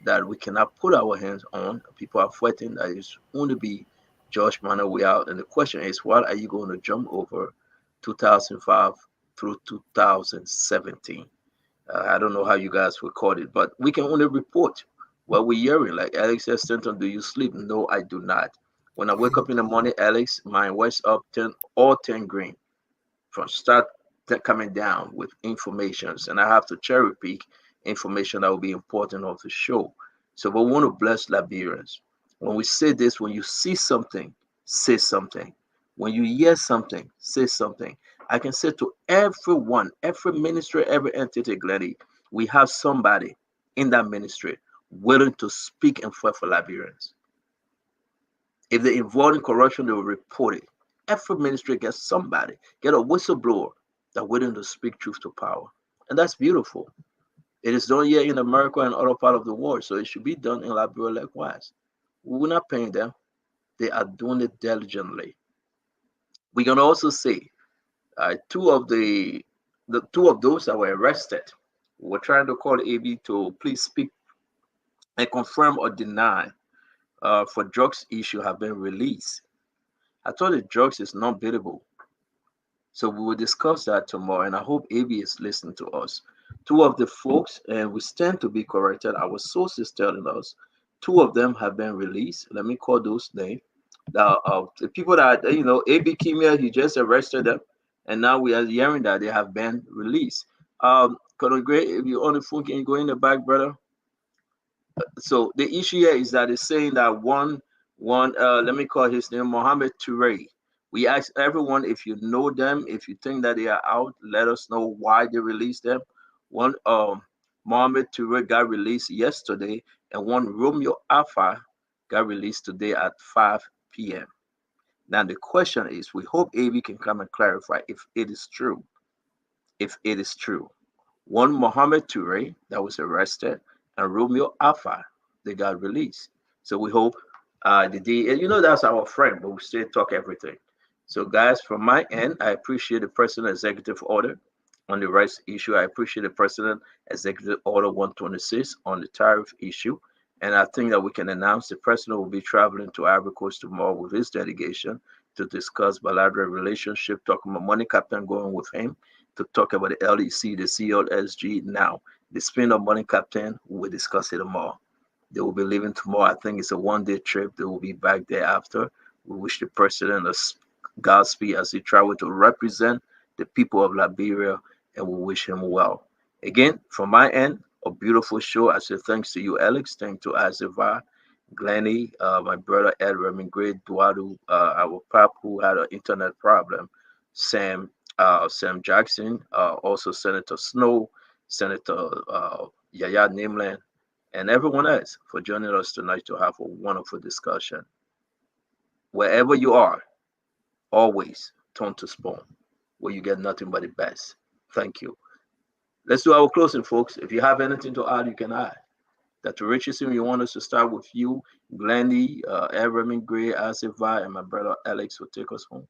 H: that we cannot put our hands on. People are fighting that it's only be Josh Manor way out. And the question is, what are you going to jump over 2005 through 2017? I don't know how you guys record it, but we can only report what we're hearing. Like Alex says, Stanton, do you sleep? No, I do not. When I wake up in the morning, Alex, my wife's up 10 green from start coming down with informations, and I have to cherry pick information that will be important of the show. So we want to bless Liberians. When we say this, when you see something, say something. When you hear something, say something. I can say to everyone, every ministry, every entity, Glenny, we have somebody in that ministry willing to speak and fight for Liberians. If they're involved in corruption, they will report it. Every ministry gets somebody, get a whistleblower that willing to speak truth to power. And that's beautiful. It is done here in America and other part of the world, so it should be done in Liberia likewise. We're not paying them. They are doing it diligently. We can also say two of those that were arrested, we're trying to call AB to please speak and confirm or deny for drugs issue have been released. I thought the drugs is not biddable. So we will discuss that tomorrow, and I hope AB is listening to us. Two of the folks, and we stand to be corrected, our sources telling us, two of them have been released. Let me call those names. The people that, AB came here, he just arrested them, and now we are hearing that they have been released. Colonel Gray, if you're on the phone, can you go in the back, brother? So the issue here is that it's saying that one, let me call his name, Mohammed Toure. We ask everyone, if you know them, if you think that they are out, let us know why they released them. One, Mohammed Toure got released yesterday, and one, Romeo Alpha, got released today at 5 p.m. Now the question is, we hope AB can come and clarify if it is true. If it is true. One, Mohammed Toure, that was arrested, and Romeo Alpha, they got released. So we hope that's our friend, but we still talk everything. So guys, from my end, I appreciate the President Executive Order on the rights issue. I appreciate the President Executive Order 126 on the tariff issue. And I think that we can announce the President will be traveling to Ivory Coast tomorrow with his delegation to discuss bilateral relationship, talking about money captain going with him to talk about the LEC, the CLSG. Now, the spin of money captain, we'll discuss it tomorrow. They will be leaving tomorrow. I think it's a one-day trip. They will be back there after. We wish the President a Godspeed as he traveled to represent the people of Liberia, and we wish him well. Again, from my end, a beautiful show. I say thanks to you, Alex. Thanks to Aziva, Glenny, my brother Ed Remingray, Duadu, our pap who had an internet problem, Sam Jackson, also Senator Snow, Senator Yaya Nimland, and everyone else for joining us tonight to have a wonderful discussion. Wherever you are, always turn to Spoon, where you get nothing but the best. Thank you. Let's do our closing, folks. If you have anything to add, you can add. Dr. Richardson, you want us to start with you, Glendy, Evan Gray, Asiva, and my brother Alex will take us home.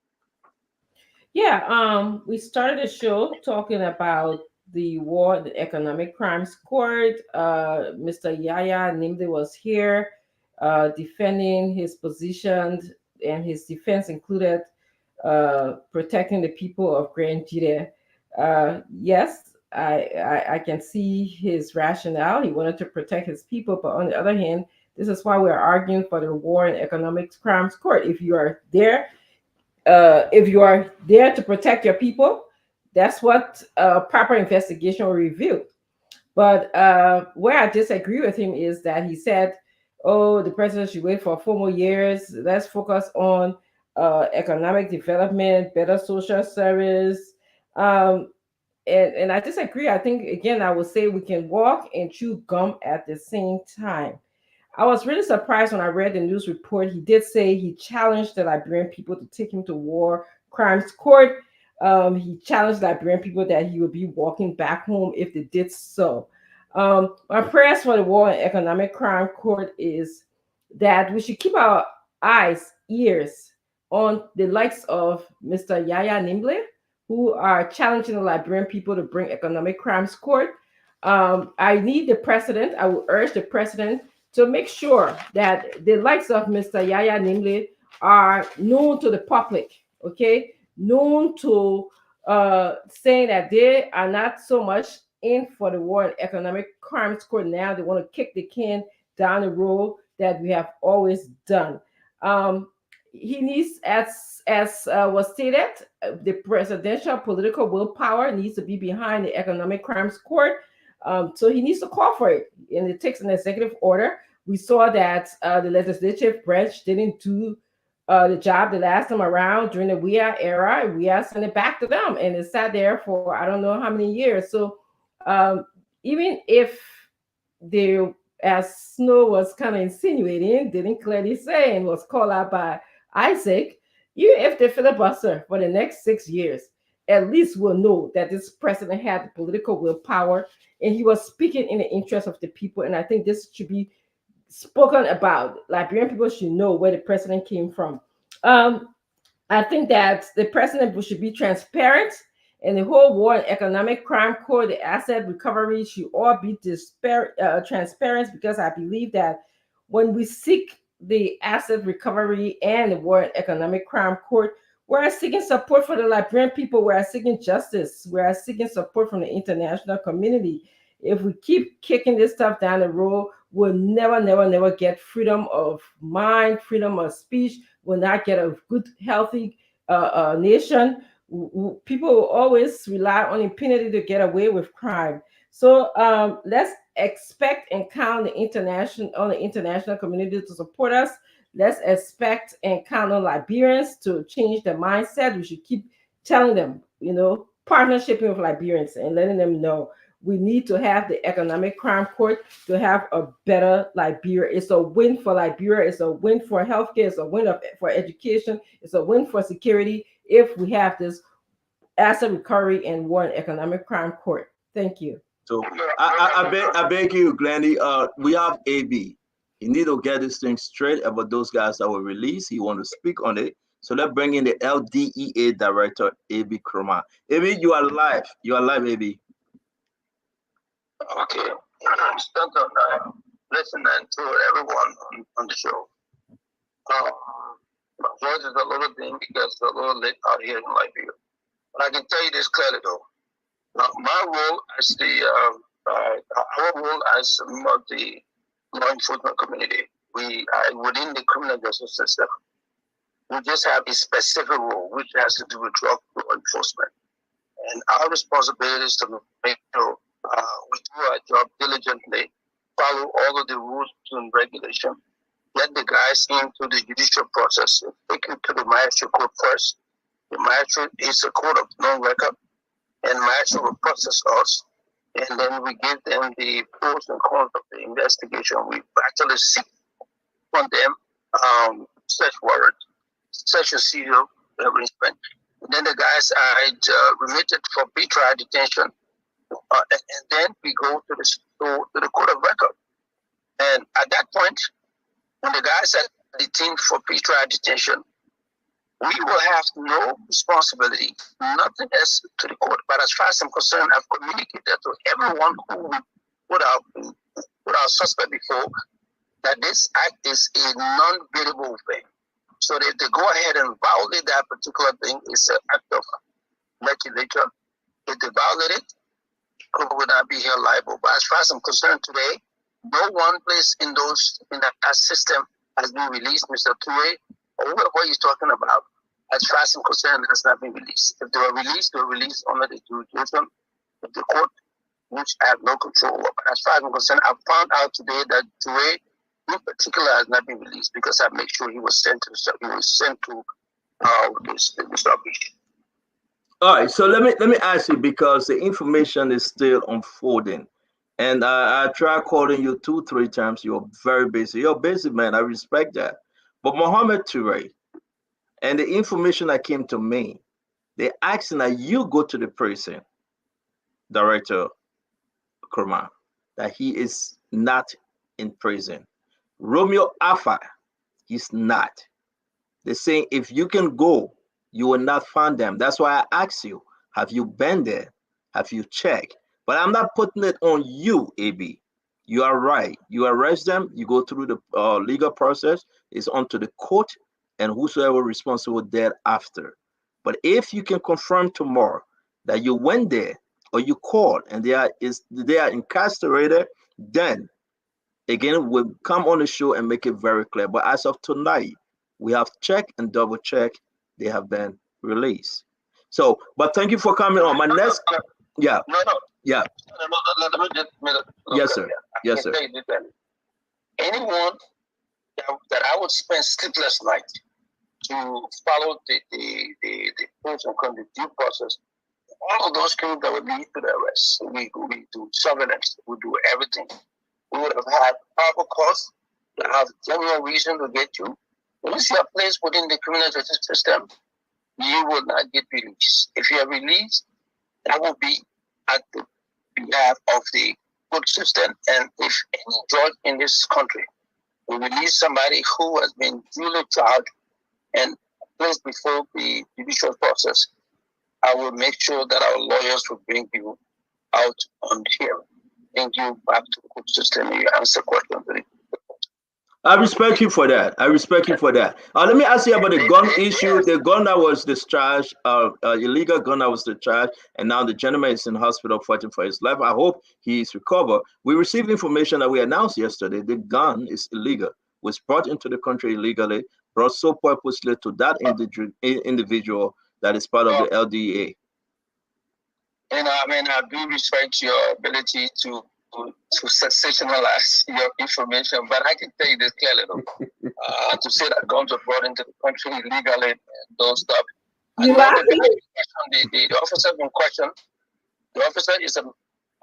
F: Yeah, we started the show talking about the war, the economic crimes court. Mr. Yaya Nimde was here defending his positions, and his defense included protecting the people of Grand Jide. Yes, I can see his rationale. He wanted to protect his people, but on the other hand, this is why we're arguing for the War and Economic Crimes Court. If you are there to protect your people, that's what proper investigation will reveal. But where I disagree with him is that he said, "Oh, the president should wait for 4 more years. Let's focus on economic development, better social service." And I disagree. I think, again, I would say we can walk and chew gum at the same time. I was really surprised when I read the news report. He did say he challenged the Liberian people to take him to war crimes court. He challenged Liberian people that he would be walking back home if they did so. My prayers for the War and Economic Crime Court is that we should keep our eyes, ears on the likes of Mr. Yaya Nimble, who are challenging the Liberian people to bring economic crimes court. I will urge the president to make sure that the likes of Mr. Yaya Nimble are known to the public, okay, known to saying that they are not so much in for the war and economic crimes court now. They want to kick the can down the road that we have always done. He needs, as was stated, the presidential political willpower needs to be behind the economic crimes court. So he needs to call for it, and it takes an executive order. We saw that the legislative branch didn't do the job the last time around during the WEA era. WEA sent it back to them, and it sat there for I don't know how many years. So even if they, as Snow was kind of insinuating, didn't clearly say, and was called out by Isaac, even if they filibuster for the next 6 years, at least we'll know that this president had the political willpower and he was speaking in the interest of the people. And I think this should be spoken about. Liberian people should know where the president came from. I think that the president should be transparent, and the whole war and economic crime court, the asset recovery should all be transparent, because I believe that when we seek the asset recovery and the war and economic crime court, we're seeking support for the Liberian people. We're seeking justice. We're seeking support from the international community. If we keep kicking this stuff down the road, we'll never get freedom of mind, freedom of speech. We'll not get a good, healthy nation. People will always rely on impunity to get away with crime. So let's expect and count on the international community to support us. Let's expect and count on Liberians to change their mindset. We should keep telling them, partnershiping with Liberians and letting them know we need to have the economic crime court to have a better Liberia. It's a win for Liberia. It's a win for healthcare. It's a win for education. It's a win for security if we have this asset recovery and war and economic crime court. Thank you.
H: So I beg you, Glendy, we have AB. You need to get this thing straight about those guys that were released. He want to speak on it. So let's bring in the LDEA director, AB Kroma. AB, you are live. You are live, AB.
S: Okay. I'm stuck on listening to everyone on the show. My voice is a little dim because it's a little late out here in Liberia. But I can tell you this clearly, though. My role as our role as a member of the law enforcement community, we are within the criminal justice system. We just have a specific role which has to do with drug law enforcement. And our responsibility is to make sure we do our job diligently, follow all of the rules and regulation, get the guys into the judicial process, take it to the magistrate court first. The magistrate is a court of non-record, and magistrate will process us, and then we give them the pros and cons of the investigation. We actually seek from them search warrant, search and seizure arrangement. And then the guys are remitted for pretrial detention. And then we go to the court of record. And at that point, when the guys are detained for pretrial detention, we will have no responsibility, nothing else to the court. But as far as I'm concerned, I've communicated to everyone who put our suspect before that this act is a non-biddable thing. So that if they go ahead and violate that particular thing, it's an act of legislature. If they violate it, court will not be held liable. But as far as I'm concerned today, no one place in that system has been released. Mr. Toure, or whoever he's talking about, as far as I'm concerned, has not been released. If they were released, they were released under the jurisdiction of the court, which I have no control over. But as far as I'm concerned, I found out today that Toure in particular has not been released because I made sure he was sent to this establishment.
H: All right, so let me ask you, because the information is still unfolding, and I tried calling you 2-3 times. You're very busy. You're a busy man. I respect that. But Mohammed Toure, and the information that came to me, they asking that you go to the prison, Director Kroma, that he is not in prison. Romeo Alpha, he's not. They're saying if you can go, you will not find them. That's why I asked you, have you been there? Have you checked? But I'm not putting it on you, AB. You are right. You arrest them, you go through the legal process. It's onto the court
T: and whosoever responsible thereafter. But if you can confirm tomorrow that you went there or you called and they are incarcerated, then again we'll come on the show and make it very clear. But as of tonight, we have checked and double checked, they have been released. So, but thank you for coming on. My next, yeah, yeah. Yes, sir. Yes, sir.
S: Anyone that I would spend sleepless night to follow the pros and cons, the due process, all of those things that would lead to the arrest. We do surveillance, we do everything. We would have had proper cause to have genuine reason to get you. When you see a place within the criminal justice system, you will not get released. If you are released, that will be at the behalf of the good system. And if any judge in this country will release somebody who has been duly charged and placed before the judicial process, I will make sure that our lawyers will bring you out on hearing, bring you back to the court system, and you answer questions.
T: I respect you for that. I respect you for that. Let me ask you about the gun issue. The gun that was discharged, illegal gun that was discharged, and now the gentleman is in hospital fighting for his life. I hope he is recovered. We received information that we announced yesterday. The gun is illegal. Was brought into the country illegally, brought so purposely to that individual that is part of the LDA.
S: And I do respect your ability to sensationalize your information, but I can tell you this clearly, though. To say that guns were brought into the country illegally and those stuff. The officer in question, the officer is a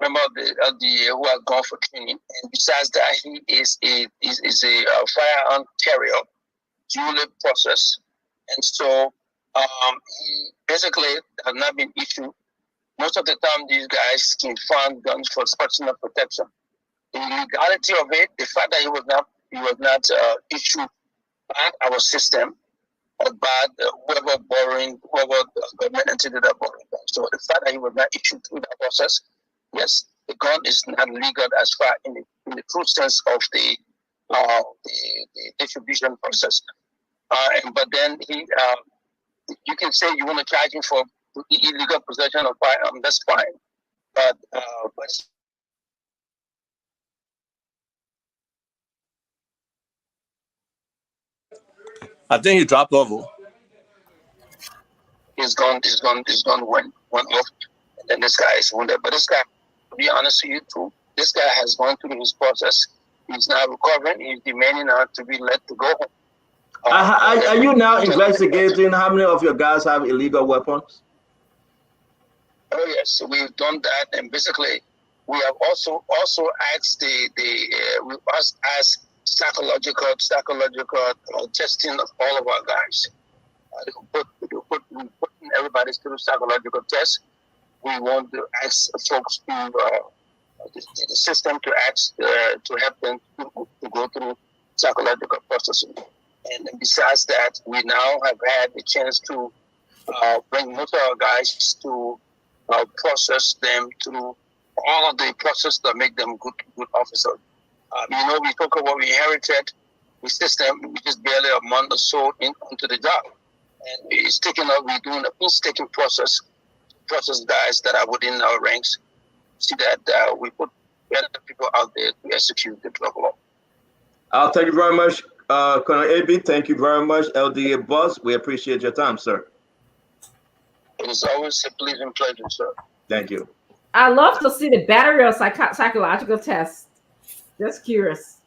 S: member of the LDA who has gone for training, and besides that, he is a firearm carrier, duly processed, and so he basically has not been issued. Most of the time, these guys can find guns for personal protection. The legality of it, the fact that he was not issued by our system, or by whoever government entity that borrowing. So the fact that he was not issued through that process, yes, the gun is not legal as far in the true sense of the distribution process. But then you can say you want to charge him for illegal possession of firearm, that's fine. But
P: I think he dropped off.
S: His gun went off, and then this guy is wounded. But this guy, to be honest with you too, this guy has gone through his process. He's now recovering. He's demanding now to be let to go home.
T: Are you now investigating how many of your guys have illegal weapons?
S: Oh yes, we've done that, and basically we have also asked we asked psychological testing of all of our guys. We put everybody through psychological tests. We want to ask folks to the system to ask to help them to go through psychological processing. And besides that, we now have had the chance to bring most of our guys to process them through all of the process that make them good officers. We talk about we inherited the system, which is barely a month or so into the job. And we're doing a painstaking process guys that are within our ranks. See that we put better people out there to execute the drug law.
T: Thank you very much, Colonel AB. Thank you very much, LDA boss. We appreciate your time, sir.
S: It is always a pleasant pleasure, sir.
T: Thank you.
F: I love to see the battery of psychological tests. Just curious.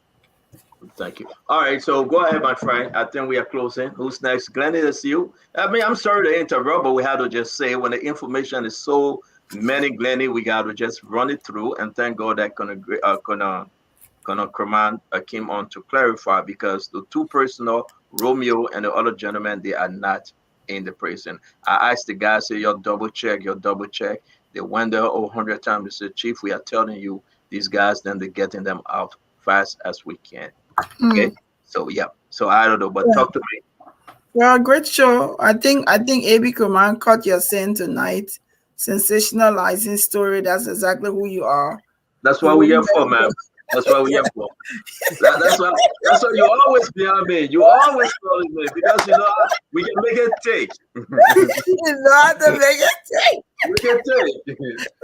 T: Thank you. All right, so go ahead, my friend. I think we are closing. Who's next? Glenn, it's you. I mean, I'm sorry to interrupt, but we had to just say when the information is so many, Glenny, we got to just run it through. And thank God that Colonel Kerman came on to clarify, because the two personnel, Romeo and the other gentleman, they are not in the prison. I asked the guys, say, your double check. They went there 100 times. They said, Chief, we are telling you, these guys, then they're getting them out fast as we can. Okay. So yeah. So I don't know, but talk to me.
I: Well, great show. I think AB Command caught your scent tonight. Sensationalizing story. That's exactly who you are.
T: That's what we're here for, man. That's what we have for. That's why you always behind me. You always calling me because you know we can make it take.
I: You know how to make it take.
T: We can take.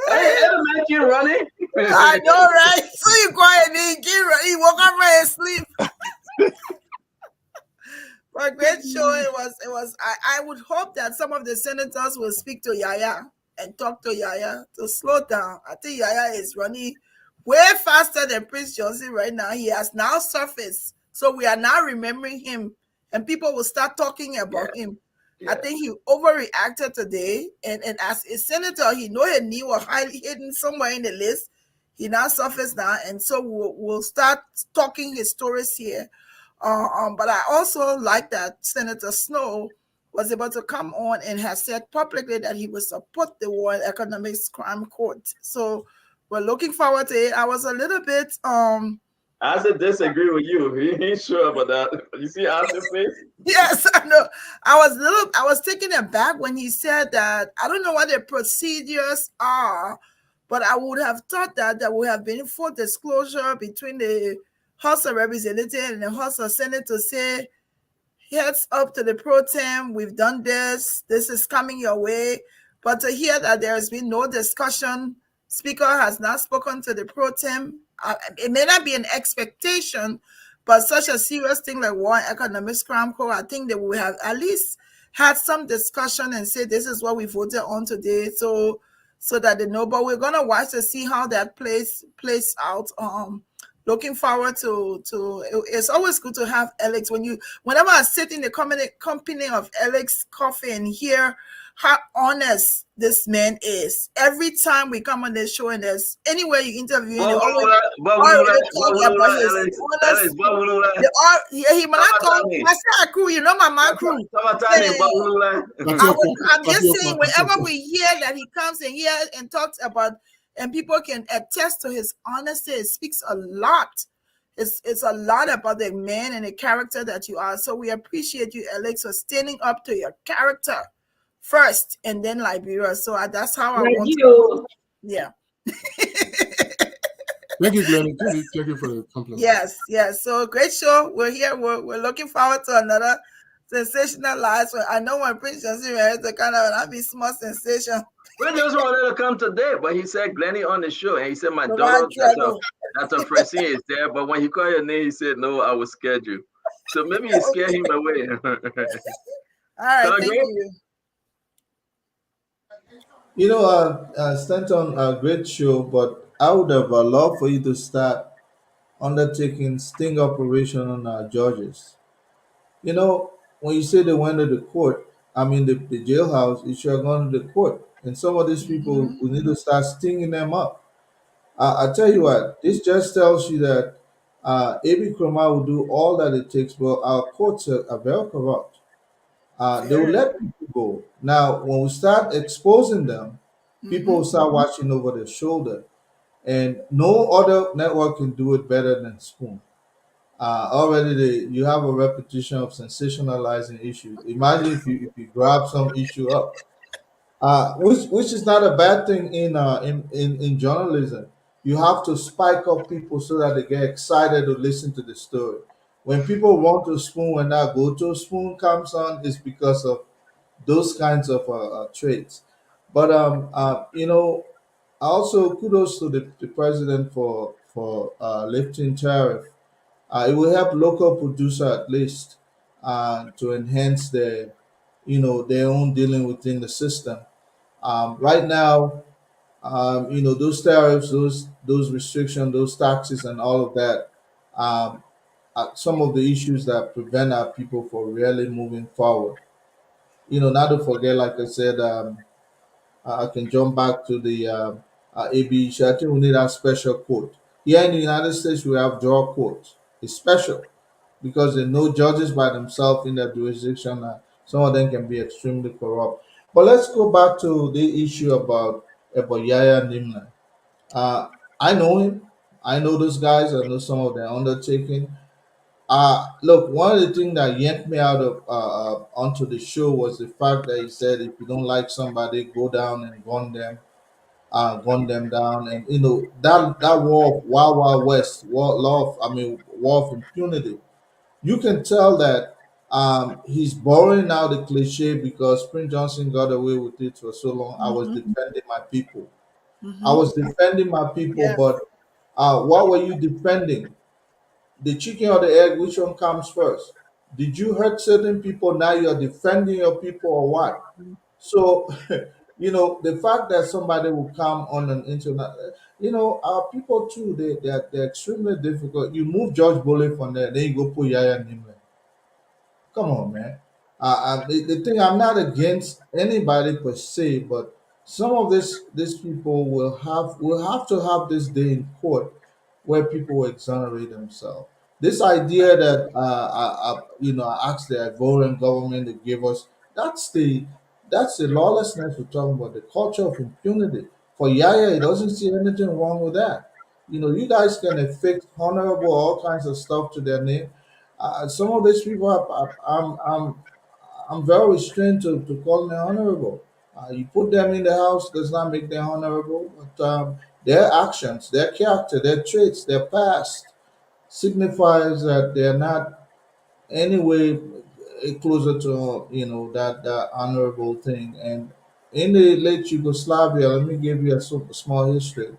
T: Hey, man, keep running.
I: I know, right? So you quiet, he woke up right and sleep. But great show. It was. I would hope that some of the senators will speak to Yaya and talk to Yaya to slow down. I think Yaya is running way faster than Prince Johnson right now. He has now surfaced, so we are now remembering him, and people will start talking about him. I think he overreacted today, and as a senator, he know his knee was highly hidden somewhere in the list. He now surfaced now, and so we'll start talking his stories here. But I also like that Senator Snow was able to come on and has said publicly that he will support the War and Economics Crime Court. So we're looking forward to it. I was a little bit
T: I said disagree with you. He ain't sure about that. You see Asa's face?
I: Yes, I know. I was taken aback when he said that. I don't know what the procedures are, but I would have thought that there would have been full disclosure between the House of Representatives and the House of Senate to say, heads up to the pro tem, we've done this is coming your way. But to hear that there has been no discussion, Speaker has not spoken to the pro tem, it may not be an expectation, but such a serious thing like War and Economics Crime Court, I think they will have at least had some discussion and say this is what we voted on today, so that they know. But we're gonna watch to see how that plays out. Looking forward to it's always good to have Alex whenever I sit in the company of Alex Coffee and hear how honest this man is. Every time we come on this show and there's anywhere you interview him, he crew, you know my man crew. I'm just saying whenever we hear that he comes in here and talks about, and people can attest to his honesty, it speaks a lot. It's a lot about the man and the character that you are. So we appreciate you, Alex, for standing up to your character first and then Liberia. So that's how I want to. Yeah.
Q: Thank you, Glenn. Thank you for the compliment.
I: Yes. So great show. We're here. We're looking forward to another sensational live. So I know when Prince Johnson has a kind of an small sensation.
T: Prince Johnson wanted to come today, but he said Glenny on the show, and he said my daughter, that's a Francine is there. But when he called your name, he said no, I was scheduled. So maybe you scared him away.
I: All right, thank you.
M: You know, Stanton, a great show, but I would have loved for you to start undertaking sting operation on our judges. You know, when you say they went to the court, I mean the jailhouse, you should have gone to the court. And some of these people, we need to start stinging them up. I tell you what, this just tells you that AB Kroma will do all that it takes, but our courts are very corrupt. They will let people go. Now, when we start exposing them, people will start watching over their shoulder. And no other network can do it better than Spoon. Already you have a reputation of sensationalizing issues. Imagine if you grab some issue up, which is not a bad thing in journalism. You have to spike up people so that they get excited to listen to the story. When people want to Spoon, when that go to Spoon comes on, it's because of those kinds of traits. But you know, also kudos to the president for lifting tariff. It will help local producer at least to enhance their, their own dealing within the system. Right now, those tariffs, those restrictions, those taxes, and all of that, are some of the issues that prevent our people from really moving forward. Not to forget, like I said, I can jump back to the AB issue. I think we need a special court. Here in the United States, we have draw courts. It's special because there are no judges by themselves in their jurisdiction. Some of them can be extremely corrupt. But let's go back to the issue about Yaya Nimna. I know him. I know those guys. I know some of their undertaking. Look, one of the things that yanked me out of onto the show was the fact that he said if you don't like somebody, go down and gun them. gun them down, and that war of Wild Wild West, war of impunity. You can tell that he's borrowing now the cliche because Prince Johnson got away with it for so long. I was defending my people. I was defending my people, but what were you defending? The chicken or the egg? Which one comes first? Did you hurt certain people? Now you're defending your people, or what? So, the fact that somebody will come on an internet, our people too, they're extremely difficult. You move George Bullet from there, then you go put Yaya Nimle. Come on, man. The thing, I'm not against anybody per se, but some of these people will have to have this day in court where people will exonerate themselves. This idea that I asked the Ivorian government to give us, that's the lawlessness we're talking about, the culture of impunity. For Yaya, he doesn't see anything wrong with that. You guys can affix honorable all kinds of stuff to their name. Some of these people, I'm very restrained to call them honorable. You put them in the house does not make them honorable, but their actions, their character, their traits, their past signifies that they're not anyway closer to that honorable thing. And in the late Yugoslavia, let me give you a small history.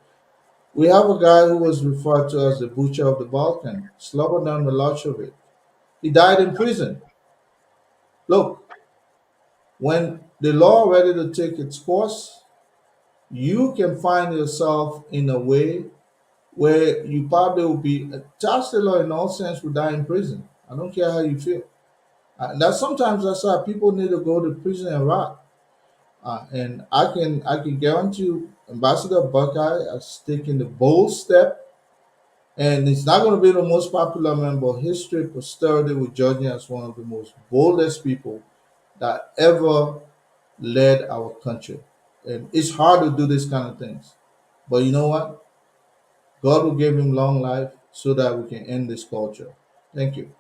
M: We have a guy who was referred to as the butcher of the Balkan, Slobodan Milosevic. He died in prison. Look, when the law ready to take its course, you can find yourself in a way where you probably will be Charles Taylor in all sense will die in prison. I don't care how you feel. That sometimes that's why people need to go to prison and rot. And I can guarantee you, Ambassador Buckeye has taken the bold step, and it's not going to be the most popular man, but history, posterity will judge him as one of the most boldest people that ever led our country. And it's hard to do this kind of things. But you know what? God will give him long life so that we can end this culture. Thank you.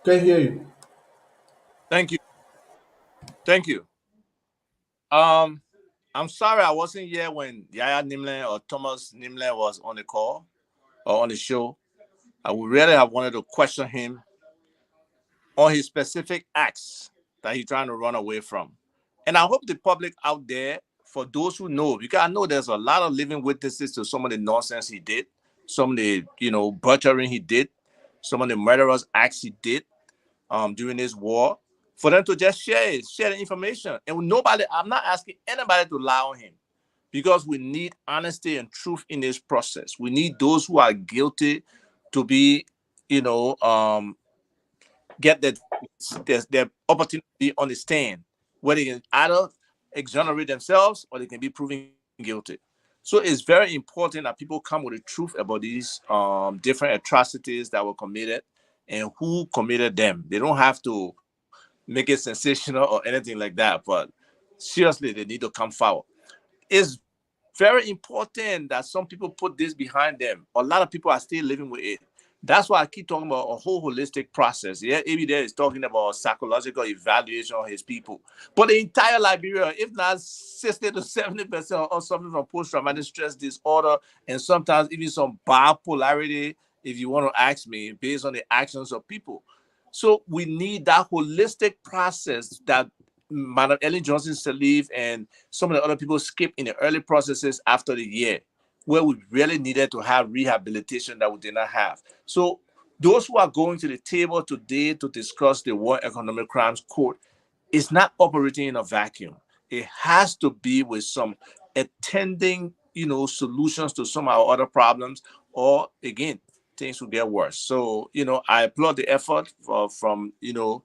M: Can hear you.
P: Thank you. Thank you. I'm sorry I wasn't here when Yaya Nimle or Thomas Nimle was on the call or on the show. I would really have wanted to question him on his specific acts that he's trying to run away from. And I hope the public out there, for those who know, because I know there's a lot of living witnesses to some of the nonsense he did, some of the, butchering he did, some of the murderous acts he did during this war, for them to just share the information. And I'm not asking anybody to lie on him, because we need honesty and truth in this process. We need those who are guilty to be, get their opportunity on the stand, where they can either exonerate themselves or they can be proven guilty. So it's very important that people come with the truth about these different atrocities that were committed and who committed them. They don't have to make it sensational or anything like that, but seriously, they need to come forward. It's very important that some people put this behind them. A lot of people are still living with it. That's why I keep talking about a whole holistic process. Yeah, every day is talking about psychological evaluation of his people. But the entire Liberia, if not 60 to 70% or something from post-traumatic stress disorder, and sometimes even some bipolarity, if you want to ask me, based on the actions of people. So we need that holistic process that Madam Ellen Johnson Sirleaf and some of the other people skipped in the early processes after the year, where we really needed to have rehabilitation that we did not have. So those who are going to the table today to discuss the War Economic Crimes Court is not operating in a vacuum. It has to be with some attending, solutions to some of our other problems, or again, things will get worse. So, I applaud the effort from the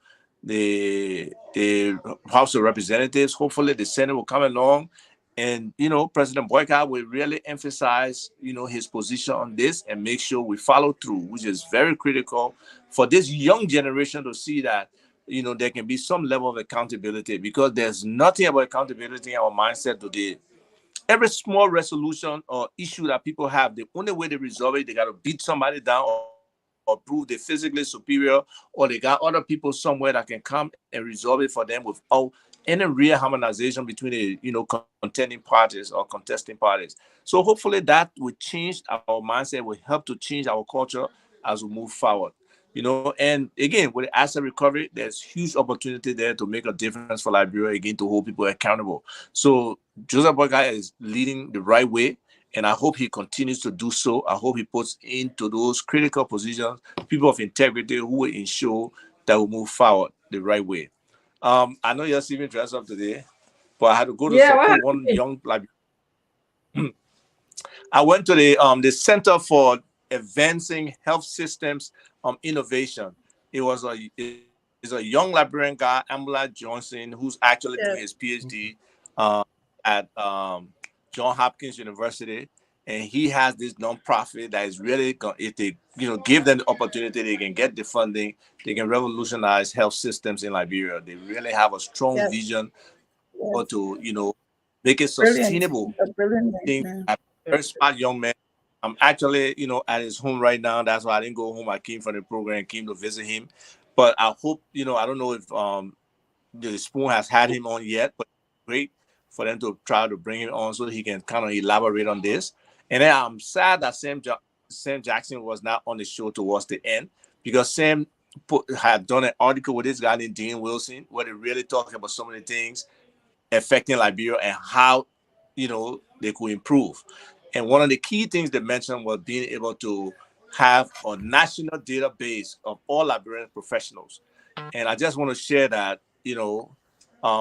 P: House of Representatives. Hopefully the Senate will come along, and President Boyka will really emphasize his position on this and make sure we follow through, which is very critical for this young generation to see that there can be some level of accountability, because there's nothing about accountability in our mindset today. Every small resolution or issue that people have, the only way they resolve it, they got to beat somebody down or prove they're physically superior, or they got other people somewhere that can come and resolve it for them without any real harmonization between the contending parties or contesting parties. So hopefully that will change our mindset, will help to change our culture as we move forward. And again, with asset recovery, there's huge opportunity there to make a difference for Liberia, again, to hold people accountable. So Joseph Boyka is leading the right way, and I hope he continues to do so. I hope he puts into those critical positions people of integrity who will ensure that we move forward the right way. I know you're seeing me dressed up today, but I had to go to support one young Liberian. I went to the Center for Advancing Health Systems Innovation. It's a young Liberian guy, Amala Johnson, who's actually doing his PhD at Johns Hopkins University, and he has this nonprofit that is really, if they give them the opportunity, they can get the funding, they can revolutionize health systems in Liberia. They really have a strong vision to make it sustainable. A very smart young man. I'm actually at his home right now. That's why I didn't go home. I came from the program, came to visit him. But I hope I don't know if the Spoon has had him on yet, but great for them to try to bring him on so he can kind of elaborate on this. And then I'm sad that Sam Jackson was not on the show towards the end, because Sam had done an article with this guy named Dean Wilson where they really talk about so many things affecting Liberia and how they could improve. And one of the key things they mentioned was being able to have a national database of all Liberian professionals. And I just want to share that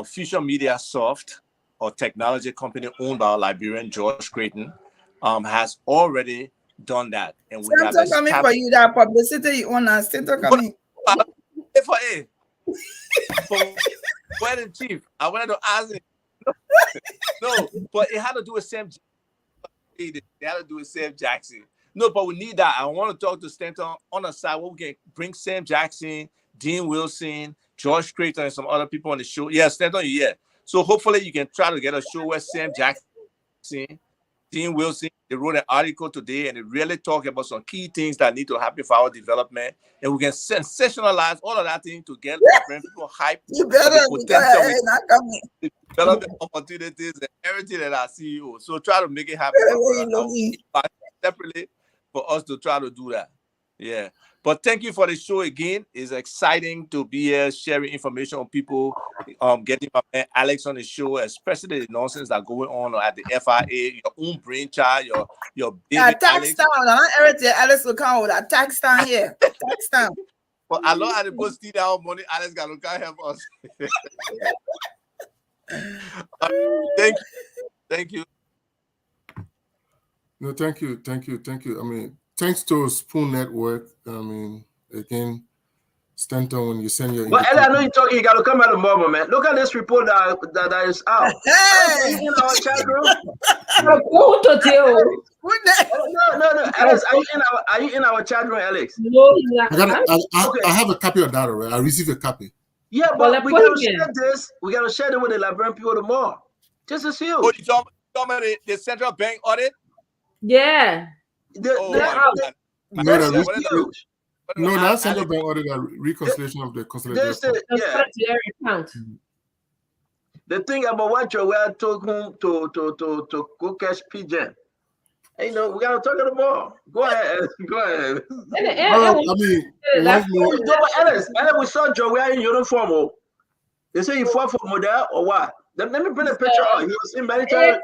P: Future Media Soft, or technology company owned by Liberian George Creighton, has already done that. And we have
I: coming for you, that publicity you want us. Coming.
P: For wedding chief, I wanted to ask him. No, but it had to do with Sam. They had to do with Sam Jackson. No, but we need that. I want to talk to Stanton on the side where we can bring Sam Jackson, Dean Wilson, George Creighton, and some other people on the show. Yeah, Stanton, yeah. So hopefully you can try to get a show where Sam Jackson, Dean Wilson, they wrote an article today and they really talk about some key things that need to happen for our development. And we can sensationalize all of that thing to get people hyped. You better the development opportunities and everything that I see. So try to make it happen separately for us to try to do that. Yeah. But thank you for the show again. It's exciting to be here sharing information on people, getting my man Alex on the show, especially the nonsense that going on at the FIA, your own brainchild, your baby
I: tax down. Not everything Alex will come with a tax down here. Tax down.
P: But I love how they go steal our money. Alex can help us. Thank you.
Q: No, thank you. I mean, thanks to Spoon Network. I mean, again, Stanton, when you send your.
H: Well, I know you're talking. You got to come out of mobile, man. Look at this report that is out. Hey, in our chat room. No. Alex, are you in our chat room, Alex?
Q: No, I have a copy of that already. I received a copy.
H: Yeah, but we gotta share this. We gotta share it with the Liberian people tomorrow. This is huge.
P: Oh, you talking about the central bank audit?
F: Yeah.
Q: Not central bank audit. Reconciliation of the consolidated
F: account.
H: The thing about what Joel told him to go catch pigeon. Hey, we gotta talk to the ball. Go ahead. Alice, we saw Joel in uniform. They say he fought for model or what? Let me bring a picture out. He was in military.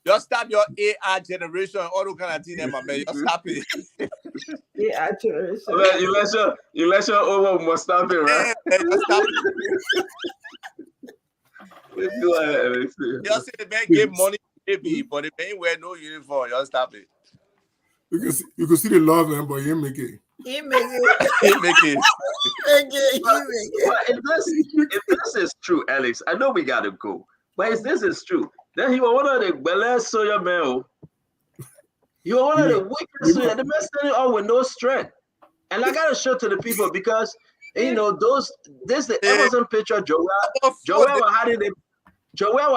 P: Just stop your AI generation, all kind of thing, my man. Just stop it.
F: AI generation.
H: Well, you let your over must stop it, right?
P: Just stop it. Just say the man gave money. Maybe, but the man wear no uniform. Just stop it.
Q: You can see the love, man, but he ain't make it.
I: He make it.
H: If this is true, Alex, I know we gotta go. But if this is true, then he was one of the best soldier men. He was one of the weakest soldiers, the best standing on with no strength. And I gotta show to the people because this is the Emerson picture. Joel was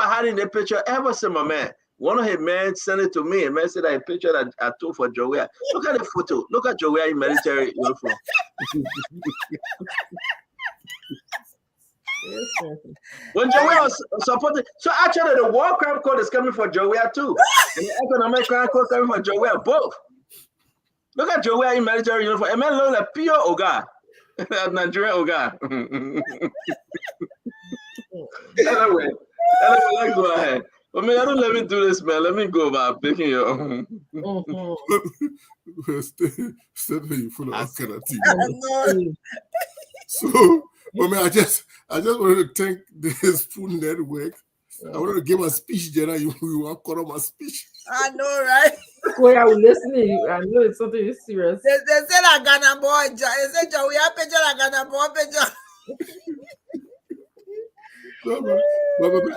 H: hiding the picture. Emerson, my man. One of his men sent it to me. And man said that a picture that I took for Joel. Look at the photo. Look at Joel in military uniform.
T: When Joey was supported, so actually the war crime code is coming for Joey too, and the economic crime code coming for Joey both. Look at Joey in military uniform. A man look like pure Oga, Nigerian Oga. Anyway, let's go ahead. I mean, I don't let me do this, man. Let me go about picking your own.
Q: Stephanie, full of So, I just wanted to thank this Food Network. I wanted to give a speech, Jenna. You want to call up my speech?
I: I know, right?
F: Boy, I was listening. I know it's something serious.
I: They said I got a boy. They said we have picture. I got a boy picture.
Q: But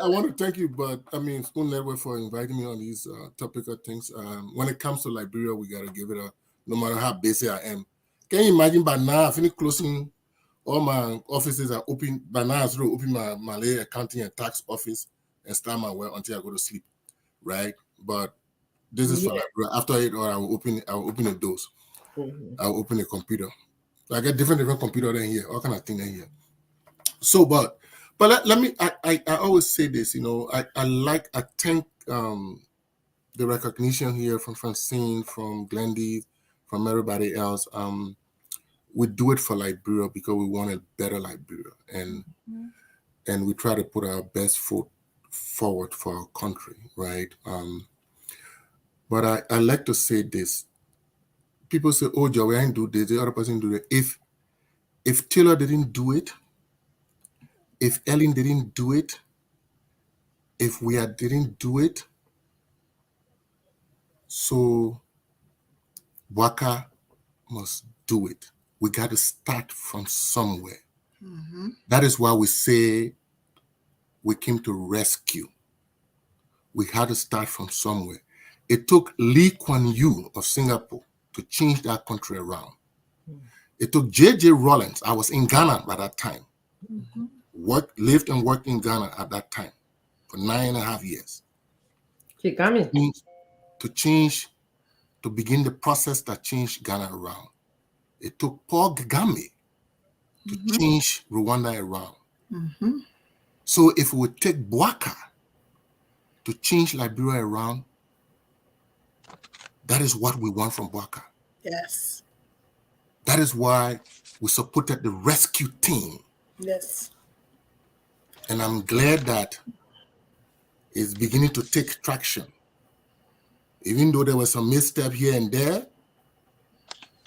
Q: I want to thank you, but I mean, Spoon Network for inviting me on these topical things. When it comes to Liberia, we got to give it a, no matter how busy I am. Can you imagine by now, I finish closing, all my offices are open. By now, I sort of open my Malay accounting and tax office and start my work until I go to sleep, right? But this is for Liberia. After 8 hours, I will open the doors. I will open the computer. I get different computer than here, all kind of things in here. So, but let me, I always say this, you know, I thank the recognition here from Francine, from Glendy, from everybody else. We do it for Liberia because we want a better Liberia, and we try to put our best foot forward for our country, right? But I like to say this. People say, oh, Joe, I didn't do this, the other person do it. If Taylor didn't do it, if Ellen didn't do it, if we didn't do it, so Waka must do it. We got to start from somewhere. That is why we say we came to rescue. We had to start from somewhere. It took Lee Kuan Yew of Singapore to change that country around. It took J.J. Rollins. I was in Ghana by that time. Lived and worked in Ghana at that time for 9.5 years. To begin the process that changed Ghana around. It took Paul Kagame to change Rwanda around. So if we would take Bouaka to change Liberia around, that is what we want from Bouaka.
I: Yes.
Q: That is why we supported the rescue team.
I: Yes.
Q: And I'm glad that it's beginning to take traction. Even though there was some misstep here and there,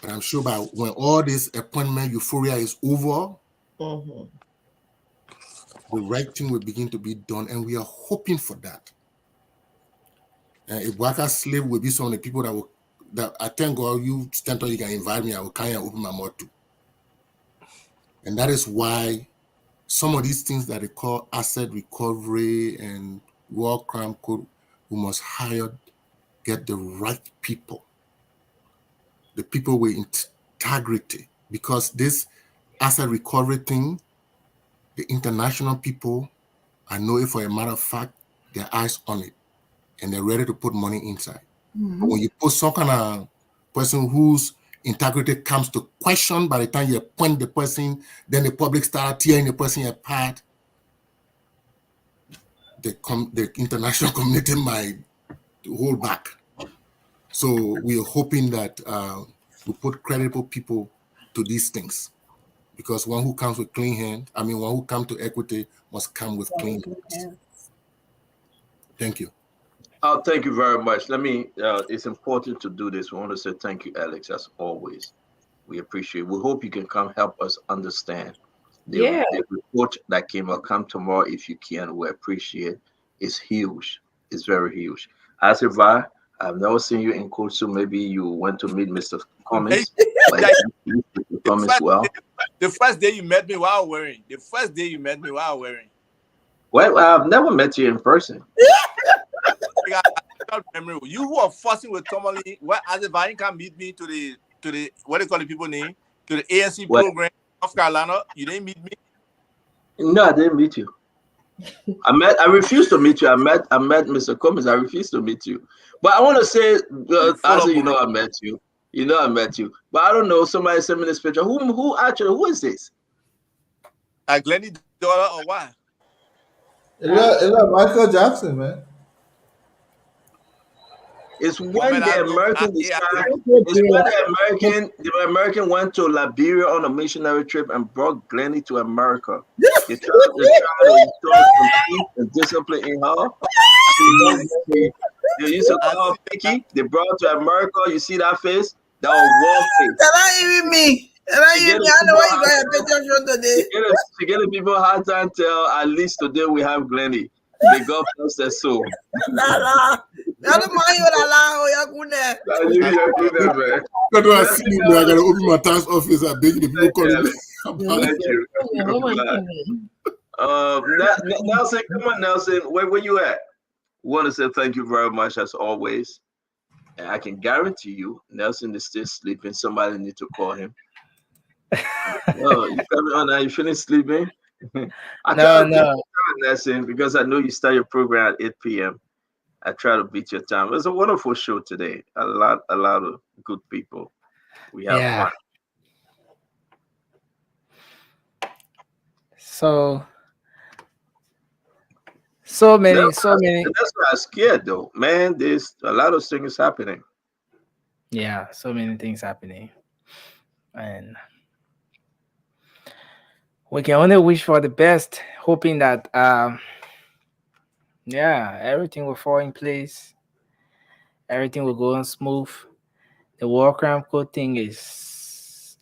Q: but I'm sure by when all this appointment euphoria is over, the right thing will begin to be done, and we are hoping for that. And if Waka Slave will be some of the people that I thank God you stand on, you can invite me, I will kind of open my mouth to. And that is why some of these things that they call asset recovery and war crime code, we must get the right people, the people with integrity, because this asset recovery thing, the international people, I know it for a matter of fact, their eyes on it, and they're ready to put money inside. But when you put some kind of person whose integrity comes to question, by the time you appoint the person, then the public start tearing the person apart, the international community might hold back. So we are hoping that we put credible people to these things, because one who comes with clean hand, one who comes to equity must come with clean hands. Thank you.
T: Thank you very much. It's important to do this. We want to say thank you, Alex, as always. We appreciate it. We hope you can come help us understand the report that came out. Come tomorrow if you can. We appreciate it. It's huge. It's very huge. As if I've never seen you in court, so maybe you went to meet Mr. Cummins.
P: The first day you met me while wearing.
T: Well, I've never met you in person.
P: You who are fussing with Tomali, as if I can meet me to the what do you call the people name? To the ANC program of Carolina. You didn't meet me?
T: No, I didn't meet you. I refused to meet you. I met Mr. Cummins. I refused to meet you. But I want to say, I met you. I met you. But I don't know. Somebody sent me this picture. Who is this?
P: A Glenny daughter or what?
M: It's like Michael Jackson, man.
T: It's when the American decided. It's when the American went to Liberia on a missionary trip and brought Glenny to America. They tried to install some peace and discipline in her. They used to call her Pinky. They brought her to America. You see that face? That was war face.
I: That ain't even me. That ain't even me. I know why you got a picture from today.
T: She gave people a hard time till at least today we have Glenny. May God bless their soul.
I: I don't mind you.
Q: That's why I see you. I gotta open my tax office and beg the people calling
T: me. Nelson, come on, Nelson. Where you at? Want to say thank you very much as always. And I can guarantee you, Nelson is still sleeping. Somebody need to call him. No, you coming on now? You finished sleeping? No. Nelson, because I know you start your program at 8 p.m. I try to beat your time. It was a wonderful show today. A lot of good people. We have fun.
B: So many.
T: That's why I'm scared though, man. There's a lot of things happening.
B: Yeah, so many things happening, and we can only wish for the best, hoping that everything will fall in place, everything will go on smooth. The war crime code thing is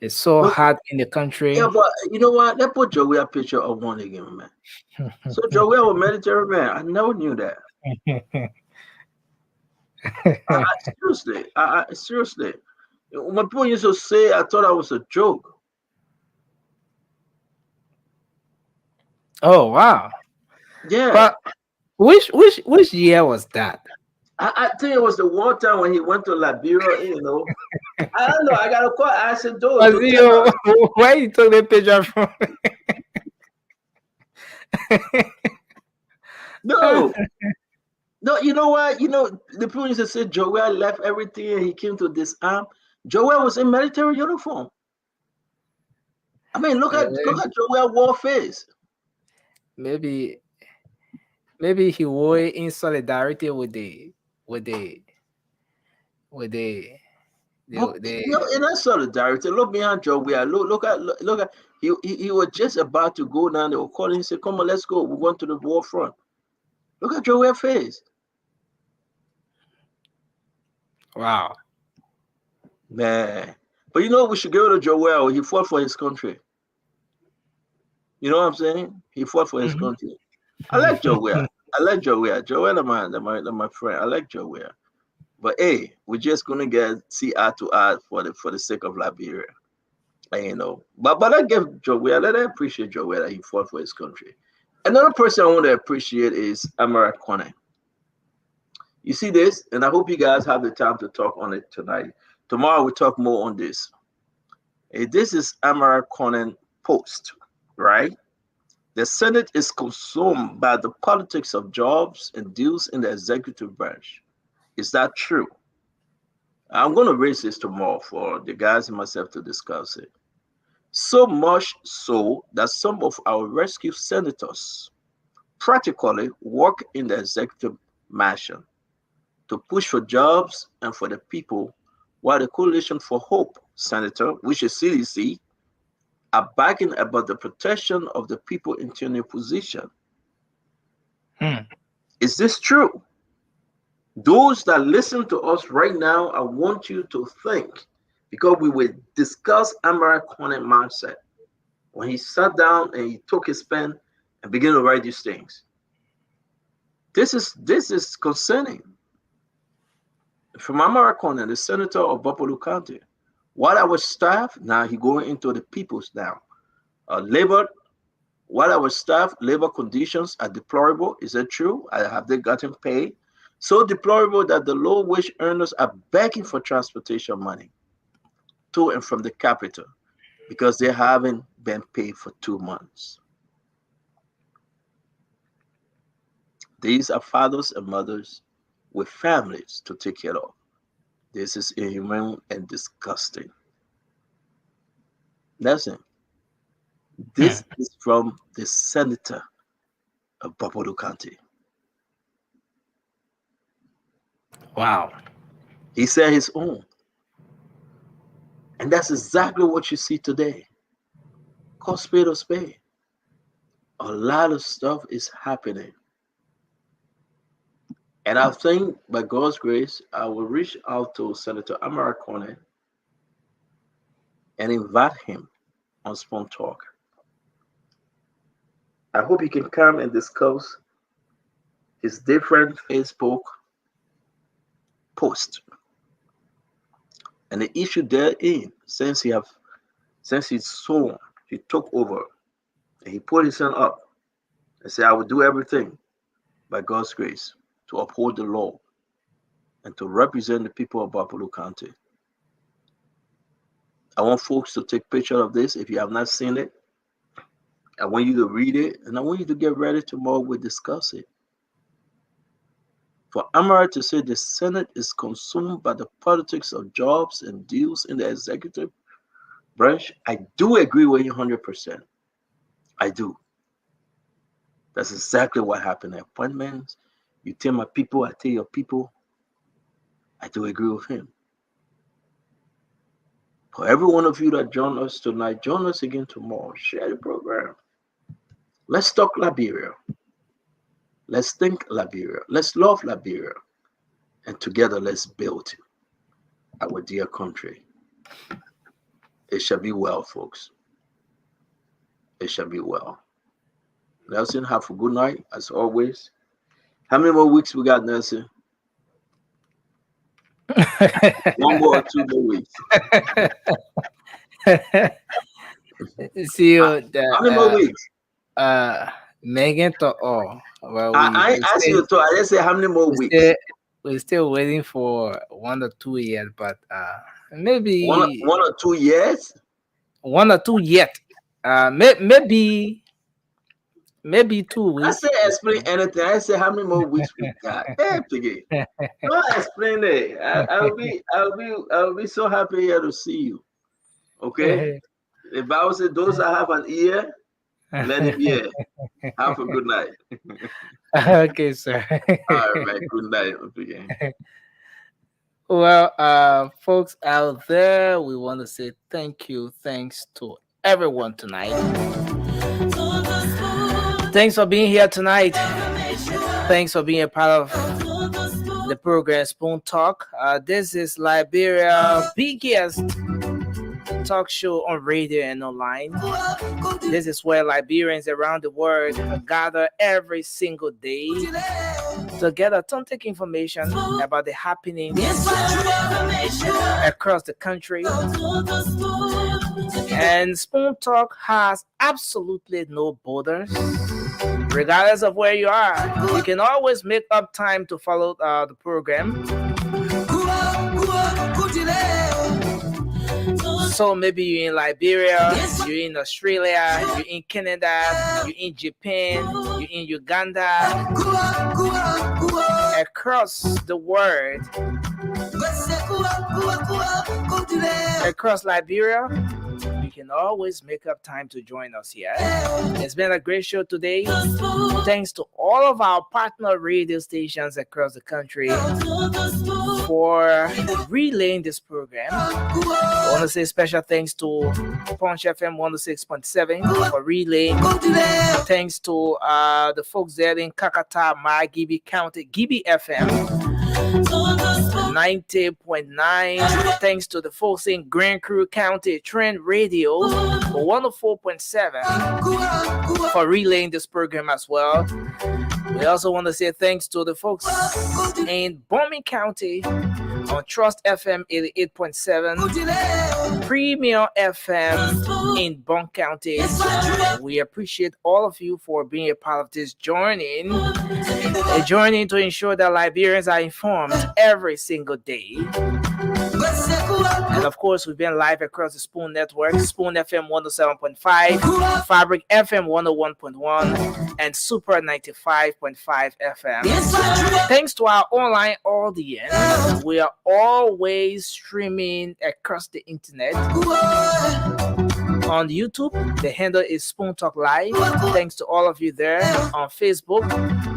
B: so hard in the country.
T: Yeah, but you know what? They put Joey a picture of one again, man. So Joey was a military man. I never knew that. Seriously. When people used to say, I thought I was a joke.
B: Oh wow!
T: Yeah.
B: But which year was that?
T: I think it was the war time when he went to Liberia. You know, I don't know. I gotta call Acid Door.
B: Where you took the picture from?
T: No, you know what? You know, the people used to say Joel left everything and he came to disarm. Joel was in military uniform. I mean, look at Joel war face.
B: Maybe he wore it in solidarity with the
T: in that solidarity. Look behind Joel. Look at he was just about to go down. They were calling and say, "Come on, let's go. We're going to the war front." Look at Joel face.
B: Wow,
T: man. But you know, we should go to Joel. He fought for his country. You know what I'm saying? He fought for his country. I like Joel. Joel, my friend. I like Joel. But hey, we're just gonna see eye to eye for the sake of Liberia. And, you know, but I give Joel. I appreciate Joel that he fought for his country. Another person I want to appreciate is Amara Kone. You see this, and I hope you guys have the time to talk on it tonight. Tomorrow we'll talk more on this. Hey, this is Amara Kone post, right? The Senate is consumed by the politics of jobs and deals in the executive branch. Is that true? I'm going to raise this tomorrow for the guys and myself to discuss it. So much so that some of our rescue senators practically work in the executive mansion to push for jobs and for the people, while the Coalition for Hope Senator, which is CDC, are backing about the protection of the people in tenure position. Is this true? Those that listen to us right now, I want you to think, because we will discuss Amara Kone mindset when he sat down and he took his pen and began to write these things. This is concerning. From Amara Kone, the senator of Buffalo County, while our staff, now he going into the people's now. While our staff labor conditions are deplorable, is that true? Have they gotten paid? So deplorable that the low wage earners are begging for transportation money to and from the capital because they haven't been paid for 2 months. These are fathers and mothers with families to take care of. This is inhumane and disgusting. Listen, This is from the senator of Babodo County.
B: Wow.
T: He said his own. And that's exactly what you see today. Call spade or spade. A lot of stuff is happening. And I think by God's grace, I will reach out to Senator Amara Kone and invite him on Spoon Talk. I hope he can come and discuss his different Facebook posts and the issue therein. Since he's sworn, he took over and he put his hand up and said, I will do everything by God's grace to uphold the law and to represent the people of Buffalo County. I want folks to take picture of this. If you have not seen it, I want you to read it, and I want you to get ready. Tomorrow we'll discuss it. For Amara to say the Senate is consumed by the politics of jobs and deals in the executive branch, I do agree with you 100%. I do. That's exactly what happened. Appointments, you tell my people, I tell your people. I do agree with him. For every one of you that join us tonight, join us again tomorrow. Share the program. Let's talk Liberia. Let's think Liberia. Let's love Liberia. And together, let's build our dear country. It shall be well, folks. It shall be well. Nelson, have a good night, as always. How many more weeks we got, Nelson? 1 more or 2 more weeks.
B: See you.
T: How many more weeks?
B: Megan to all. Well,
T: I asked you to. I didn't say how many more weeks.
B: We're still waiting for 1 or 2 years, but maybe
T: 1 or 2 years.
B: 1 or 2 yet. Maybe 2 weeks.
T: I said explain anything. I said how many more weeks we got. Hey, Piggy, don't explain it. I'll be so happy here to see you. Okay. The Bible said those that have an ear, let him hear. Have a good night.
B: Okay, sir.
T: All right, good night. Piggy.
B: Well, folks out there, we want to say thanks to everyone tonight. Thanks for being here tonight. Thanks for being a part of the program Spoon Talk. This is Liberia's biggest talk show on radio and online. This is where Liberians around the world gather every single day to get authentic information about the happenings across the country. And Spoon Talk has absolutely no borders. Regardless of where you are, you can always make up time to follow the program. So maybe you're in Liberia, you're in Australia, you're in Canada, you're in Japan, you're in Uganda, across the world, across Liberia, you can always make up time to join us here. It's been a great show today. Thanks to all of our partner radio stations across the country for relaying this program. I want to say special thanks to Punch FM 106.7 for relaying. Thanks to the folks there in Kakata, Gibi County, Gibi FM 90.9. Thanks to the folks in Grand Crew County, Trend Radio 104.7 for relaying this program as well. We also want to say thanks to the folks in Bombing County on Trust FM 88.7, Premium FM in Bond County. We appreciate all of you for being a part of this journey, a journey to ensure that Liberians are informed every single day. And of course, we've been live across the Spoon Network, Spoon FM 107.5, Fabric FM 101.1, and Super 95.5 FM. Thanks to our online audience, we are always streaming across the internet. on YouTube. The handle is Spoon Talk Live. Thanks to all of you there on Facebook.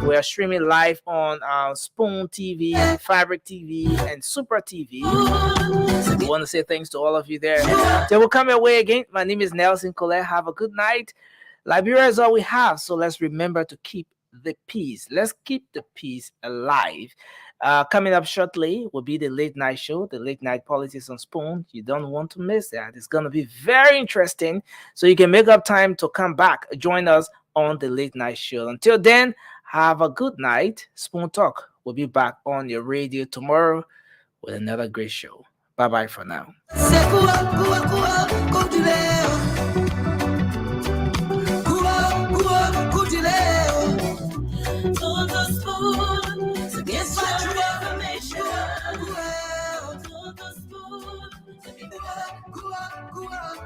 B: We are streaming live on Spoon TV, Fabric TV, and Super TV. I want to say thanks to all of you there. They will come your way again. My name is Nelson Colette. Have a good night. Liberia is all we have, so let's remember to keep the peace. Let's keep the peace alive. Coming up shortly will be the late night show, the late night politics on Spoon. You don't want to miss that. It's going to be very interesting. So you can make up time to come back, join us on the late night show. Until then, have a good night. Spoon Talk will be back on your radio tomorrow with another great show. Bye-bye for now.